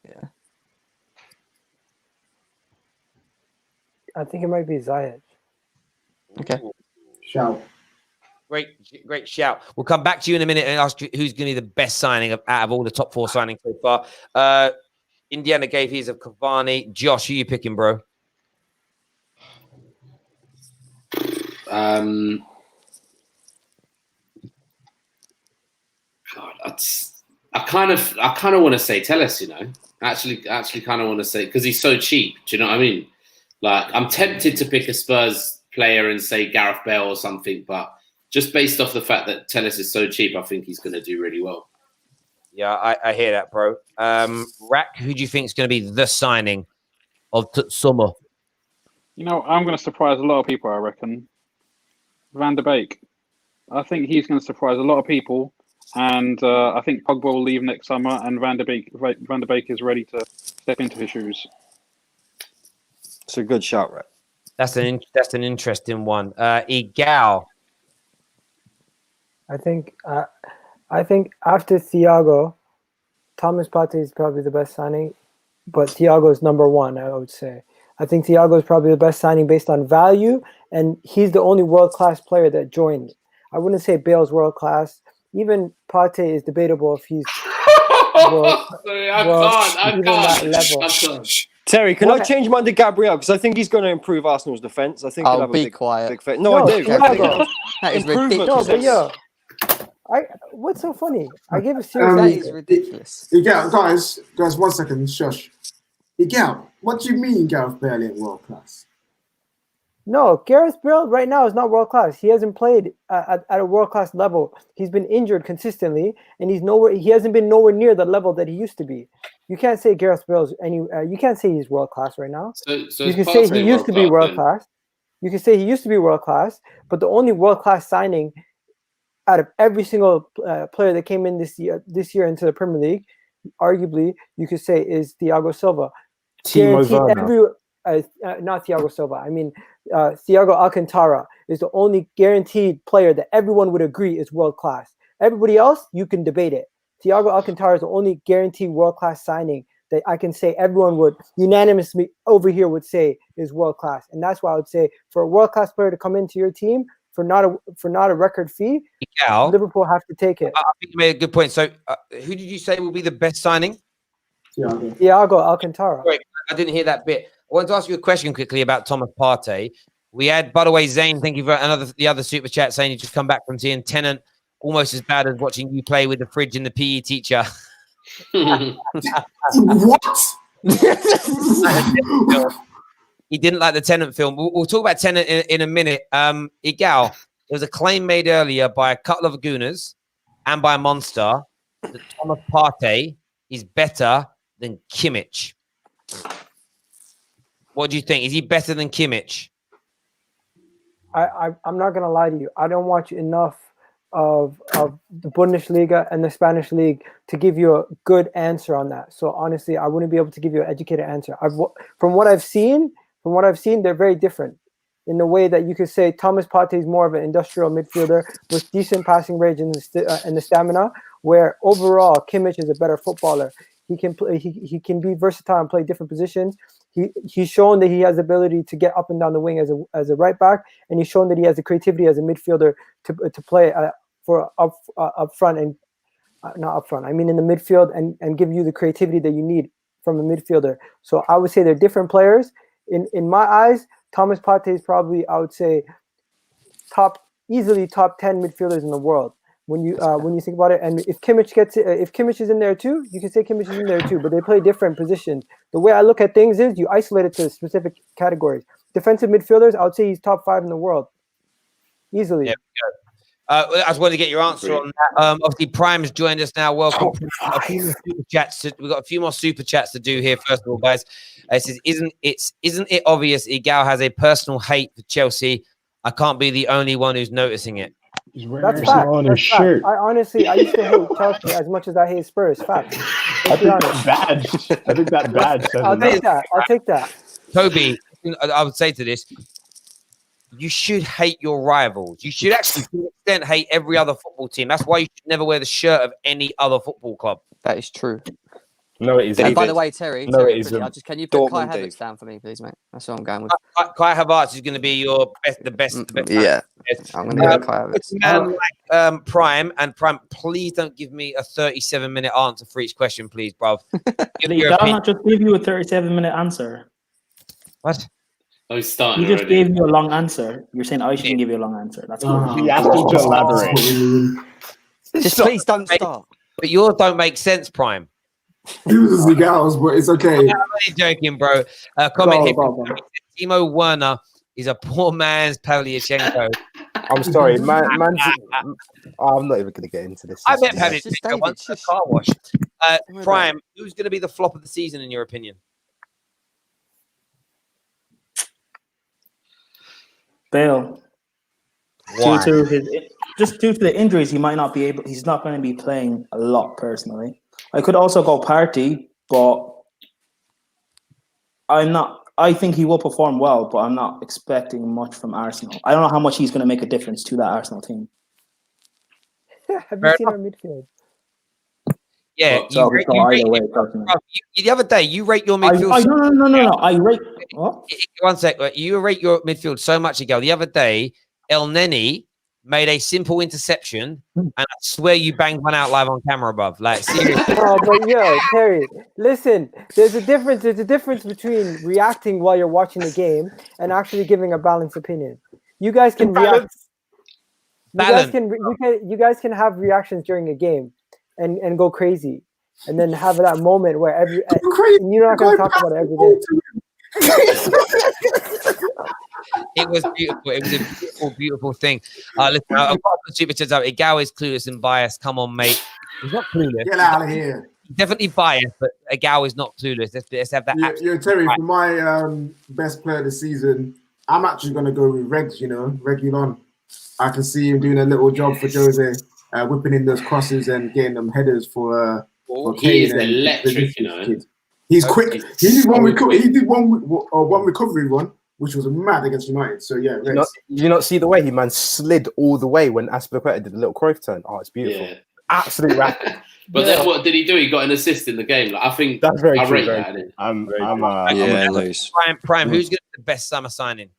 Yeah. I think it might be Ziyech. Okay. Shout. Great shout. We'll come back to you in a minute and ask you who's going to be the best signing out of all the top 4 signings so far. Indiana gave his of Cavani. Josh, who you picking, bro? God, I kind of want to say Tellus, you know. Actually kind of want to say, because he's so cheap. Do you know what I mean? Like, I'm tempted to pick a Spurs player and say Gareth Bale or something, but just based off the fact that Tellus is so cheap, I think he's going to do really well. Yeah, I hear that, bro. Rack, who do you think is going to be the signing of summer? You know, I'm going to surprise a lot of people, I reckon. Van de Beek. I think he's going to surprise a lot of people. And I think Pogba will leave next summer, and Van de Beek is ready to step into his shoes. It's a good shout, right? That's an interesting one. Igal. I think after Thiago, Thomas Partey is probably the best signing, but Thiago is number 1. I would say. I think Thiago is probably the best signing based on value, and he's the only world-class player that joined. I wouldn't say Bale's world-class. Even Partey is debatable if he's I can't. Terry, can I change mine to Gabriel? Because I think he's going to improve Arsenal's defence. I think he'll have a big fit. No, I do. That is ridiculous. No, but what's so funny? I gave a serious. That is ridiculous. Guys, 1 second, shush. Igal, what do you mean Gareth Bale ain't world class? No, Gareth Bale right now is not world class. He hasn't played at a world class level. He's been injured consistently, and he hasn't been nowhere near the level that he used to be. You can't say Gareth Bale's you can't say he's world class right now. So you can say he used to be world class. You can say he used to be world class, but the only world class signing out of every single player that came in this year into the Premier League, arguably you could say, is Thiago Silva. Timo Werner. Not Thiago Silva. I mean, Thiago Alcantara is the only guaranteed player that everyone would agree is world class. Everybody else, you can debate it. Thiago Alcantara is the only guaranteed world class signing that I can say everyone would unanimously over here would say is world class, and that's why I would say for a world class player to come into your team for not a record fee, Liverpool have to take it. I think you made a good point. So, who did you say will be the best signing? Thiago Alcantara. Wait, I didn't hear that bit. I want to ask you a question quickly about Thomas Partey. We had, by the way, Zane, thank you for the other super chat saying you just come back from seeing Tennant, almost as bad as watching you play with the fridge and the PE teacher. What? He didn't like the Tennant film. We'll talk about Tennant in a minute. Igal, there was a claim made earlier by a couple of Gooners and by Monster that Thomas Partey is better than Kimmich. What do you think? Is he better than Kimmich? I'm not gonna lie to you. I don't watch enough of the Bundesliga and the Spanish league to give you a good answer on that. So honestly, I wouldn't be able to give you an educated answer. From what I've seen, they're very different. in the way that you could say Thomas Partey is more of an industrial midfielder with decent passing range and the stamina, where overall Kimmich is a better footballer. He can play. He can be versatile and play different positions. He's shown that he has the ability to get up and down the wing as a right back, and he's shown that he has the creativity as a midfielder to play for up front and not up front. I mean in the midfield and give you the creativity that you need from a midfielder. So I would say they're different players. In my eyes, Thomas Partey is probably, I would say, easily top 10 midfielders in the world. When you think about it, and if Kimmich is in there too, you can say Kimmich is in there too, but they play different positions. The way I look at things is you isolate it to specific categories. Defensive midfielders, I would say he's top 5 in the world, easily. Yeah, I just wanted to get your answer on that. Obviously, Prime's joined us now. Welcome. We've got a few more super chats to do here. First of all, guys, it says, "Isn't it obvious Igal has a personal hate for Chelsea? I can't be the only one who's noticing it." That's fact. That's fact. I used to hate Chelsea as much as I hate Spurs. Fact. I think that's bad. I think that bad. I'll take that. Toby, I would say to this, you should hate your rivals. You should actually, to an extent, hate every other football team. That's why you should never wear the shirt of any other football club. That is true. No, it isn't. And by the way, Terry, No, Terry, it isn't. can you put Kai Dortmund, Havertz Dave. down for me, please, mate? That's what I'm going with. Kai Havertz is going to be your the best. Yeah, I'm going to go with Kai Havertz. Man like Prime, and Prime, please don't give me a 37-minute answer for each question, please, bruv. Give me Did your I opinion. not just give you a 37-minute answer? What? Oh, he's starting You just already. gave me a long answer. You're saying I shouldn't give you a long answer. That's cool. He asked you to elaborate. Just please don't start. But yours don't make sense, Prime. Who's the girls, but it's okay. I'm only joking, bro. Comment here. Timo Werner is a poor man's Pavlyuchenko. I'm sorry, I'm not even going to get into this. I met Pavlyuchenko once at a car wash. Prime, who's going to be the flop of the season, in your opinion? Bale. Why? Due to the injuries, he's not going to be playing a lot personally. I could also go Partey, but I think he will perform well, but I'm not expecting much from Arsenal. I don't know how much he's going to make a difference to that Arsenal team. Have you seen our midfield? Yeah, the other day you rate your midfield. No. I rate. What? 1 sec. You rate your midfield so much ago. The other day, El Neni made a simple interception, and I swear you banged one out live on camera, bruv. Like, seriously. Oh, but yo, Terry, listen. There's a difference. There's a difference between reacting while you're watching the game and actually giving a balanced opinion. You guys can react. You guys can have reactions during a game and go crazy, and then have that moment where and you're not going to talk about it every day. It was beautiful. It was a beautiful, beautiful thing. Listen, I've got some super chats out. Igao is clueless and biased. Come on, mate. He's not clueless. Get out of here. He's definitely biased, but Igao is not clueless. Let's have that. Yeah, Terry, for my best player of the season, I'm actually going to go with Regs, Regulon. I can see him doing a little job for Jose, whipping in those crosses and getting them headers for He is Kane and electric, the He's quick. He did one recovery run, which was mad against United. So yeah, Did you not see the way he slid all the way when Aspilicueta did the little Cruyff turn? Oh, it's beautiful. Yeah. Absolute rapid. But then what did he do? He got an assist in the game. Like, I think that's very true. Rate that, Prime, who's going to be the best summer signing?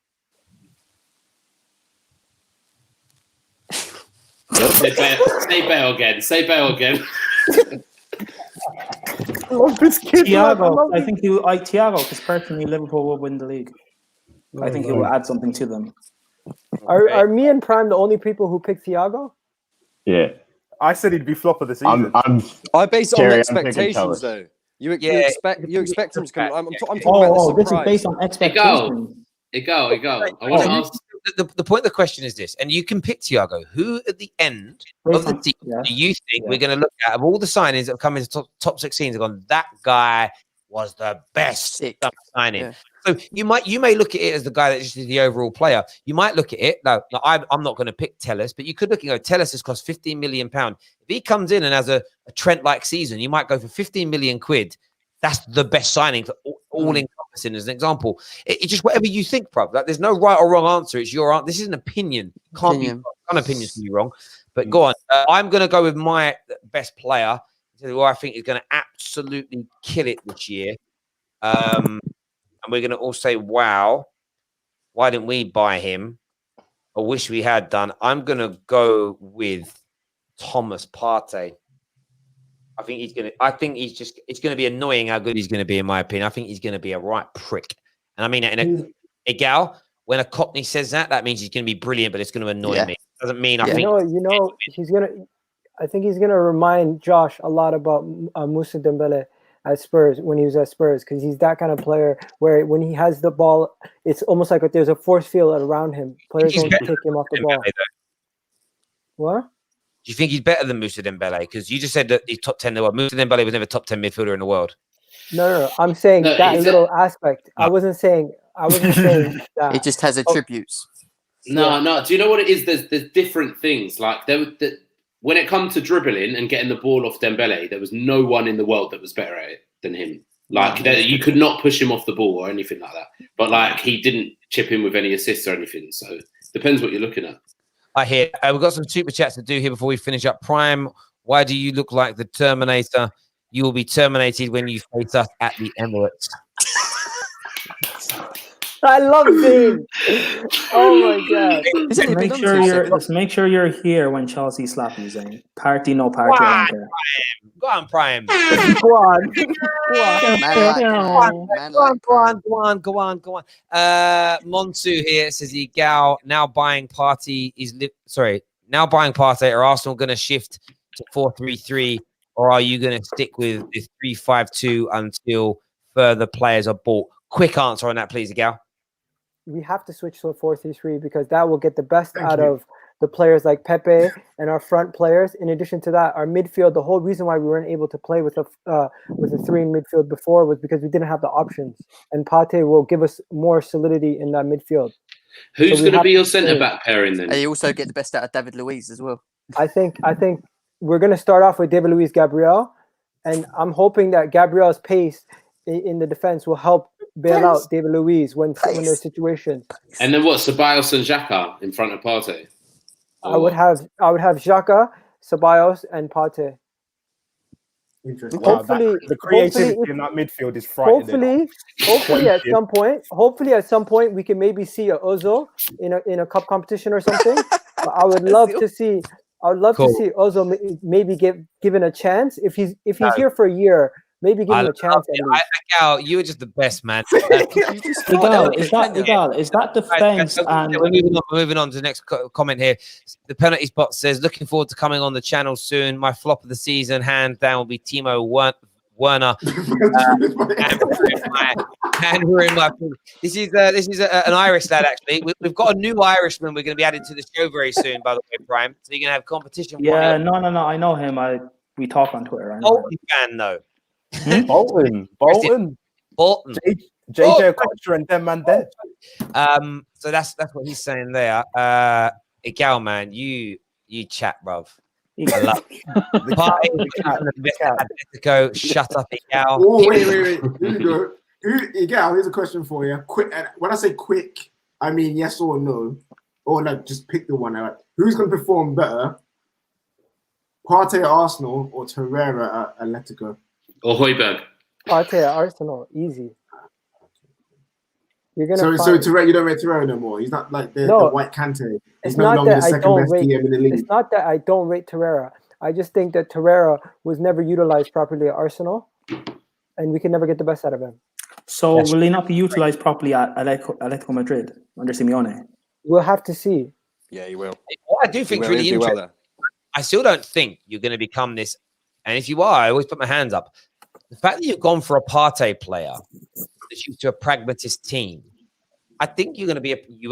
Say Bale again. Say Bale again. Thiago, I think Thiago, because personally Liverpool will win the league. I think he will add something to them. Are me and Prime the only people who picked Thiago? Yeah. I said he'd be flop of the season. I base it Terry, on I'm thinking expectations, Tellus. though. You expect him to come. I'm talking about the this is surprise. based on expectations. Igao. I want to ask. The point of the question is this, and you can pick Thiago. Who at the end of the season do you think we're going to look at of all the signings that have come into top 16? Have gone, that guy was the best signing. Yeah. So you may look at it as the guy that just is the overall player. You might look at it. No, I'm not going to pick Tellus, but you could look at Tellus has cost £15 million. If he comes in and has a Trent-like season, you might go for 15 million quid. That's the best signing for all encompassing as an example. It's just whatever you think, bruv. Like, there's no right or wrong answer. It's your answer. This is an opinion. Opinions can be wrong. But go on. I'm going to go with my best player, who I think is going to absolutely kill it this year. And we're going to all say, wow, why didn't we buy him? I wish we had done. I'm going to go with Thomas Partey. I think it's going to be annoying how good he's going to be, in my opinion. I think he's going to be a right prick. And I mean that in a gal, when a Cockney says that, that means he's going to be brilliant, but it's going to annoy me. It doesn't mean I think. I think he's going to remind Josh a lot about Moussa Dembele at Spurs when he was at Spurs, because he's that kind of player where when he has the ball, it's almost like there's a force field around him. Players don't take him off the ball. What? Do you think he's better than Moussa Dembele? Because you just said that he's top 10 in the world. Moussa Dembele was never top 10 midfielder in the world. No. I'm saying that little aspect. I wasn't saying that. It just has attributes. No. Do you know what it is? There's different things. Like when it comes to dribbling and getting the ball off Dembele, there was no one in the world that was better at it than him. Like you could not push him off the ball or anything like that. But like he didn't chip in with any assists or anything. So depends what you're looking at. I hear. We've got some super chats to do here before we finish up. Prime, why do you look like the Terminator? You will be terminated when you face us at the Emirates. I love Zane. Oh my god! Just make sure you're here when Chelsea slap you, Zane. Party, no party. Go on, Prime. Go on. Monsu here says now buying Partey now buying Partey. Are Arsenal going to shift to 4-3-3, or are you going to stick with this 3-5-2 until further players are bought? Quick answer on that, please, Gal. We have to switch to a 4-3-3 because that will get the best out of the players like Pepe and our front players. In addition to that, our midfield, the whole reason why we weren't able to play with a 3 in midfield before was because we didn't have the options. And Partey will give us more solidity in that midfield. Who's going to be your centre-back pairing then? And you also get the best out of David Luiz as well. I think we're going to start off with David Luiz Gabriel, and I'm hoping that Gabriel's pace in the defense will help bail out David Luiz when there's situations. And then what? Ceballos and Xhaka in front of Partey. I would have Xhaka, Ceballos, and Partey. Interesting. Hopefully, the creativity in that midfield is frightening. Hopefully at some point we can maybe see a Ozil in a cup competition or something. But I would love to see. I would love to see Ozil maybe given a chance if he's here for a year. Maybe give him a chance. Gal, you were just the best, man. Is that defense? We're moving on to the next comment here. The penalty spot says, looking forward to coming on the channel soon. My flop of the season, hands down, will be Timo Werner. This is an Irish lad, actually. We've got a new Irishman we're going to be adding to the show very soon, by the way, Prime. So you're going to have competition. Yeah, no. I know him. We talk on Twitter. Bolton fan, though. Bolton. JJ Okocha and them man dead. So that's what he's saying there. Gal, man, you chat, bruv. I love the party. Atletico, shut up, Gal. Oh, wait. Here you go. Gal, here's a question for you. Quick. When I say quick, I mean yes or no, or like just pick the one out. Who's going to perform better? Partey at Arsenal or Torreira at Atletico? Or Højbjerg. Partey at Arsenal, easy. You're gonna so Torreira, you don't rate Torreira no more. He's not like the white Kante. He's no longer the second best DM in the league. It's not that I don't rate Torreira. I just think that Torreira was never utilized properly at Arsenal, and we can never get the best out of him. So will he not be utilized properly at Atletico Madrid under Simeone? We'll have to see. Yeah, he will. What I do think is really interesting. I still don't think you're going to become this. And if you are, I always put my hands up. The fact that you've gone for a Partey player that's used to a pragmatist team, I think you were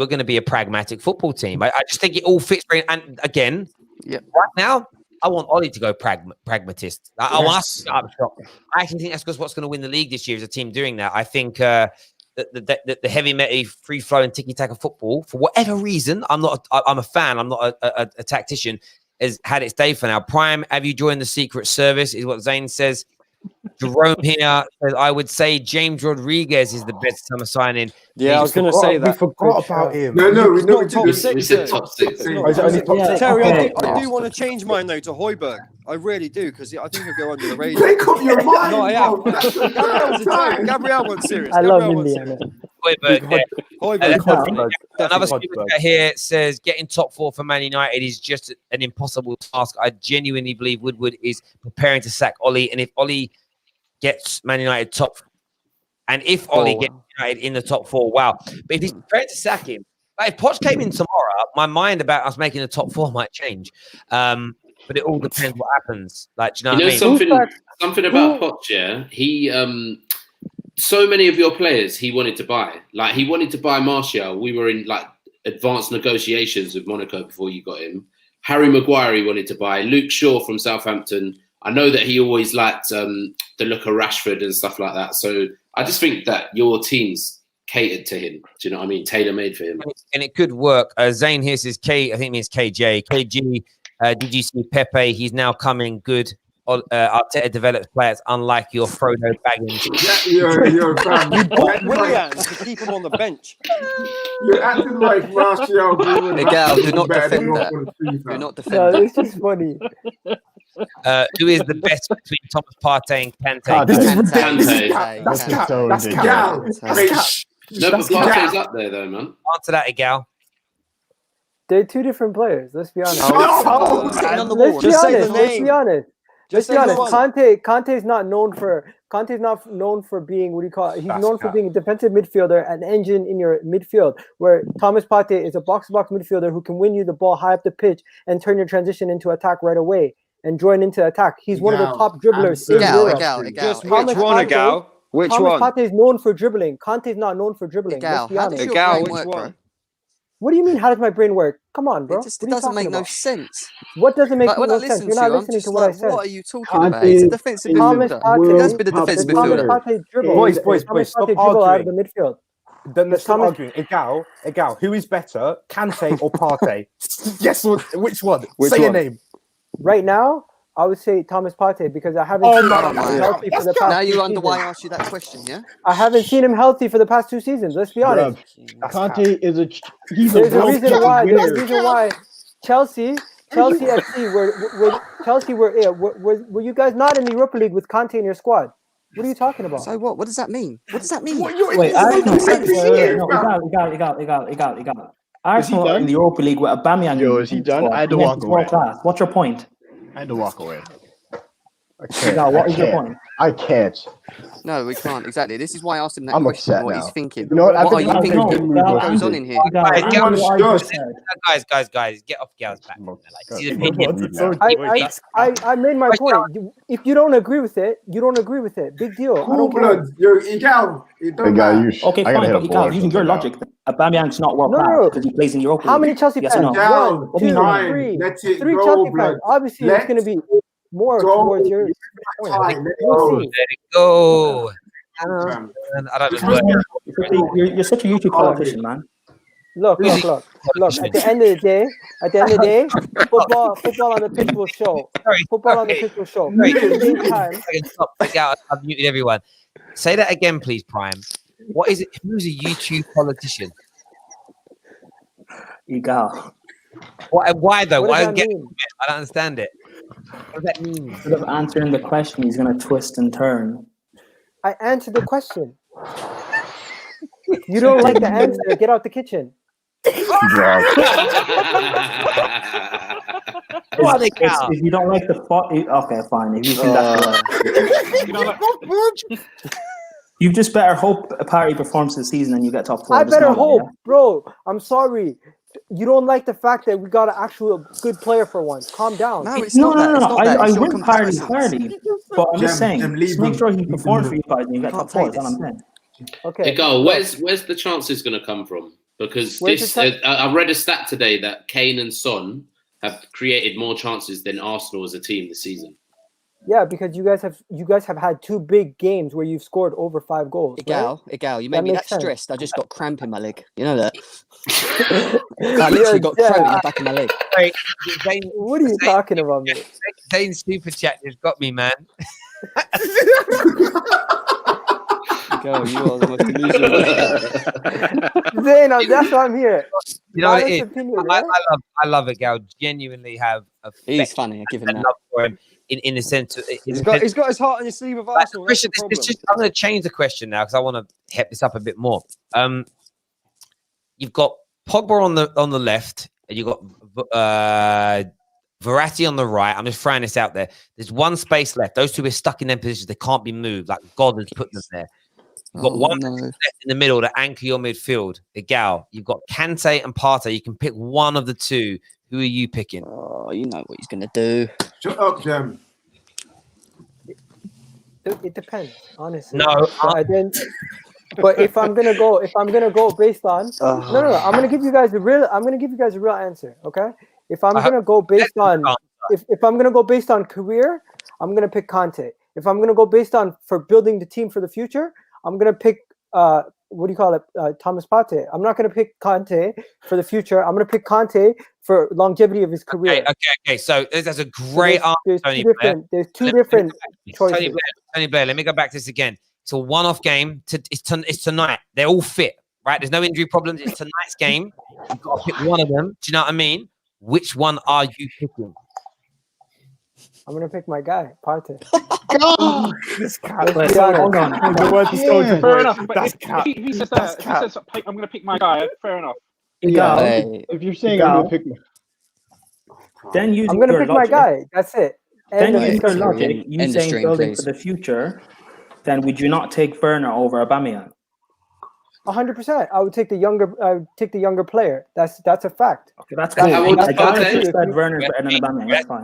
going to be a pragmatic football team. I just think it all fits. And again, right now, I want Ollie to go pragmatist. I want us to get up shop. I actually think that's because what's going to win the league this year is a team doing that. I think the heavy metal, free flowing tiki taka football, for whatever reason, I'm a fan. I'm not a tactician. Has had its day for now. Prime, have you joined the Secret Service? Is what Zane says. Jerome here says, I would say James Rodriguez is the best summer signing. Yeah, I was going to say that. We forgot about him. No, we not top didn't. six. We said top six. Terry, okay. I do want to change my note to Højbjerg. I really do, because I think he'll go under the radar. Make up your mind, No, I am. bro. That's the Gabriel was a time. joke. Gabriel was serious. I love Gabriel was Indiana. serious. Højbjerg. Another super chat here says getting top 4 for Man United is just an impossible task. I genuinely believe Woodward is preparing to sack Ollie, and if Ollie gets Man United top, and if Ollie gets United in the top 4, wow. But if he's preparing to sack him, like if Poch came in tomorrow, my mind about us making the top 4 might change. But it all depends what happens. Like, do you know what I mean? Something about Poch, yeah. He so many of your players he wanted to buy. Like he wanted to buy Martial. We were in like advanced negotiations with Monaco before you got him. Harry Maguire he wanted to buy. Luke Shaw from Southampton. I know that he always liked the look of Rashford and stuff like that. So I just think that your team's catered to him. Do you know what I mean? Tailor-made for him. And it could work. Zane here says I think it means KJ. KG, did you see Pepe? He's now coming good. Arteta develops players unlike your Frodo Baggins. You're fam. You bought Williams to keep him on the bench. You're acting like Martial. Miguel, do not defend that. Do not defend that. It's just funny. Who is the best between Thomas Partey and Kante? This is ridiculous. That's cap. That's cap. No, but Partey's up there though, man. Answer that, Igal. They're 2 different players. Let's be honest. Let's be honest. Kante's not known for being, what do you call it? He's known for being a defensive midfielder, an engine in your midfield, where Thomas Partey is a box-to-box midfielder who can win you the ball high up the pitch and turn your transition into attack right away and join into attack. He's one of the top dribblers. Just which one, Igal? Which one? Thomas Partey is known for dribbling. Kante's not known for dribbling. Let's be honest. Which one? What do you mean? How does my brain work? Come on, bro. It doesn't make no sense. What doesn't make When no I sense? listen You're to not you, I'm listening just to what like, I said. what are you talking about? It's a defensive midfielder. It has been a defensive midfielder. Boys, stop dribble out of arguing. the midfield. Then let's stop arguing. Egal, who is better, Kante or Partey? Yes, which one? Say a name. Right now, I would say Thomas Partey because I haven't seen him healthy for the past Now you 2 wonder why I seasons. asked you that question, yeah? I haven't seen him healthy for the past 2 seasons. Let's be honest. Kante is he's There's a a reason why. winner. There's a reason why Chelsea FC were you guys not in the Europa League with Kante in your squad? What are you talking about? So what? What does that mean? What does that mean? Wait, Arsenal. Arsenal in the Europa League with Aubameyang. Yo, is he done? I had to walk away. What's your point? I had to walk away. What is your point? I can't. No, we can't. Exactly. This is why I asked him that I'm question. upset What now. he's thinking. You know what? What are you thinking? What goes on in here? Guys, get off Gal's back. I made my point. If you don't agree with it, you don't agree with it. Big deal. I don't care. You're Igal. Okay, fine. But Igal, using your logic, Aubameyang's not world class because he plays in Europa League. How many Chelsea Yes fans? or no? 1, 2, 3. 3 Chelsea fans. Obviously, it's going to be more towards your point. We'll see. Let it go. I don't know. You're such a YouTube politician, man. Look. At the end of the day, football on the pitch will show. Football on the pitch will show. I've muted everyone. Say that again, please, Prime. What is it? Who's a YouTube politician? Igal. Why though? What does I that don't mean? I don't understand it. What does that mean? Instead of answering the question, he's going to twist and turn. I answered the question. You don't like the answer? Get out the kitchen. If you don't like the thought, okay, fine. If you think that's you just better hope a party performs this season and you get top 4. I better hope, bro. I'm sorry. You don't like the fact that we got an actual good player for once. Calm down. No. I win party, but I'm just saying, just make sure he performs for you guys and you get top 4. That's what I'm saying. Okay. Go. Where's the chances going to come from? Because I read a stat today that Kane and Son have created more chances than Arsenal as a team this season. Yeah, because you guys have had 2 big games where you've scored over 5 goals. Igal, you made me that stressed. I just got cramp in my leg. You know that? I literally got cramp in the back of my leg. What are you talking about, man? Zane's super chat just got me, man. Go, you are the most delusional. Zainab, that's why I'm here. You know what it Balanced is? opinion, right? I love it, Gal. Genuinely have He's funny. I give him and that. love for him in the sense. He's got his heart on his sleeve with Arsenal. That's the problem. I'm going to change the question now because I want to hep this up a bit more. You've got Pogba on the left, and you've got Verratti on the right. I'm just throwing this out there. There's one space left. Those two are stuck in their positions. They can't be moved. Like God has put them there. You've got one left in the middle to anchor your midfield. The Gal. You've got Kante and Partey. You can pick one of the two. Who are you picking? Oh, you know what he's going to do. Shut up, Jem. It depends, honestly. No, but if I'm gonna go based on no, I'm gonna give you guys a real answer. Okay, if I'm gonna go based on if I'm gonna go based on career, I'm gonna pick Conte. If I'm gonna go based on for building the team for the future, I'm gonna pick Thomas Partey. I'm not gonna pick Conte for the future. I'm gonna pick Conte for longevity of his career. Okay. So that's a great answer, Tony Blair. There's two different choices. Tony Blair, let me go back to this again. It's a one-off game. It's tonight. They're all fit, right? There's no injury problems. It's tonight's game. You've got to pick one of them. Do you know what I mean? Which one are you picking? I'm gonna pick my guy, Partey. This cat. Fair enough. But if he says that, if he says I'm gonna pick my guy, fair enough. If you're saying I'm gonna pick, then I'm gonna pick my guy. That's it. Then use your logic. You saying building for the future. Then would you not take Werner over Aubameyang? 100%. I would take the younger player. That's a fact. Okay, that's cool. I got you said Werner's better than Aubameyang. That's fine.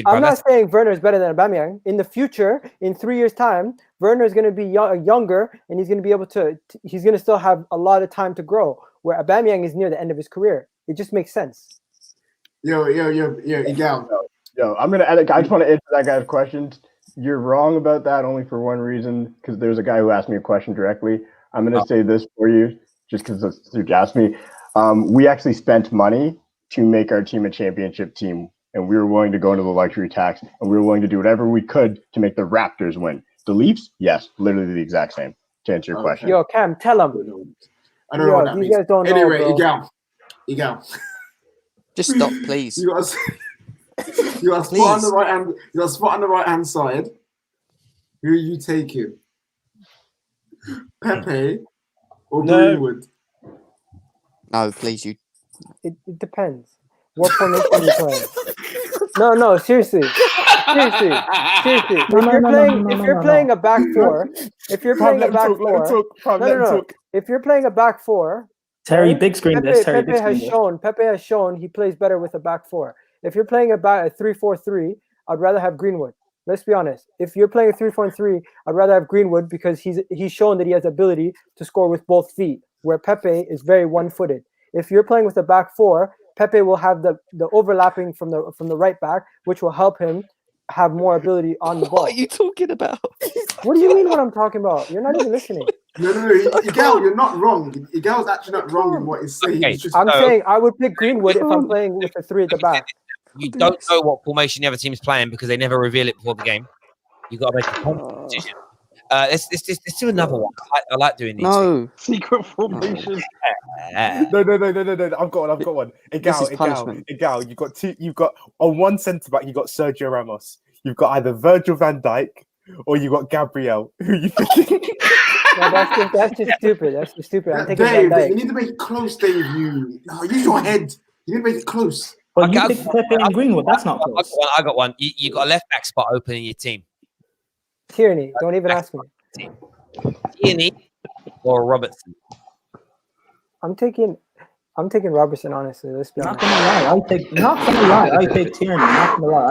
I'm not saying Werner is better than Aubameyang. In the future, in 3 years' time, Werner is going to be younger, and he's going to be able to. He's going to still have a lot of time to grow. Where Aubameyang is near the end of his career. It just makes sense. Yo, Igal. Yo, I'm gonna. I just want to answer that guy's questions. You're wrong about that only for one reason, because there's a guy who asked me a question directly. I'm going to say this for you, just because you asked me. We actually spent money to make our team a championship team, and we were willing to go into the luxury tax, and we were willing to do whatever we could to make the Raptors win. The Leafs, yes, literally the exact same. To answer your question. Yo, Cam, tell him. I don't know what that these means. guys don't Anyway, know, Igal. Just stop, please. You got spot on the right hand. You got spot on the right hand side. Who are you taking? Pepe or Greenwood? No, please, you. It depends. What formation you playing? No, seriously. If you're playing a back four, if you're playing a back four, Terry, big screen this. Terry, Pepe has shown he plays better with a back four. If you're playing about a 3-4-3, I'd rather have Greenwood. Let's be honest. If you're playing a 3-4-3, I'd rather have Greenwood because he's shown that he has ability to score with both feet, where Pepe is very one-footed. If you're playing with a back four, Pepe will have the overlapping from the right back, which will help him have more ability on the ball. What are you talking about? What do you mean what I'm talking about? You're not even listening. No, Igal, you're not wrong. Igal's actually not wrong in what he's saying. Okay, I'm saying I would pick Greenwood if I'm playing with a 3 at the back. You don't know what formation the other team is playing because they never reveal it before the game. You got to make a conscious decision. Let's do another one. I like doing these. No secret formation. No. I've got one. Igal. You've got two. You've got on one centre back. You got Sergio Ramos. You've got either Virgil van Dijk or you got Gabriel. Who are you picking? No, that's just stupid. That's just stupid. I'm taking Dave, Van Dijk. you need to make it close, Dave. Use your head. You need to make it close. But you pick Pepe and Greenwood. That's not close. I got one. You got a left back spot open in your team. Tierney, don't even ask me. Tierney or Robertson? I'm taking Robertson, honestly. Let's be honest. I take Tierney. Not gonna lie, I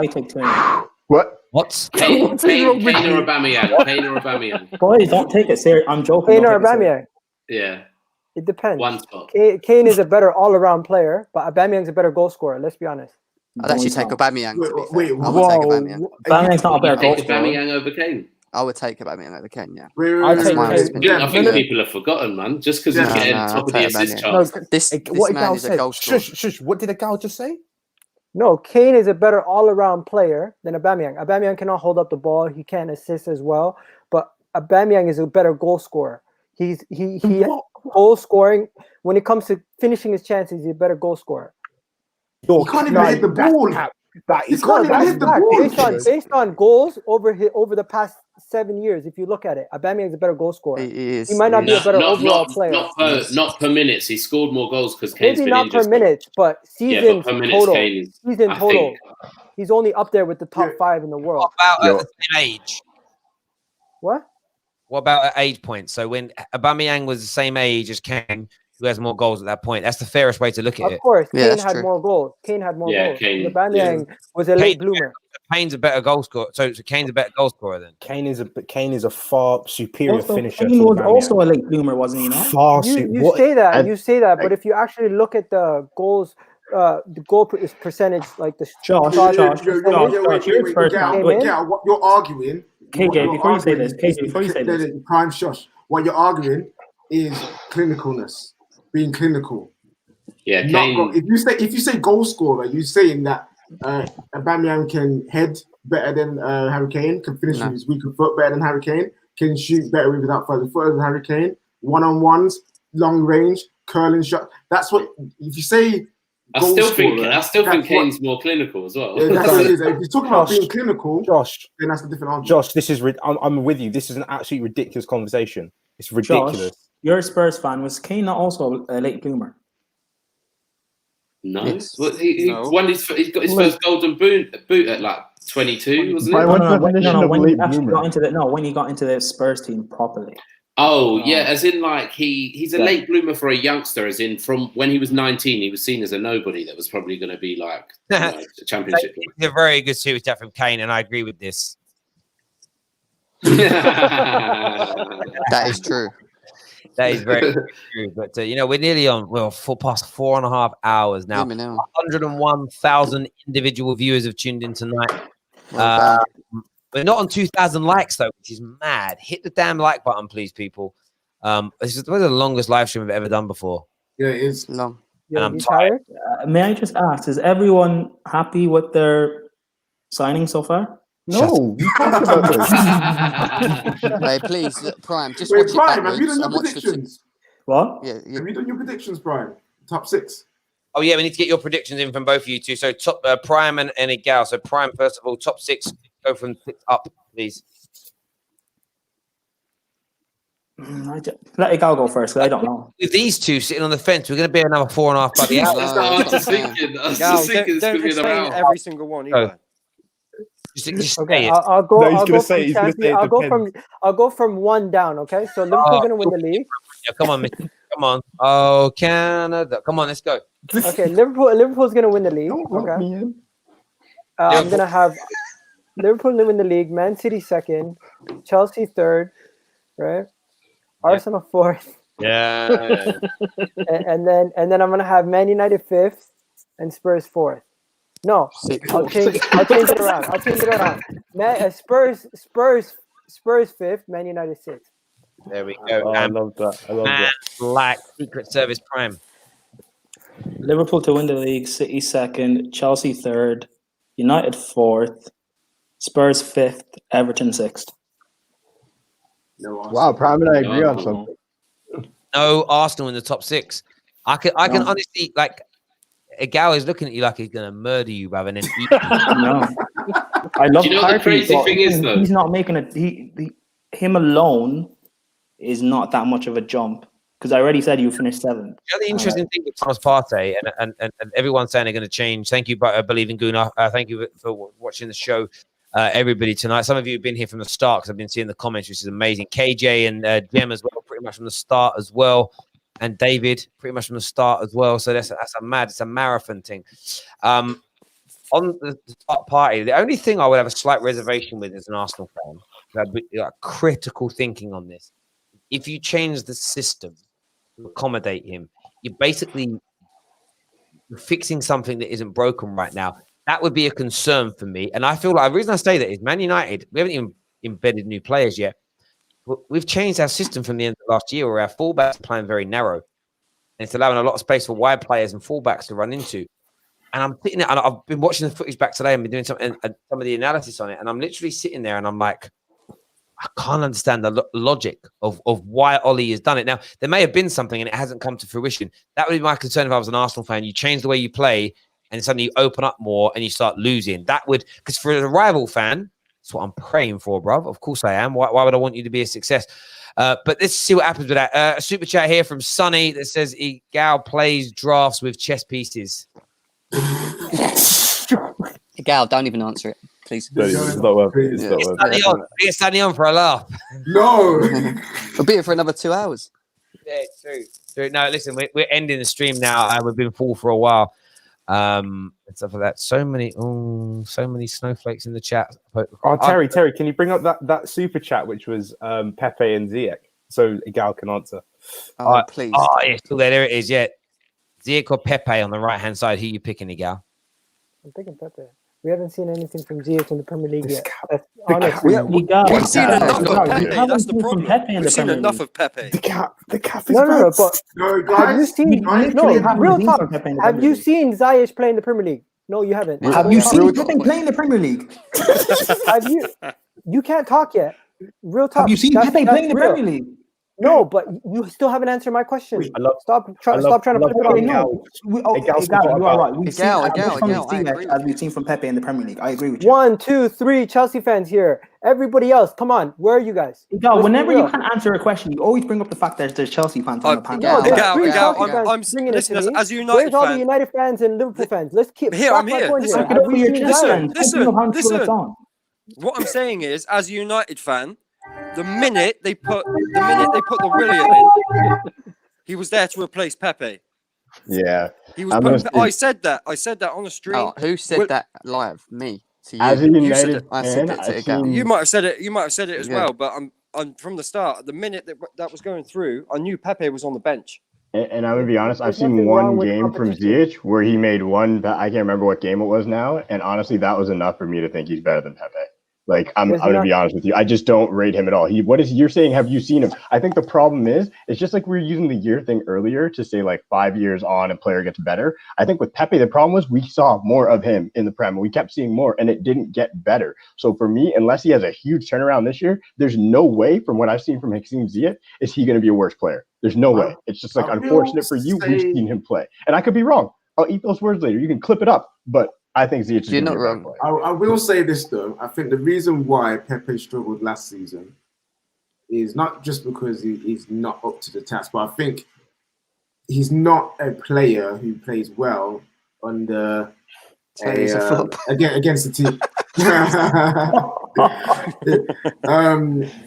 take Tierney. What? Kane or Aubameyang? Boys, don't take it serious. I'm joking. Kane or Aubameyang? Yeah. It depends. One spot. Kane is a better all-around player, but Aubameyang's a better goal scorer. Let's be honest. I'd actually take Aubameyang. Wait, I would take Aubameyang. Aubameyang's not a better goal Take scorer. Aubameyang over Kane. I would take Aubameyang over Kane. Yeah. I think people have forgotten, man. Just because he's getting top of the assist charts. This what man Igal is a said. goal scorer. Shush. What did Igal just say? No, Kane is a better all-around player than Aubameyang. Aubameyang cannot hold up the ball. He can't assist as well. But Aubameyang is a better goal scorer. He goal scoring. When it comes to finishing his chances, he's a better goal scorer. You can't even hit the ball. You can't even hit the ball. Based on goals over the past 7 years, if you look at it, Aubameyang is a better goal scorer. He might not be a better overall player. Not per minutes. He scored more goals because Kane's Maybe been not injured. per minute, but season per minutes, total. Kane is, Season I total. think. He's only up there with the top 5 in the world. What about at the same age? What? What about at age points? So when Aubameyang was the same age as Kane, who has more goals at that point? That's the fairest way to look at it. Of course, Kane had more goals. Kane had more goals. Aubameyang was a late bloomer. Kane's a better goal scorer. So Kane's a better goal scorer then. Kane is a far superior finisher. Kane was also a late bloomer, wasn't he? No? You say that, but if you actually look at the goals, the goal percentage, like the Josh, what you're arguing. KJ, before you say this, prime shush. What you're arguing is clinicalness, being clinical. Yeah, Kane. If you say goal scorer, you're saying that Aubameyang can head better than Harry Kane, can finish with his weaker foot better than Harry Kane, can shoot better with that further foot than Harry Kane, one-on-ones, long range, curling shot. That's what if you say. I still think Kane's more clinical as well. Yeah, that's what it is. If you're talking about being clinical, Josh, then that's a different argument. Josh, this is I'm with you. This is an absolutely ridiculous conversation. It's ridiculous. Josh, you're a Spurs fan. Was Kane not also a late bloomer? No. Yes. Well, he got his first golden boot at like 22, wasn't it? When he got into the Spurs team properly. Oh, yeah, as in like he's a late bloomer for a youngster, as in from when he was 19, he was seen as a nobody that was probably going to be like a championship. It's a very good series that from Kane, and I agree with this. That is true. That is very true. But, we're nearly on, past 4.5 hours now. 101,000 individual viewers have tuned in tonight. We're not on 2,000 likes, though, which is mad. Hit the damn like button, please, people. This is the longest live stream I've ever done before. Yeah, it is. Long. And I'm tired. May I just ask, is everyone happy with their signing so far? No. Wait, please, Prime, just Wait, watch Prime, it have you done backwards your and watch the predictions? What? Yeah. Have you done your predictions, Prime? Top 6. Oh, yeah, we need to get your predictions in from both of you two. So, top Prime and Igal. So, Prime, first of all, top 6. Go from 6 up, please. Let Igal go first. I don't know. With these two sitting on the fence, we're going to be another 4.5 bloody hours. I was just thinking it's going to be about every single one. Either. Just okay, say it. I'll go. No, he's I'll gonna go say it, from he's gonna say it champion. I'll go from 1 down. Okay, so Liverpool's gonna win the league. Yeah, come on, Mr. Come on. Oh, Canada. Come on, let's go. Okay, Liverpool's gonna win the league. Okay. I'm gonna have Liverpool win the league. Man City 2nd, Chelsea 3rd, right? Arsenal 4th. Yeah. and then I'm gonna have Man United 5th and Spurs 4th. No, I'll change it around. Spurs 5th, Man United 6th. There we go. Oh, I love that. I love that. Black Secret Service Prime. Liverpool to win the league, City 2nd, Chelsea 3rd, United 4th, Spurs 5th, Everton 6th. Wow, Prime and I agree on something. No Arsenal in the top 6. I can honestly like. Igal is looking at you like he's going to murder you, brother, and then eat you. No. I love Do you know what the crazy thing is, though? He's not making it. Him alone is not that much of a jump because I already said you finished 7th. You know the interesting thing with Thomas Partey, and everyone's saying they're going to change. Thank you, Believe in Guna. Thank you for watching the show, everybody, tonight. Some of you have been here from the start because I've been seeing the comments, which is amazing. KJ and Jem as well, pretty much from the start as well. And David, pretty much from the start as well. So it's a marathon thing. On the top party, the only thing I would have a slight reservation with as an Arsenal fan, I'd be critical thinking on this. If you change the system to accommodate him, you're basically fixing something that isn't broken right now. That would be a concern for me. And I feel like the reason I say that is Man United, we haven't even embedded new players yet. We've changed our system from the end of last year where our fullbacks are playing very narrow. And it's allowing a lot of space for wide players and fullbacks to run into. And I'm sitting there, and I've been watching the footage back today and been doing some of the analysis on it. And I'm literally sitting there, and I'm like, I can't understand the logic of why Ollie has done it. Now, there may have been something, and it hasn't come to fruition. That would be my concern if I was an Arsenal fan. You change the way you play, and suddenly you open up more, and you start losing. That would, because for a rival fan, that's what I'm praying for, bruv. Of course I am. Why would I want you to be a success? But let's see what happens with that. A super chat here from Sonny that says Gal plays drafts with chess pieces. Gal, don't even answer it, please. It's not worth it. It's not worth it. Be standing on for a laugh. No. We'll be here for another 2 hours. Yeah, true. No, listen, we're ending the stream now. We've been full for a while. And stuff like that. So many snowflakes in the chat. Terry, can you bring up that super chat which was Pepe and Ziyech so Gal can answer? Oh, please. Oh, yeah, still there. There it is. Yeah, Ziyech or Pepe on the right hand side. Who you picking, Gal? I'm picking Pepe. We haven't seen anything from Ziyech in the Premier League yet. We've seen enough of Pepe. That's the problem. We've seen enough of Pepe. The cap is No, but guys, have you seen? Real talk. Have you seen Ziyech play in the Premier League? No, you haven't. Have you seen Pepe play in the Premier League? Have you? You can't talk yet. Real talk. Have you seen Pepe play in the Premier League? No, but you still haven't answered my question. Stop trying to flip it on. No, you are right. We've seen as we've seen from Pepe in the Premier League. I agree with you. 1, 2, 3 Chelsea fans here. Everybody else, come on. Where are you guys? Whenever you can't answer a question, you always bring up the fact that there's Chelsea fans on the panel. I'm listening as a United Where's all the fan. United fans and Liverpool fans? Let's keep. I'm here. Listen. Listen. What I'm saying is, as a United fan, the minute they put the Willian in, he was there to replace Pepe. Yeah, he was. I said that on the stream. Oh, who said that live? Me. To you. As a United I said it to Gal. You might have said it. You might have said it as well. But I'm from the start. The minute that was going through, I knew Pepe was on the bench. And I'm gonna be honest, I've seen one game from Ziyech where he made one. I can't remember what game it was now, and honestly, that was enough for me to think he's better than Pepe. Like, I'm gonna be honest with you. I just don't rate him at all. You're saying, have you seen him? I think the problem is, it's just like we were using the year thing earlier to say like 5 years on a player gets better. I think with Pepe, the problem was we saw more of him in the Prem. We kept seeing more and it didn't get better. So for me, unless he has a huge turnaround this year, there's no way from what I've seen from Hakeem Ziyech, is he gonna be a worse player. There's no way. It's just like unfortunate for you. We've seen him play. And I could be wrong. I'll eat those words later. You can clip it up, but I think Ziyech is not wrong. I will say this though. I think the reason why Pepe struggled last season is not just because he's not up to the task, but I think he's not a player who plays well under against the team.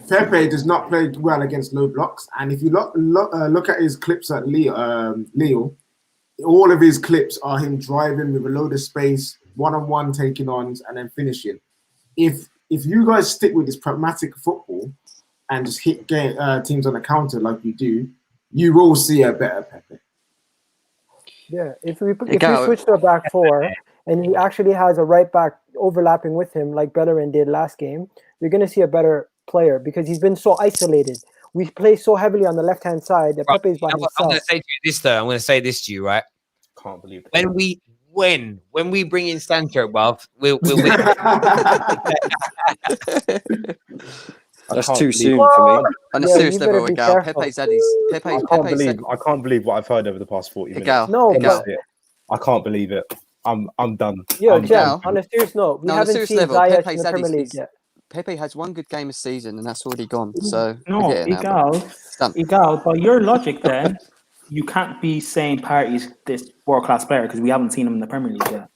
Pepe does not play well against low blocks, and if you look at his clips at Lille, all of his clips are him driving with a load of space, one-on-one taking ons, and then finishing. If you guys stick with this pragmatic football and just hit teams on the counter like you do, you will see a better Pepe. Yeah, if we switch to a back four and he actually has a right back overlapping with him like Bellerin did last game, you're going to see a better player because he's been so isolated. We play so heavily on the left-hand side that Pepe's by himself. I'm going to say to you this, though. I'm going to say this to you, right? Can't believe it. When we bring in Sancho, well, we'll win. That's too soon for me. On a serious level, Gal, Pepe's had his. I can't believe what I've heard over the past 40 minutes. I can't believe it. I'm done. Yeah, Gal, on a serious note, we haven't seen Ziyech in the Premier League yet. Pepe has one good game a season, and that's already gone. So Igal, by your logic, then you can't be saying Partey's this world-class player because we haven't seen him in the Premier League yet.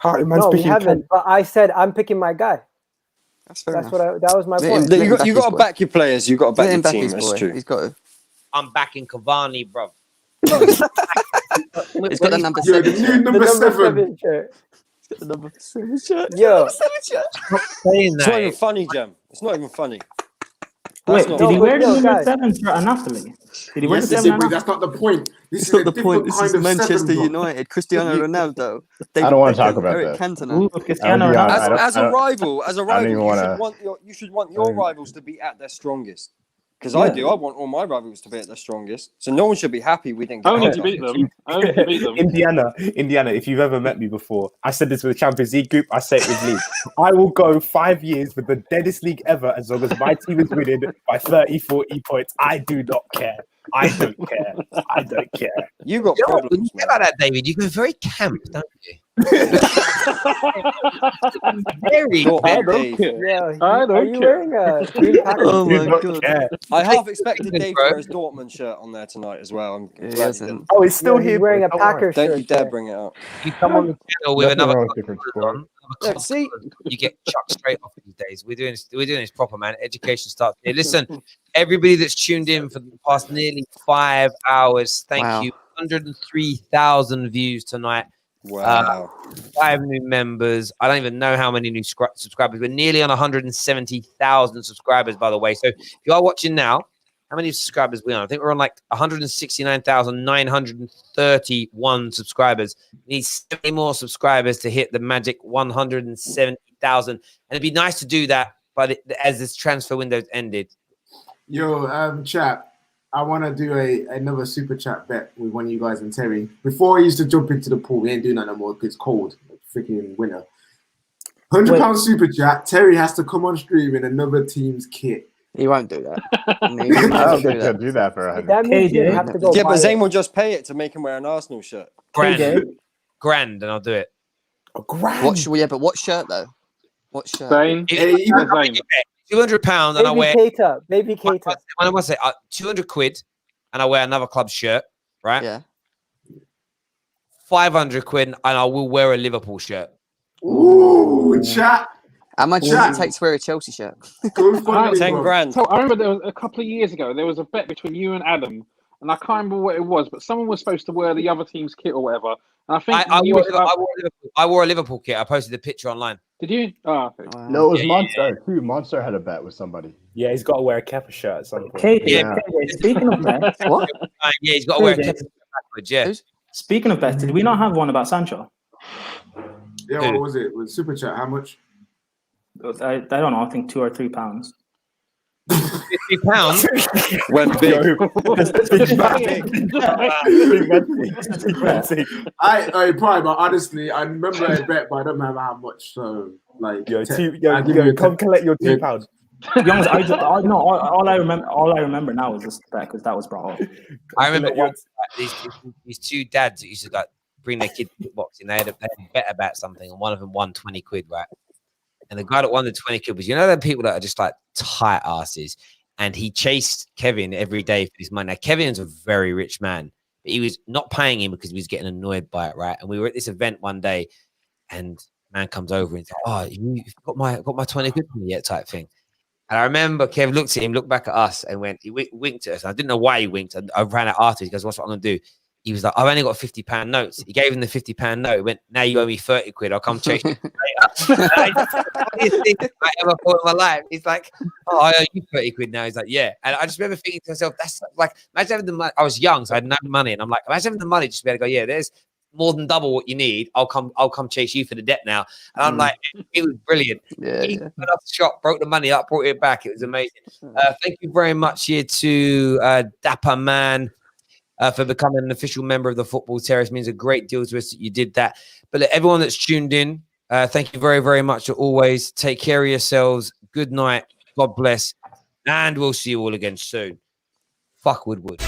No, we haven't. But I said I'm picking my guy. That's fair enough. That was my point. You got to back your players. You got to back your team. That's true. He's got to. I'm backing Cavani, bro. He's got the number 7. The new number 7 shirt. He's got the number 7 shirt. Yo, it's not even funny, Jam. It's not even funny. Wait, did he wear the number 7 shirt at Napoli? Did he wear the 7? That's not the point. This is not the point. This is Manchester United. Cristiano Ronaldo. I don't want to talk about Eric that. Cantona. As a rival, you should want your rivals to be at their strongest. Because I do. I want all my rivals to be at their strongest. So no one should be happy we didn't get Only our to beat targets. them. Only to beat them. Indiana, if you've ever met me before, I said this with the Champions League group, I say it with League. I will go 5 years with the deadest league ever as long as my team is winning by 30, 40 points. I do not care. I don't care. I don't care. You got problems. When you say like that, David, you go very camp, don't you? Very, I don't care. Yeah, I don't are you care. wearing a green package? Oh Do my not god. care. I half expected Good, Dave bro. to wear his Dortmund shirt on there tonight as well. I'm He glad he hasn't. didn't. Oh, it's still He's here. wearing a boys, don't worry. Packers Don't shirt. you dare there. bring it up. You come on the channel with Nothing another wrong with club different colours sport. on, another Look, club see, colours, you get chucked straight off these days. We're doing this proper, man. Education starts here. Listen, everybody that's tuned in for the past nearly 5 hours, thank Wow. you. 103,000 views tonight. wow. 5 new members. I don't even know how many new subscribers. We're nearly on 170,000 subscribers, by the way. So if you are watching now, how many subscribers are we on? I think we're on like 169,931 subscribers. We need 70 more subscribers to hit the magic 170,000. And it'd be nice to do that as this transfer window's ended. Yo, chat. I want to do another super chat bet with one of you guys and Terry. Before I used to jump into the pool, we ain't doing that no more because it's cold. Freaking winter. £100 super chat. Terry has to come on stream in another team's kit. He won't do that. I don't think he'll do that for 100. That means you KJ. have to go Yeah, buy but Zane it. will just pay it to make him wear an Arsenal shirt. Grand, and I'll do it. A grand. What shirt though? What shirt? Zane. Zane. £200 and I wear. Baby Keita. When I say 200 quid, and I wear another club shirt, right? Yeah. 500 quid, and I will wear a Liverpool shirt. Ooh, chat. How much does it take to wear a Chelsea shirt? 10 grand. So I remember there was a couple of years ago, there was a bet between you and Adam, and I can't remember what it was, but someone was supposed to wear the other team's kit or whatever. And I think I wore a Liverpool kit. I posted the picture online. Did you? Oh, okay. No, it was Monster. Too. Monster had a bet with somebody. Yeah, he's got to wear a Kappa shirt at some point. KJ, speaking of bets, what? Yeah, he's got to wear a kit backwards. Yeah. Speaking of bets, did we not have one about Sancho? Yeah, what was it? With super chat, how much? I don't know. I think £2 or £3. £50 went big. I probably, but honestly, I remember a bet, but I don't remember how much. So, like, come collect your £2. To be honest, all I remember now is this bet because that was brought up. I remember once these two dads that used to like bring their kids to boxing. They had a bet about something, and one of them won 20 quid, right? And the guy that won the 20 quid was, you know, the people that are just like tight asses. And he chased Kevin every day for his money. Now, Kevin's a very rich man, but he was not paying him because he was getting annoyed by it, right? And we were at this event one day, and man comes over and says, "Oh, you've got my 20 quid for me yet?" type thing. And I remember Kev looked at him, looked back at us, and he winked at us. And I didn't know why he winked. I ran out after. He goes, "What's what I'm going to do?" He was like, "I've only got £50 notes." He gave him the £50 note. He went, "Now you owe me 30 quid. I'll come chase you later." Funniest thing I ever thought in my life. He's like, "Oh, I owe you 30 quid now." He's like, "Yeah." And I just remember thinking to myself, that's like, imagine having the money. I was young, so I had no money. And I'm like, imagine having the money just to be able to go, "Yeah, there's more than double what you need. I'll come chase you for the debt now." And I'm like, it was brilliant. He went off the shop, broke the money up, brought it back. It was amazing. Thank you very much here to Dapper Man. For becoming an official member of the Football Terrace. It means a great deal to us that you did that. But everyone that's tuned in, thank you very, very much. Always take care of yourselves. Good night. God bless. And we'll see you all again soon. Fuck Woodward.